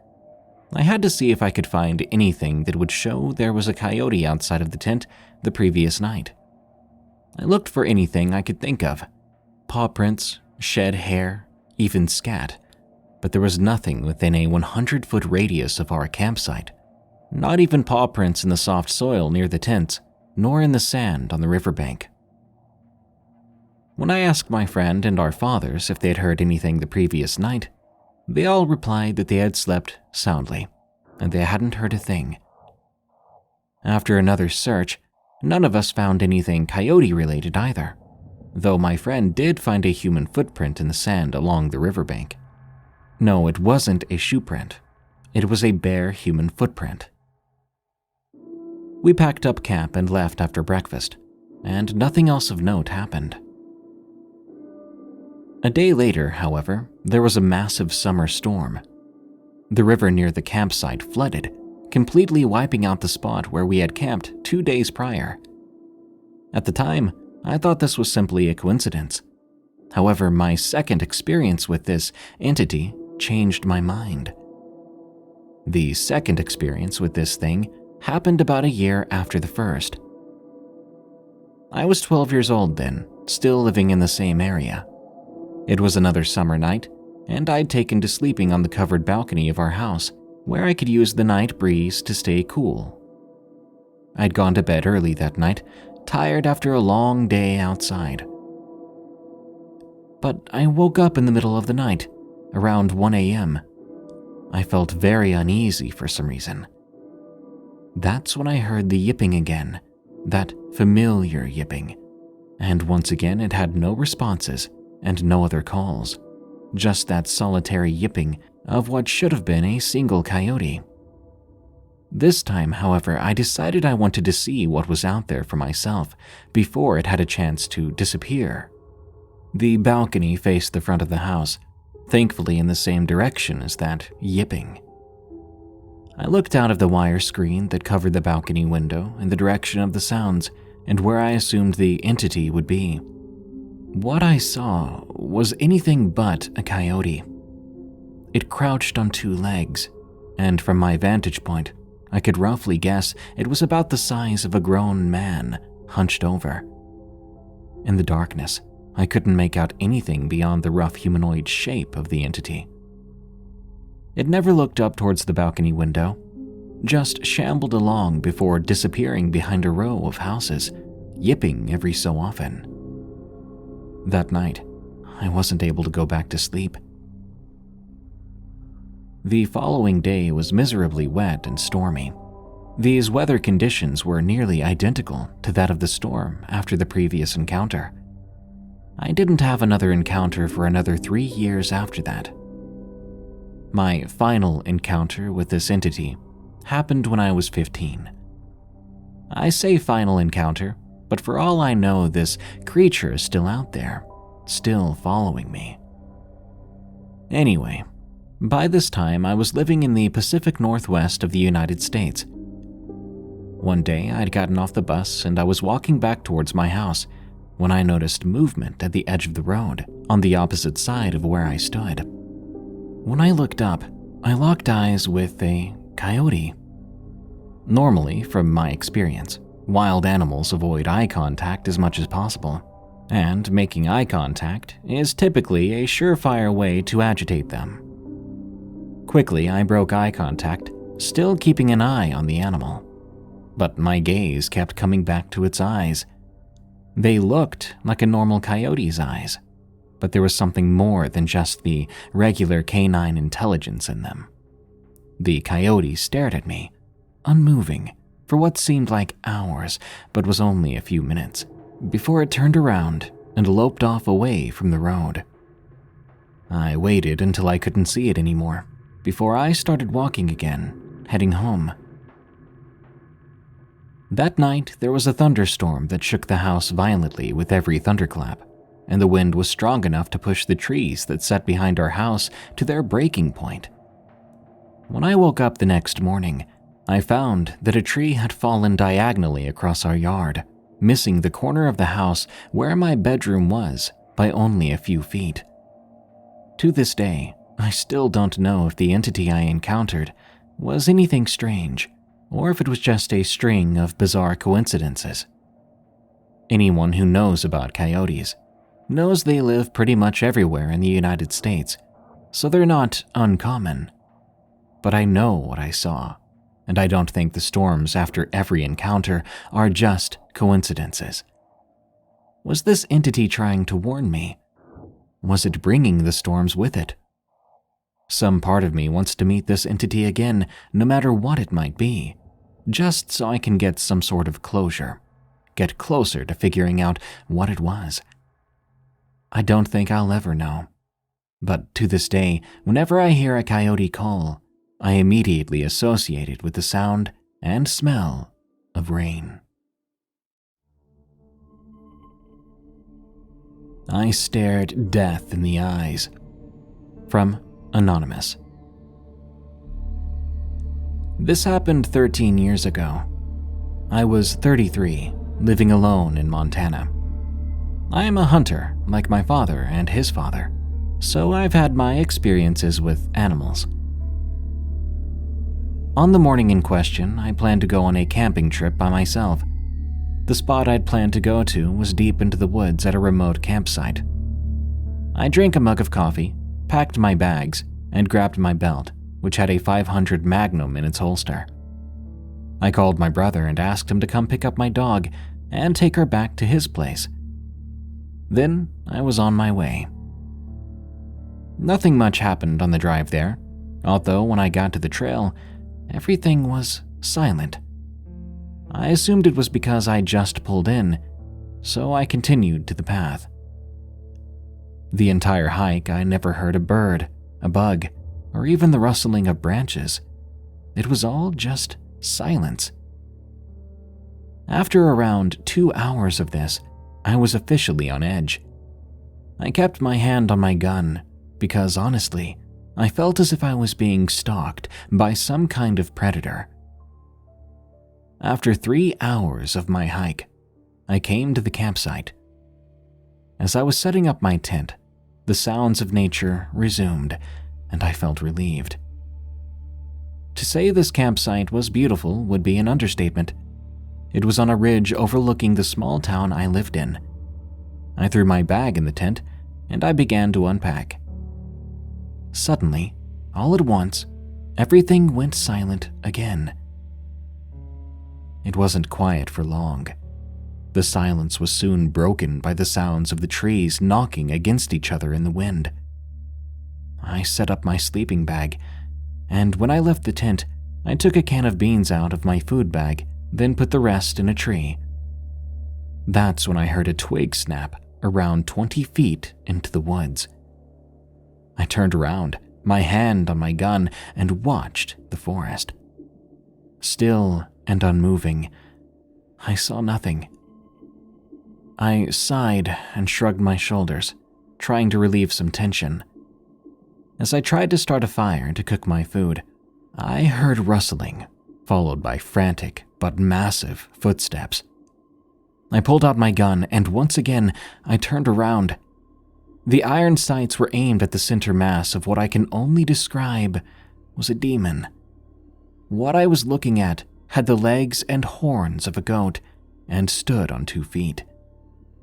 I had to see if I could find anything that would show there was a coyote outside of the tent the previous night. I looked for anything I could think of. Paw prints, shed hair, even scat. But there was nothing within a 100-foot radius of our campsite. Not even paw prints in the soft soil near the tents, nor in the sand on the riverbank. When I asked my friend and our fathers if they had heard anything the previous night, they all replied that they had slept soundly, and they hadn't heard a thing. After another search, none of us found anything coyote-related either, though my friend did find a human footprint in the sand along the riverbank. No, it wasn't a shoe print. It was a bare human footprint. We packed up camp and left after breakfast, and nothing else of note happened. A day later, however, there was a massive summer storm. The river near the campsite flooded, completely wiping out the spot where we had camped 2 days prior. At the time, I thought this was simply a coincidence. However, my second experience with this entity changed my mind. The second experience with this thing happened about a year after the first. I was 12 years old then, still living in the same area. It was another summer night, and I'd taken to sleeping on the covered balcony of our house, where I could use the night breeze to stay cool. I'd gone to bed early that night, tired after a long day outside. But I woke up in the middle of the night, around 1 a.m. I felt very uneasy for some reason. That's when I heard the yipping again, that familiar yipping, and once again it had no responses and no other calls, just that solitary yipping of what should have been a single coyote. This time, however, I decided I wanted to see what was out there for myself before it had a chance to disappear. The balcony faced the front of the house, thankfully in the same direction as that yipping. I looked out of the wire screen that covered the balcony window in the direction of the sounds and where I assumed the entity would be. What I saw was anything but a coyote. It crouched on two legs, and from my vantage point, I could roughly guess it was about the size of a grown man hunched over. In the darkness, I couldn't make out anything beyond the rough humanoid shape of the entity. It never looked up towards the balcony window, just shambled along before disappearing behind a row of houses, yipping every so often. That night, I wasn't able to go back to sleep. The following day was miserably wet and stormy. These weather conditions were nearly identical to that of the storm after the previous encounter. I didn't have another encounter for another 3 years after that. My final encounter with this entity happened when I was 15. I say final encounter, but for all I know, this creature is still out there, still following me. Anyway, by this time I was living in the Pacific Northwest of the United States. One day I'd gotten off the bus and I was walking back towards my house when I noticed movement at the edge of the road on the opposite side of where I stood. When I looked up, I locked eyes with a coyote. Normally, from my experience, wild animals avoid eye contact as much as possible, and making eye contact is typically a surefire way to agitate them. Quickly, I broke eye contact, still keeping an eye on the animal. But my gaze kept coming back to its eyes. They looked like a normal coyote's eyes, but there was something more than just the regular canine intelligence in them. The coyote stared at me, unmoving, for what seemed like hours, but was only a few minutes, before it turned around and loped off away from the road. I waited until I couldn't see it anymore, before I started walking again, heading home. That night, there was a thunderstorm that shook the house violently with every thunderclap, and the wind was strong enough to push the trees that sat behind our house to their breaking point. When I woke up the next morning, I found that a tree had fallen diagonally across our yard, missing the corner of the house where my bedroom was by only a few feet. To this day, I still don't know if the entity I encountered was anything strange, or if it was just a string of bizarre coincidences. Anyone who knows about coyotes knows they live pretty much everywhere in the United States, so they're not uncommon. But I know what I saw, and I don't think the storms after every encounter are just coincidences. Was this entity trying to warn me? Was it bringing the storms with it? Some part of me wants to meet this entity again, no matter what it might be, just so I can get some sort of closure, get closer to figuring out what it was. I don't think I'll ever know, but to this day, whenever I hear a coyote call, I immediately associate it with the sound and smell of rain. I stared death in the eyes. From Anonymous. This happened 13 years ago. I was 33, living alone in Montana. I am a hunter, like my father and his father, so I've had my experiences with animals. On the morning in question, I planned to go on a camping trip by myself. The spot I'd planned to go to was deep into the woods at a remote campsite. I drank a mug of coffee, packed my bags, and grabbed my belt, which had a .500 Magnum in its holster. I called my brother and asked him to come pick up my dog and take her back to his place. Then I was on my way. Nothing much happened on the drive there, although when I got to the trail, everything was silent. I assumed it was because I just pulled in, so I continued to the path. The entire hike, I never heard a bird, a bug, or even the rustling of branches. It was all just silence. After around 2 hours of this, I was officially on edge. I kept my hand on my gun because honestly, I felt as if I was being stalked by some kind of predator. After 3 hours of my hike, I came to the campsite. As I was setting up my tent, the sounds of nature resumed, and I felt relieved. To say this campsite was beautiful would be an understatement. It was on a ridge overlooking the small town I lived in. I threw my bag in the tent, and I began to unpack. Suddenly, all at once, everything went silent again. It wasn't quiet for long. The silence was soon broken by the sounds of the trees knocking against each other in the wind. I set up my sleeping bag, and when I left the tent, I took a can of beans out of my food bag, then put the rest in a tree. That's when I heard a twig snap around 20 feet into the woods. I turned around, my hand on my gun, and watched the forest. Still and unmoving, I saw nothing. I sighed and shrugged my shoulders, trying to relieve some tension. As I tried to start a fire to cook my food, I heard rustling, followed by frantic but massive footsteps. I pulled out my gun, and once again, I turned around. The iron sights were aimed at the center mass of what I can only describe was a demon. What I was looking at had the legs and horns of a goat and stood on 2 feet.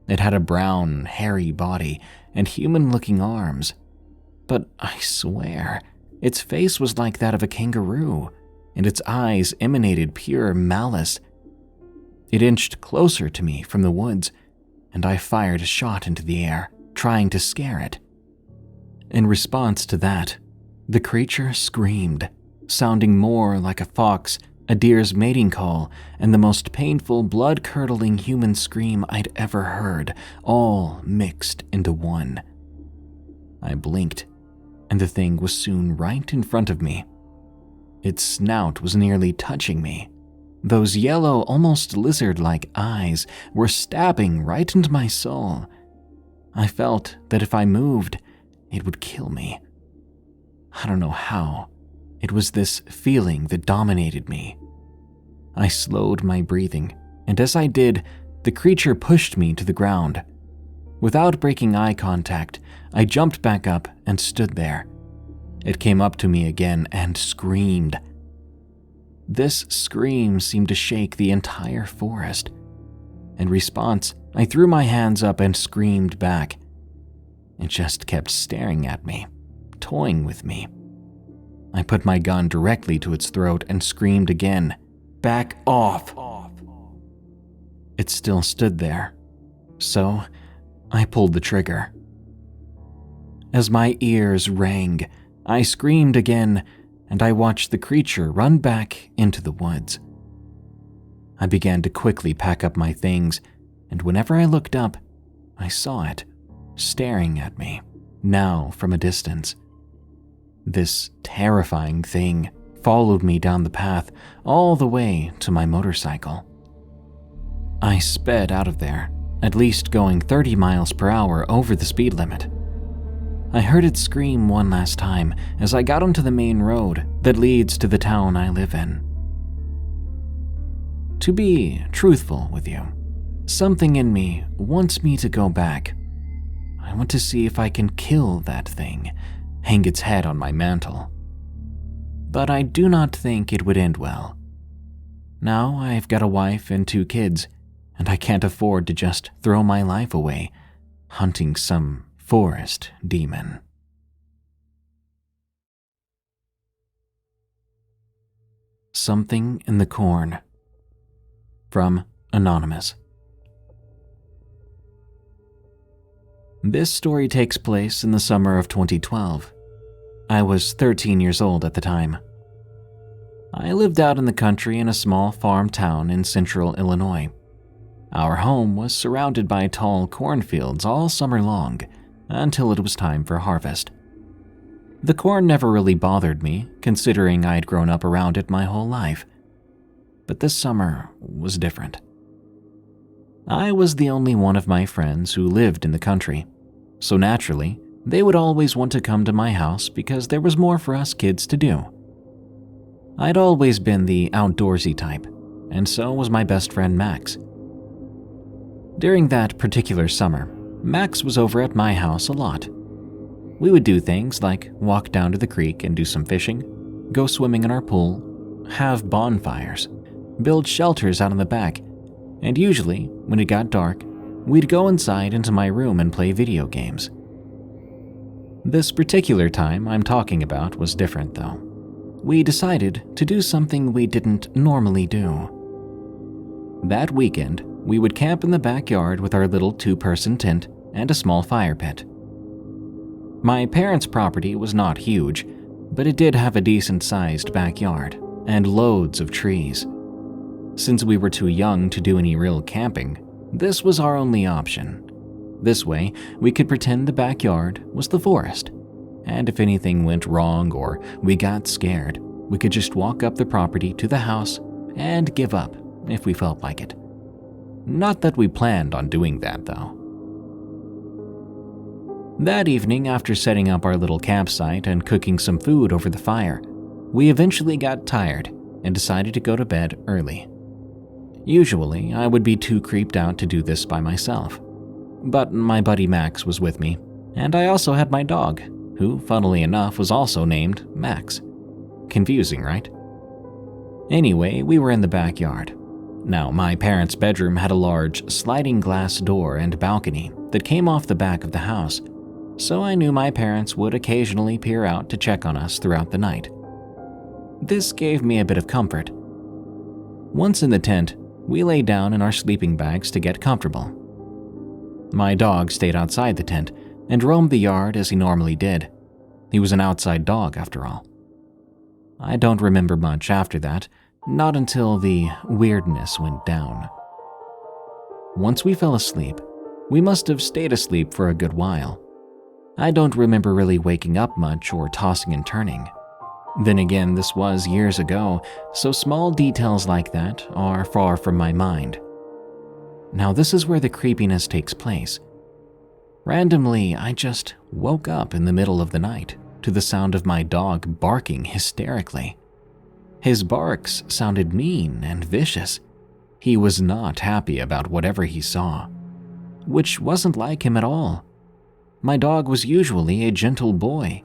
It had a brown, hairy body and human-looking arms. But I swear, its face was like that of a kangaroo, and its eyes emanated pure malice. It inched closer to me from the woods, and I fired a shot into the air, trying to scare it. In response to that, the creature screamed, sounding more like a fox, a deer's mating call, and the most painful, blood-curdling human scream I'd ever heard, all mixed into one. I blinked, and the thing was soon right in front of me. Its snout was nearly touching me. Those yellow, almost lizard-like eyes were stabbing right into my soul. I felt that if I moved, it would kill me. I don't know how. It was this feeling that dominated me. I slowed my breathing, and as I did, the creature pushed me to the ground. Without breaking eye contact, I jumped back up and stood there. It came up to me again and screamed. This scream seemed to shake the entire forest. In response, I threw my hands up and screamed back. It just kept staring at me, toying with me. I put my gun directly to its throat and screamed again, "Back off!" It still stood there, so I pulled the trigger. As my ears rang, I screamed again, and I watched the creature run back into the woods. I began to quickly pack up my things, and whenever I looked up, I saw it, staring at me, now from a distance. This terrifying thing followed me down the path all the way to my motorcycle. I sped out of there, at least going 30 miles per hour over the speed limit. I heard it scream one last time as I got onto the main road that leads to the town I live in. To be truthful with you, something in me wants me to go back. I want to see if I can kill that thing, hang its head on my mantle. But I do not think it would end well. Now I've got a wife and 2 kids, and I can't afford to just throw my life away hunting some forest demon. Something in the corn. From Anonymous. This story takes place in the summer of 2012. I was 13 years old at the time. I lived out in the country in a small farm town in central Illinois. Our home was surrounded by tall cornfields all summer long, until it was time for harvest. The corn never really bothered me, considering I'd grown up around it my whole life. But this summer was different. I was the only one of my friends who lived in the country, so naturally, They would always want to come to my house because there was more for us kids to do. I'd always been the outdoorsy type, and so was my best friend Max. During that particular summer, Max was over at my house a lot. We would do things like walk down to the creek and do some fishing, go swimming in our pool, have bonfires, build shelters out in the back, and usually, when it got dark, we'd go inside into my room and play video games. This particular time I'm talking about was different though. We decided to do something we didn't normally do. That weekend, we would camp in the backyard with our little 2-person tent and a small fire pit. My parents' property was not huge, but it did have a decent-sized backyard and loads of trees. Since we were too young to do any real camping, this was our only option. This way, we could pretend the backyard was the forest, and if anything went wrong or we got scared, we could just walk up the property to the house and give up if we felt like it. Not that we planned on doing that, though. That evening, after setting up our little campsite and cooking some food over the fire, we eventually got tired and decided to go to bed early. Usually, I would be too creeped out to do this by myself. But my buddy Max was with me, and I also had my dog, who, funnily enough, was also named Max. Confusing, right? Anyway, we were in the backyard. Now, my parents' bedroom had a large sliding glass door and balcony that came off the back of the house, so I knew my parents would occasionally peer out to check on us throughout the night. This gave me a bit of comfort. Once in the tent, we lay down in our sleeping bags to get comfortable. My dog stayed outside the tent and roamed the yard as he normally did. He was an outside dog, after all. I don't remember much after that, not until the weirdness went down. Once we fell asleep, we must have stayed asleep for a good while. I don't remember really waking up much or tossing and turning. Then again, this was years ago, so small details like that are far from my mind. Now this is where the creepiness takes place. Randomly, I just woke up in the middle of the night to the sound of my dog barking hysterically. His barks sounded mean and vicious. He was not happy about whatever he saw, which wasn't like him at all. My dog was usually a gentle boy.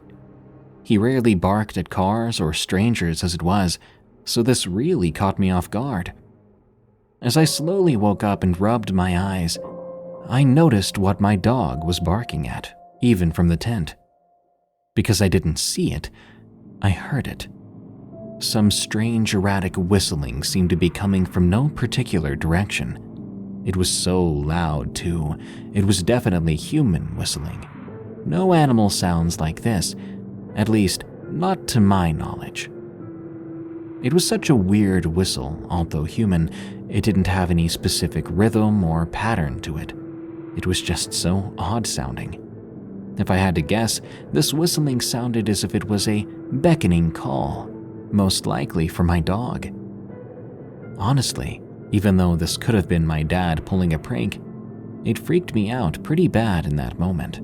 He rarely barked at cars or strangers as it was, so this really caught me off guard. As I slowly woke up and rubbed my eyes, I noticed what my dog was barking at, even from the tent. Because I didn't see it, I heard it. Some strange erratic whistling seemed to be coming from no particular direction. It was so loud, too. It was definitely human whistling. No animal sounds like this, at least not to my knowledge. It was such a weird whistle, although human, it didn't have any specific rhythm or pattern to it. It was just so odd sounding. If I had to guess, this whistling sounded as if it was a beckoning call, most likely for my dog. Honestly, even though this could have been my dad pulling a prank, it freaked me out pretty bad in that moment.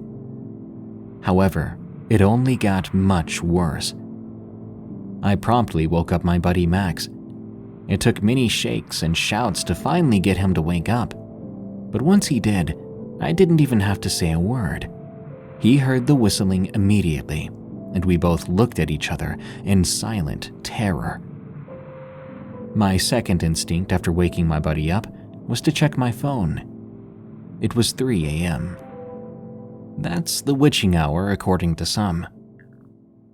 However, it only got much worse. I promptly woke up my buddy Max. It took many shakes and shouts to finally get him to wake up. But once he did, I didn't even have to say a word. He heard the whistling immediately, and we both looked at each other in silent terror. My second instinct after waking my buddy up was to check my phone. It was 3 a.m. That's the witching hour according to some.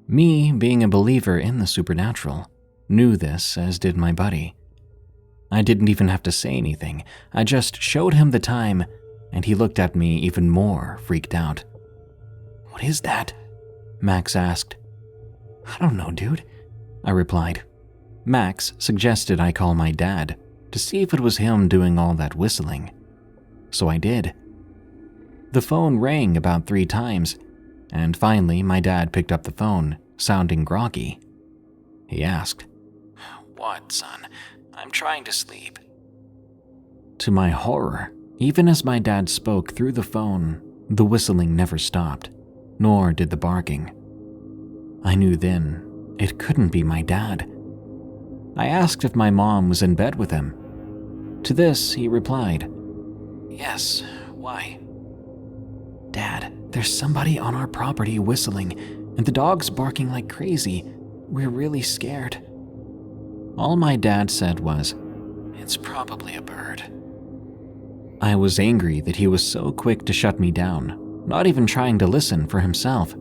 Me, being a believer in the supernatural, knew this, as did my buddy. I didn't even have to say anything. I just showed him the time, and he looked at me even more freaked out. "What is that?" Max asked. "I don't know, dude," I replied. Max suggested I call my dad to see if it was him doing all that whistling. So I did. The phone rang about 3 times, and finally my dad picked up the phone, sounding groggy. He asked, "What, son? I'm trying to sleep." To my horror, even as my dad spoke through the phone, the whistling never stopped. nor did the barking. I knew then it couldn't be my dad. I asked if my mom was in bed with him. To this, he replied, Yes, why? "Dad, there's somebody on our property whistling, and the dog's barking like crazy. We're really scared." All my dad said was, It's probably a bird. I was angry that he was so quick to shut me down, not even trying to listen for himself.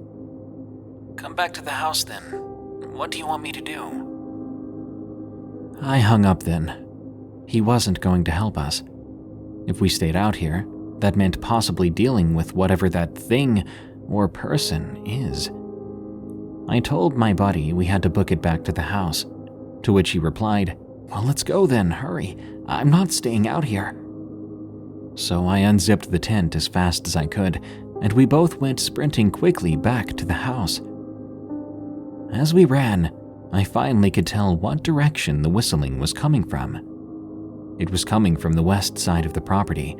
Come back to the house then. What do you want me to do? I hung up then. He wasn't going to help us. If we stayed out here, that meant possibly dealing with whatever that thing or person is. I told my buddy we had to book it back to the house, to which he replied, "Well, let's go then, hurry. I'm not staying out here." So I unzipped the tent as fast as I could, and we both went sprinting quickly back to the house. As we ran, I finally could tell what direction the whistling was coming from. It was coming from the west side of the property,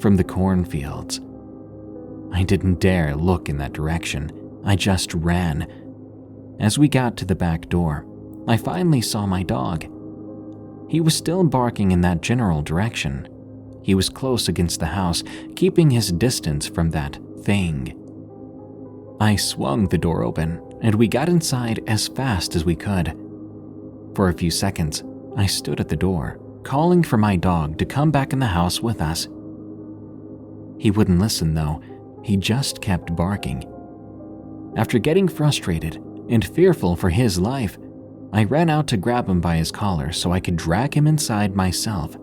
from the cornfields. I didn't dare look in that direction. I just ran. As we got to the back door, I finally saw my dog. He was still barking in that general direction. He was close against the house, keeping his distance from that thing. I swung the door open, and we got inside as fast as we could. For a few seconds, I stood at the door, calling for my dog to come back in the house with us. He wouldn't listen though. He just kept barking. After getting frustrated and fearful for his life, I ran out to grab him by his collar so I could drag him inside myself.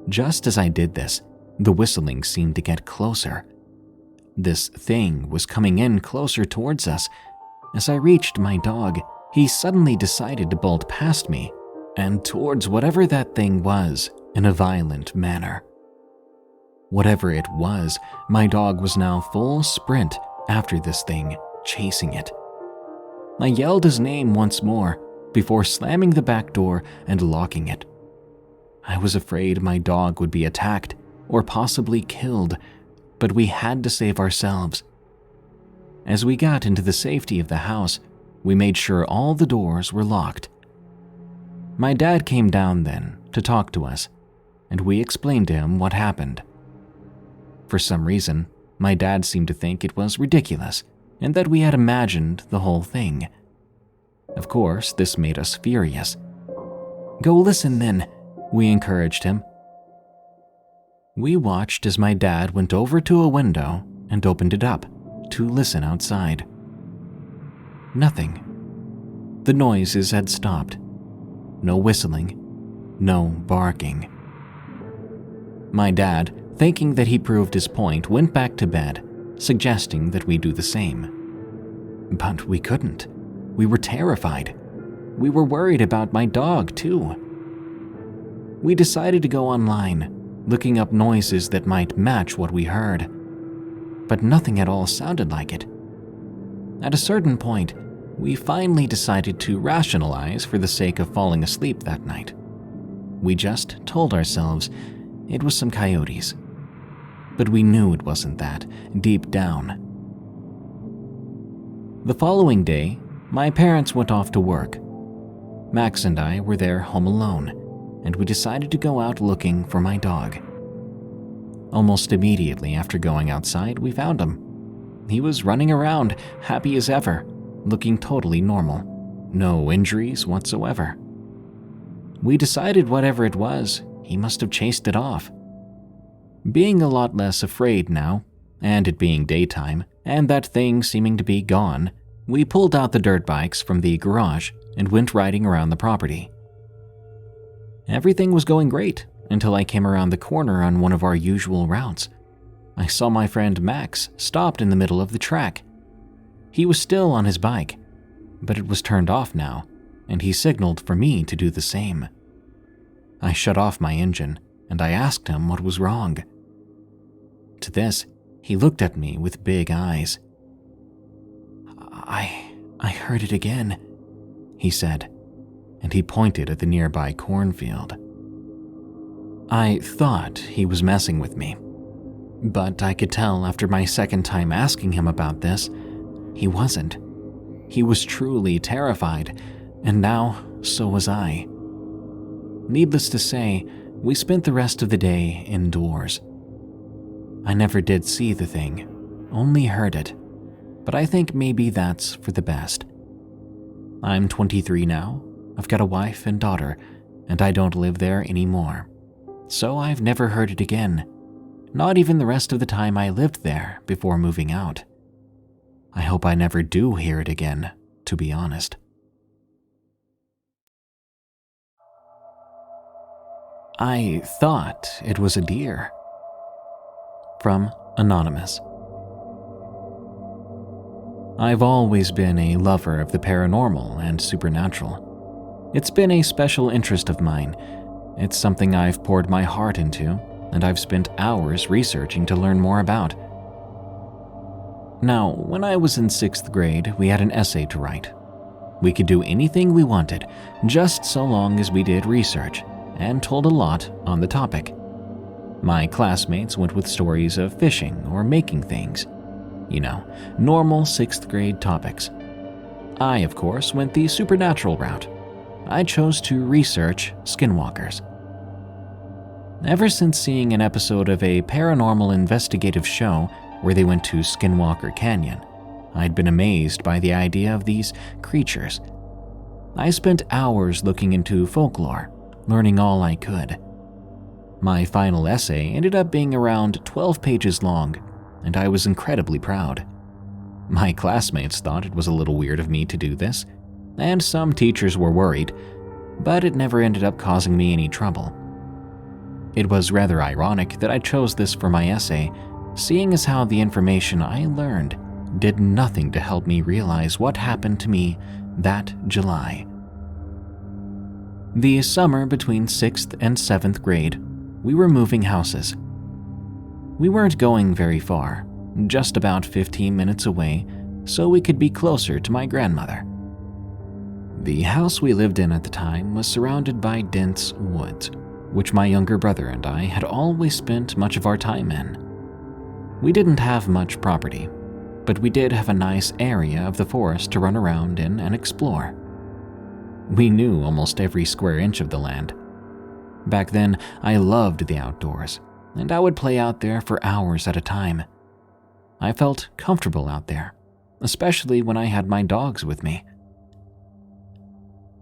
Just as I did this, the whistling seemed to get closer. This thing was coming in closer towards us. As I reached my dog, he suddenly decided to bolt past me and towards whatever that thing was in a violent manner. Whatever it was, my dog was now full sprint after this thing, chasing it. I yelled his name once more before slamming the back door and locking it. I was afraid my dog would be attacked or possibly killed, but we had to save ourselves. As we got into the safety of the house, we made sure all the doors were locked. My dad came down then to talk to us, and we explained to him what happened. For some reason, my dad seemed to think it was ridiculous and that we had imagined the whole thing. Of course, this made us furious. "Go listen then," we encouraged him. We watched as my dad went over to a window and opened it up to listen outside. Nothing. The noises had stopped. No whistling, no barking. My dad, thinking that he proved his point, went back to bed, suggesting that we do the same. But we couldn't. We were terrified. We were worried about my dog, too. We decided to go online, looking up noises that might match what we heard. But nothing at all sounded like it. At a certain point, we finally decided to rationalize for the sake of falling asleep that night. We just told ourselves it was some coyotes. But we knew it wasn't that, deep down. The following day, my parents went off to work. Max and I were there home alone, and we decided to go out looking for my dog. Almost immediately after going outside, we found him. He was running around, happy as ever, looking totally normal. No injuries whatsoever. We decided whatever it was, he must have chased it off. Being a lot less afraid now, and it being daytime, and that thing seeming to be gone, we pulled out the dirt bikes from the garage and went riding around the property. Everything was going great until I came around the corner on one of our usual routes. I saw my friend Max stopped in the middle of the track. He was still on his bike, but it was turned off now, and he signaled for me to do the same. I shut off my engine, and I asked him what was wrong. To this, he looked at me with big eyes. I heard it again, he said, and he pointed at the nearby cornfield. I thought he was messing with me. But I could tell after my second time asking him about this, he wasn't. He was truly terrified, and now so was I. Needless to say, we spent the rest of the day indoors. I never did see the thing, only heard it, but I think maybe that's for the best. I'm 23 now, I've got a wife and daughter, and I don't live there anymore. So I've never heard it again, not even the rest of the time I lived there before moving out. I hope I never do hear it again, to be honest. I thought it was a deer. From Anonymous. I've always been a lover of the paranormal and supernatural. It's been a special interest of mine. It's something I've poured my heart into, and I've spent hours researching to learn more about. Now, when I was in 6th grade, we had an essay to write. We could do anything we wanted, just so long as we did research, and told a lot on the topic. My classmates went with stories of fishing or making things. You know, normal 6th grade topics. I, of course, went the supernatural route. I chose to research skinwalkers. Ever since seeing an episode of a paranormal investigative show where they went to Skinwalker Canyon, I'd been amazed by the idea of these creatures. I spent hours looking into folklore, learning all I could. My final essay ended up being around 12 pages long, and I was incredibly proud. My classmates thought it was a little weird of me to do this, and some teachers were worried, but it never ended up causing me any trouble. It was rather ironic that I chose this for my essay, seeing as how the information I learned did nothing to help me realize what happened to me that July. The summer between 6th and 7th grade, we were moving houses. We weren't going very far, just about 15 minutes away, so we could be closer to my grandmother. The house we lived in at the time was surrounded by dense woods, which my younger brother and I had always spent much of our time in. We didn't have much property, but we did have a nice area of the forest to run around in and explore. We knew almost every square inch of the land. Back then, I loved the outdoors, and I would play out there for hours at a time. I felt comfortable out there, especially when I had my dogs with me.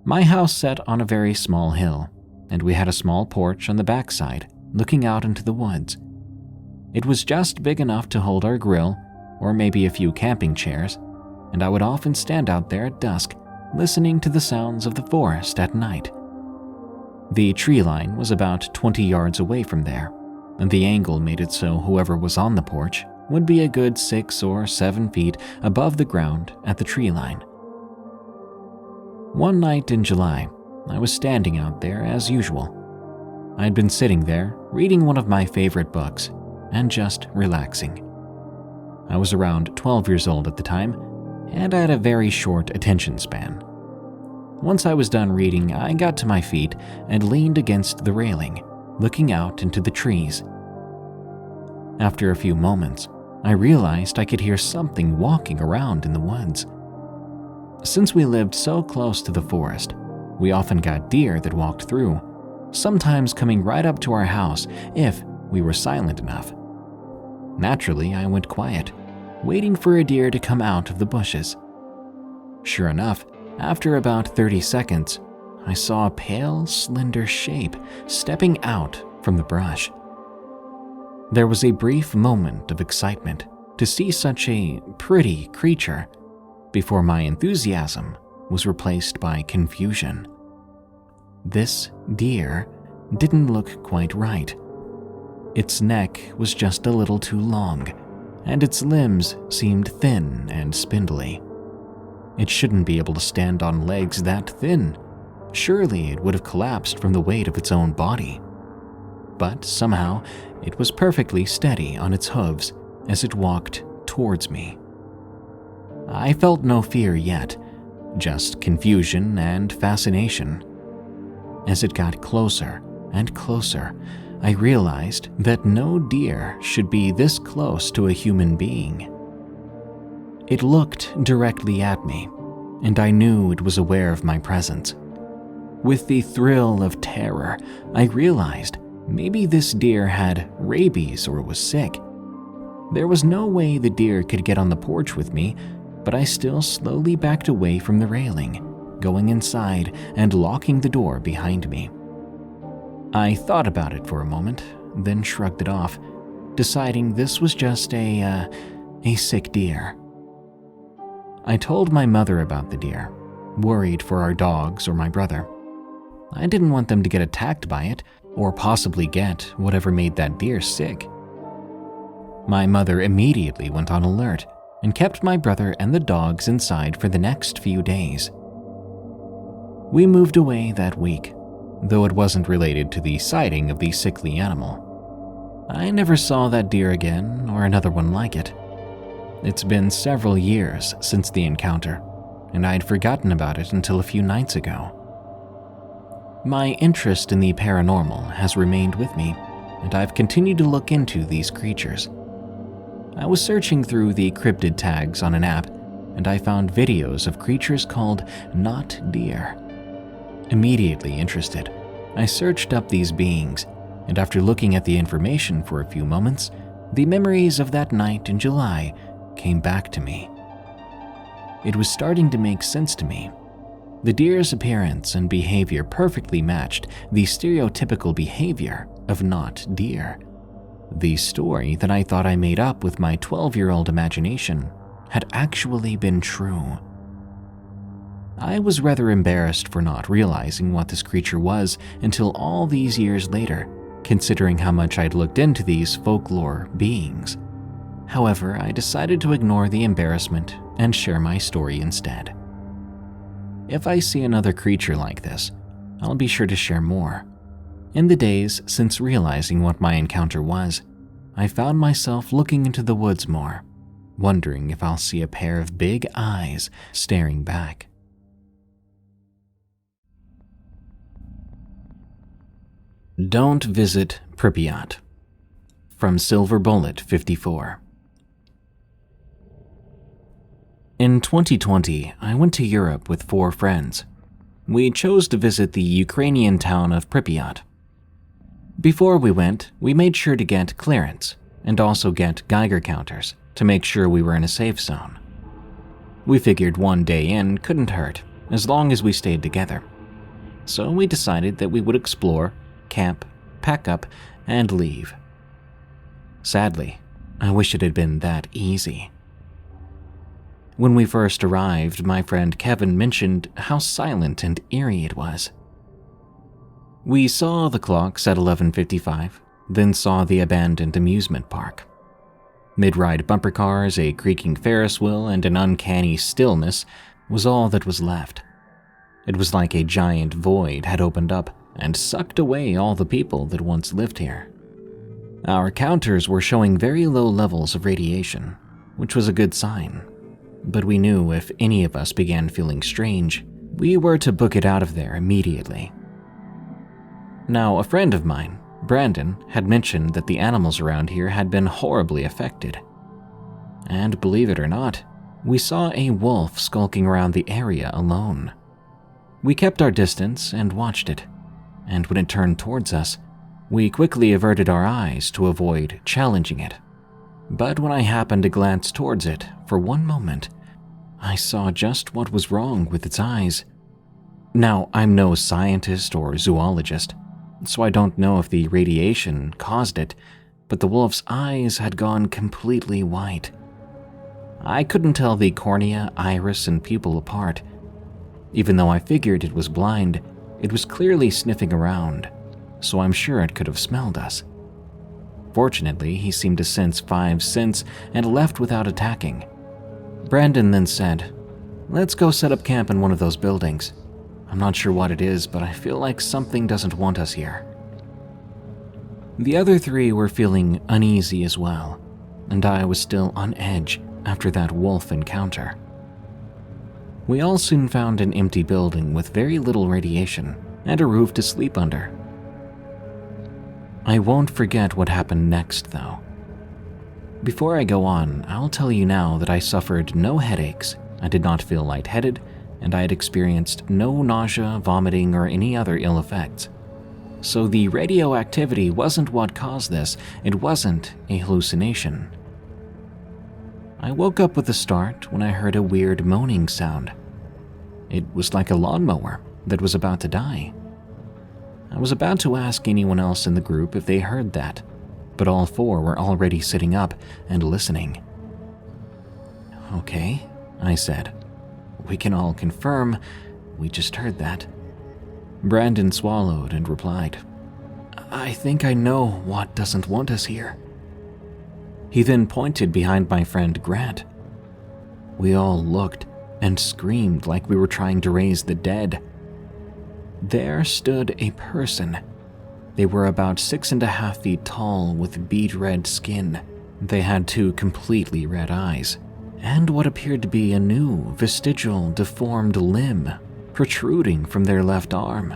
My house sat on a very small hill, and we had a small porch on the backside, looking out into the woods. It was just big enough to hold our grill, or maybe a few camping chairs, and I would often stand out there at dusk, listening to the sounds of the forest at night. The tree line was about 20 yards away from there, and the angle made it so whoever was on the porch would be a good 6 or 7 feet above the ground at the tree line. One night in July, I was standing out there as usual. I'd been sitting there, reading one of my favorite books, and just relaxing. I was around 12 years old at the time, and I had a very short attention span. Once I was done reading, I got to my feet and leaned against the railing, looking out into the trees. After a few moments, I realized I could hear something walking around in the woods. Since we lived so close to the forest, we often got deer that walked through, sometimes coming right up to our house if we were silent enough. Naturally, I went quiet, waiting for a deer to come out of the bushes. Sure enough, after about 30 seconds, I saw a pale, slender shape stepping out from the brush. There was a brief moment of excitement to see such a pretty creature before my enthusiasm was replaced by confusion. This deer didn't look quite right. Its neck was just a little too long, and its limbs seemed thin and spindly. It shouldn't be able to stand on legs that thin. Surely it would have collapsed from the weight of its own body. But somehow, it was perfectly steady on its hooves as it walked towards me. I felt no fear yet, just confusion and fascination. As it got closer and closer, I realized that no deer should be this close to a human being. It looked directly at me, and I knew it was aware of my presence. With the thrill of terror, I realized maybe this deer had rabies or was sick. There was no way the deer could get on the porch with me, but I still slowly backed away from the railing, going inside and locking the door behind me. I thought about it for a moment, then shrugged it off, deciding this was just a sick deer. I told my mother about the deer, worried for our dogs or my brother. I didn't want them to get attacked by it, or possibly get whatever made that deer sick. My mother immediately went on alert and kept my brother and the dogs inside for the next few days. We moved away that week, though it wasn't related to the sighting of the sickly animal. I never saw that deer again or another one like it. It's been several years since the encounter, and I'd forgotten about it until a few nights ago. My interest in the paranormal has remained with me, and I've continued to look into these creatures. I was searching through the cryptid tags on an app, and I found videos of creatures called not deer. Immediately interested, I searched up these beings, and after looking at the information for a few moments, the memories of that night in July came back to me. It was starting to make sense to me. The deer's appearance and behavior perfectly matched the stereotypical behavior of not deer. The story that I thought I made up with my 12-year-old imagination had actually been true. I was rather embarrassed for not realizing what this creature was until all these years later, considering how much I'd looked into these folklore beings. However, I decided to ignore the embarrassment and share my story instead. If I see another creature like this, I'll be sure to share more. In the days since realizing what my encounter was, I found myself looking into the woods more, wondering if I'll see a pair of big eyes staring back. Don't visit Pripyat. From Silver Bullet 54. In 2020, I went to Europe with 4 friends. We chose to visit the Ukrainian town of Pripyat. Before we went, we made sure to get clearance and also get Geiger counters to make sure we were in a safe zone. We figured one day in couldn't hurt as long as we stayed together. So we decided that we would explore, camp, pack up, and leave. Sadly, I wish it had been that easy. When we first arrived, my friend Kevin mentioned how silent and eerie it was. We saw the clocks at 11:55, then saw the abandoned amusement park. Mid-ride bumper cars, a creaking Ferris wheel, and an uncanny stillness was all that was left. It was like a giant void had opened up and sucked away all the people that once lived here. Our counters were showing very low levels of radiation, which was a good sign. But we knew if any of us began feeling strange, we were to book it out of there immediately. Now, a friend of mine, Brandon, had mentioned that the animals around here had been horribly affected. And believe it or not, we saw a wolf skulking around the area alone. We kept our distance and watched it, and when it turned towards us, we quickly averted our eyes to avoid challenging it. But when I happened to glance towards it for one moment, I saw just what was wrong with its eyes. Now, I'm no scientist or zoologist, so I don't know if the radiation caused it, but the wolf's eyes had gone completely white. I couldn't tell the cornea, iris, and pupil apart. Even though I figured it was blind, it was clearly sniffing around, so I'm sure it could have smelled us. Fortunately, he seemed to sense 5 scents and left without attacking. Brandon then said, "Let's go set up camp in one of those buildings. I'm not sure what it is, but I feel like something doesn't want us here." The other 3 were feeling uneasy as well, and I was still on edge after that wolf encounter. We all soon found an empty building with very little radiation and a roof to sleep under. I won't forget what happened next, though. Before I go on, I'll tell you now that I suffered no headaches, I did not feel lightheaded, and I had experienced no nausea, vomiting, or any other ill effects. So the radioactivity wasn't what caused this, it wasn't a hallucination. I woke up with a start when I heard a weird moaning sound. It was like a lawnmower that was about to die. I was about to ask anyone else in the group if they heard that, but all four were already sitting up and listening. "Okay," I said. "We can all confirm we just heard that." Brandon swallowed and replied, "I think I know what doesn't want us here." He then pointed behind my friend Grant. We all looked and screamed like we were trying to raise the dead. There stood a person. They were about 6.5 feet tall with beet red skin. They had 2 completely red eyes, and what appeared to be a new, vestigial, deformed limb protruding from their left arm.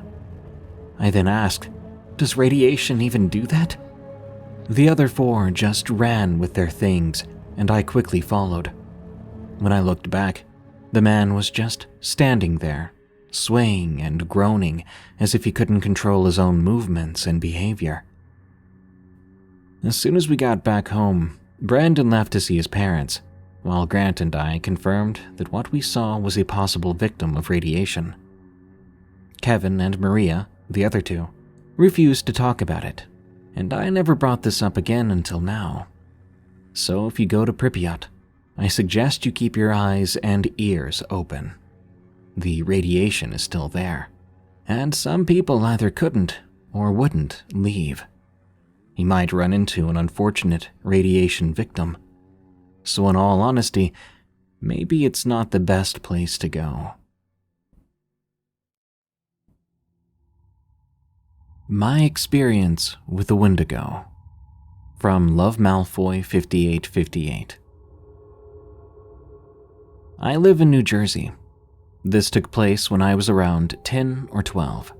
I then asked, "Does radiation even do that?" The other 4 just ran with their things, and I quickly followed. When I looked back, the man was just standing there, swaying and groaning as if he couldn't control his own movements and behavior. As soon as we got back home, Brandon left to see his parents, while Grant and I confirmed that what we saw was a possible victim of radiation. Kevin and Maria, the other 2, refused to talk about it, and I never brought this up again until now. So if you go to Pripyat, I suggest you keep your eyes and ears open. The radiation is still there, and some people either couldn't or wouldn't leave. You might run into an unfortunate radiation victim. So in all honesty, maybe it's not the best place to go. My experience with the Windigo. From Love Malfoy 5858. I live in New Jersey. This took place when I was around 10 or 12.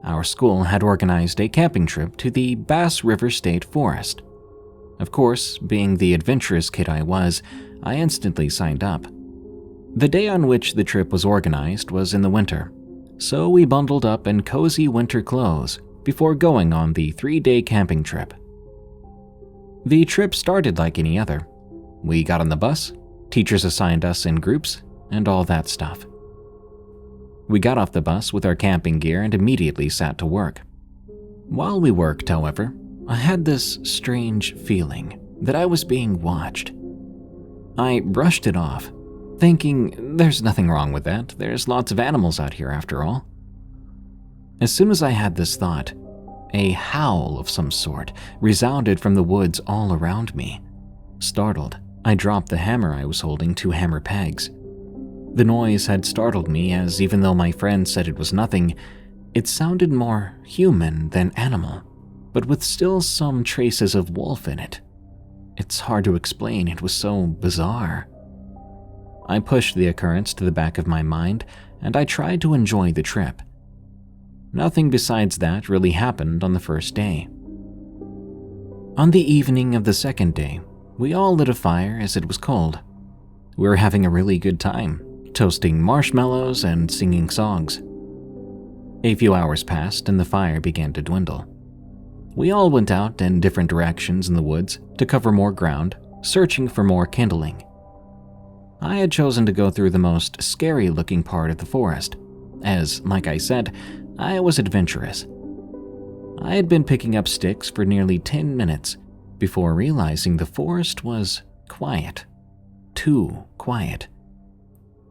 Our school had organized a camping trip to the Bass River State Forest. Of course, being the adventurous kid I was, I instantly signed up. The day on which the trip was organized was in the winter, so we bundled up in cozy winter clothes before going on the 3-day camping trip. The trip started like any other. We got on the bus, teachers assigned us in groups, and all that stuff. We got off the bus with our camping gear and immediately sat to work. While we worked, however, I had this strange feeling that I was being watched. I brushed it off, thinking there's nothing wrong with that, there's lots of animals out here after all. As soon as I had this thought, a howl of some sort resounded from the woods all around me. Startled, I dropped the hammer I was holding 2 hammer pegs. The noise had startled me, as even though my friend said it was nothing, it sounded more human than animal, but with still some traces of wolf in it. It's hard to explain, it was so bizarre. I pushed the occurrence to the back of my mind, and I tried to enjoy the trip. Nothing besides that really happened on the first day. On the evening of the second day, we all lit a fire as it was cold. We were having a really good time, toasting marshmallows and singing songs. A few hours passed and the fire began to dwindle. We all went out in different directions in the woods to cover more ground, searching for more kindling. I had chosen to go through the most scary-looking part of the forest, as, like I said, I was adventurous. I had been picking up sticks for nearly 10 minutes before realizing the forest was quiet. Too quiet.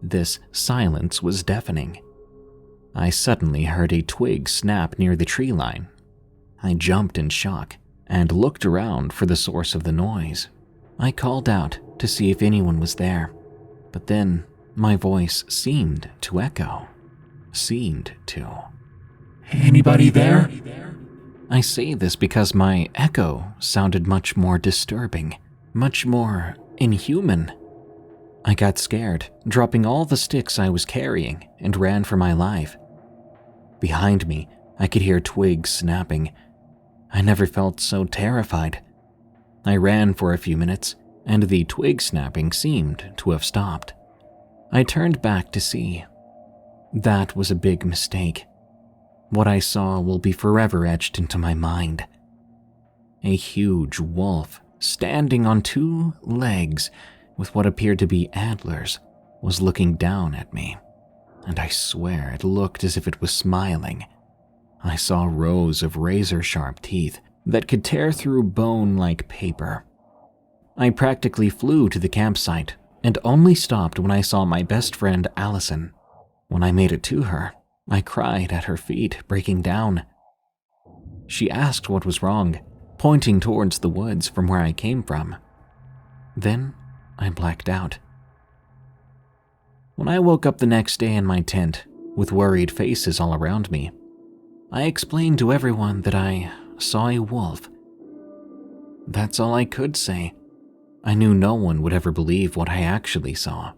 This silence was deafening. I suddenly heard a twig snap near the tree line. I jumped in shock and looked around for the source of the noise. I called out to see if anyone was there, but then my voice seemed to echo. Seemed to. Anybody there? I say this because my echo sounded much more disturbing, much more inhuman. I got scared, dropping all the sticks I was carrying, and ran for my life. Behind me, I could hear twigs snapping. I never felt so terrified. I ran for a few minutes, and the twig snapping seemed to have stopped. I turned back to see. That was a big mistake. What I saw will be forever etched into my mind. A huge wolf, standing on 2 legs with what appeared to be antlers, was looking down at me, and I swear it looked as if it was smiling. I saw rows of razor-sharp teeth that could tear through bone like paper. I practically flew to the campsite and only stopped when I saw my best friend Allison. When I made it to her, I cried at her feet, breaking down. She asked what was wrong, pointing towards the woods from where I came from. Then I blacked out. When I woke up the next day in my tent, with worried faces all around me, I explained to everyone that I saw a wolf. That's all I could say. I knew no one would ever believe what I actually saw.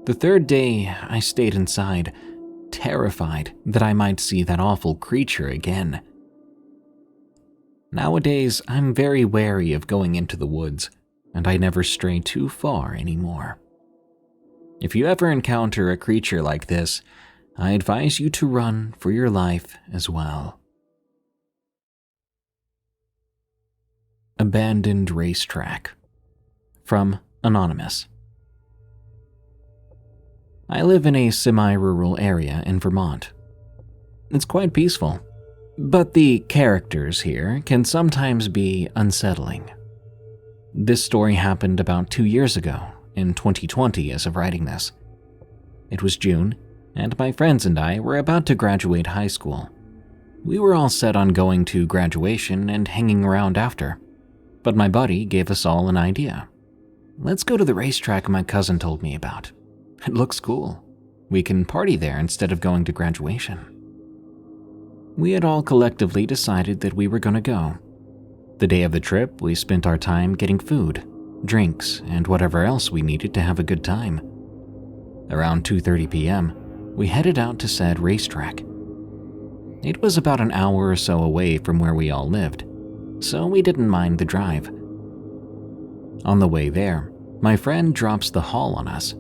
The 3rd day, I stayed inside, terrified that I might see that awful creature again. Nowadays, I'm very wary of going into the woods, and I never stray too far anymore. If you ever encounter a creature like this, I advise you to run for your life as well. Abandoned racetrack. From Anonymous. I live in a semi-rural area in Vermont. It's quite peaceful, but the characters here can sometimes be unsettling. This story happened about 2 years ago, in 2020 as of writing this. It was June, and my friends and I were about to graduate high school. We were all set on going to graduation and hanging around after, but my buddy gave us all an idea. Let's go to the racetrack my cousin told me about. It looks cool. We can party there instead of going to graduation. We had all collectively decided that we were going to go. The day of the trip, we spent our time getting food, drinks, and whatever else we needed to have a good time. Around 2:30 p.m., we headed out to said racetrack. It was about an hour or so away from where we all lived, so we didn't mind the drive. On the way there, my friend drops the haul on us.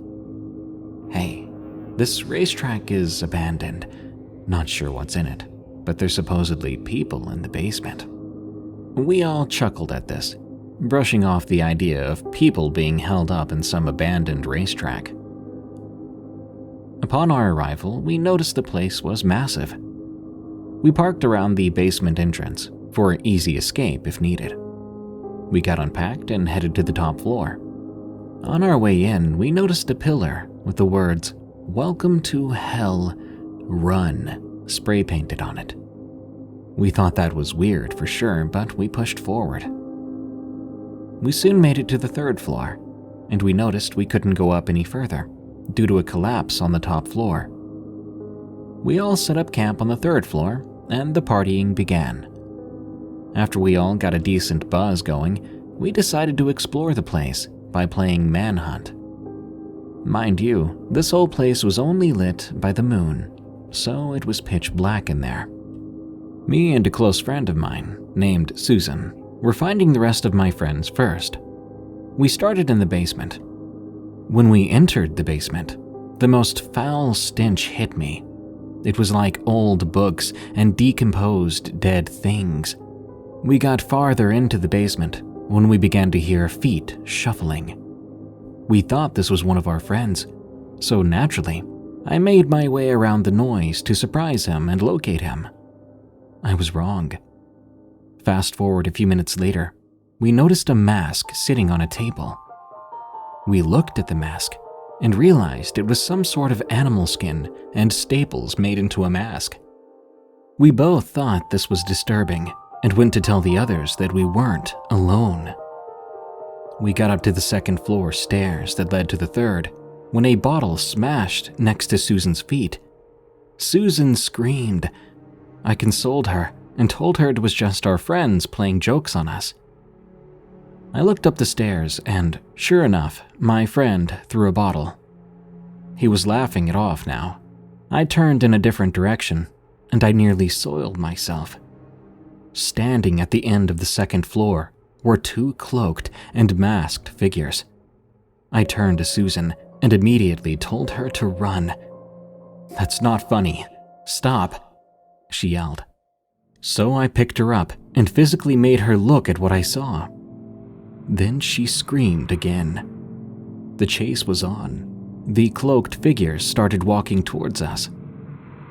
Hey, this racetrack is abandoned. Not sure what's in it, but there's supposedly people in the basement. We all chuckled at this, brushing off the idea of people being held up in some abandoned racetrack. Upon our arrival, we noticed the place was massive. We parked around the basement entrance for easy escape if needed. We got unpacked and headed to the top floor. On our way in, we noticed a pillar with the words, "Welcome to Hell, Run," spray painted on it. We thought that was weird for sure, but we pushed forward. We soon made it to the 3rd floor, and we noticed we couldn't go up any further due to a collapse on the top floor. We all set up camp on the 3rd floor, and the partying began. After we all got a decent buzz going, we decided to explore the place by playing Manhunt. Mind you, this whole place was only lit by the moon, so it was pitch black in there. Me and a close friend of mine, named Susan, were finding the rest of my friends first. We started in the basement. When we entered the basement, the most foul stench hit me. It was like old books and decomposed dead things. We got farther into the basement when we began to hear feet shuffling. We thought this was one of our friends, so naturally, I made my way around the noise to surprise him and locate him. I was wrong. Fast forward a few minutes later, we noticed a mask sitting on a table. We looked at the mask and realized it was some sort of animal skin and staples made into a mask. We both thought this was disturbing and went to tell the others that we weren't alone. We got up to the 2nd floor stairs that led to the 3rd when a bottle smashed next to Susan's feet. Susan screamed. I consoled her and told her it was just our friends playing jokes on us. I looked up the stairs and, sure enough, my friend threw a bottle. He was laughing it off now. I turned in a different direction, and I nearly soiled myself. Standing at the end of the second floor were two cloaked and masked figures. I turned to Susan and immediately told her to run. "That's not funny. Stop," she yelled. So I picked her up and physically made her look at what I saw. Then she screamed again. The chase was on. The cloaked figures started walking towards us.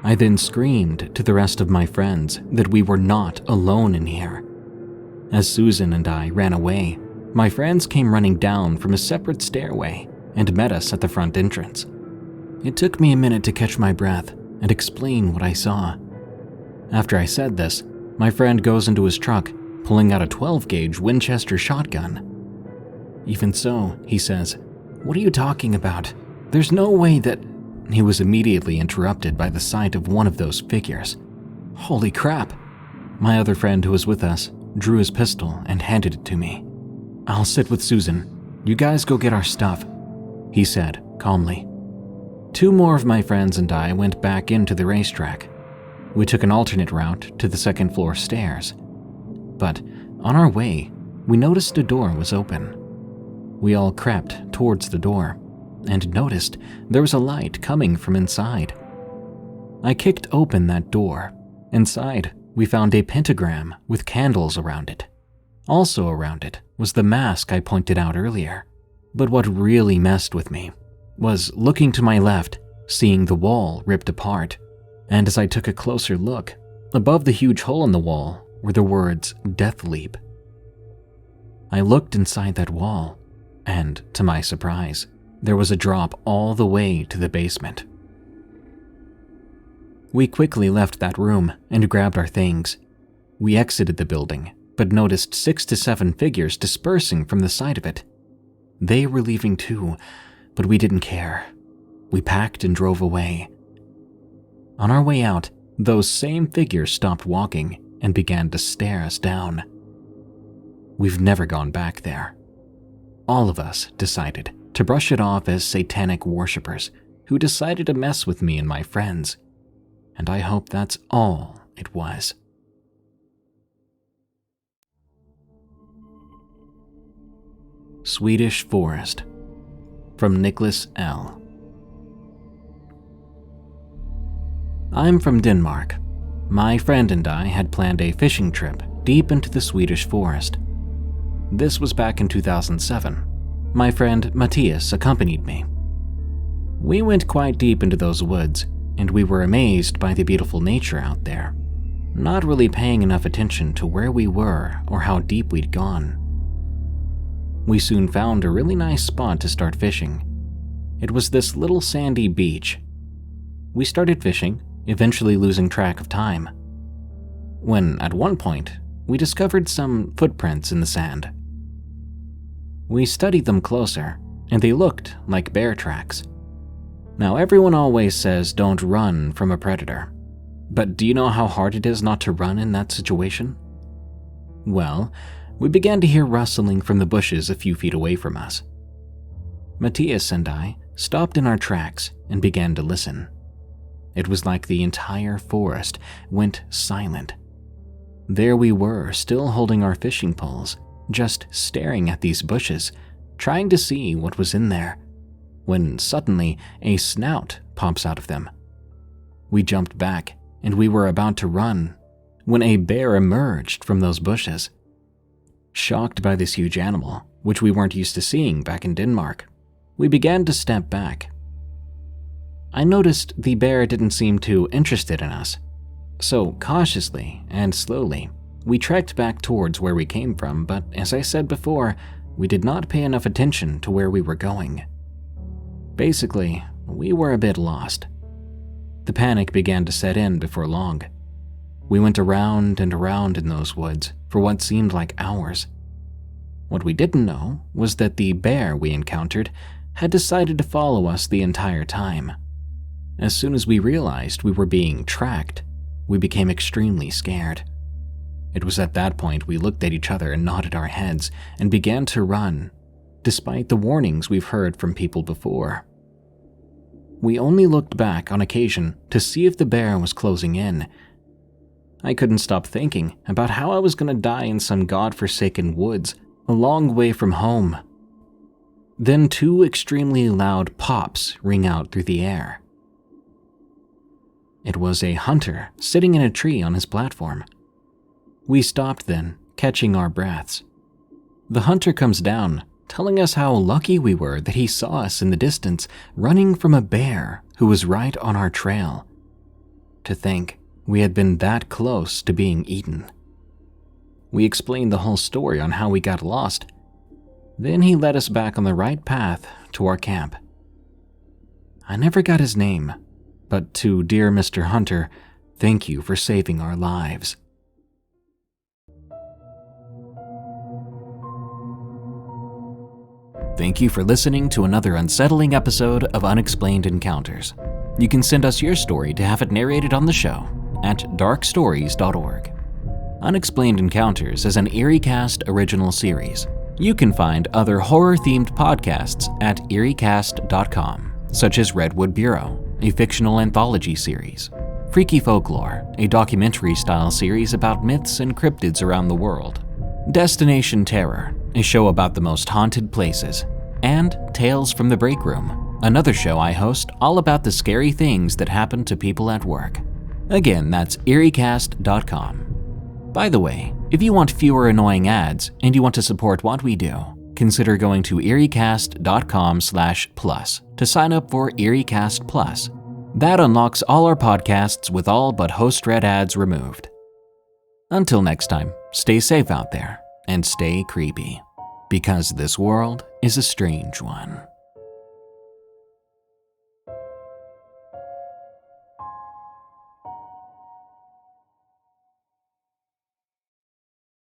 I then screamed to the rest of my friends that we were not alone in here. As Susan and I ran away, my friends came running down from a separate stairway and met us at the front entrance. It took me a minute to catch my breath and explain what I saw. After I said this, my friend goes into his truck, pulling out a 12-gauge Winchester shotgun. "Even so," he says, "what are you talking about? There's no way that—" He was immediately interrupted by the sight of one of those figures. Holy crap! My other friend who was with us drew his pistol and handed it to me. "I'll sit with Susan. You guys go get our stuff," he said calmly. Two more of my friends and I went back into the racetrack. We took an alternate route to the second floor stairs. But on our way, we noticed a door was open. We all crept towards the door and noticed there was a light coming from inside. I kicked open that door. Inside, we found a pentagram with candles around it. Also around it was the mask I pointed out earlier. But what really messed with me was looking to my left, seeing the wall ripped apart. And as I took a closer look, above the huge hole in the wall were the words "Death Leap." I looked inside that wall, and to my surprise, there was a drop all the way to the basement. We quickly left that room and grabbed our things. We exited the building, but noticed 6 to 7 figures dispersing from the side of it. They were leaving too, but we didn't care. We packed and drove away. On our way out, those same figures stopped walking and began to stare us down. We've never gone back there. All of us decided to brush it off as satanic worshippers who decided to mess with me and my friends. And I hope that's all it was. Swedish Forest, from Nicholas L. I'm from Denmark. My friend and I had planned a fishing trip deep into the Swedish forest. This was back in 2007. My friend Matthias accompanied me. We went quite deep into those woods, and we were amazed by the beautiful nature out there, not really paying enough attention to where we were or how deep we'd gone. We soon found a really nice spot to start fishing. It was this little sandy beach. We started fishing, eventually losing track of time, when at one point we discovered some footprints in the sand. We studied them closer, and they looked like bear tracks. Now, everyone always says don't run from a predator, but do you know how hard it is not to run in that situation? Well, we began to hear rustling from the bushes a few feet away from us. Matthias and I stopped in our tracks and began to listen. It was like the entire forest went silent. There we were, still holding our fishing poles, just staring at these bushes, trying to see what was in there, when suddenly a snout pops out of them. We jumped back, and we were about to run, when a bear emerged from those bushes. Shocked by this huge animal, which we weren't used to seeing back in Denmark, we began to step back. I noticed the bear didn't seem too interested in us, so cautiously and slowly, we trekked back towards where we came from, but as I said before, we did not pay enough attention to where we were going. Basically, we were a bit lost. The panic began to set in before long. We went around and around in those woods for what seemed like hours. What we didn't know was that the bear we encountered had decided to follow us the entire time. As soon as we realized we were being tracked, we became extremely scared. It was at that point we looked at each other and nodded our heads and began to run, despite the warnings we've heard from people before. We only looked back on occasion to see if the bear was closing in. I couldn't stop thinking about how I was going to die in some godforsaken woods a long way from home. Then 2 extremely loud pops ring out through the air. It was a hunter sitting in a tree on his platform. We stopped then, catching our breaths. The hunter comes down, telling us how lucky we were that he saw us in the distance running from a bear who was right on our trail. To think we had been that close to being eaten. We explained the whole story on how we got lost. Then he led us back on the right path to our camp. I never got his name, but to dear Mr. Hunter, thank you for saving our lives. Thank you for listening to another unsettling episode of Unexplained Encounters. You can send us your story to have it narrated on the show at darkstories.org. Unexplained Encounters is an EerieCast original series. You can find other horror-themed podcasts at eeriecast.com, such as Redwood Bureau, a fictional anthology series, Freaky Folklore, a documentary-style series about myths and cryptids around the world, Destination Terror, a show about the most haunted places, and Tales from the Break Room, another show I host all about the scary things that happen to people at work. Again, that's eeriecast.com. By the way, if you want fewer annoying ads and you want to support what we do, consider going to eeriecast.com/plus to sign up for EerieCast Plus. That unlocks all our podcasts with all but host-read ads removed. Until next time, stay safe out there and stay creepy, because this world is a strange one.